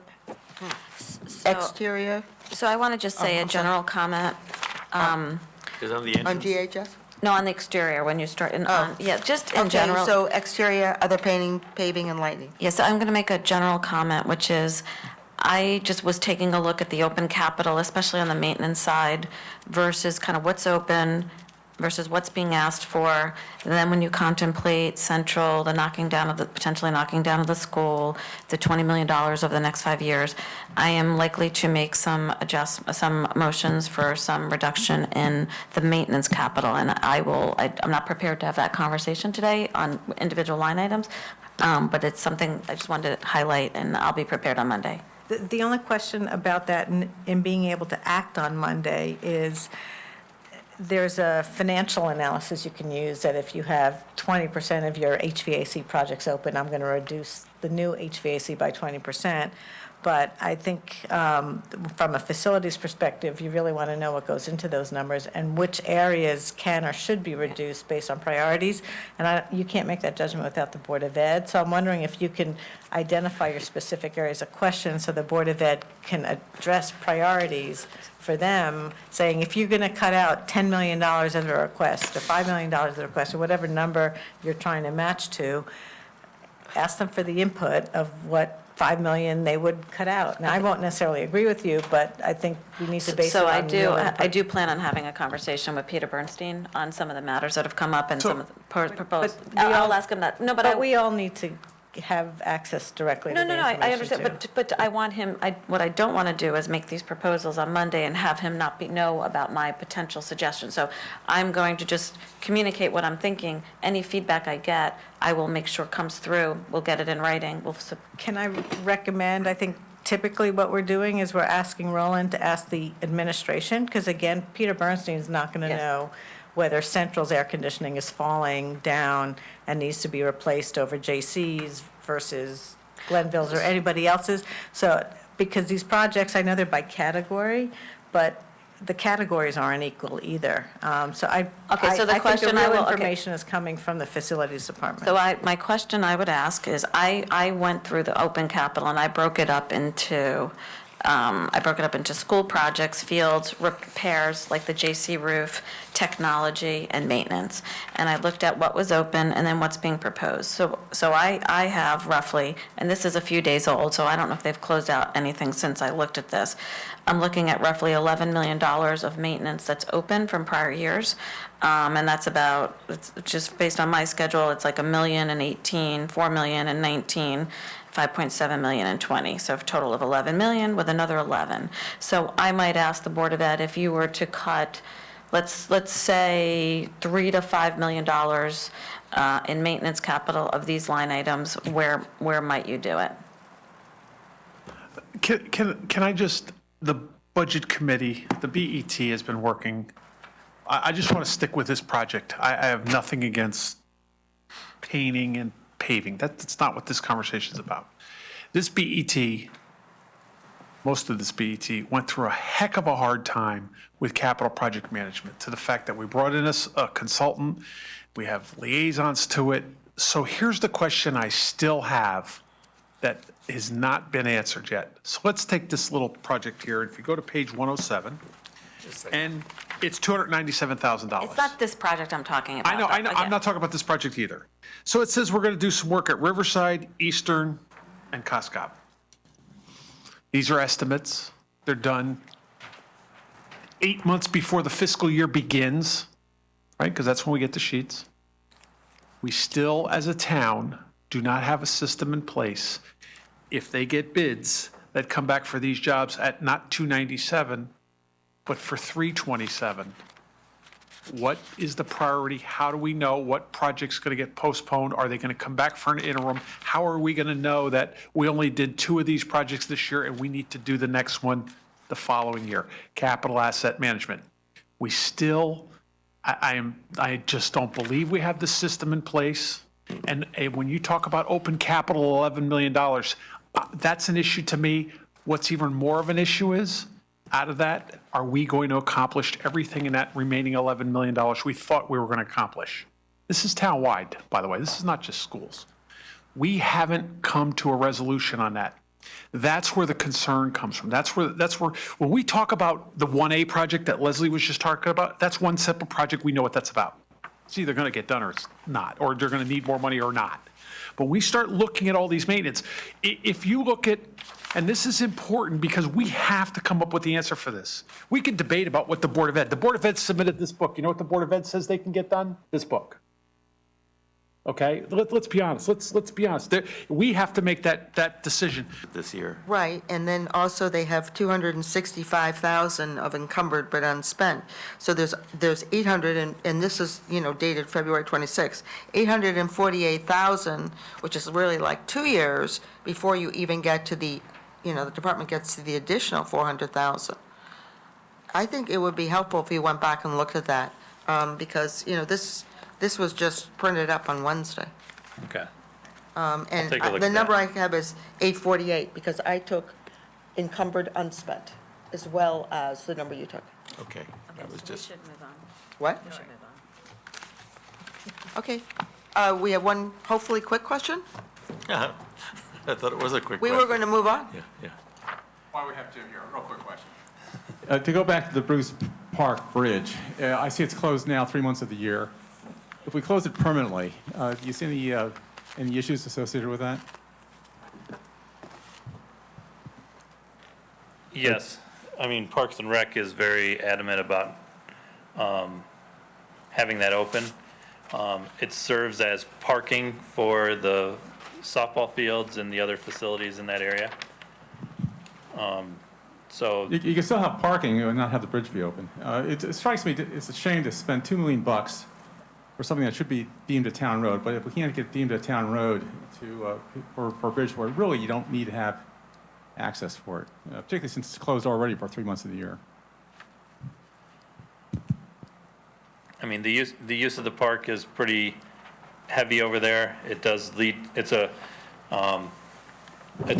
So- Exterior So I want to just say a I'm sorry. general comment. Is on the on entrance? GHS? No, on the exterior, when you start, yeah, just in Okay, general. so exterior, other painting, paving, and lighting. Yes, I'm going to make a general comment, which is, I just was taking a look at the open capital, especially on the maintenance side, versus kind of what's open versus what's being asked for. And then when you contemplate Central, the potentially knocking down of the school, the $20 million over the next 5 years, I am likely to make some motions for some reduction in the maintenance capital. And I'm not prepared to have that conversation today on individual line items, but it's something I just wanted to highlight, and I'll be prepared on Monday. The only question about that in being able to act on Monday is, there's a financial analysis you can use that if you have 20% of your HVAC projects open, I'm going to reduce the new HVAC by 20%. But I think from a facilities perspective, you really want to know what goes into those numbers and which areas can or should be reduced based on priorities. And you can't make that judgment without the Board of Ed. So I'm wondering if you can identify your specific areas of question so the Board of Ed can address priorities for them, saying if you're going to cut out $10 million as a request or $5 million as a request or whatever number you're trying to match to, ask them for the input of what 5 million they would cut out. Now, I won't necessarily agree with you, but I think we need to base it So on real input. I do plan on having a conversation with Peter Bernstein on some of the matters that have come up and some of the proposed. But we all- I'll ask him that. No, but But we all need to have access directly to No, the no, information no, I understand, too. but I want him, what I don't want to do is make these proposals on Monday and have him not know about my potential suggestions. So I'm going to just communicate what I'm thinking. Any feedback I get, I will make sure comes through. We'll get it in writing. Can I recommend, I think typically what we're doing is we're asking Roland to ask the administration, because again, Peter Bernstein's not going to Yes. know whether Central's air conditioning is falling down and needs to be replaced over J.C.'s versus Glenville's or anybody else's. So, because these projects, I know they're by category, but the categories aren't equal either. So I Okay, so the think question the I real will- okay. information is coming from the facilities department. So my question I would ask is, I went through the open capital and I broke it up into school projects, fields, repairs, like the J.C. roof, technology, and maintenance. And I looked at what was open and then what's being proposed. So I have roughly, and this is a few days old, so I don't know if they've closed out anything since I looked at this. I'm looking at roughly $11 million of maintenance that's open from prior years. And that's about, it's just based on my schedule, it's like $1 million in 18, $4 million in 19, 5.7 million in 20, so a total of 11 million with another 11. So I might ask the Board of Ed, if you were to cut, let's say $3 to $5 million in maintenance capital of these line items, where might you do it? Can I just, the Budget Committee, the BET has been working, I just want to stick with this project. I have nothing against painting and paving. That's not what this conversation is about. This BET, most of this BET, went through a heck of a hard time with capital project management, to the fact that we brought in a consultant, we have liaisons to it. So here's the question I still have that has not been answered yet. So let's take this little project here. If you go to page 107, and it's $297,000. It's not this project I'm talking about. I know, but- I'm not talking about this project either. So it says we're going to do some work at Riverside, Eastern, and Coscob. These are estimates. They're done 8 months before the fiscal year begins, right? Because that's when we get the sheets. We still, as a town, do not have a system in place. If they get bids that come back for these jobs at not 297, but for 327, what is the priority? How do we know what project's going to get postponed? Are they going to come back for an interim? How are we going to know that we only did 2 of these projects this year and we need to do the next one the following year? Capital asset management. We still, I just don't believe we have the system in place. And when you talk about open capital, $11 million, that's an issue to me. What's even more of an issue is, out of that, are we going to accomplish everything in that remaining $11 million we thought we were going to accomplish? This is town-wide, by the way. This is not just schools. We haven't come to a resolution on that. That's where the concern comes from. That's where, when we talk about the 1A project that Leslie was just talking about, that's one simple project. We know what that's about. It's either going to get done or it's not, or they're going to need more money or not. But we start looking at all these maintenance. If you look at, and this is important because we have to come up with the answer for this. We can debate about what the Board of Ed submitted this book. You know what the Board of Ed says they can get done? This book. Okay, let's be honest. Let's be honest. We have to make that decision this year. Right, and then also they have 265,000 of encumbered but unspent. So there's 800, and this is, dated February 26, 848,000, which is really like 2 years before you even get to the department gets to the additional 400,000. I think it would be helpful if you went back and looked at that, because, this was just printed up on Wednesday. Okay. And take a look the at number that. I have is 848, because I took encumbered unspent, as well as the number you took. Okay, that was just, We should move on. What? We should move on. Okay. We have one hopefully quick question. I thought it was a quick We question. were going to move on. Yeah. While we have Jim here, real quick question. To go back to the Bruce Park Bridge, I see it's closed now 3 months of the year. If we close it permanently, do you see any issues associated with that? Yes, I mean, Parks and Rec is very adamant about having that open. It serves as parking for the softball fields and the other facilities in that area. So, You can still have parking and not have the bridge be open. It strikes me, it's a shame to spend $2 million for something that should be deemed a town road, but if we can't get deemed a town road for a bridge where really you don't need to have access for it, particularly since it's closed already for 3 months of the year. I mean, the use of the park is pretty heavy over there. It does lead, it's a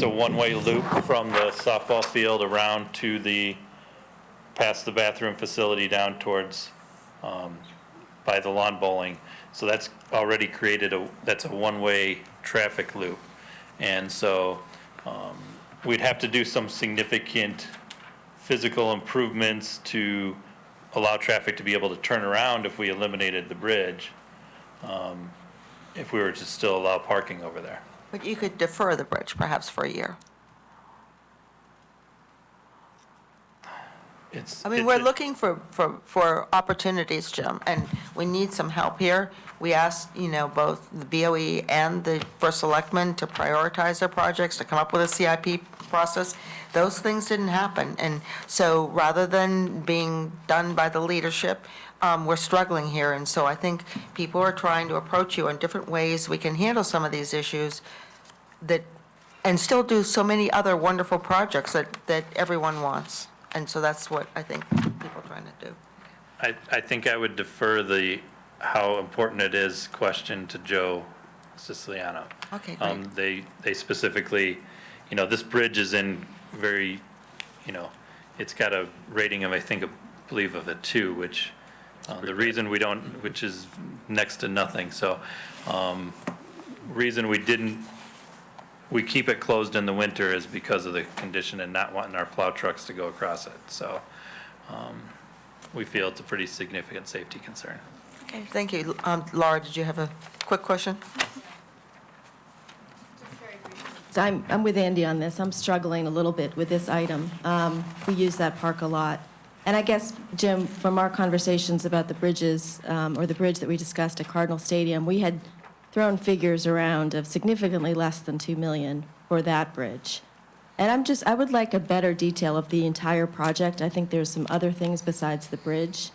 one-way loop from the softball field around to past the bathroom facility down towards, by the lawn bowling. So that's already created that's a one-way traffic loop. And so, we'd have to do some significant physical improvements to allow traffic to be able to turn around if we eliminated the bridge, if we were to still allow parking over there. But you could defer the bridge perhaps for a year. I mean, we're looking for opportunities, Jim, and we need some help here. We asked, both the BOE and the First Selectmen to prioritize their projects, to come up with a CIP process. Those things didn't happen, and so rather than being done by the leadership, we're struggling here, and so I think people are trying to approach you in different ways we can handle some of these issues and still do so many other wonderful projects that everyone wants. And so that's what I think people are trying to do. I think I would defer the how important it is question to Joe Siciliano. Okay, great. They specifically, this bridge is in very, it's got a rating of, I believe of a 2, which the reason we don't, which is next to nothing. So reason we keep it closed in the winter is because of the condition and not wanting our plow trucks to go across it. So we feel it's a pretty significant safety concern. Okay, thank you. Laura, did you have a quick question? So I'm with Andy on this. I'm struggling a little bit with this item. We use that park a lot. And I guess, Jim, from our conversations about the bridges, or the bridge that we discussed at Cardinal Stadium, we had thrown figures around of significantly less than 2 million for that bridge. And I would like a better detail of the entire project. I think there's some other things besides the bridge,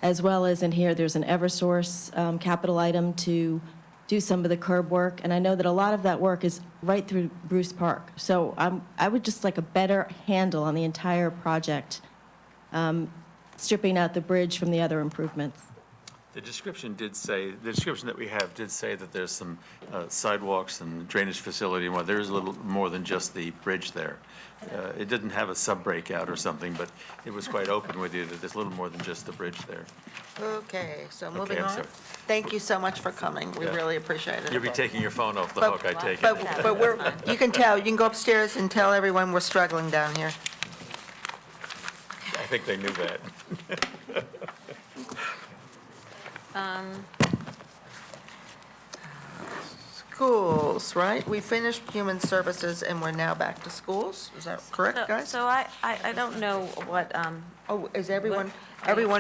as well as in here, there's an Eversource capital item to do some of the curb work. And I know that a lot of that work is right through Bruce Park. So I would just like a better handle on the entire project, stripping out the bridge from the other improvements. The description that we have did say that there's some sidewalks and drainage facility, and there is a little more than just the bridge there. It didn't have a sub-breakout or something, but it was quite open with you that there's a little more than just the bridge there. Okay, so moving I'm on. sorry. Thank you so much for coming. We really appreciate it. You'll be taking your phone off the But- hook, I take it. But you can tell, you can go upstairs and tell everyone we're struggling down here. I think they knew that. Schools, right? We finished human services and we're now back to schools. Is that correct, guys? So I don't know what, Oh, is everyone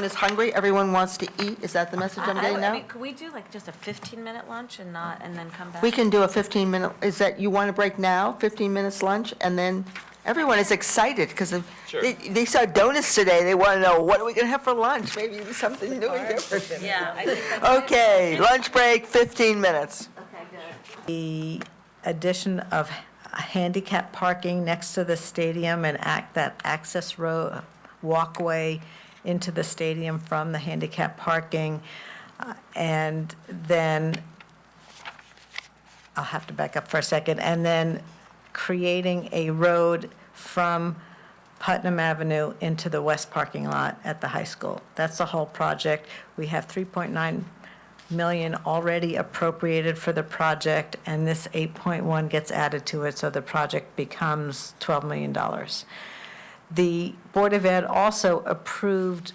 is hungry? Everyone wants to eat? Is that the message I'm getting I now? mean, could we do like just a 15-minute lunch and then come back? We can do a 15-minute, is that, you want to break now, 15 minutes lunch, and then, everyone is excited, because they saw donuts today, they want to know, what are we going to have for lunch? Maybe something new and different. Yeah, I think that's. Okay, lunch break, 15 minutes. Okay, good. The addition of handicap parking next to the stadium and that access road, walkway into the stadium from the handicap parking. And then, I'll have to back up for a second, and then creating a road from Putnam Avenue into the west parking lot at the high school. That's the whole project. We have 3.9 million already appropriated for the project, and this 8.1 gets added to it, so the project becomes $12 million. The Board of Ed also approved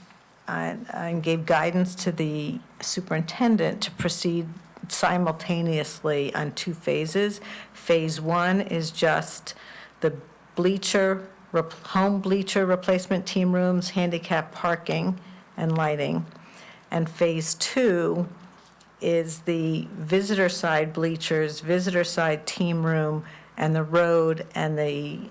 and gave guidance to the superintendent to proceed simultaneously on 2 phases. Phase 1 is just the home bleacher replacement team rooms, handicap parking, and lighting. And Phase 2 is the visitor side bleachers, visitor side team room, and the road, and the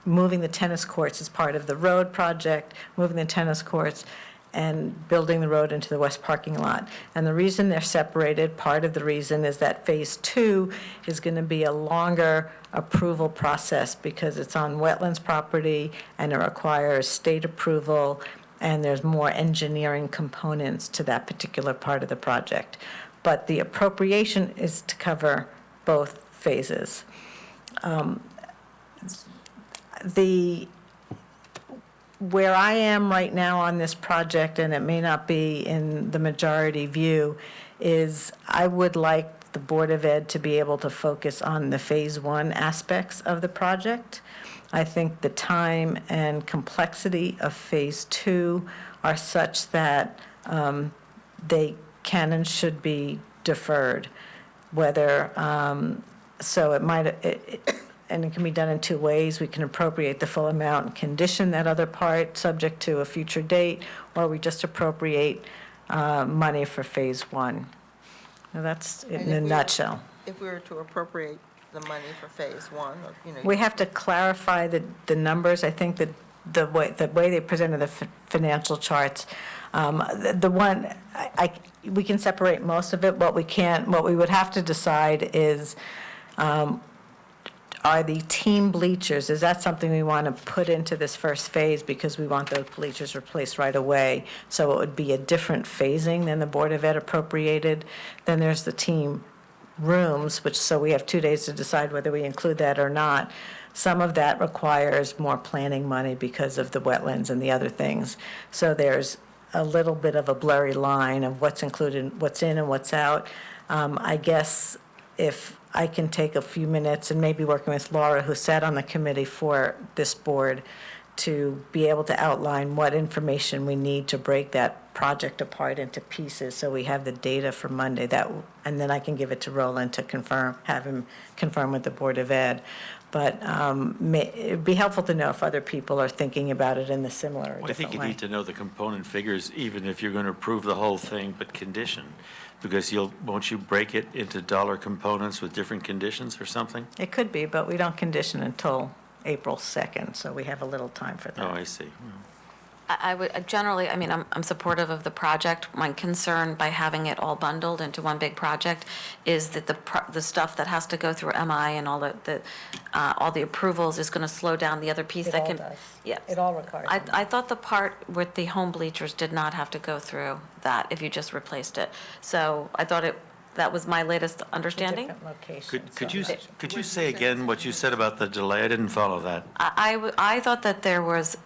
moving the tennis courts as part of the road project, moving the tennis courts, and building the road into the west parking lot. And the reason they're separated, part of the reason is that Phase 2 is going to be a longer approval process because it's on wetlands property and it requires state approval, and there's more engineering components to that particular part of the project. But the appropriation is to cover both phases. Where I am right now on this project, and it may not be in the majority view, is I would like the Board of Ed to be able to focus on the Phase 1 aspects of the project. I think the time and complexity of Phase 2 are such that they can and should be deferred, whether, so it might, and it can be done in two ways. We can appropriate the full amount and condition that other part subject to a future date, or we just appropriate money for Phase 1. Now, that's it in a nutshell. If we were to appropriate the money for Phase 1, or, you know. We have to clarify the numbers. I think that the way they presented the financial charts, we can separate most of it. What we would have to decide is, are the team bleachers, is that something we want to put into this first phase because we want those bleachers replaced right away? So it would be a different phasing than the Board of Ed appropriated. Then there's the team rooms, so we have 2 days to decide whether we include that or not. Some of that requires more planning money because of the wetlands and the other things. So there's a little bit of a blurry line of what's included, what's in and what's out. I guess if I can take a few minutes and maybe working with Laura, who sat on the committee for this board, to be able to outline what information we need to break that project apart into pieces so we have the data for Monday, and then I can give it to Roland to confirm, have him confirm with the Board of Ed. But it'd be helpful to know if other people are thinking about it in a similar or Well, I think different you way. need to know the component figures, even if you're going to approve the whole thing, but condition. Because won't you break it into dollar components with different conditions or something? It could be, but we don't condition until April 2nd, so we have a little time for that. Oh, I see. I would generally, I mean, I'm supportive of the project. My concern by having it all bundled into one big project is that the stuff that has to go through MI and all the approvals is going to slow down the other piece It that all can. does. Yeah. It all requires. I thought the part with the home bleachers did not have to go through that if you just replaced it. So I thought that was my latest understanding. Different location. Could you say again what you said about the delay? I didn't follow that. I thought that there was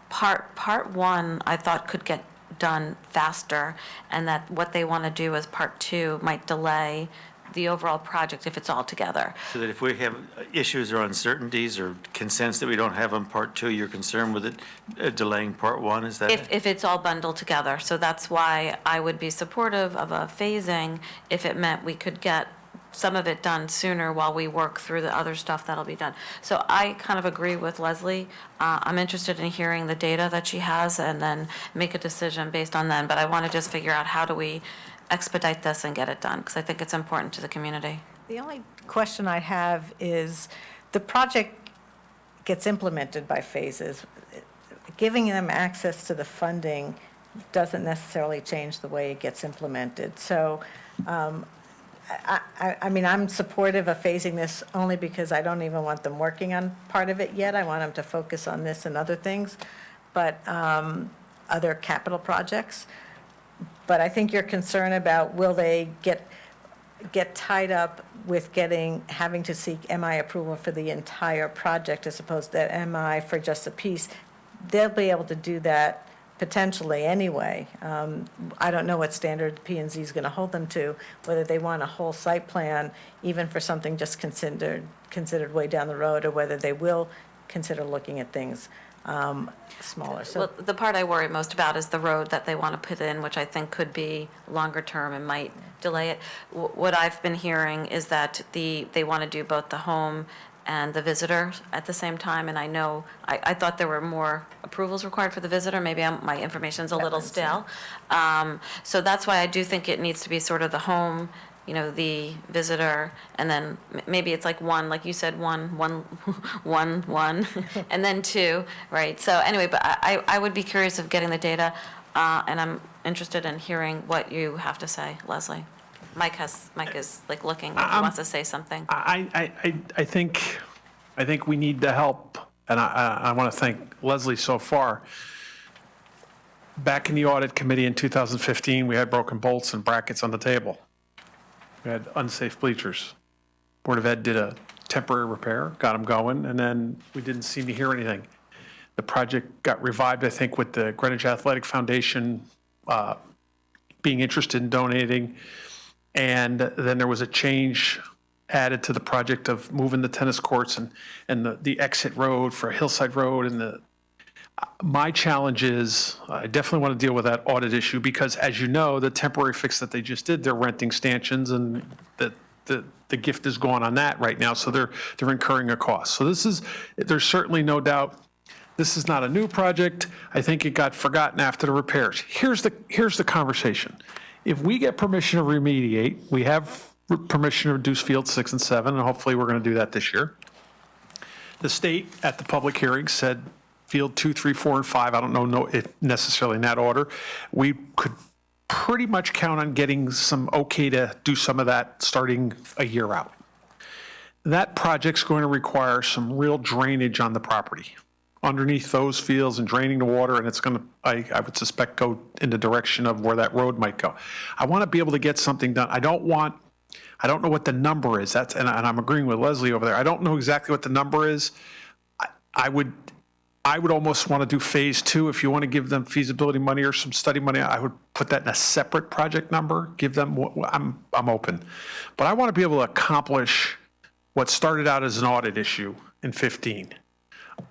part one, I thought could get done faster, and that what they want to do as part two might delay the overall project if it's all together. So that if we have issues or uncertainties or consents that we don't have on part two, you're concerned with it delaying part one, is that it? If it's all bundled together. So that's why I would be supportive of a phasing if it meant we could get some of it done sooner while we work through the other stuff that'll be done. So I kind of agree with Leslie. I'm interested in hearing the data that she has and then make a decision based on that. But I want to just figure out how do we expedite this and get it done, because I think it's important to the community. The only question I have is, the project gets implemented by phases. Giving them access to the funding doesn't necessarily change the way it gets implemented. So, I mean, I'm supportive of phasing this only because I don't even want them working on part of it yet. I want them to focus on this and other things, but other capital projects. But I think your concern about will they get tied up with having to seek MI approval for the entire project as opposed to MI for just a piece, they'll be able to do that potentially anyway. I don't know what standard P&Z is going to hold them to, whether they want a whole site plan, even for something just considered way down the road, or whether they will consider looking at things smaller. So Well, the part I worry most about is the road that they want to put in, which I think could be longer term and might delay it. What I've been hearing is that they want to do both the home and the visitor at the same time, and I know, I thought there were more approvals required for the visitor, maybe my information's a little stale. So that's why I do think it needs to be sort of the home, the visitor, and then maybe it's like one, like you said, one, and then two, right? So anyway, but I would be curious of getting the data, and I'm interested in hearing what you have to say, Leslie. Mike is like looking, like he wants to say something. I think we need the help, and I want to thank Leslie so far. Back in the audit committee in 2015, we had broken bolts and brackets on the table. We had unsafe bleachers. Board of Ed did a temporary repair, got them going, and then we didn't seem to hear anything. The project got revived, I think, with the Greenwich Athletic Foundation being interested in donating. And then there was a change added to the project of moving the tennis courts and the exit road for Hillside Road. And my challenge is, I definitely want to deal with that audit issue because, as you know, the temporary fix that they just did, they're renting stanchions, and the gift is gone on that right now. So they're incurring a cost. So there's certainly no doubt. This is not a new project. I think it got forgotten after the repairs. Here's the conversation. If we get permission to remediate, we have permission to reduce field 6 and 7, and hopefully we're going to do that this year. The state at the public hearing said field 2, 3, 4, and 5, I don't know if necessarily in that order. We could pretty much count on getting some okay to do some of that starting a year out. That project's going to require some real drainage on the property underneath those fields and draining the water, and it's going to, I would suspect, go in the direction of where that road might go. I want to be able to get something done. I don't know what the number is. And I'm agreeing with Leslie over there. I don't know exactly what the number is. I would almost want to do phase 2. If you want to give them feasibility money or some study money, I would put that in a separate project number, give them, I'm open. But I want to be able to accomplish what started out as an audit issue in 15.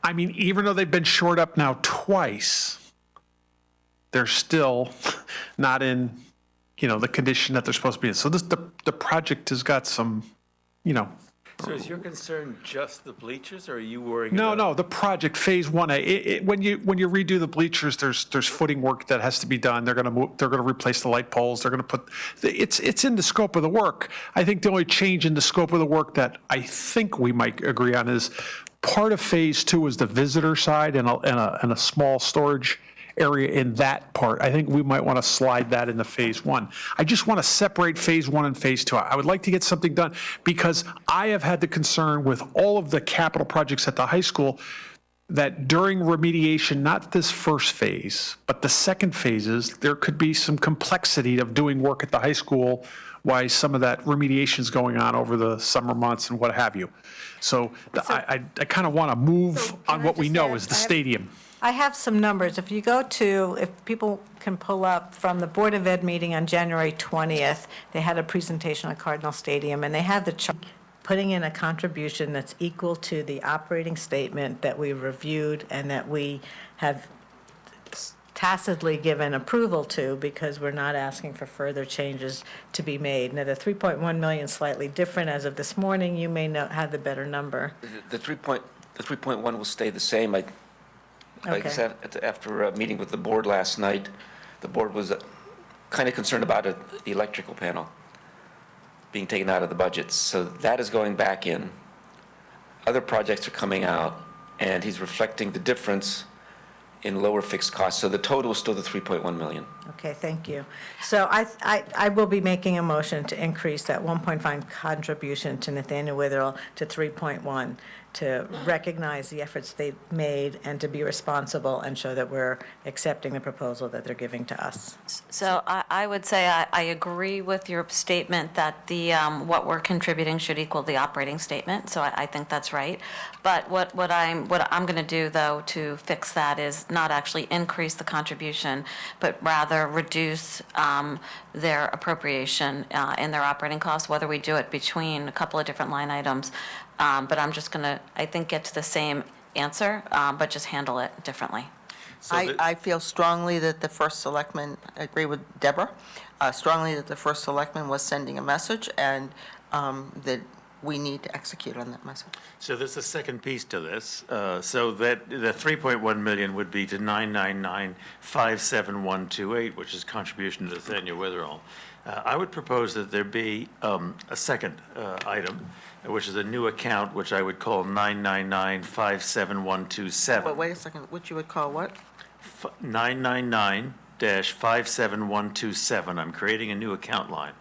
I mean, even though they've been shored up now twice, they're still not in, the condition that they're supposed to be in. So the project has got some, So is your concern just the bleachers, or are you worrying No, about? no, the project, phase 1A. When you redo the bleachers, there's footing work that has to be done. They're going to replace the light poles. They're going to it's in the scope of the work. I think the only change in the scope of the work that I think we might agree on is part of phase 2 is the visitor side and a small storage area in that part. I think we might want to slide that into phase 1. I just want to separate phase 1 and phase 2. I would like to get something done because I have had the concern with all of the capital projects at the high school that during remediation, not this first phase, but the second phases, there could be some complexity of doing work at the high school while some of that remediation is going on over the summer months and what have you. So I kind of want to move on what we know is the stadium. I have some numbers. If people can pull up from the Board of Ed meeting on January 20th, they had a presentation at Cardinal Stadium, and they had the chart putting in a contribution that's equal to the operating statement that we reviewed and that we have tacitly given approval to because we're not asking for further changes to be made. Now, the 3.1 million is slightly different as of this morning. You may have the better number. The 3.1 will stay the same. Like I said, after a meeting with the board last night, the board was kind of concerned about the electrical panel being taken out of the budget. So that is going back in. Other projects are coming out, and he's reflecting the difference in lower fixed costs. So the total is still the 3.1 million. Okay, thank you. So I will be making a motion to increase that 1.5 contribution to Nathaniel Witherell to 3.1 to recognize the efforts they've made and to be responsible and show that we're accepting the proposal that they're giving to us. So I would say I agree with your statement that the, what we're contributing should equal the operating statement, so I think that's right. But what I'm going to do, though, to fix that is not actually increase the contribution, but rather reduce their appropriation in their operating costs, whether we do it between a couple of different line items. But I'm just going to, I think, get to the same answer, but just handle it differently. I feel strongly that the first selectman, I agree with Deborah, strongly that the first selectman was sending a message and that we need to execute on that message. So there's a second piece to this. So that the 3.1 million would be to 999-57128, which is contribution to Nathaniel Witherall. I would propose that there be a second item, which is a new account, which I would call 999-57127. But wait a second, what you would call what? 999-57127. I'm creating a new account line.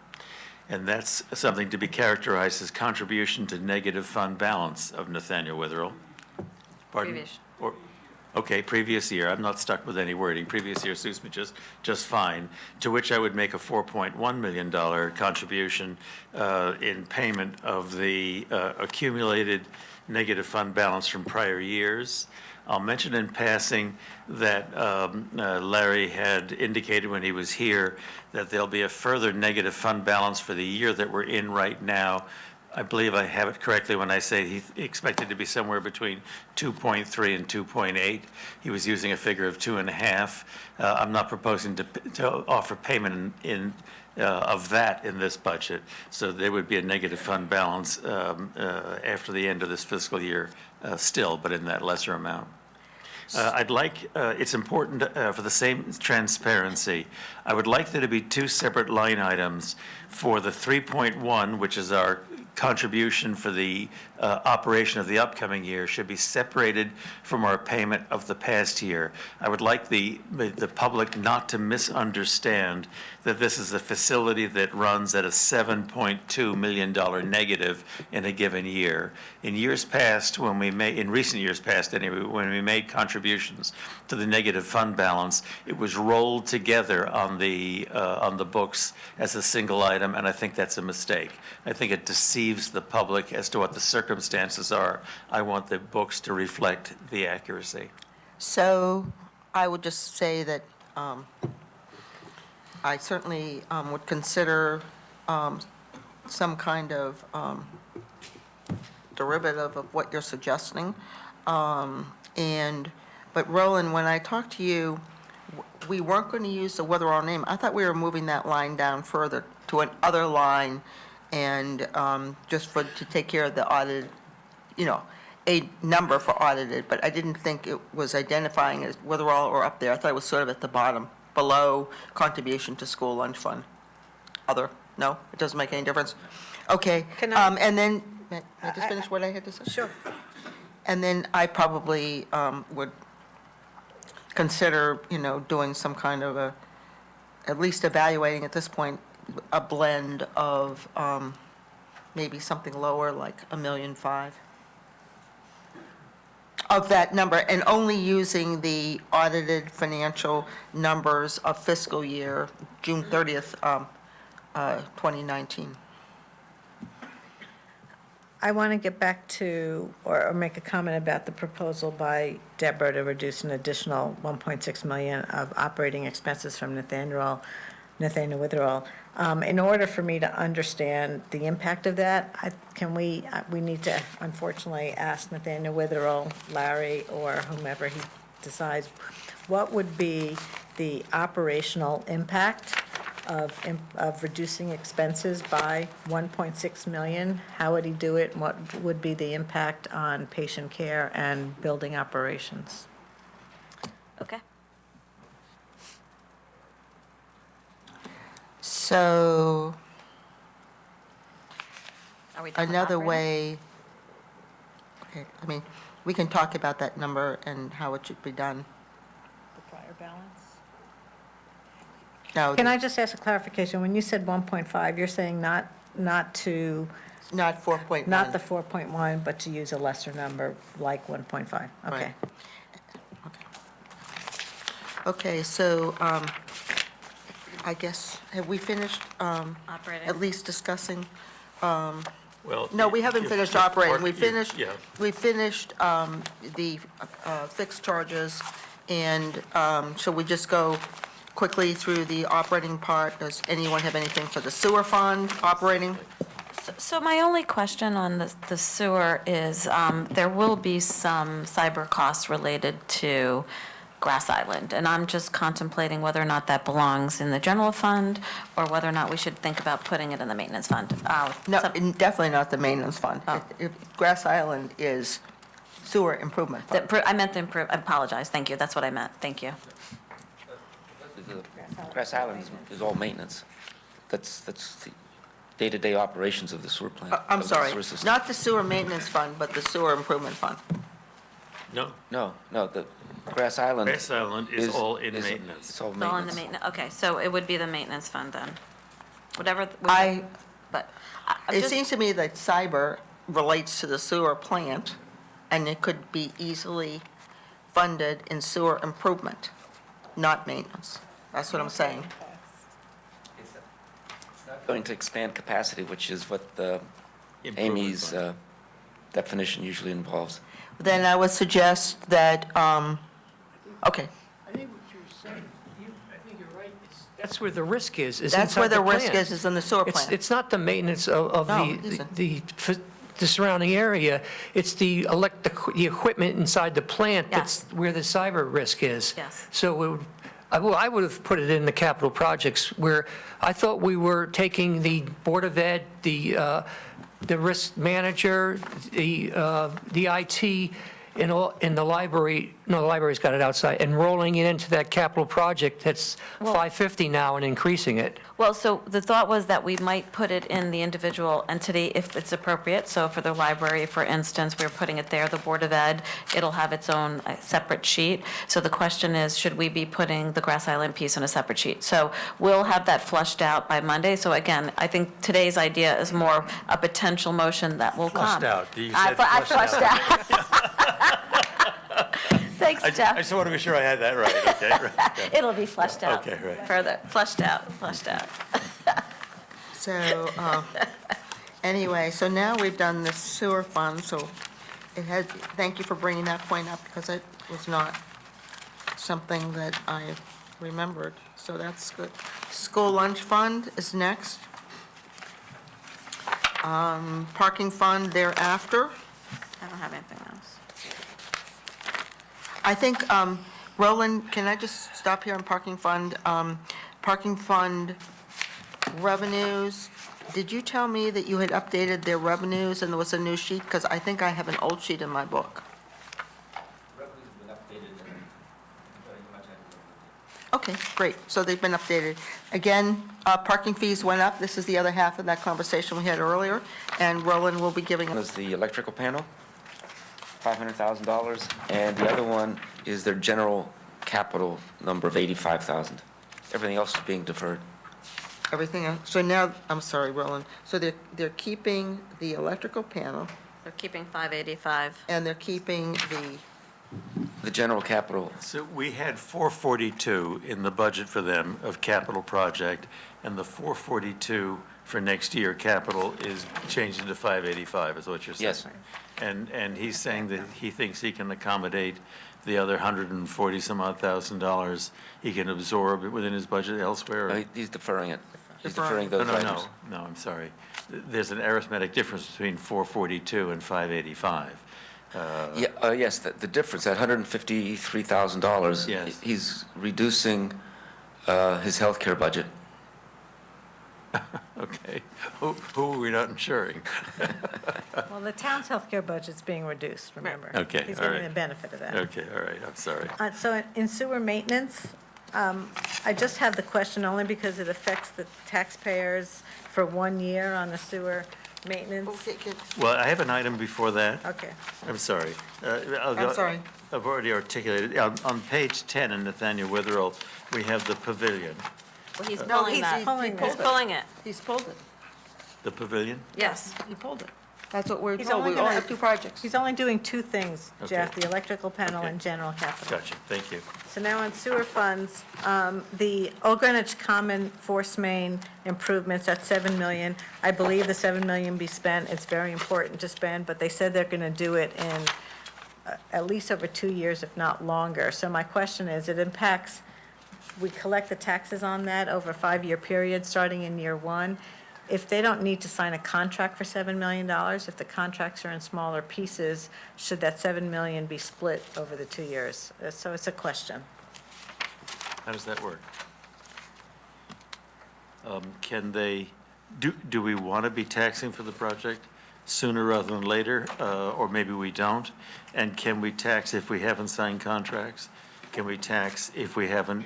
And that's something to be characterized as contribution to negative fund balance of Nathaniel Witherall. Pardon? Previous. Okay, previous year. I'm not stuck with any wording. Previous year suits me just fine. To which I would make a $4.1 million contribution in payment of the accumulated negative fund balance from prior years. I'll mention in passing that Larry had indicated when he was here that there'll be a further negative fund balance for the year that we're in right now. I believe I have it correctly when I say he expected to be somewhere between 2.3 and 2.8. He was using a figure of 2.5. I'm not proposing to offer payment of that in this budget. So there would be a negative fund balance after the end of this fiscal year still, but in that lesser amount. I'd like, it's important for the same transparency, I would like there to be two separate line items for the 3.1, which is our contribution for the operation of the upcoming year, should be separated from our payment of the past year. I would like the public not to misunderstand that this is a facility that runs at a $7.2 million negative in a given year. In years past, in recent years past anyway, when we made contributions to the negative fund balance, it was rolled together on the books as a single item, and I think that's a mistake. I think it deceives the public as to what the circumstances are. I want the books to reflect the accuracy. So I would just say that I certainly would consider some kind of derivative of what you're suggesting. But Roland, when I talked to you, we weren't going to use the Witherall name. I thought we were moving that line down further to another line and just to take care of the audited, a number for audited, but I didn't think it was identifying as Witherall or up there. I thought it was sort of at the bottom, below contribution to school lunch fund. Other, no, it doesn't make any difference. Okay, Can I- and then, may I just finish what I had to say? Sure. And then I probably would consider, doing some kind of at least evaluating at this point, a blend of maybe something lower, like $1.5 million of that number, and only using the audited financial numbers of fiscal year June 30th, 2019. I want to get back to, or make a comment about the proposal by Deborah to reduce an additional $1.6 million of operating expenses from Nathaniel Witherall. In order for me to understand the impact of that, we need to unfortunately ask Nathaniel Witherall, Larry, or whomever he decides, what would be the operational impact of reducing expenses by 1.6 million? How would he do it? What would be the impact on patient care and building operations? Okay. So Are we done with another operating? way, okay, we can talk about that number and how it should be done. The prior balance? No, Can I just ask a clarification? When you said 1.5, you're saying not to, not 4.1. not the 4.1, but to use a lesser number like 1.5? Okay. Right. Okay, so I guess, have we finished Operating. at least discussing? Well, No, we haven't if- finished if operating. part- We finished, Yeah. we finished the fixed charges, and shall we just go quickly through the operating part? Does anyone have anything for the sewer fund operating? So my only question on the sewer is, there will be some cyber costs related to Grass Island. And I'm just contemplating whether or not that belongs in the general fund or whether or not we should think about putting it in the maintenance fund. No, definitely not the maintenance fund. Grass Island is sewer improvement fund. I meant the improve, I apologize, thank you, that's what I meant, thank you. Grass Island is all maintenance. That's the day-to-day operations of the sewer plant. I'm of the sorry, sewer system. not the sewer maintenance fund, but the sewer improvement fund. No, No, the Grass Island. Grass Island is all in maintenance. It's all It's all in the maintenance. maintenance, okay, so it would be the maintenance fund then, whatever. But I'm It just- seems to me that cyber relates to the sewer plant, and it could be easily funded in sewer improvement, not maintenance. That's what I'm saying. Going to expand capacity, which is what Improvement Amy's fund. definition usually involves. Then I would suggest that, okay, I think what you're saying, I think you're right. That's where the risk is that's where inside the risk plant. is in the sewer It's, plant. it's not the maintenance of No, it isn't. the surrounding area, it's the equipment inside the plant that's where the cyber risk is. Yes. So it would, I would have put it in the capital projects where I thought we were taking the Board of Ed, the risk manager, the IT, in the library, no, the library's got it outside, and rolling it into that capital project that's 550 now and increasing it. Well, so the thought was that we might put it in the individual entity if it's appropriate. So for the library, for instance, we're putting it there, the Board of Ed, it'll have its own separate sheet. So the question is, should we be putting the Grass Island piece on a separate sheet? So we'll have that flushed out by Monday. So again, I think today's idea is more a potential motion that will come. Flushed out. You I said flushed out. Thanks, I Jeff. just want to be sure I had that right, okay? Right. It'll be flushed out. Okay, right. Further, flushed out. So, anyway, so now we've done the sewer fund, so thank you for bringing that point up, because it was not something that I remembered, so that's good. School lunch fund is next. Parking fund thereafter. I don't have anything else. I think, Roland, can I just stop here on parking fund? Parking fund revenues, did you tell me that you had updated their revenues and there was a new sheet? Because I think I have an old sheet in my book. Okay, great, so they've been updated. Again, parking fees went up, this is the other half of that conversation we had earlier, and Roland will be giving One us. is the electrical panel, $500,000, and the other one is their general capital number of $85,000. Everything else is being deferred. Everything else, so now, I'm sorry, Roland, so they're keeping the electrical panel, They're keeping 585. and they're keeping The general capital, So we had 442 in the budget for them of capital project, and the 442 for next year capital is changing to 585, is what you're saying? Yes. And he's saying that he thinks he can accommodate the other $140-some-odd thousand dollars, he can absorb it within his budget elsewhere? or- he's deferring it. He's Deferring. deferring those No, items. no, I'm sorry. There's an arithmetic difference between 442 and 585. Yes, the difference, that $153,000. Yes. He's reducing his healthcare budget. Okay. Who are we not insuring? Well, the town's healthcare budget's being reduced, remember? Okay, He's all getting right. the benefit of that. Okay, all right, I'm sorry. So in sewer maintenance, I just have the question only because it affects the taxpayers for 1 year on the sewer maintenance. Well, I have an item before that. Okay. I'm sorry. I'm sorry. I've already articulated. On page 10 in Nathaniel Witherell, we have the pavilion. Well, he's No, pulling that. pulling He's it. pulling it, He's pulled it. The pavilion? yes. He pulled it. That's what we're He's told, only we only gonna- have 2 projects. He's only doing 2 things, Jeff, Okay. the electrical panel Okay. and general capital. Gotcha, thank you. So now on sewer funds, the Old Greenwich Common Force Main improvements, that's 7 million. I believe the 7 million be spent, it's very important to spend, but they said they're gonna do it in at least over 2 years, if not longer. So my question is, it impacts, we collect the taxes on that over a 5-year period, starting in year 1. if they don't need to sign a contract for $7 million, if the contracts are in smaller pieces, should that $7 million be split over the 2 years? So it's a question. How does that work? Can they, do we want to be taxing for the project sooner rather than later? Or maybe we don't? And can we tax if we haven't signed contracts? Can we tax if we haven't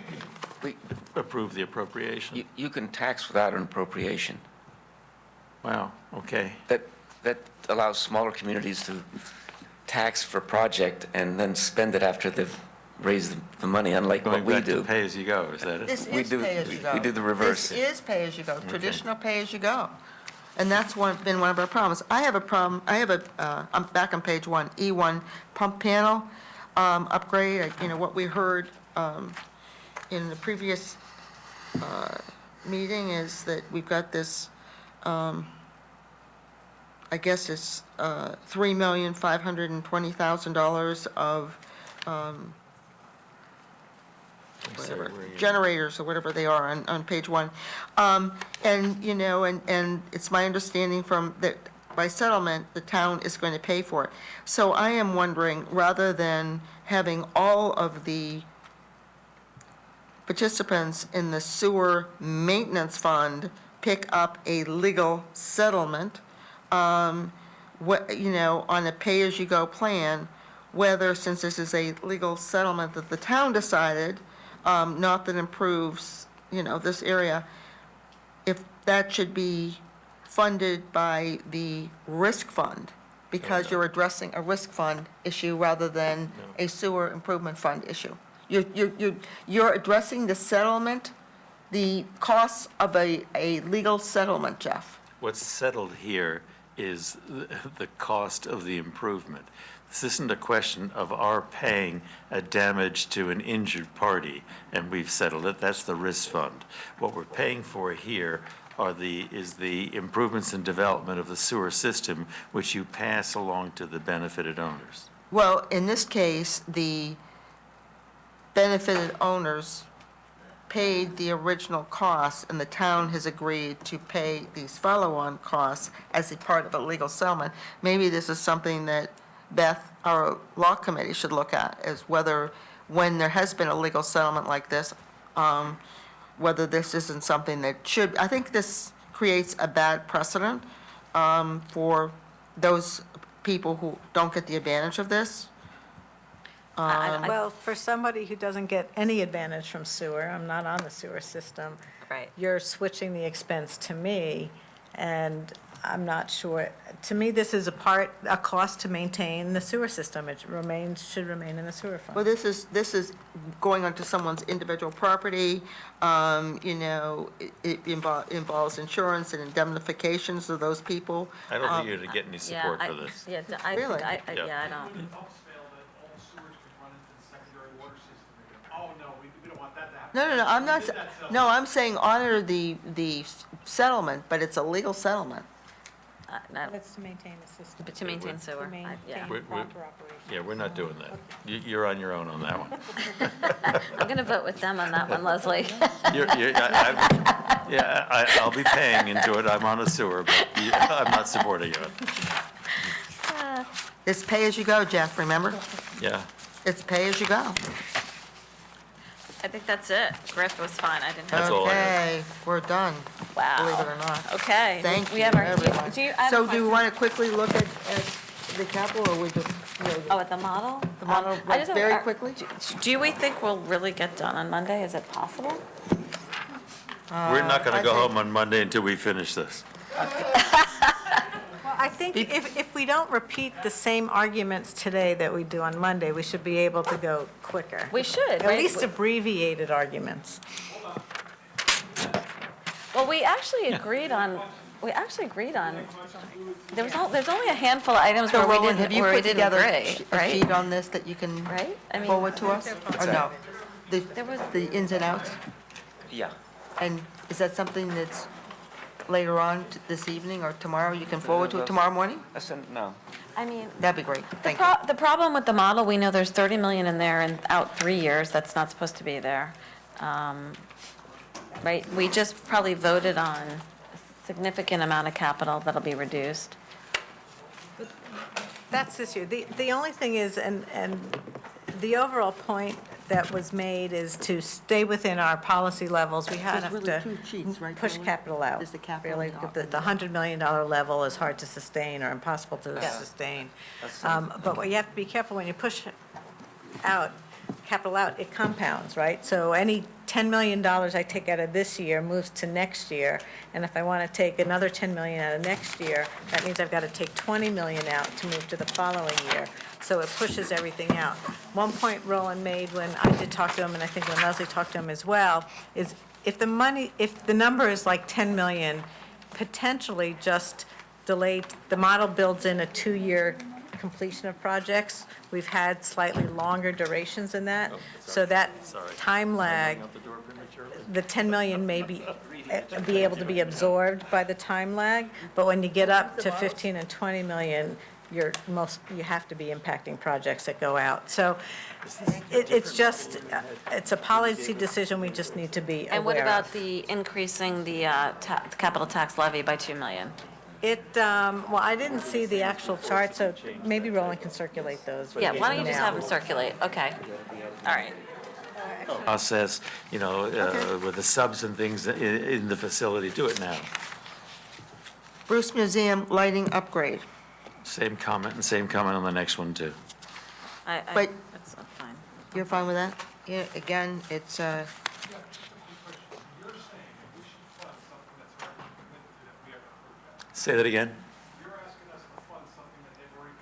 approved the appropriation? You can tax without an appropriation. Wow, okay. That allows smaller communities to tax for project and then spend it after they've raised the money, unlike what we Going back to do. pay-as-you-go, is that it? This We is do- pay-as-you-go. we do the reverse. This is pay-as-you-go, traditional pay-as-you-go. And that's been one of our problems. I have a problem, I'm back on page 1, E1, pump panel upgrade, what we heard in the previous meeting is that we've got this, I guess it's $3,520,000 of whatever, generators or whatever they are on page 1. And it's my understanding from that by settlement, the town is going to pay for it. So I am wondering, rather than having all of the participants in the sewer maintenance fund pick up a legal settlement, on a pay-as-you-go plan, whether, since this is a legal settlement that the town decided, not that improves, this area, if that should be funded by the risk fund, because you're addressing a risk fund issue rather than a sewer improvement fund issue. You're addressing the settlement, the costs of a legal settlement, Jeff. What's settled here is the cost of the improvement. This isn't a question of our paying a damage to an injured party, and we've settled it. That's the risk fund. What we're paying for here is the improvements and development of the sewer system, which you pass along to the benefited owners. Well, in this case, the benefited owners paid the original costs, and the town has agreed to pay these follow-on costs as a part of a legal settlement. Maybe this is something that Beth, our law committee, should look at, is whether, when there has been a legal settlement like this, whether this isn't something that should, I think this creates a bad precedent for those people who don't get the advantage of this. Well, for somebody who doesn't get any advantage from sewer, I'm not on the sewer system. Right. You're switching the expense to me, and I'm not sure. To me, this is a cost to maintain the sewer system. It should remain in the sewer fund. Well, this is going onto someone's individual property, it involves insurance and indemnifications of those people. I don't think you're going to get any support for this. Yeah, Really? I don't. No, I'm not, no, I'm saying honor the settlement, but it's a legal settlement. No, It's to maintain the system. to maintain sewer, yeah. Yeah, we're not doing that. You're on your own on that one. I'm going to vote with them on that one, Leslie. I'll be paying into it. I'm on a sewer, but I'm not supporting it. It's pay-as-you-go, Jeff, remember? Yeah. It's pay-as-you-go. I think that's it. Griff was fine, I didn't have. That's all I have. Okay, we're done, Wow. believe it or not. Okay. Thank We you, have our- everyone. do you- I have a So do question. you want to quickly look at the capital, or we just, Oh, at the model? the model I just have- very quickly? Do we think we'll really get done on Monday? Is it possible? We're not going I to go think- home on Monday until we finish this. Well, I think if we don't repeat the same arguments today that we do on Monday, we should be able to go quicker. We should, At right? least abbreviated arguments. Well, we actually agreed on, there's only a handful of items So where we Roland, have didn't, you where we put didn't together agree, a right? sheet on this that you can Right? I mean, forward to us? Or no? There was- The ins and outs? Yeah. And is that something that's later on this evening or tomorrow, you can forward to it tomorrow morning? No. I mean, That'd be great, thank you. the problem with the model, we know there's 30 million in there and out 3 years, that's not supposed to be there. Right, we just probably voted on significant amount of capital that'll be reduced. That's this year. The only thing is, and the overall point that was made is to stay within our policy levels. We have There's really to two sheets, right, push Julie? capital out. There's the capital Really, and the $100 million level is hard to sustain or impossible to sustain. But what you have to be careful when you push capital out, it compounds, right? So any $10 million I take out of this year moves to next year, and if I want to take another $10 million out of next year, that means I've got to take $20 million out to move to the following year. So it pushes everything out. One point Roland made when I did talk to him, and I think when Leslie talked to him as well, is if the number is like 10 million, potentially just delayed, the model builds in a 2-year completion of projects. We've had slightly longer durations than that. So that time lag, the 10 million may be able to be absorbed by the time lag, but when you get up to 15 and 20 million, you have to be impacting projects that go out. So it's just, it's a policy decision we just need to be aware of. And what about the increasing the capital tax levy by 2 million? Well, I didn't see the actual chart, so maybe Roland can circulate those. Yeah, why don't you just now. have them circulate? Okay, all right. Process, with the subs and things in the facility, do it now. Bruce Museum lighting upgrade. Same comment and same comment on the next one, too. But- That's fine. You're fine with that? Yeah, again, it's, Say that again. You're asking us to fund something that they've already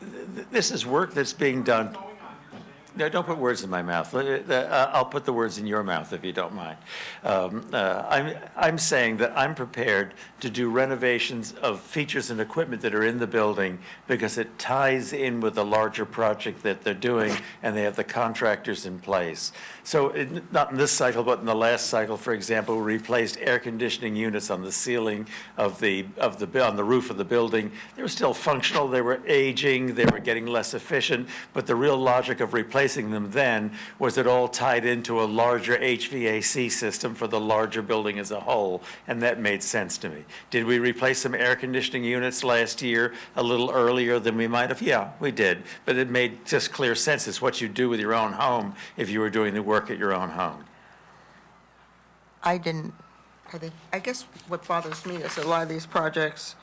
committed to? This is work that's being done. Going on, you're saying? No, don't put words in my mouth. I'll put the words in your mouth if you don't mind. I'm saying that I'm prepared to do renovations of features and equipment that are in the building because it ties in with the larger project that they're doing and they have the contractors in place. So not in this cycle, but in the last cycle, for example, we replaced air conditioning units on the ceiling on the roof of the building. They were still functional. They were aging. They were getting less efficient. But the real logic of replacing them then was it all tied into a larger HVAC system for the larger building as a whole, and that made sense to me. Did we replace some air conditioning units last year a little earlier than we might have? Yeah, we did. But it made just clear sense. It's what you do with your own home if you were doing the work at your own home. I guess what bothers me is a lot of these projects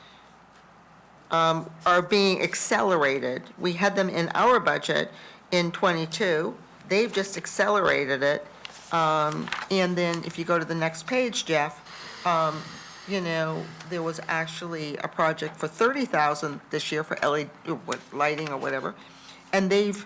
are being accelerated. We had them in our budget in '22. They've just accelerated it. And then if you go to the next page, Jeff, there was actually a project for $30,000 this year for LED lighting or whatever. And they've,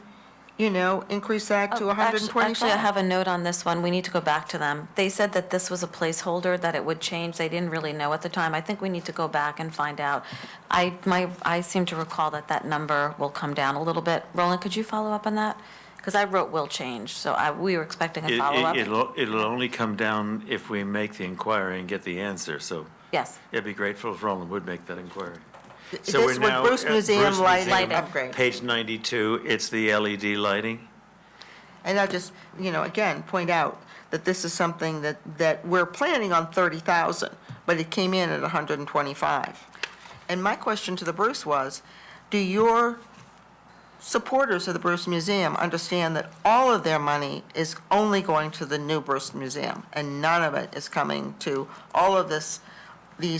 increased that to 125. Actually, I have a note on this one. We need to go back to them. They said that this was a placeholder, that it would change. They didn't really know at the time. I think we need to go back and find out. I seem to recall that number will come down a little bit. Roland, could you follow up on that? Because I wrote will change, so we were expecting a follow-up. It'll only come down if we make the inquiry and get the answer, so Yes. I'd be grateful if Roland would make that inquiry. This So we're with now Bruce at Museum lighting Lighting. upgrade. Page 92, it's the LED lighting. And I'll just, again, point out that this is something that we're planning on 30,000, but it came in at 125. And my question to the Bruce was, do your supporters of the Bruce Museum understand that all of their money is only going to the new Bruce Museum, and none of it is coming to all of these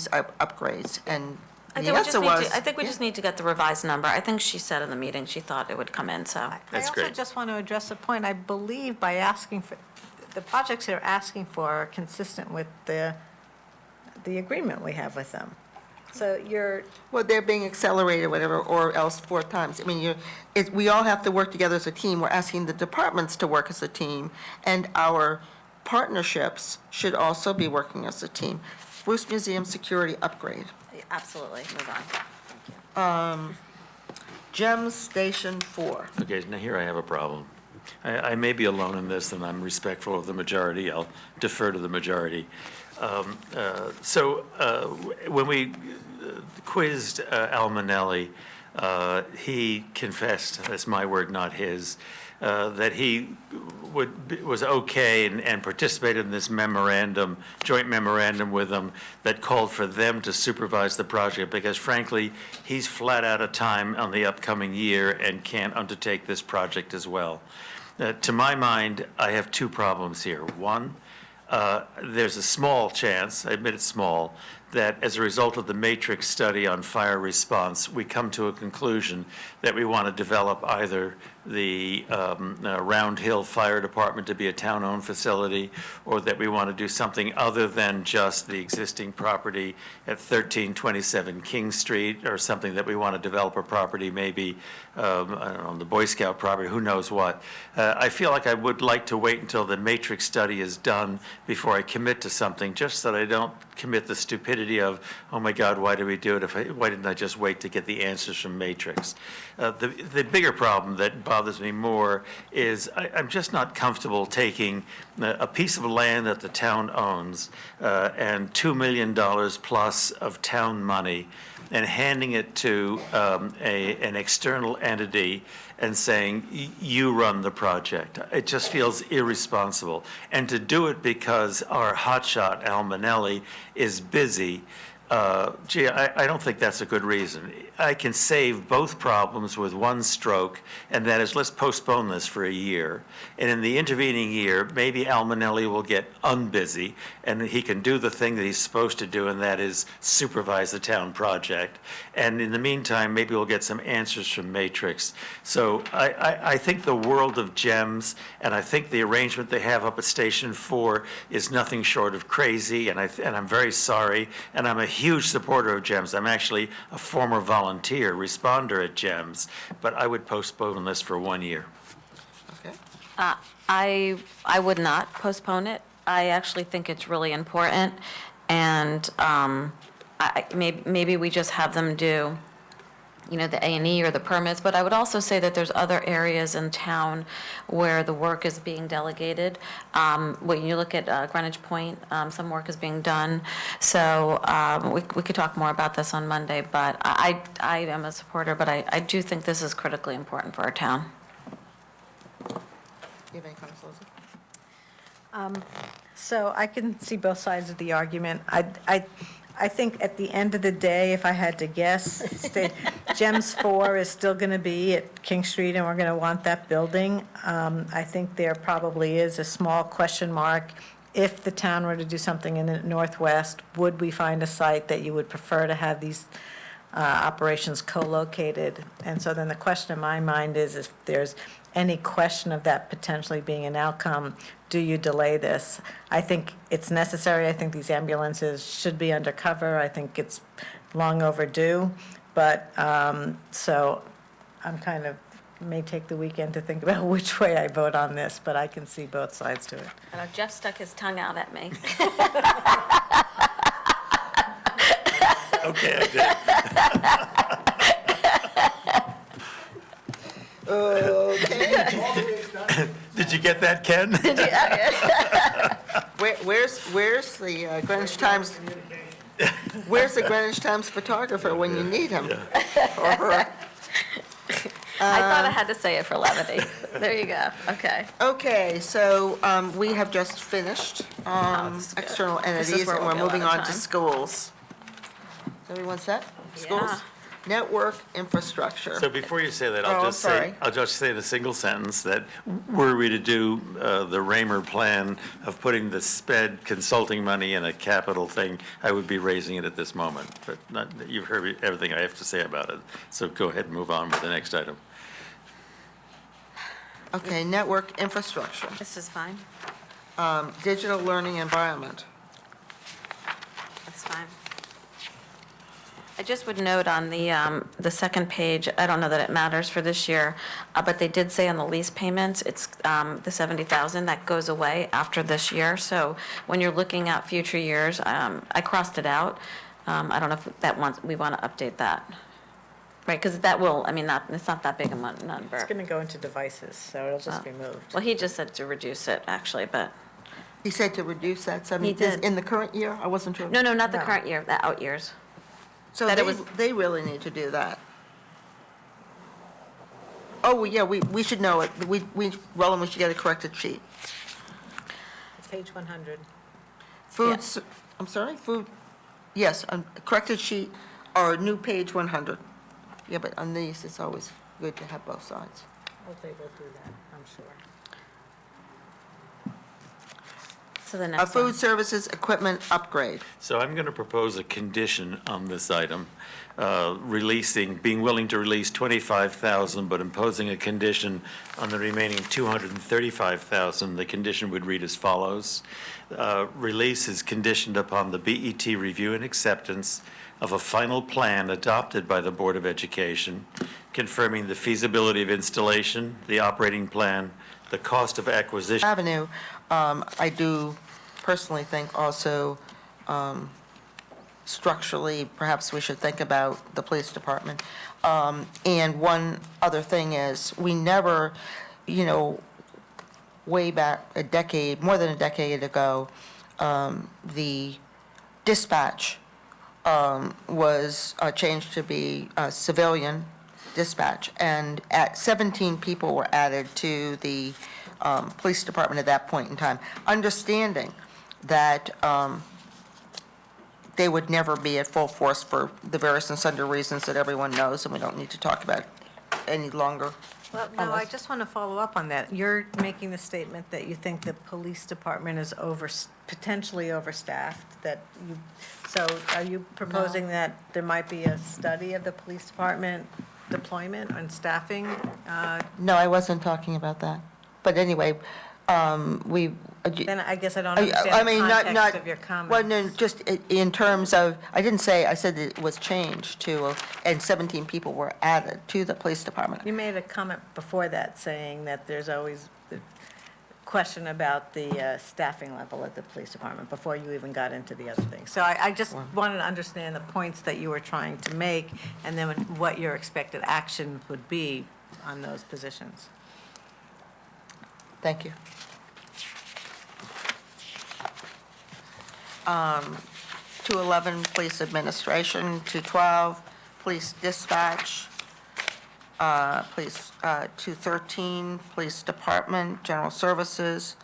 upgrades? And I the think answer was... we just need to get the revised number. I think she said in the meeting she thought it would come in, so. That's I also great. just want to address a point. I believe by asking for, the projects they're asking for are consistent with the agreement we have with them. So Well, they're being accelerated, whatever, or else 4 times. I mean, we all have to work together as a team. We're asking the departments to work as a team, and our partnerships should also be working as a team. Bruce Museum security upgrade. Absolutely, move on. GEM Station 4. Okay, now here I have a problem. I may be alone in this, and I'm respectful of the majority. I'll defer to the majority. So when we quizzed Al Manelli he confessed, that's my word, not his, that he was okay and participated in this memorandum, joint memorandum with them that called for them to supervise the project because frankly, he's flat out of time on the upcoming year and can't undertake this project as well. To my mind, I have two problems here. One, there's a small chance, I admit it's small, that as a result of the matrix study on fire response, we come to a conclusion that we want to develop either the Round Hill Fire Department to be a town-owned facility, or that we want to do something other than just the existing property at 1327 King Street, or something that we want to develop a property, maybe, I don't know, the Boy Scout property, who knows what. I feel like I would like to wait until the matrix study is done before I commit to something, just so that I don't commit the stupidity of, oh my God, why did we do it? Why didn't I just wait to get the answers from matrix? The bigger problem that bothers me more is I'm just not comfortable taking a piece of land that the town owns and $2 million plus of town money and handing it to an external entity and saying, you run the project. It just feels irresponsible. And to do it because our hotshot, Al Manelli, is busy, I don't think that's a good reason. I can save both problems with one stroke, and that is, let's postpone this for a year. And in the intervening year, maybe Al Manelli will get unbusy, and he can do the thing that he's supposed to do, and that is supervise the town project. And in the meantime, maybe we'll get some answers from Matrix. So I think the world of GEMS, and I think the arrangement they have up at Station 4 is nothing short of crazy, and I'm very sorry, and I'm a huge supporter of GEMS. I'm actually a former volunteer responder at GEMS, but I would postpone this for 1 year. Okay. I would not postpone it. I actually think it's really important, and maybe we just have them do, the A&E or the permits, but I would also say that there's other areas in town where the work is being delegated. When you look at Greenwich Point, some work is being done. So we could talk more about this on Monday, but I am a supporter, but I do think this is critically important for our town. You have any comments, Elizabeth? So I can see both sides of the argument. I think at the end of the day, if I had to guess, GEMS 4 is still going to be at King Street, and we're going to want that building. I think there probably is a small question mark. If the town were to do something in the Northwest, would we find a site that you would prefer to have these operations co-located? And so then the question in my mind is, if there's any question of that potentially being an outcome, do you delay this? I think it's necessary. I think these ambulances should be undercover. I think it's long overdue. But, so I'm kind of, may take the weekend to think about which way I vote on this, but I can see both sides to it. I know Jeff stuck his tongue out at me. Okay, I did. Okay. Did you get that, Ken? Where's the Greenwich Times? Where's the Greenwich Times photographer when you need him? Or her? I thought I had to say it for levity. There you go. Okay. Okay, so we have just finished this is good. external This is entities, where and we'll we're be a moving lot of on to time. schools. Is everyone set? Schools? Yeah. Network infrastructure. So before you say that, Oh, I'm sorry. I'll just say in a single sentence that were we to do the Raymer plan of putting the SPED consulting money in a capital thing, I would be raising it at this moment. But you've heard everything I have to say about it. So go ahead and move on with the next item. Okay, network infrastructure. This is fine. Digital learning environment. That's fine. I just would note on the second page, I don't know that it matters for this year, but they did say on the lease payments, it's the 70,000 that goes away after this year. So when you're looking at future years, I crossed it out. I don't know if we want to update that. Right, because that will, it's not that big a number. It's going to go into devices, so it'll just be moved. Well, he just said to reduce it, actually, but, He said to reduce that He did. in the current year? I wasn't sure. no, not the No. current year, the out years. So that it was- they really need to do that. oh, yeah, we should know it. Roland, we should get a corrected sheet. Page 100. Foods, I'm sorry, yes, corrected sheet or new page 100. Yeah, but on these, it's always good to have both sides. Hopefully we'll do that, I'm sure. So the A next one. food services equipment upgrade. So I'm going to propose a condition on this item, being willing to release 25,000, but imposing a condition on the remaining 235,000. The condition would read as follows. Release is conditioned upon the BET review and acceptance of a final plan adopted by the Board of Education, confirming the feasibility of installation, the operating plan, the cost of acquisition. Avenue, I do personally think also structurally, perhaps we should think about the police department. And one other thing is, we never, way back more than a decade ago, the dispatch was changed to be civilian dispatch, and 17 people were added to the police department at that point in time, understanding that they would never be at full force for the various and sundry reasons that everyone knows, and we don't need to talk about any longer. Well, no, I just want to follow up on that. You're making the statement that you think the police department is potentially overstaffed, so are you proposing that there might be a study of the police department deployment and staffing? No, I wasn't talking about that. But anyway, Then I guess I don't understand I the mean, context of your comments. Well, no, just in terms of, I said that it was changed to, and 17 people were added to the police department. You made a comment before that saying that there's always the question about the staffing level at the police department before you even got into the other things. So I just wanted to understand the points that you were trying to make and then what your expected action would be on those positions. Thank you. 211, police administration. 212, police dispatch. 213, police department, general services.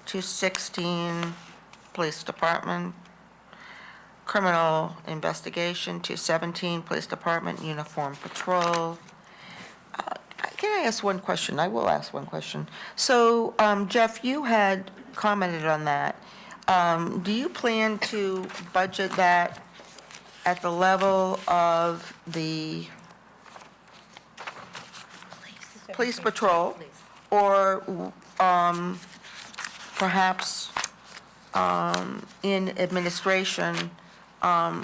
216, police department. Criminal investigation. 217, police department, uniform patrol. Can I ask one question? I will ask one question. So, Jeff, you had commented on that. Do you plan to budget that at the level of the police patrol? Or perhaps in administration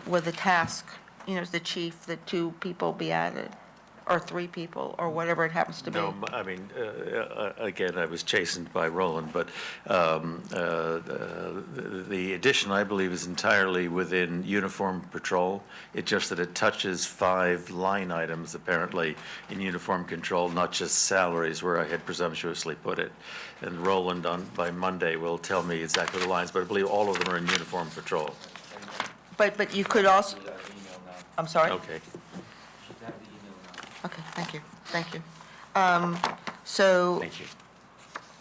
with a task, the chief, the 2 people be added? Or 3 people, or whatever it happens to be? No, I mean, again, I was chastened by Roland, but the addition, I believe, is entirely within uniform patrol. It's just that it touches 5 line items, apparently, in uniform control, not just salaries, where I had presumptuously put it. And Roland, by Monday, will tell me exactly the lines, but I believe all of them are in uniform patrol. But you could also, I'm sorry? Okay. Okay, thank you. So. Thank you.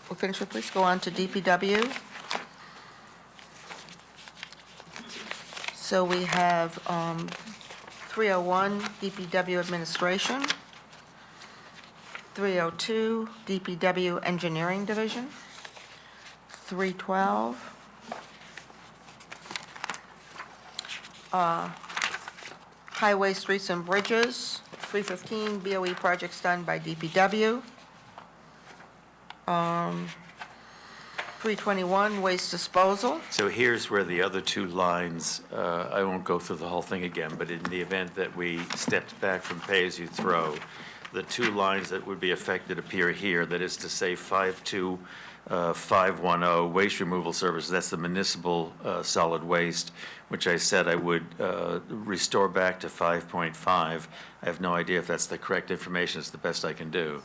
We'll finish with, please go on to DPW. So we have 301, DPW administration. 302, DPW engineering division. 312. Highway, streets, and bridges. 315, BOE projects done by DPW. 321, waste disposal. So here's where the other 2 lines, I won't go through the whole thing again, but in the event that we stepped back from pay-as-you-throw, the 2 lines that would be affected appear here, that is to say 52510, waste removal services, that's the municipal solid waste, which I said I would restore back to 5.5. I have no idea if that's the correct information, it's the best I can do.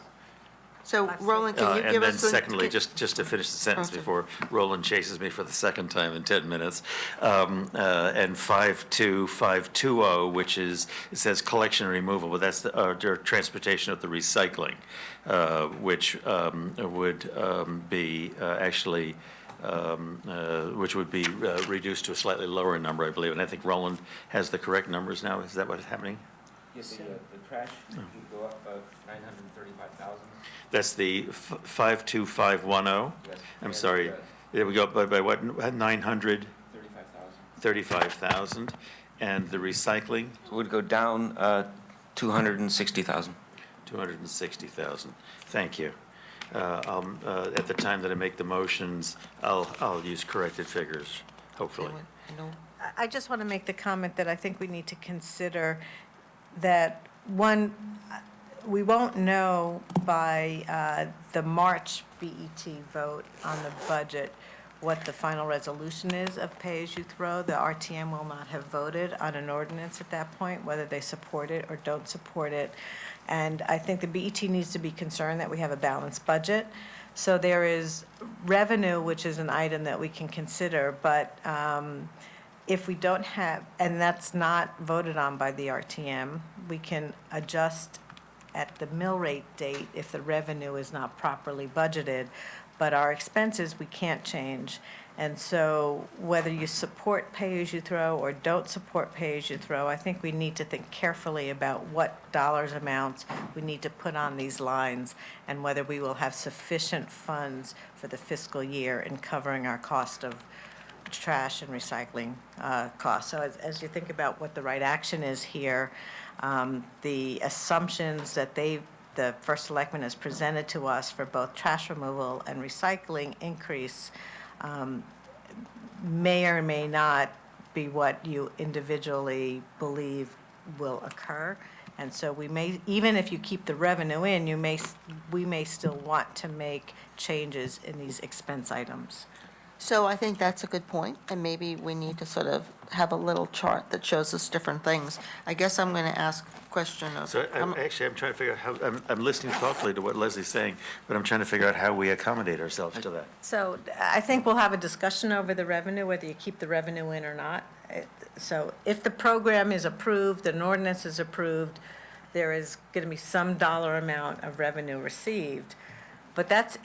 So Roland, can you give us? And then secondly, just to finish the sentence Okay. before Roland chases me for the second time in 10 minutes, and 52520, which is, it says collection and removal, but that's the transportation of the recycling, which would be actually, which would be reduced to a slightly lower number, I believe. And I think Roland has the correct numbers now. Is that what's happening? Yes, the trash would go up 935,000. That's the 52510? Yes. I'm And, sorry. There we go, by what, 900? 35,000. 35,000. And the recycling? It would go down 260,000. 260,000. Thank you. At the time that I make the motions, I'll use corrected figures, hopefully. I just want to make the comment that I think we need to consider that, one, we won't know by the March BET vote on the budget what the final resolution is of pay-as-you-throw. The RTM will not have voted on an ordinance at that point, whether they support it or don't support it. And I think the BET needs to be concerned that we have a balanced budget. So there is revenue, which is an item that we can consider, but if we don't have, and that's not voted on by the RTM, we can adjust at the mill rate date if the revenue is not properly budgeted, but our expenses, we can't change. And so whether you support pay-as-you-throw or don't support pay-as-you-throw, I think we need to think carefully about what dollars amounts we need to put on these lines and whether we will have sufficient funds for the fiscal year in covering our cost of trash and recycling costs. So as you think about what the right action is here, the assumptions that the First Selectman has presented to us for both trash removal and recycling increase may or may not be what you individually believe will occur. And so we may, even if you keep the revenue in, we may still want to make changes in these expense items. So I think that's a good point, and maybe we need to sort of have a little chart that shows us different things. I guess I'm going to ask a question of. So I'm trying to figure out how, I'm listening thoughtfully to what Leslie's saying, but I'm trying to figure out how we accommodate ourselves to that. So I think we'll have a discussion over the revenue, whether you keep the revenue in or not. So if the program is approved, an ordinance is approved, there is going to be some dollar amount of revenue received. But that's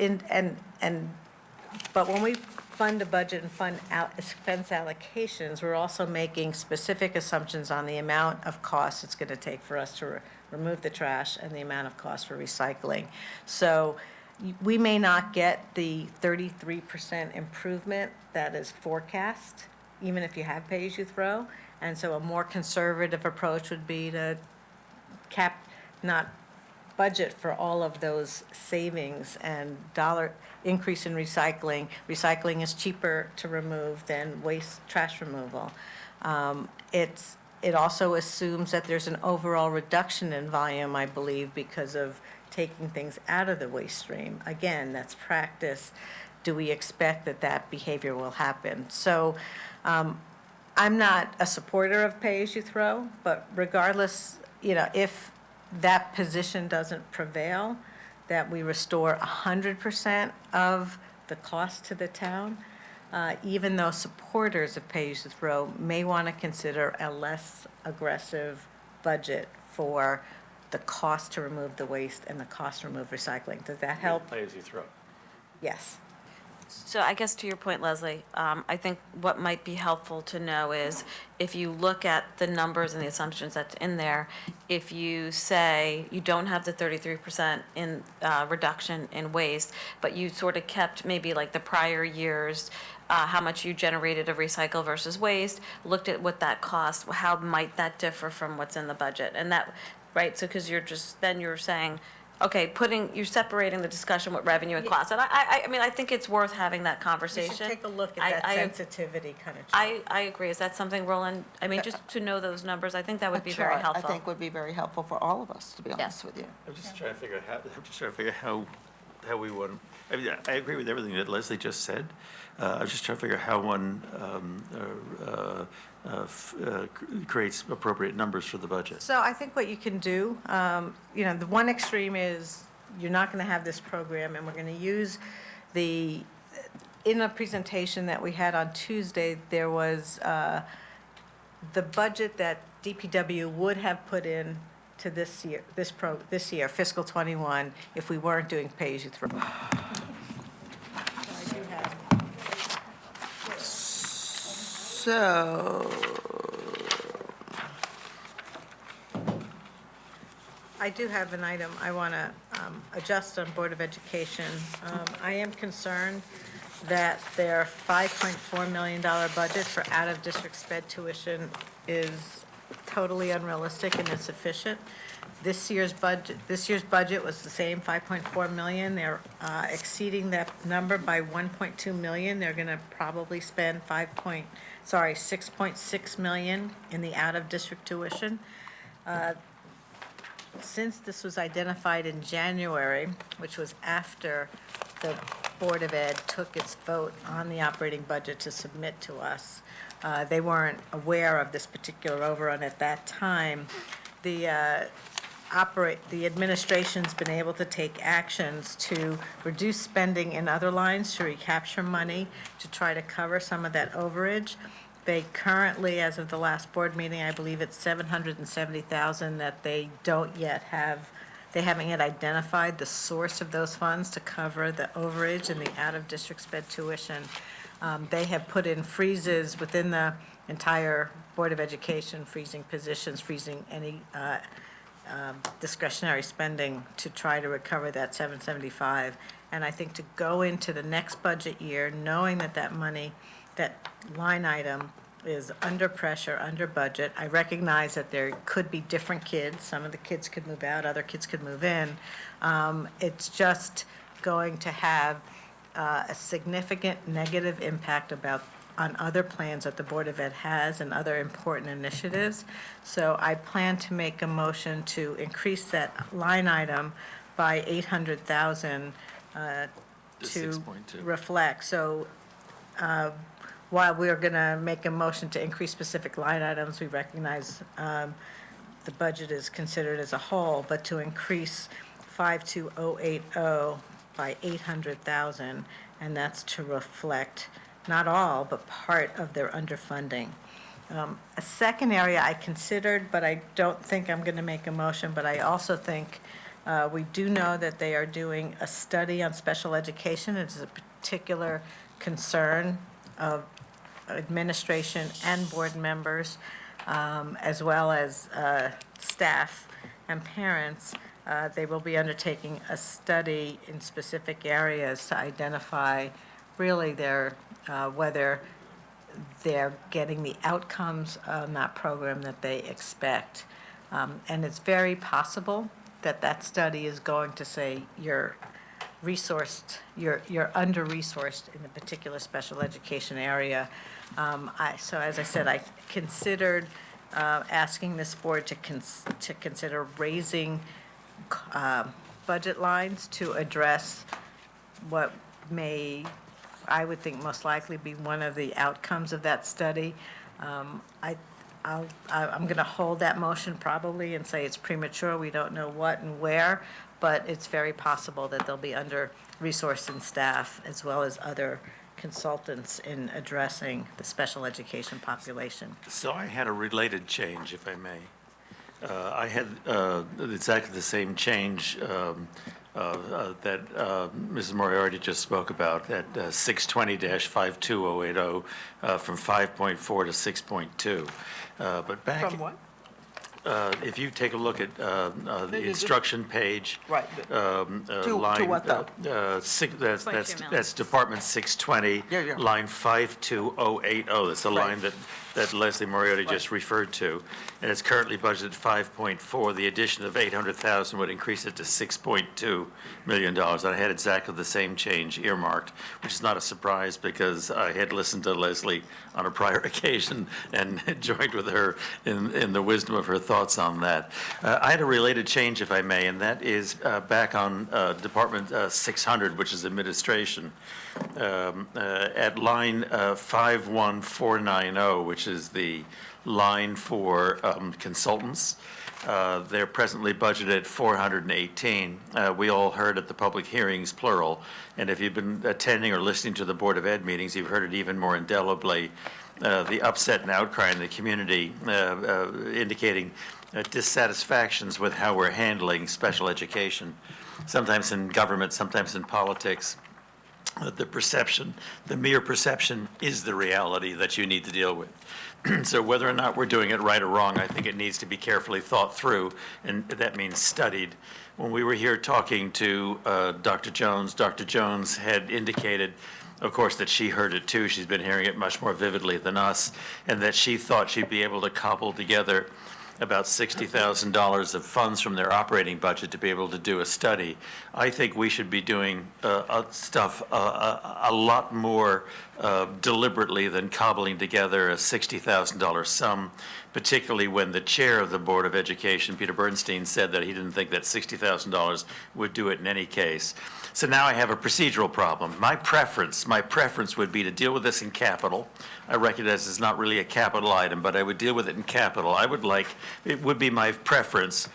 but when we fund a budget and fund expense allocations, we're also making specific assumptions on the amount of cost it's going to take for us to remove the trash and the amount of cost for recycling. So we may not get the 33% improvement that is forecast, even if you have pay-as-you-throw. And so a more conservative approach would be to not budget for all of those savings and dollar increase in recycling. Recycling is cheaper to remove than trash removal. It also assumes that there's an overall reduction in volume, I believe, because of taking things out of the waste stream. Again, that's practice. Do we expect that behavior will happen? So I'm not a supporter of pay-as-you-throw, but regardless, if that position doesn't prevail, that we restore 100% of the cost to the town, even though supporters of pay-as-you-throw may want to consider a less aggressive budget for the cost to remove the waste and the cost to remove recycling. Does that help? Pay-as-you-throw. Yes. So I guess to your point, Leslie, I think what might be helpful to know is if you look at the numbers and the assumptions that's in there, if you say you don't have the 33% in reduction in waste, but you sort of kept maybe like the prior years, how much you generated of recycle versus waste, looked at what that cost, how might that differ from what's in the budget? And that, right, so because you're saying, okay, you're separating the discussion with revenue and cost. And I mean, I think it's worth having that We conversation. should take a look at that sensitivity kind of chart. I agree. Is that something, Roland? I mean, just to know those numbers, I think that would be very chart, helpful. I think would be very helpful for all of us, to be honest with you. I'm just trying to figure out how we want, I mean, I agree with everything that Leslie just said. I was just trying to figure out how one creates appropriate numbers for the budget. So I think what you can do, the one extreme is you're not going to have this program, and we're going to use in a presentation that we had on Tuesday, there was the budget that DPW would have put in to this year, this year, fiscal '21, if we weren't doing pay-as-you-throw. So, I do have an item I want to adjust on Board of Education. I am concerned that their $5.4 million budget for out-of-district sped tuition is totally unrealistic and insufficient. This year's budget was the same, 5.4 million. They're exceeding that number by 1.2 million. They're going to probably spend 6.6 million in the out-of-district tuition. Since this was identified in January, which was after the Board of Ed took its vote on the operating budget to submit to us, they weren't aware of this particular overrun at that time. The administration's been able to take actions to reduce spending in other lines to recapture money to try to cover some of that overage. They currently, as of the last board meeting, I believe it's $770,000 that they don't yet have. They haven't yet identified the source of those funds to cover the overage and the out-of-district sped tuition. They have put in freezes within the entire Board of Education, freezing positions, freezing any discretionary spending to try to recover that $775,000. And I think to go into the next budget year, knowing that that money, that line item is under pressure, under budget. I recognize that there could be different kids. Some of the kids could move out, other kids could move in. It's just going to have a significant negative impact on other plans that the Board of Ed has and other important initiatives. So I plan to make a motion to increase that line item by $800,000 to reflect. So while we're going to make a motion to increase specific line items, we recognize the budget is considered as a whole, but to increase 52080 by $800,000, and that's to reflect not all, but part of their underfunding. A second area I considered, but I don't think I'm going to make a motion, but I also think we do know that they are doing a study on special education. It's a particular concern of administration and board members, as well as staff and parents. They will be undertaking a study in specific areas to identify really whether they're getting the outcomes on that program that they expect. And it's very possible that that study is going to say you're under-resourced in a particular special education area. So as I said, I considered asking this board to consider raising budget lines to address what I would think most likely be one of the outcomes of that study. I'm going to hold that motion probably and say it's premature. We don't know what and where, but it's very possible that they'll be under-resourced in staff as well as other consultants in addressing the special education population. So I had a related change, if I may. I had exactly the same change that Mrs. Moriarty just spoke about, at 620-52080 from 5.4 to 6.2. But back. From what? If you take a look at the instruction page. Right. To what, though? That's Department 620. Yeah. Line 52080. That's the line that Leslie Moriarty just referred to. And it's currently budgeted 5.4. The addition of 800,000 would increase it to $6.2 million. And I had exactly the same change earmarked, which is not a surprise because I had listened to Leslie on a prior occasion and joined with her in the wisdom of her thoughts on that. I had a related change, if I may, and that is back on Department 600, which is administration. at line 51490, which is the line for consultants. They're presently budgeted at 418. We all heard at the public hearings, plural, and if you've been attending or listening to the Board of Ed meetings, you've heard it even more indelibly, the upset and outcry in the community indicating dissatisfactions with how we're handling special education, sometimes in government, sometimes in politics. The perception, the mere perception is the reality that you need to deal with. So whether or not we're doing it right or wrong, I think it needs to be carefully thought through, and that means studied. When we were here talking to Dr. Jones had indicated, of course, that she heard it too. She's been hearing it much more vividly than us, and that she thought she'd be able to cobble together about $60,000 of funds from their operating budget to be able to do a study. I think we should be doing stuff a lot more deliberately than cobbling together a $60,000 sum, particularly when the chair of the Board of Education, Peter Bernstein, said that he didn't think that $60,000 would do it in any case. So now I have a procedural problem. My preference would be to deal with this in capital. I recognize it's not really a capital item, but I would deal with it in capital. It would be my preference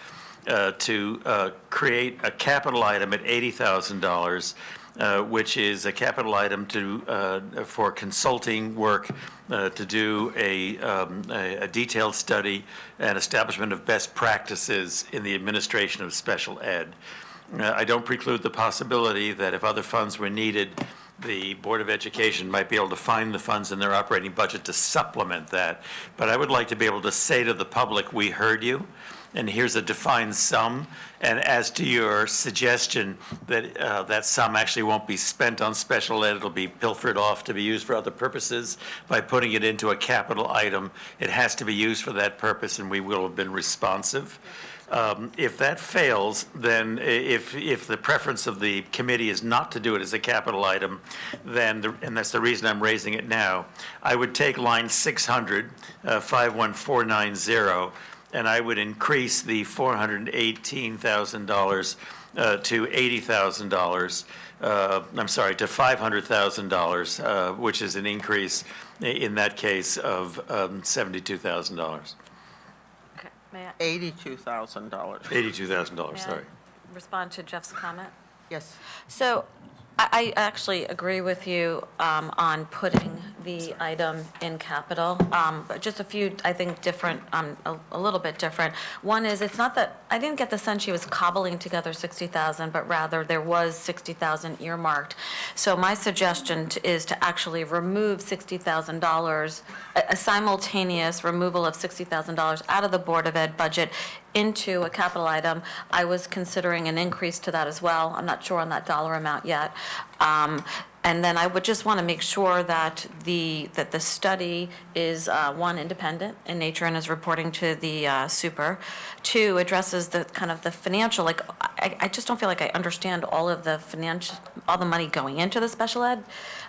to create a capital item at $80,000, which is a capital item for consulting work to do a detailed study and establishment of best practices in the administration of special ed. I don't preclude the possibility that if other funds were needed, the Board of Education might be able to find the funds in their operating budget to supplement that. But I would like to be able to say to the public, we heard you, and here's a defined sum. And as to your suggestion that that sum actually won't be spent on special ed, it'll be pilfered off to be used for other purposes, by putting it into a capital item, it has to be used for that purpose, and we will have been responsive. If that fails, then if the preference of the committee is not to do it as a capital item, then, and that's the reason I'm raising it now, I would take line 600, 51490, and I would increase the $418,000 to $80,000. I'm sorry, to $500,000, which is an increase in that case of $72,000. May I $82,000. $82,000, sorry. respond to Jeff's comment? Yes. So I actually agree with you on putting the item in capital. But just a few, I think, different, a little bit different. One is, it's not that, I didn't get the sense she was cobbling together 60,000, but rather there was 60,000 earmarked. So my suggestion is to actually remove $60,000, a simultaneous removal of $60,000 out of the Board of Ed budget into a capital item. I was considering an increase to that as well. I'm not sure on that dollar amount yet. And then I would just want to make sure that the study is, one, independent in nature and is reporting to the super. Two, addresses the kind of the financial, like, I just don't feel like I understand all of the all the money going into the special ed.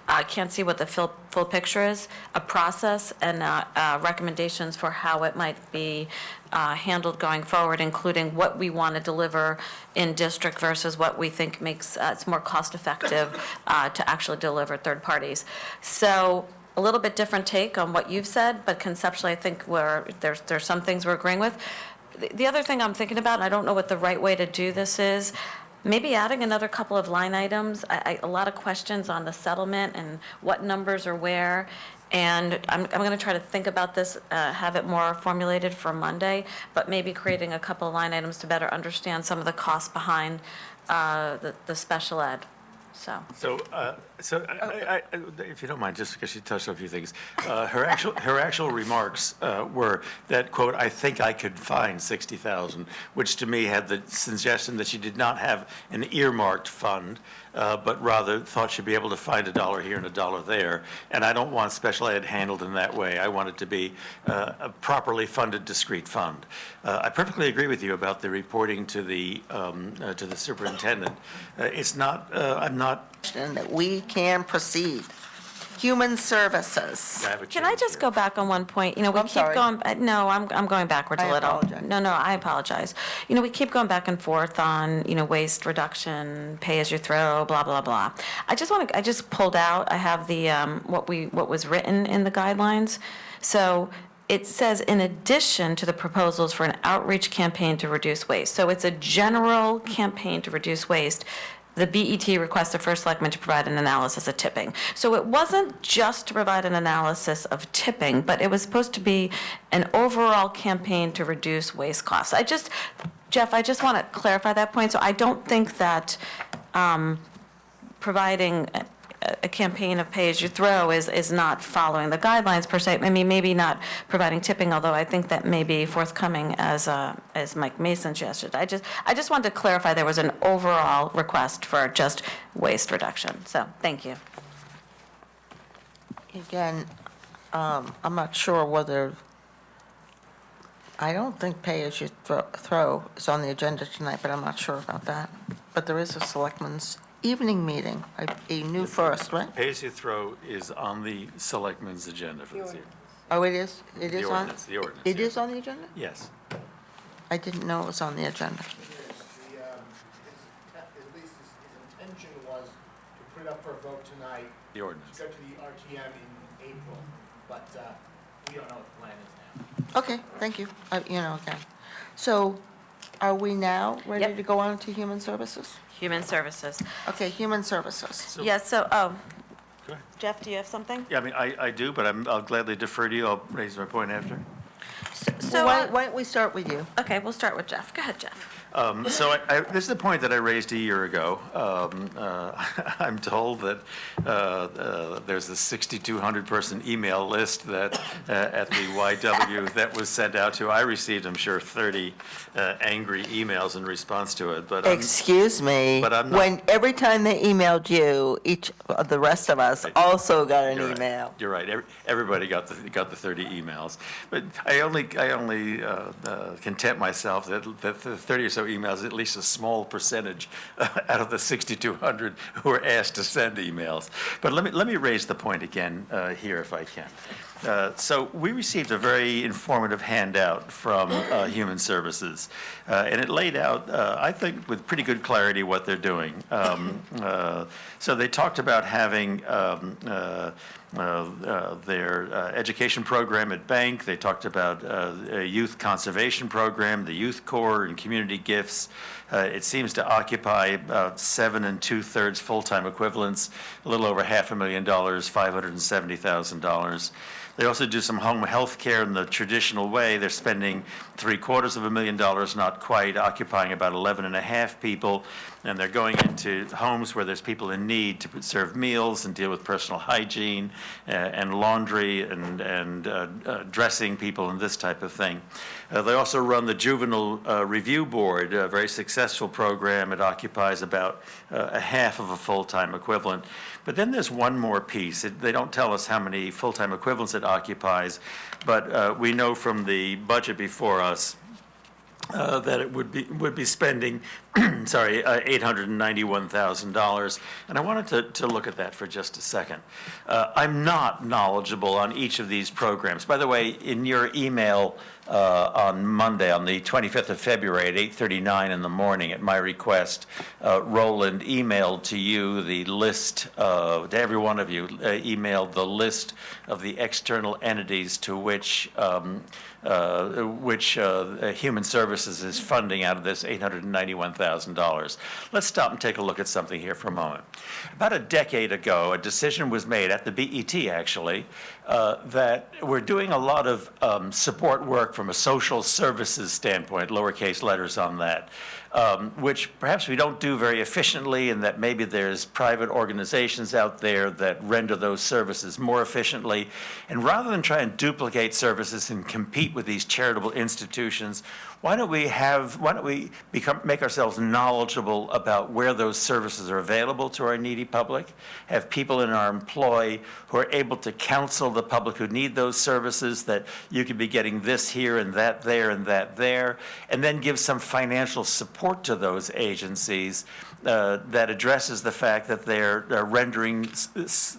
I can't see what the full picture is, a process and recommendations for how it might be handled going forward, including what we want to deliver in district versus what we think makes it's more cost effective to actually deliver third parties. So a little bit different take on what you've said, but conceptually I think there's some things we're agreeing with. The other thing I'm thinking about, and I don't know what the right way to do this is, maybe adding another couple of line items. A lot of questions on the settlement and what numbers are where. And I'm going to try to think about this, have it more formulated for Monday, but maybe creating a couple of line items to better understand some of the costs behind the special ed. So If you don't mind, just because she touched on a few things, her actual remarks were that, quote, I think I could find 60,000, which to me had the suggestion that she did not have an earmarked fund, but rather thought she'd be able to find a dollar here and a dollar there. And I don't want special ed handled in that way. I want it to be a properly funded, discrete fund. I perfectly agree with you about the reporting to the superintendent. It's not, I'm not. That we can proceed. Human Services. Can I just go back on one point? You know, we I'm keep sorry. going, no, I'm going backwards I a little. apologize. No, I apologize. You know, we keep going back and forth on, you know, waste reduction, pay as you throw, blah, blah, blah. I just pulled out, I have the, what was written in the guidelines. So it says, in addition to the proposals for an outreach campaign to reduce waste. So it's a general campaign to reduce waste. The BET requests the first selectman to provide an analysis of tipping. So it wasn't just to provide an analysis of tipping, but it was supposed to be an overall campaign to reduce waste costs. Jeff, I just want to clarify that point. So I don't think that providing a campaign of pay as you throw is not following the guidelines per se. I mean, maybe not providing tipping, although I think that may be forthcoming as Mike Mason suggested. I just wanted to clarify there was an overall request for just waste reduction. So, thank you. Again, I'm not sure whether, I don't think pay as you throw is on the agenda tonight, but I'm not sure about that. But there is a selectmen's evening meeting, a new first, right? Pay as you throw is on the selectmen's agenda for this year. Oh, it is? It is on? The ordinance. It yeah. is on the agenda? Yes. I didn't know it was on the agenda. At least his intention was to put it up for a vote tonight. The ordinance. To go to the RTM in April, but we don't know what the plan is now. Okay, thank you. Okay. So are we now ready Yep. to go on to Human Services? Human Services. Okay, Human Services. Yes, so, Go ahead. Jeff, do you have something? Yeah, I mean, I do, but I'll gladly defer to you. I'll raise my point after. So, Why don't we start with you? okay, we'll start with Jeff. Go ahead, Jeff. So this is the point that I raised a year ago. I'm told that there's a 6,200-person email list that at the YW that was sent out to. I received, I'm sure, 30 angry emails in response to it. But Excuse me, but I'm not- when every time they emailed you, each of the rest of us also got an You're right. email. You're right. Everybody got the 30 emails. But I only content myself that the 30 or so emails is at least a small percentage out of the 6,200 who were asked to send emails. But let me raise the point again here if I can. So we received a very informative handout from Human Services, and it laid out, I think, with pretty good clarity what they're doing. So they talked about having their education program at Bank. They talked about a youth conservation program, the Youth Corps, and community gifts. It seems to occupy about 7 2/3 full-time equivalents, a little over $500,000, $570,000. They also do some home health care in the traditional way. They're spending $750,000, not quite, occupying about 11.5 people. And they're going into homes where there's people in need to serve meals and deal with personal hygiene and laundry and dressing people and this type of thing. They also run the Juvenile Review Board, a very successful program. It occupies about a half of a full-time equivalent. But then there's one more piece. They don't tell us how many full-time equivalents it occupies, but we know from the budget before us that it would be spending, $891,000. And I wanted to look at that for just a second. I'm not knowledgeable on each of these programs. By the way, in your email on Monday, on the 25th of February at 8:39 in the morning, at my request, Roland emailed to you the list, to every one of you, emailed the list of the external entities to which Human Services is funding out of this $891,000. Let's stop and take a look at something here for a moment. About a decade ago, a decision was made at the BET, actually, that we're doing a lot of support work from a social services standpoint, lowercase letters on that, which perhaps we don't do very efficiently, and that maybe there's private organizations out there that render those services more efficiently. And rather than try and duplicate services and compete with these charitable institutions, why don't we make ourselves knowledgeable about where those services are available to our needy public, have people in our employ who are able to counsel the public who need those services, that you could be getting this here here and that there and that there, and then give some financial support to those agencies that addresses the fact that they're rendering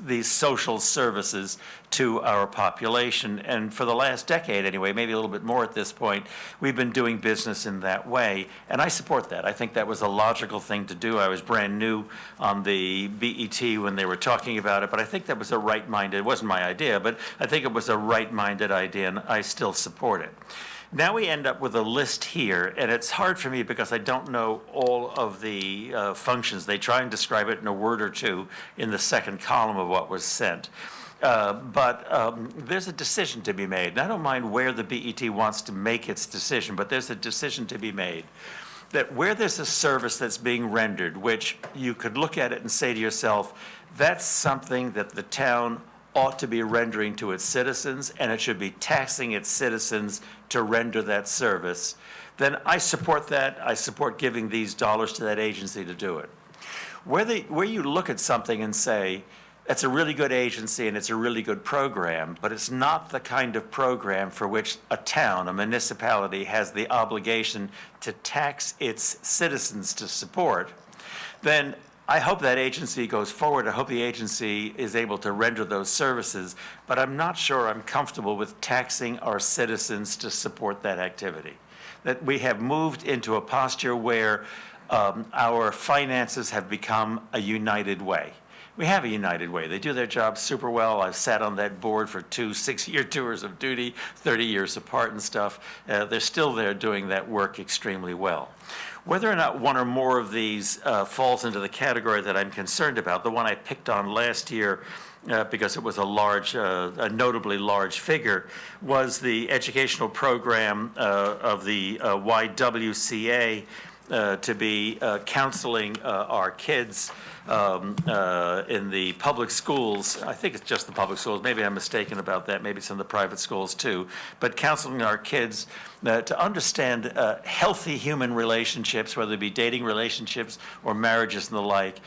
these social services to our population. And for the last decade anyway, maybe a little bit more at this point, we've been doing business in that way. And I support that. I think that was a logical thing to do. I was brand new on the BET when they were talking about it, but I think that was a right-minded, it wasn't my idea, but I think it was a right-minded idea, and I still support it. Now we end up with a list here, and it's hard for me because I don't know all of the functions. They try and describe it in a word or two in the second column of what was sent. But there's a decision to be made. And I don't mind where the BET wants to make its decision, but there's a decision to be made. That where there's a service that's being rendered, which you could look at it and say to yourself, that's something that the town ought to be rendering to its citizens, and it should be taxing its citizens to render that service, then I support that. I support giving these dollars to that agency to do it. Where you look at something and say, that's a really good agency and it's a really good program, but it's not the kind of program for which a town, a municipality, has the obligation to tax its citizens to support, then I hope that agency goes forward. I hope the agency is able to render those services, but I'm not sure I'm comfortable with taxing our citizens to support that activity. That we have moved into a posture where our finances have become a United Way. We have a United Way. They do their job super well. I've sat on that board for 2 6-year tours of duty, 30 years apart and stuff. They're still there doing that work extremely well. Whether or not one or more of these falls into the category that I'm concerned about, the one I picked on last year because it was a notably large figure, was the educational program of the YWCA to be counseling our kids in the public schools. I think it's just the public schools. Maybe I'm mistaken about that. Maybe it's in the private schools too. But counseling our kids to understand healthy human relationships, whether it be dating relationships or marriages and the like,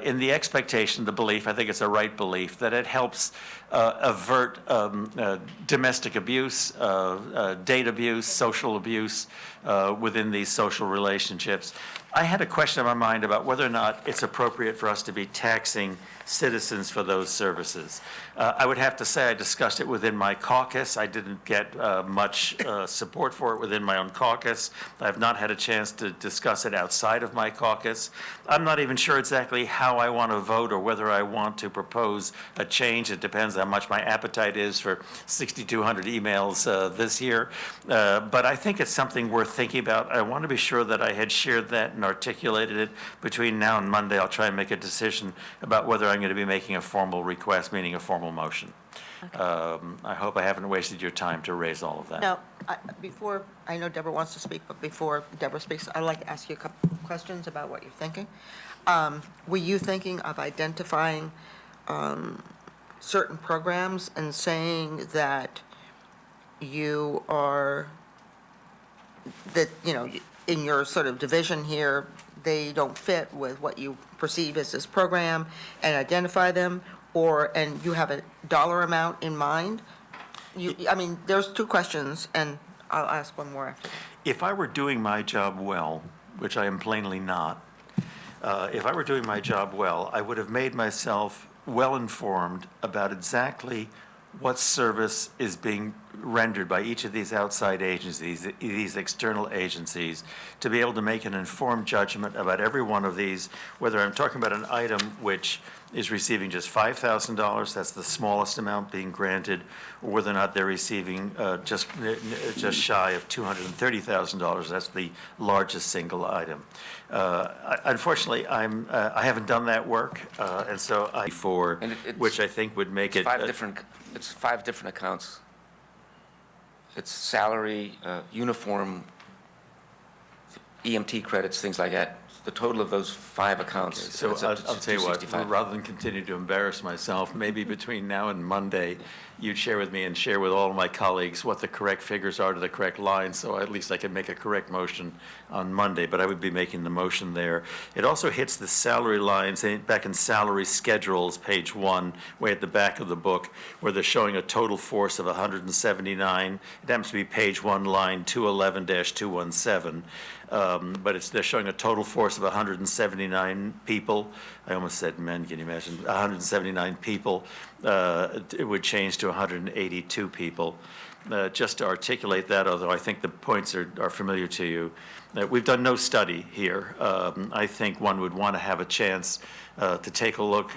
in the expectation, the belief, I think it's a right belief, that it helps avert domestic abuse, date abuse, social abuse within these social relationships. I had a question in my mind about whether or not it's appropriate for us to be taxing citizens for those services. I would have to say I discussed it within my caucus. I didn't get much support for it within my own caucus. I've not had a chance to discuss it outside of my caucus. I'm not even sure exactly how I want to vote or whether I want to propose a change. It depends how much my appetite is for 6,200 emails this year. But I think it's something worth thinking about. I want to be sure that I had shared that and articulated it. Between now and Monday, I'll try and make a decision about whether I'm going to be making a formal request, meaning a formal motion. I hope I haven't wasted your time to raise all of that. Now, before, I know Deborah wants to speak, but before Deborah speaks, I'd like to ask you a couple questions about what you're thinking. Were you thinking of identifying certain programs and saying that you are, that, you know, in your sort of division here, they don't fit with what you perceive as this program, and identify them, and you have a dollar amount in mind? I mean, there's two questions, and I'll ask one more after that. If I were doing my job well, which I am plainly not, if I were doing my job well, I would have made myself well informed about exactly what service is being rendered by each of these outside agencies, these external agencies, to be able to make an informed judgment about every one of these, whether I'm talking about an item which is receiving just $5,000, that's the smallest amount being granted, or whether or not they're receiving just shy of $230,000, that's the largest single item. Unfortunately, I haven't done that work, and so which I think would make it. It's 5 different accounts. It's salary, uniform, EMT credits, things like that. the total of those 5 accounts. So adds I'll up to tell you what, 265. rather than continue to embarrass myself, maybe between now and Monday, you'd share with me and share with all of my colleagues what the correct figures are to the correct line, so at least I can make a correct motion on Monday, but I would be making the motion there. It also hits the salary lines, back in salary schedules, page 1, way at the back of the book, where they're showing a total force of 179. It happens to be page 1, line 211-217. But they're showing a total force of 179 people. I almost said men, can you imagine? 179 people. It would change to 182 people. Just to articulate that, although I think the points are familiar to you, we've done no study here. I think one would want to have a chance to take a look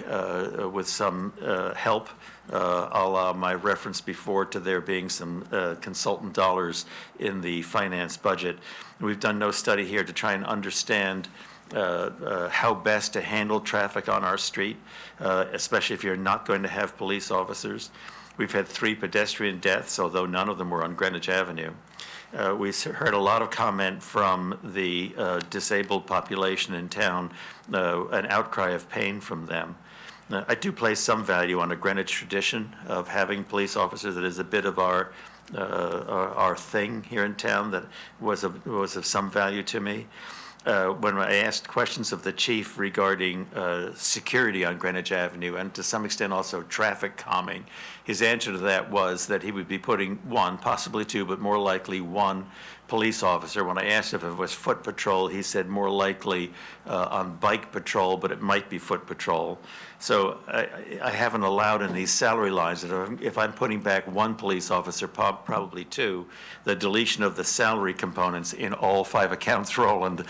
with some help. I'll allow my reference before to there being some consultant dollars in the finance budget. We've done no study here to try and understand how best to handle traffic on our street, especially if you're not going to have police officers. We've had 3 pedestrian deaths, although none of them were on Greenwich Avenue. We heard a lot of comment from the disabled population in town, an outcry of pain from them. I do place some value on a Greenwich tradition of having police officers. It is a bit of our thing here in town that was of some value to me. When I asked questions of the chief regarding security on Greenwich Avenue and to some extent also traffic calming, his answer to that was that he would be putting 1, possibly 2, but more likely 1 police officer. When I asked if it was foot patrol, he said more likely on bike patrol, but it might be foot patrol. So I haven't allowed in these salary lines that if I'm putting back 1 police officer, probably 2, the deletion of the salary components in all 5 accounts, Roland,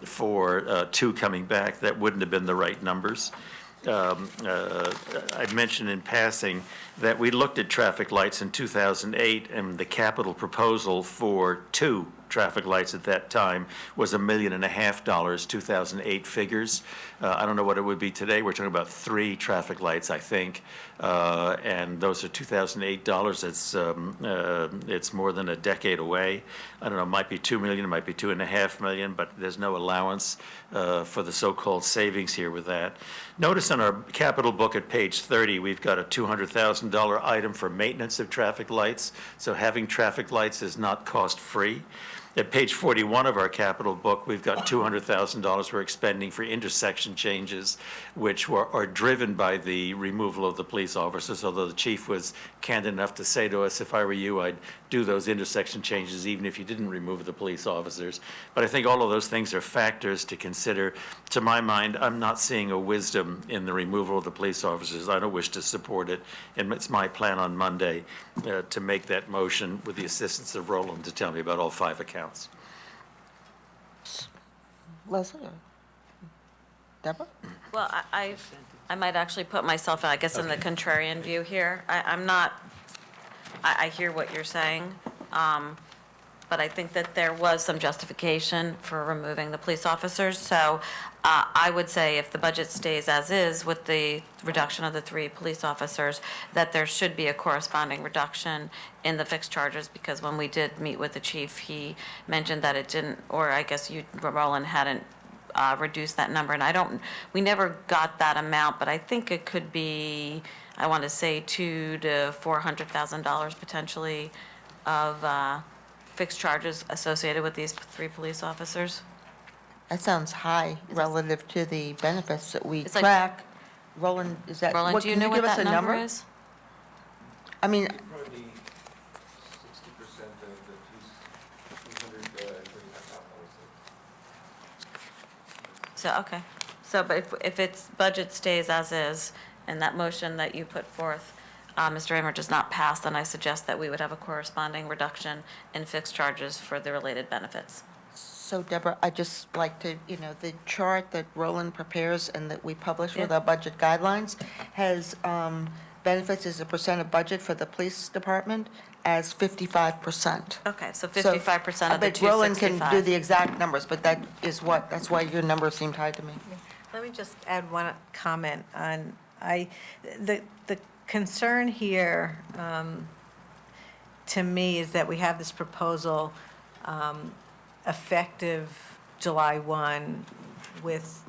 for 2 coming back, that wouldn't have been the right numbers. I mentioned in passing that we looked at traffic lights in 2008, and the capital proposal for 2 traffic lights at that time was $1.5 million, 2008 figures. I don't know what it would be today. We're talking about 3 traffic lights, I think, and those are 2008 dollars. It's more than a decade away. I don't know, it might be $2 million, it might be $2.5 million, but there's no allowance for the so-called savings here with that. Notice on our capital book at page 30, we've got a $200,000 item for maintenance of traffic lights. So having traffic lights is not cost-free. At page 41 of our capital book, we've got $200,000 we're expending for intersection changes, which are driven by the removal of the police officers, although the chief was candid enough to say to us, if I were you, I'd do those intersection changes even if you didn't remove the police officers. But I think all of those things are factors to consider. To my mind, I'm not seeing a wisdom in the removal of the police officers. I don't wish to support it, and it's my plan on Monday to make that motion with the assistance of Roland to tell me about all 5 accounts. Leslie? Or Deborah? Well, I might actually put myself, I guess, in the contrarian view here. I'm not, I hear what you're saying, but I think that there was some justification for removing the police officers. So I would say if the budget stays as is with the reduction of the 3 police officers, that there should be a corresponding reduction in the fixed charges, because when we did meet with the chief, he mentioned that it didn't, or I guess you, Roland, hadn't reduced that number. And we never got that amount, but I think it could be, I want to say $200,000 to $400,000 potentially of fixed charges associated with these 3 police officers. That sounds high relative to the benefits that we It's like- track. Roland, is that, Roland, what, do you can know you what give us that a number number? is? I mean, Probably 60% of the $235,000. So, okay. So, but if its budget stays as is, and that motion that you put forth, Mr. Raymer, does not pass, then I suggest that we would have a corresponding reduction in fixed charges for the related benefits. so Deborah, I'd just like to, the chart that Roland prepares and that we publish with Yeah. our budget guidelines has benefits as a percent of budget for the police department as 55%. Okay, so 55% of the I bet Roland can do 265. the exact numbers, but that's why your number seemed high to me. Let me just add one comment on, the concern here, to me, is that we have this proposal effective July 1, with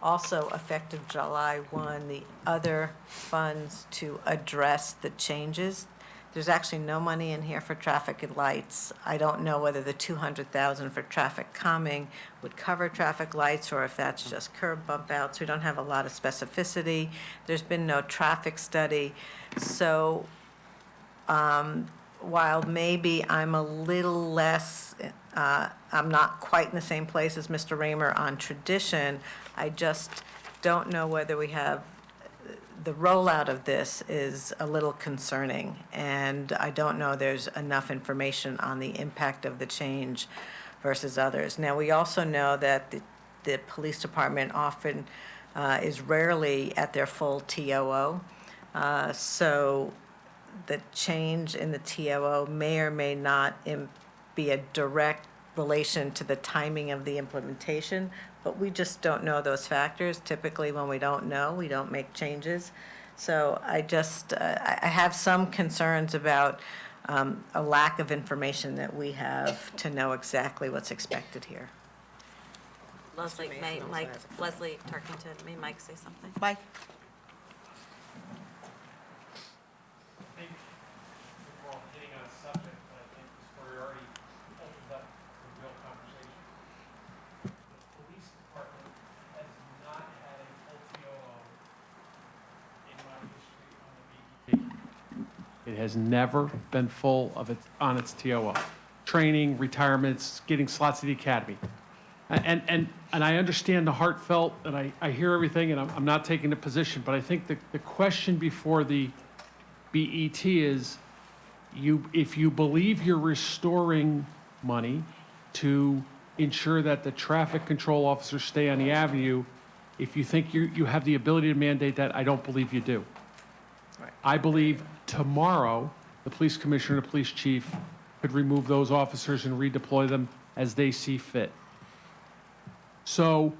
also effective July 1, the other funds to address the changes. There's actually no money in here for traffic and lights. I don't know whether the 200,000 for traffic calming would cover traffic lights or if that's just curb bump outs. We don't have a lot of specificity. There's been no traffic study. So while maybe I'm a little less, I'm not quite in the same place as Mr. Raymer on tradition, I just don't know whether we have, the rollout of this is a little concerning, and I don't know there's enough information on the impact of the change versus others. Now, we also know that the police department often is rarely at their full TOO, so the change in the TOO may or may not be a direct relation to the timing of the implementation, but we just don't know those factors. Typically, when we don't know, we don't make changes. So I just, I have some concerns about a lack of information that we have to know exactly what's expected here. Leslie, Leslie Turkington, may Mike say something? Mike? Hitting on a subject that I think this priority opens up a real conversation. The police department has not had a full TOO in my history on the BET. It has never been full of it on its TOO. Training, retirements, getting slots at the academy. And I understand the heartfelt, and I hear everything, and I'm not taking a position, but I think the question before the BET is, if you believe you're restoring money to ensure that the traffic control officers stay on the avenue, if you think you have the ability to mandate that, I don't believe you do. I believe tomorrow, the police commissioner and the police chief could remove those officers and redeploy them as they see fit. So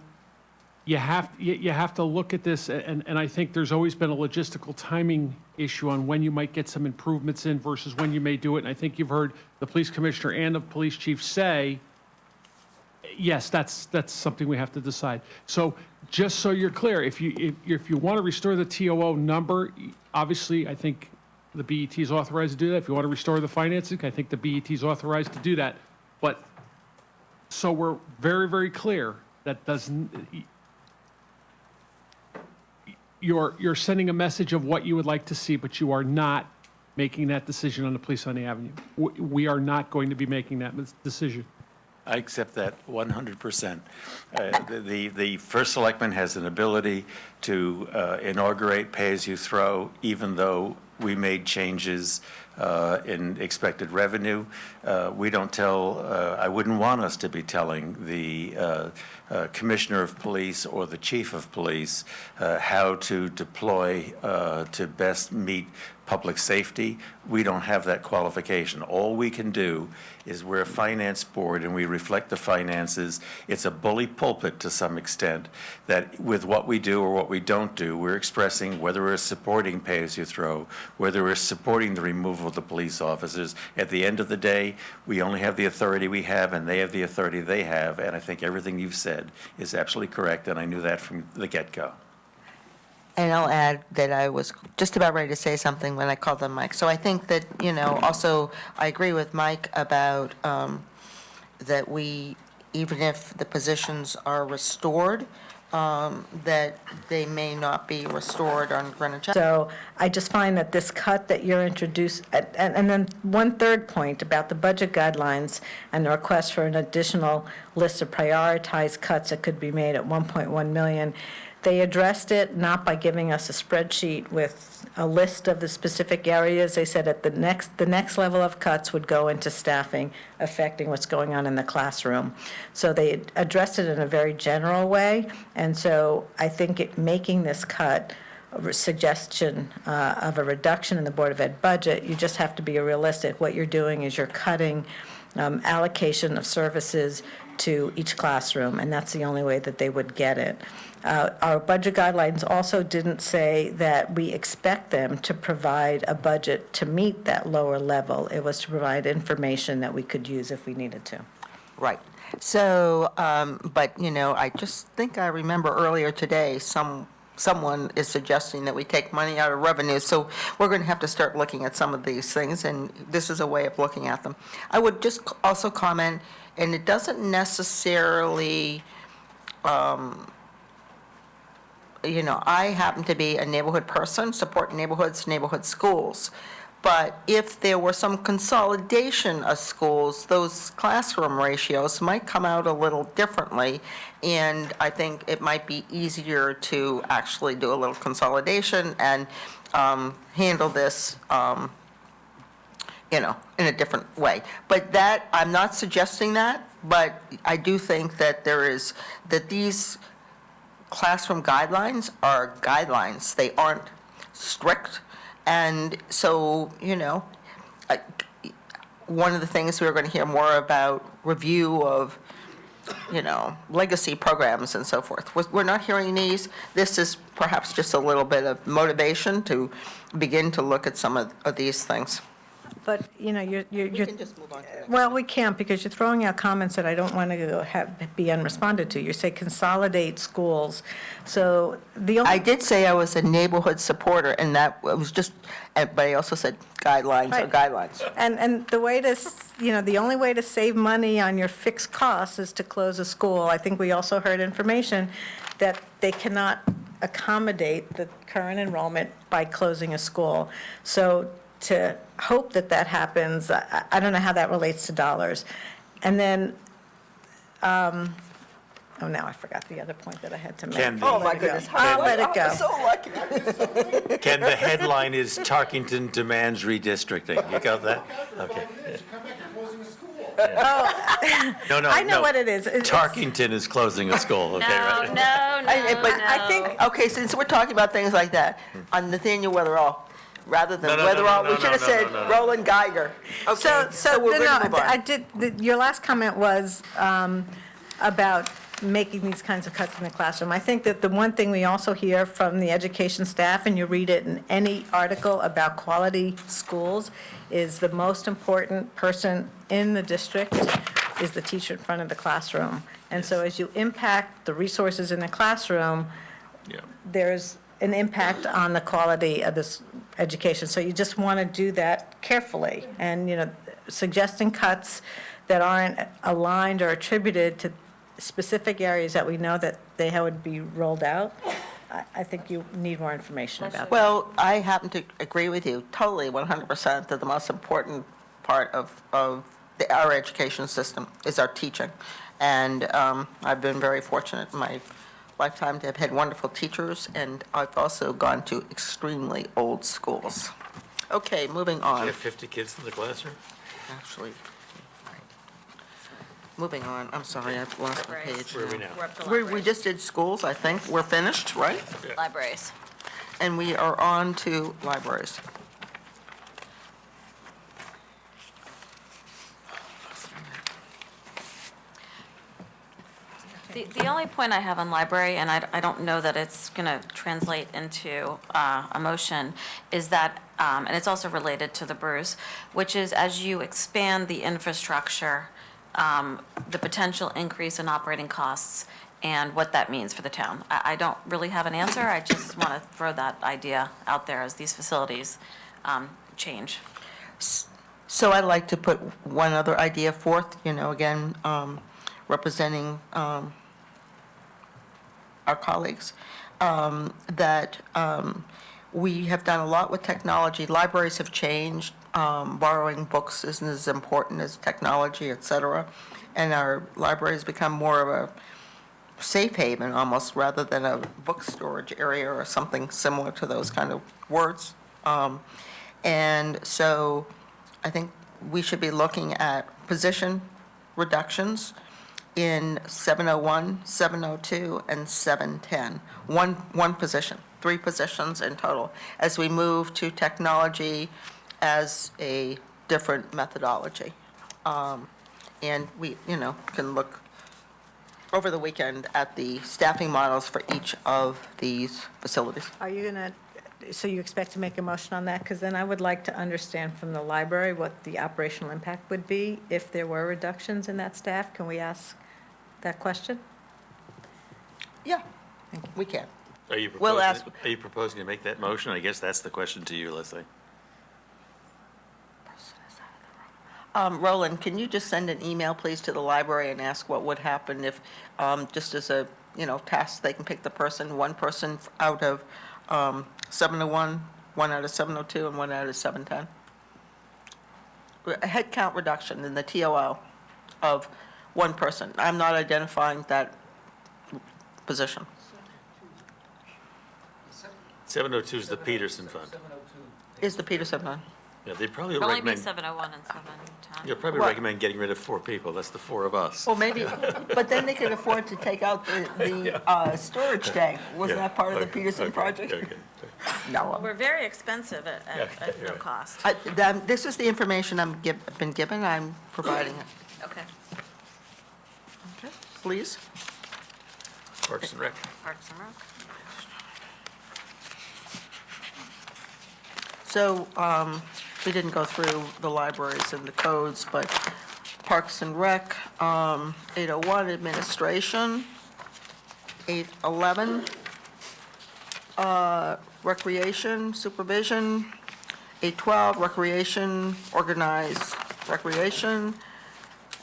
you have to look at this, and I think there's always been a logistical timing issue on when you might get some improvements in versus when you may do it. And I think you've heard the police commissioner and the police chief say, yes, that's something we have to decide. So just so you're clear, if you want to restore the TOO number, obviously, I think the BET is authorized to do that. If you want to restore the financing, I think the BET is authorized to do that. But so we're very, very clear that doesn't. You're sending a message of what you would like to see, but you are not making that decision on the police on the avenue. We are not going to be making that decision. I accept that 100%. The first selectman has an ability to inaugurate pay-as-you-throw, even though we made changes in expected revenue. We don't tell, I wouldn't want us to be telling the commissioner of police or the chief of police how to deploy to best meet public safety. We don't have that qualification. All we can do is we're a finance board and we reflect the finances. It's a bully pulpit to some extent that with what we do or what we don't do, we're expressing whether we're supporting pay-as-you-throw, whether we're supporting the removal of the police officers. At the end of the day, we only have the authority we have and they have the authority they have. And I think everything you've said is absolutely correct, and I knew that from the get-go. And I'll add that I was just about ready to say something when I called them Mike. So I think that, also I agree with Mike about that we, even if the positions are restored, that they may not be restored on Greenwich. So I just find that this cut that you're introduced, and then one third point about the budget guidelines and the request for an additional list of prioritized cuts that could be made at 1.1 million. They addressed it not by giving us a spreadsheet with a list of the specific areas. They said at the next level of cuts would go into staffing, affecting what's going on in the classroom. So they addressed it in a very general way. And so I think making this cut a suggestion of a reduction in the Board of Ed budget, you just have to be realistic. What you're doing is you're cutting allocation of services to each classroom, and that's the only way that they would get it. Our budget guidelines also didn't say that we expect them to provide a budget to meet that lower level. It was to provide information that we could use if we needed to. Right. So, but, you know, I just think I remember earlier today, someone is suggesting that we take money out of revenue. So we're going to have to start looking at some of these things, and this is a way of looking at them. I would just also comment, and it doesn't necessarily, you know, I happen to be a neighborhood person, support neighborhoods, neighborhood schools. But if there were some consolidation of schools, those classroom ratios might come out a little differently. And I think it might be easier to actually do a little consolidation and handle this, you know, in a different way. But that, I'm not suggesting that, but I do think that that these classroom guidelines are guidelines. They aren't strict. And so, you know, one of the things we're going to hear more about review of, you know, legacy programs and so forth. We're not hearing these. This is perhaps just a little bit of motivation to begin to look at some of these things. But, you know, We can just move on to the next. well, we can't, because you're throwing out comments that I don't want to be unresponded to. You say consolidate schools, so the only. I did say I was a neighborhood supporter, and that was just, but I also said guidelines are Right. guidelines. And the way to, you know, the only way to save money on your fixed costs is to close a school. I think we also heard information that they cannot accommodate the current enrollment by closing a school. So to hope that that happens, I don't know how that relates to dollars. And then, oh, now I forgot the other point that I had to make. Can the- Oh, my Let it go. goodness. I'll let it I'm go. so lucky. Ken, the headline is Tarkington demands redistricting. You got that? Okay. No, no, I know no. what it is. Tarkington is closing a school, okay, right? But I think, okay, since we're talking about things like that, on Nathaniel Weatherall, rather than No, no, no, Weatherall, no, we no, should have no, said no, no. Roland Geiger. Okay, so we're going to move I on. did, your last comment was about making these kinds of cuts in the classroom. I think that the one thing we also hear from the education staff, and you read it in any article about quality schools, is the most important person in the district is the teacher in front of the classroom. And so as you impact the resources in the classroom, Yeah. there's an impact on the quality of this education. So you just want to do that carefully. And, you know, suggesting cuts that aren't aligned or attributed to specific areas that we know that they would be rolled out, I think you need more information about that. Well, I happen to agree with you totally, 100%, that the most important part of our education system is our teaching. And I've been very fortunate in my lifetime to have had wonderful teachers, and I've also gone to extremely old schools. Okay, moving You on. have 50 kids in the classroom? Actually, moving on, I'm sorry, I've lost my page. Where are we now? We're up to We libraries. just did schools, I think. We're finished, right? Libraries. And we are on to libraries. The only point I have on library, and I don't know that it's going to translate into a motion, is that, and it's also related to the Bruce, which is as you expand the infrastructure, the potential increase in operating costs and what that means for the town. I don't really have an answer. I just want to throw that idea out there as these facilities change. So I'd like to put one other idea forth, you know, again, representing our colleagues, that we have done a lot with technology. Libraries have changed. Borrowing books isn't as important as technology, et cetera. And our libraries become more of a safe haven almost, rather than a book storage area or something similar to those kind of words. And so I think we should be looking at position reductions in 701, 702, and 710. One position, 3 positions in total, as we move to technology as a different methodology. And we, you know, can look over the weekend at the staffing models for each of these facilities. Are you going to so you expect to make a motion on that? Because then I would like to understand from the library what the operational impact would be if there were reductions in that staff. Can we ask that question? Yeah, we can. Are you We'll ask- proposing to make that motion? I guess that's the question to you, Leslie. Roland, can you just send an email, please, to the library and ask what would happen if, just as a, task, they can pick the person, one person out of 701, one out of 702, and one out of 710? A head count reduction in the TOL of one person. I'm not identifying that position. 702 is the Peterson Fund. Is the Peterson one? Yeah, they'd probably It'll only be recommend, 701 and 710. you'll probably Right. recommend getting rid of 4 people. That's the 4 of us. Well, maybe, but then they could afford to take out the storage tank. Wasn't Yeah, that part of the okay, Peterson okay, project? okay. No. We're very expensive at no right. cost. This is the information been given, I'm providing it. Okay. Okay, please. Parks and Rec. Parks and Rec. So, we didn't go through the libraries and the codes, but Parks and Rec, 801 Administration, 811 Recreation Supervision, 812 Recreation, Organized Recreation,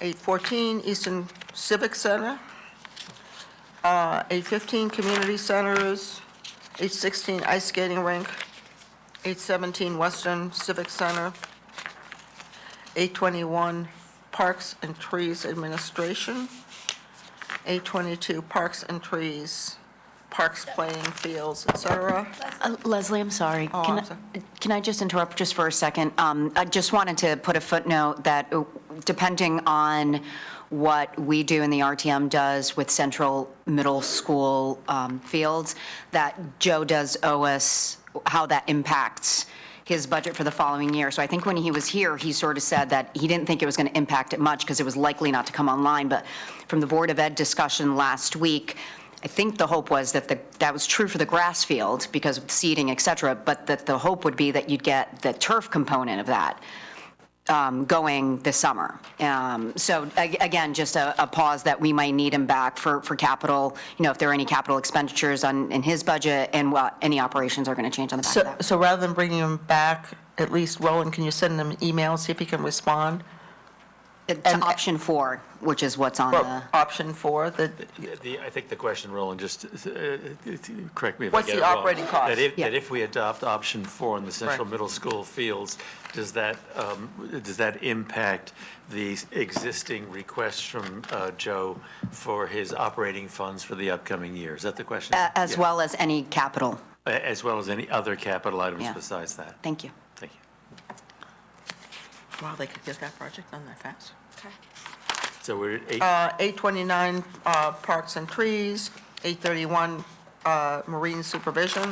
814 Eastern Civic Center, 815 Community Centers, 816 Ice Skating Rink, 817 Western Civic Center, 821 Parks and Trees Administration, 822 Parks and Trees, Parks Playing Fields, et cetera. Leslie, I'm sorry. Oh, I'm sorry. Can I just interrupt just for a second? I just wanted to put a footnote that depending on what we do and the RTM does with Central Middle School fields, that Joe does owe us how that impacts his budget for the following year. So I think when he was here, he sort of said that he didn't think it was going to impact it much because it was likely not to come online. But from the Board of Ed discussion last week, I think the hope was that that was true for the grass field because of seeding, et cetera, but that the hope would be that you'd get the turf component of that going this summer. So again, just a pause that we might need him back for capital, if there are any capital expenditures in his budget and what any operations are going to change on the back of that. So rather than bringing him back, at least, Roland, can you send him an email, see if he can respond? To option 4, which is what's on the... Option 4, I think the question, Roland, just correct me if I What's get the it wrong. operating cost? That if we adopt option 4 in the Central Right. Middle School fields, does that impact the existing requests from Joe for his operating funds for the upcoming year? Is that the question? As Yeah. well as any capital. As well as any other capital items Yeah. besides that? Thank you. Thank you. wow, they could get that project done that fast. So we're at 829 Parks and Trees, 831 Marine Supervision,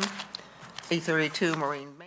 832 Marine Maintenance.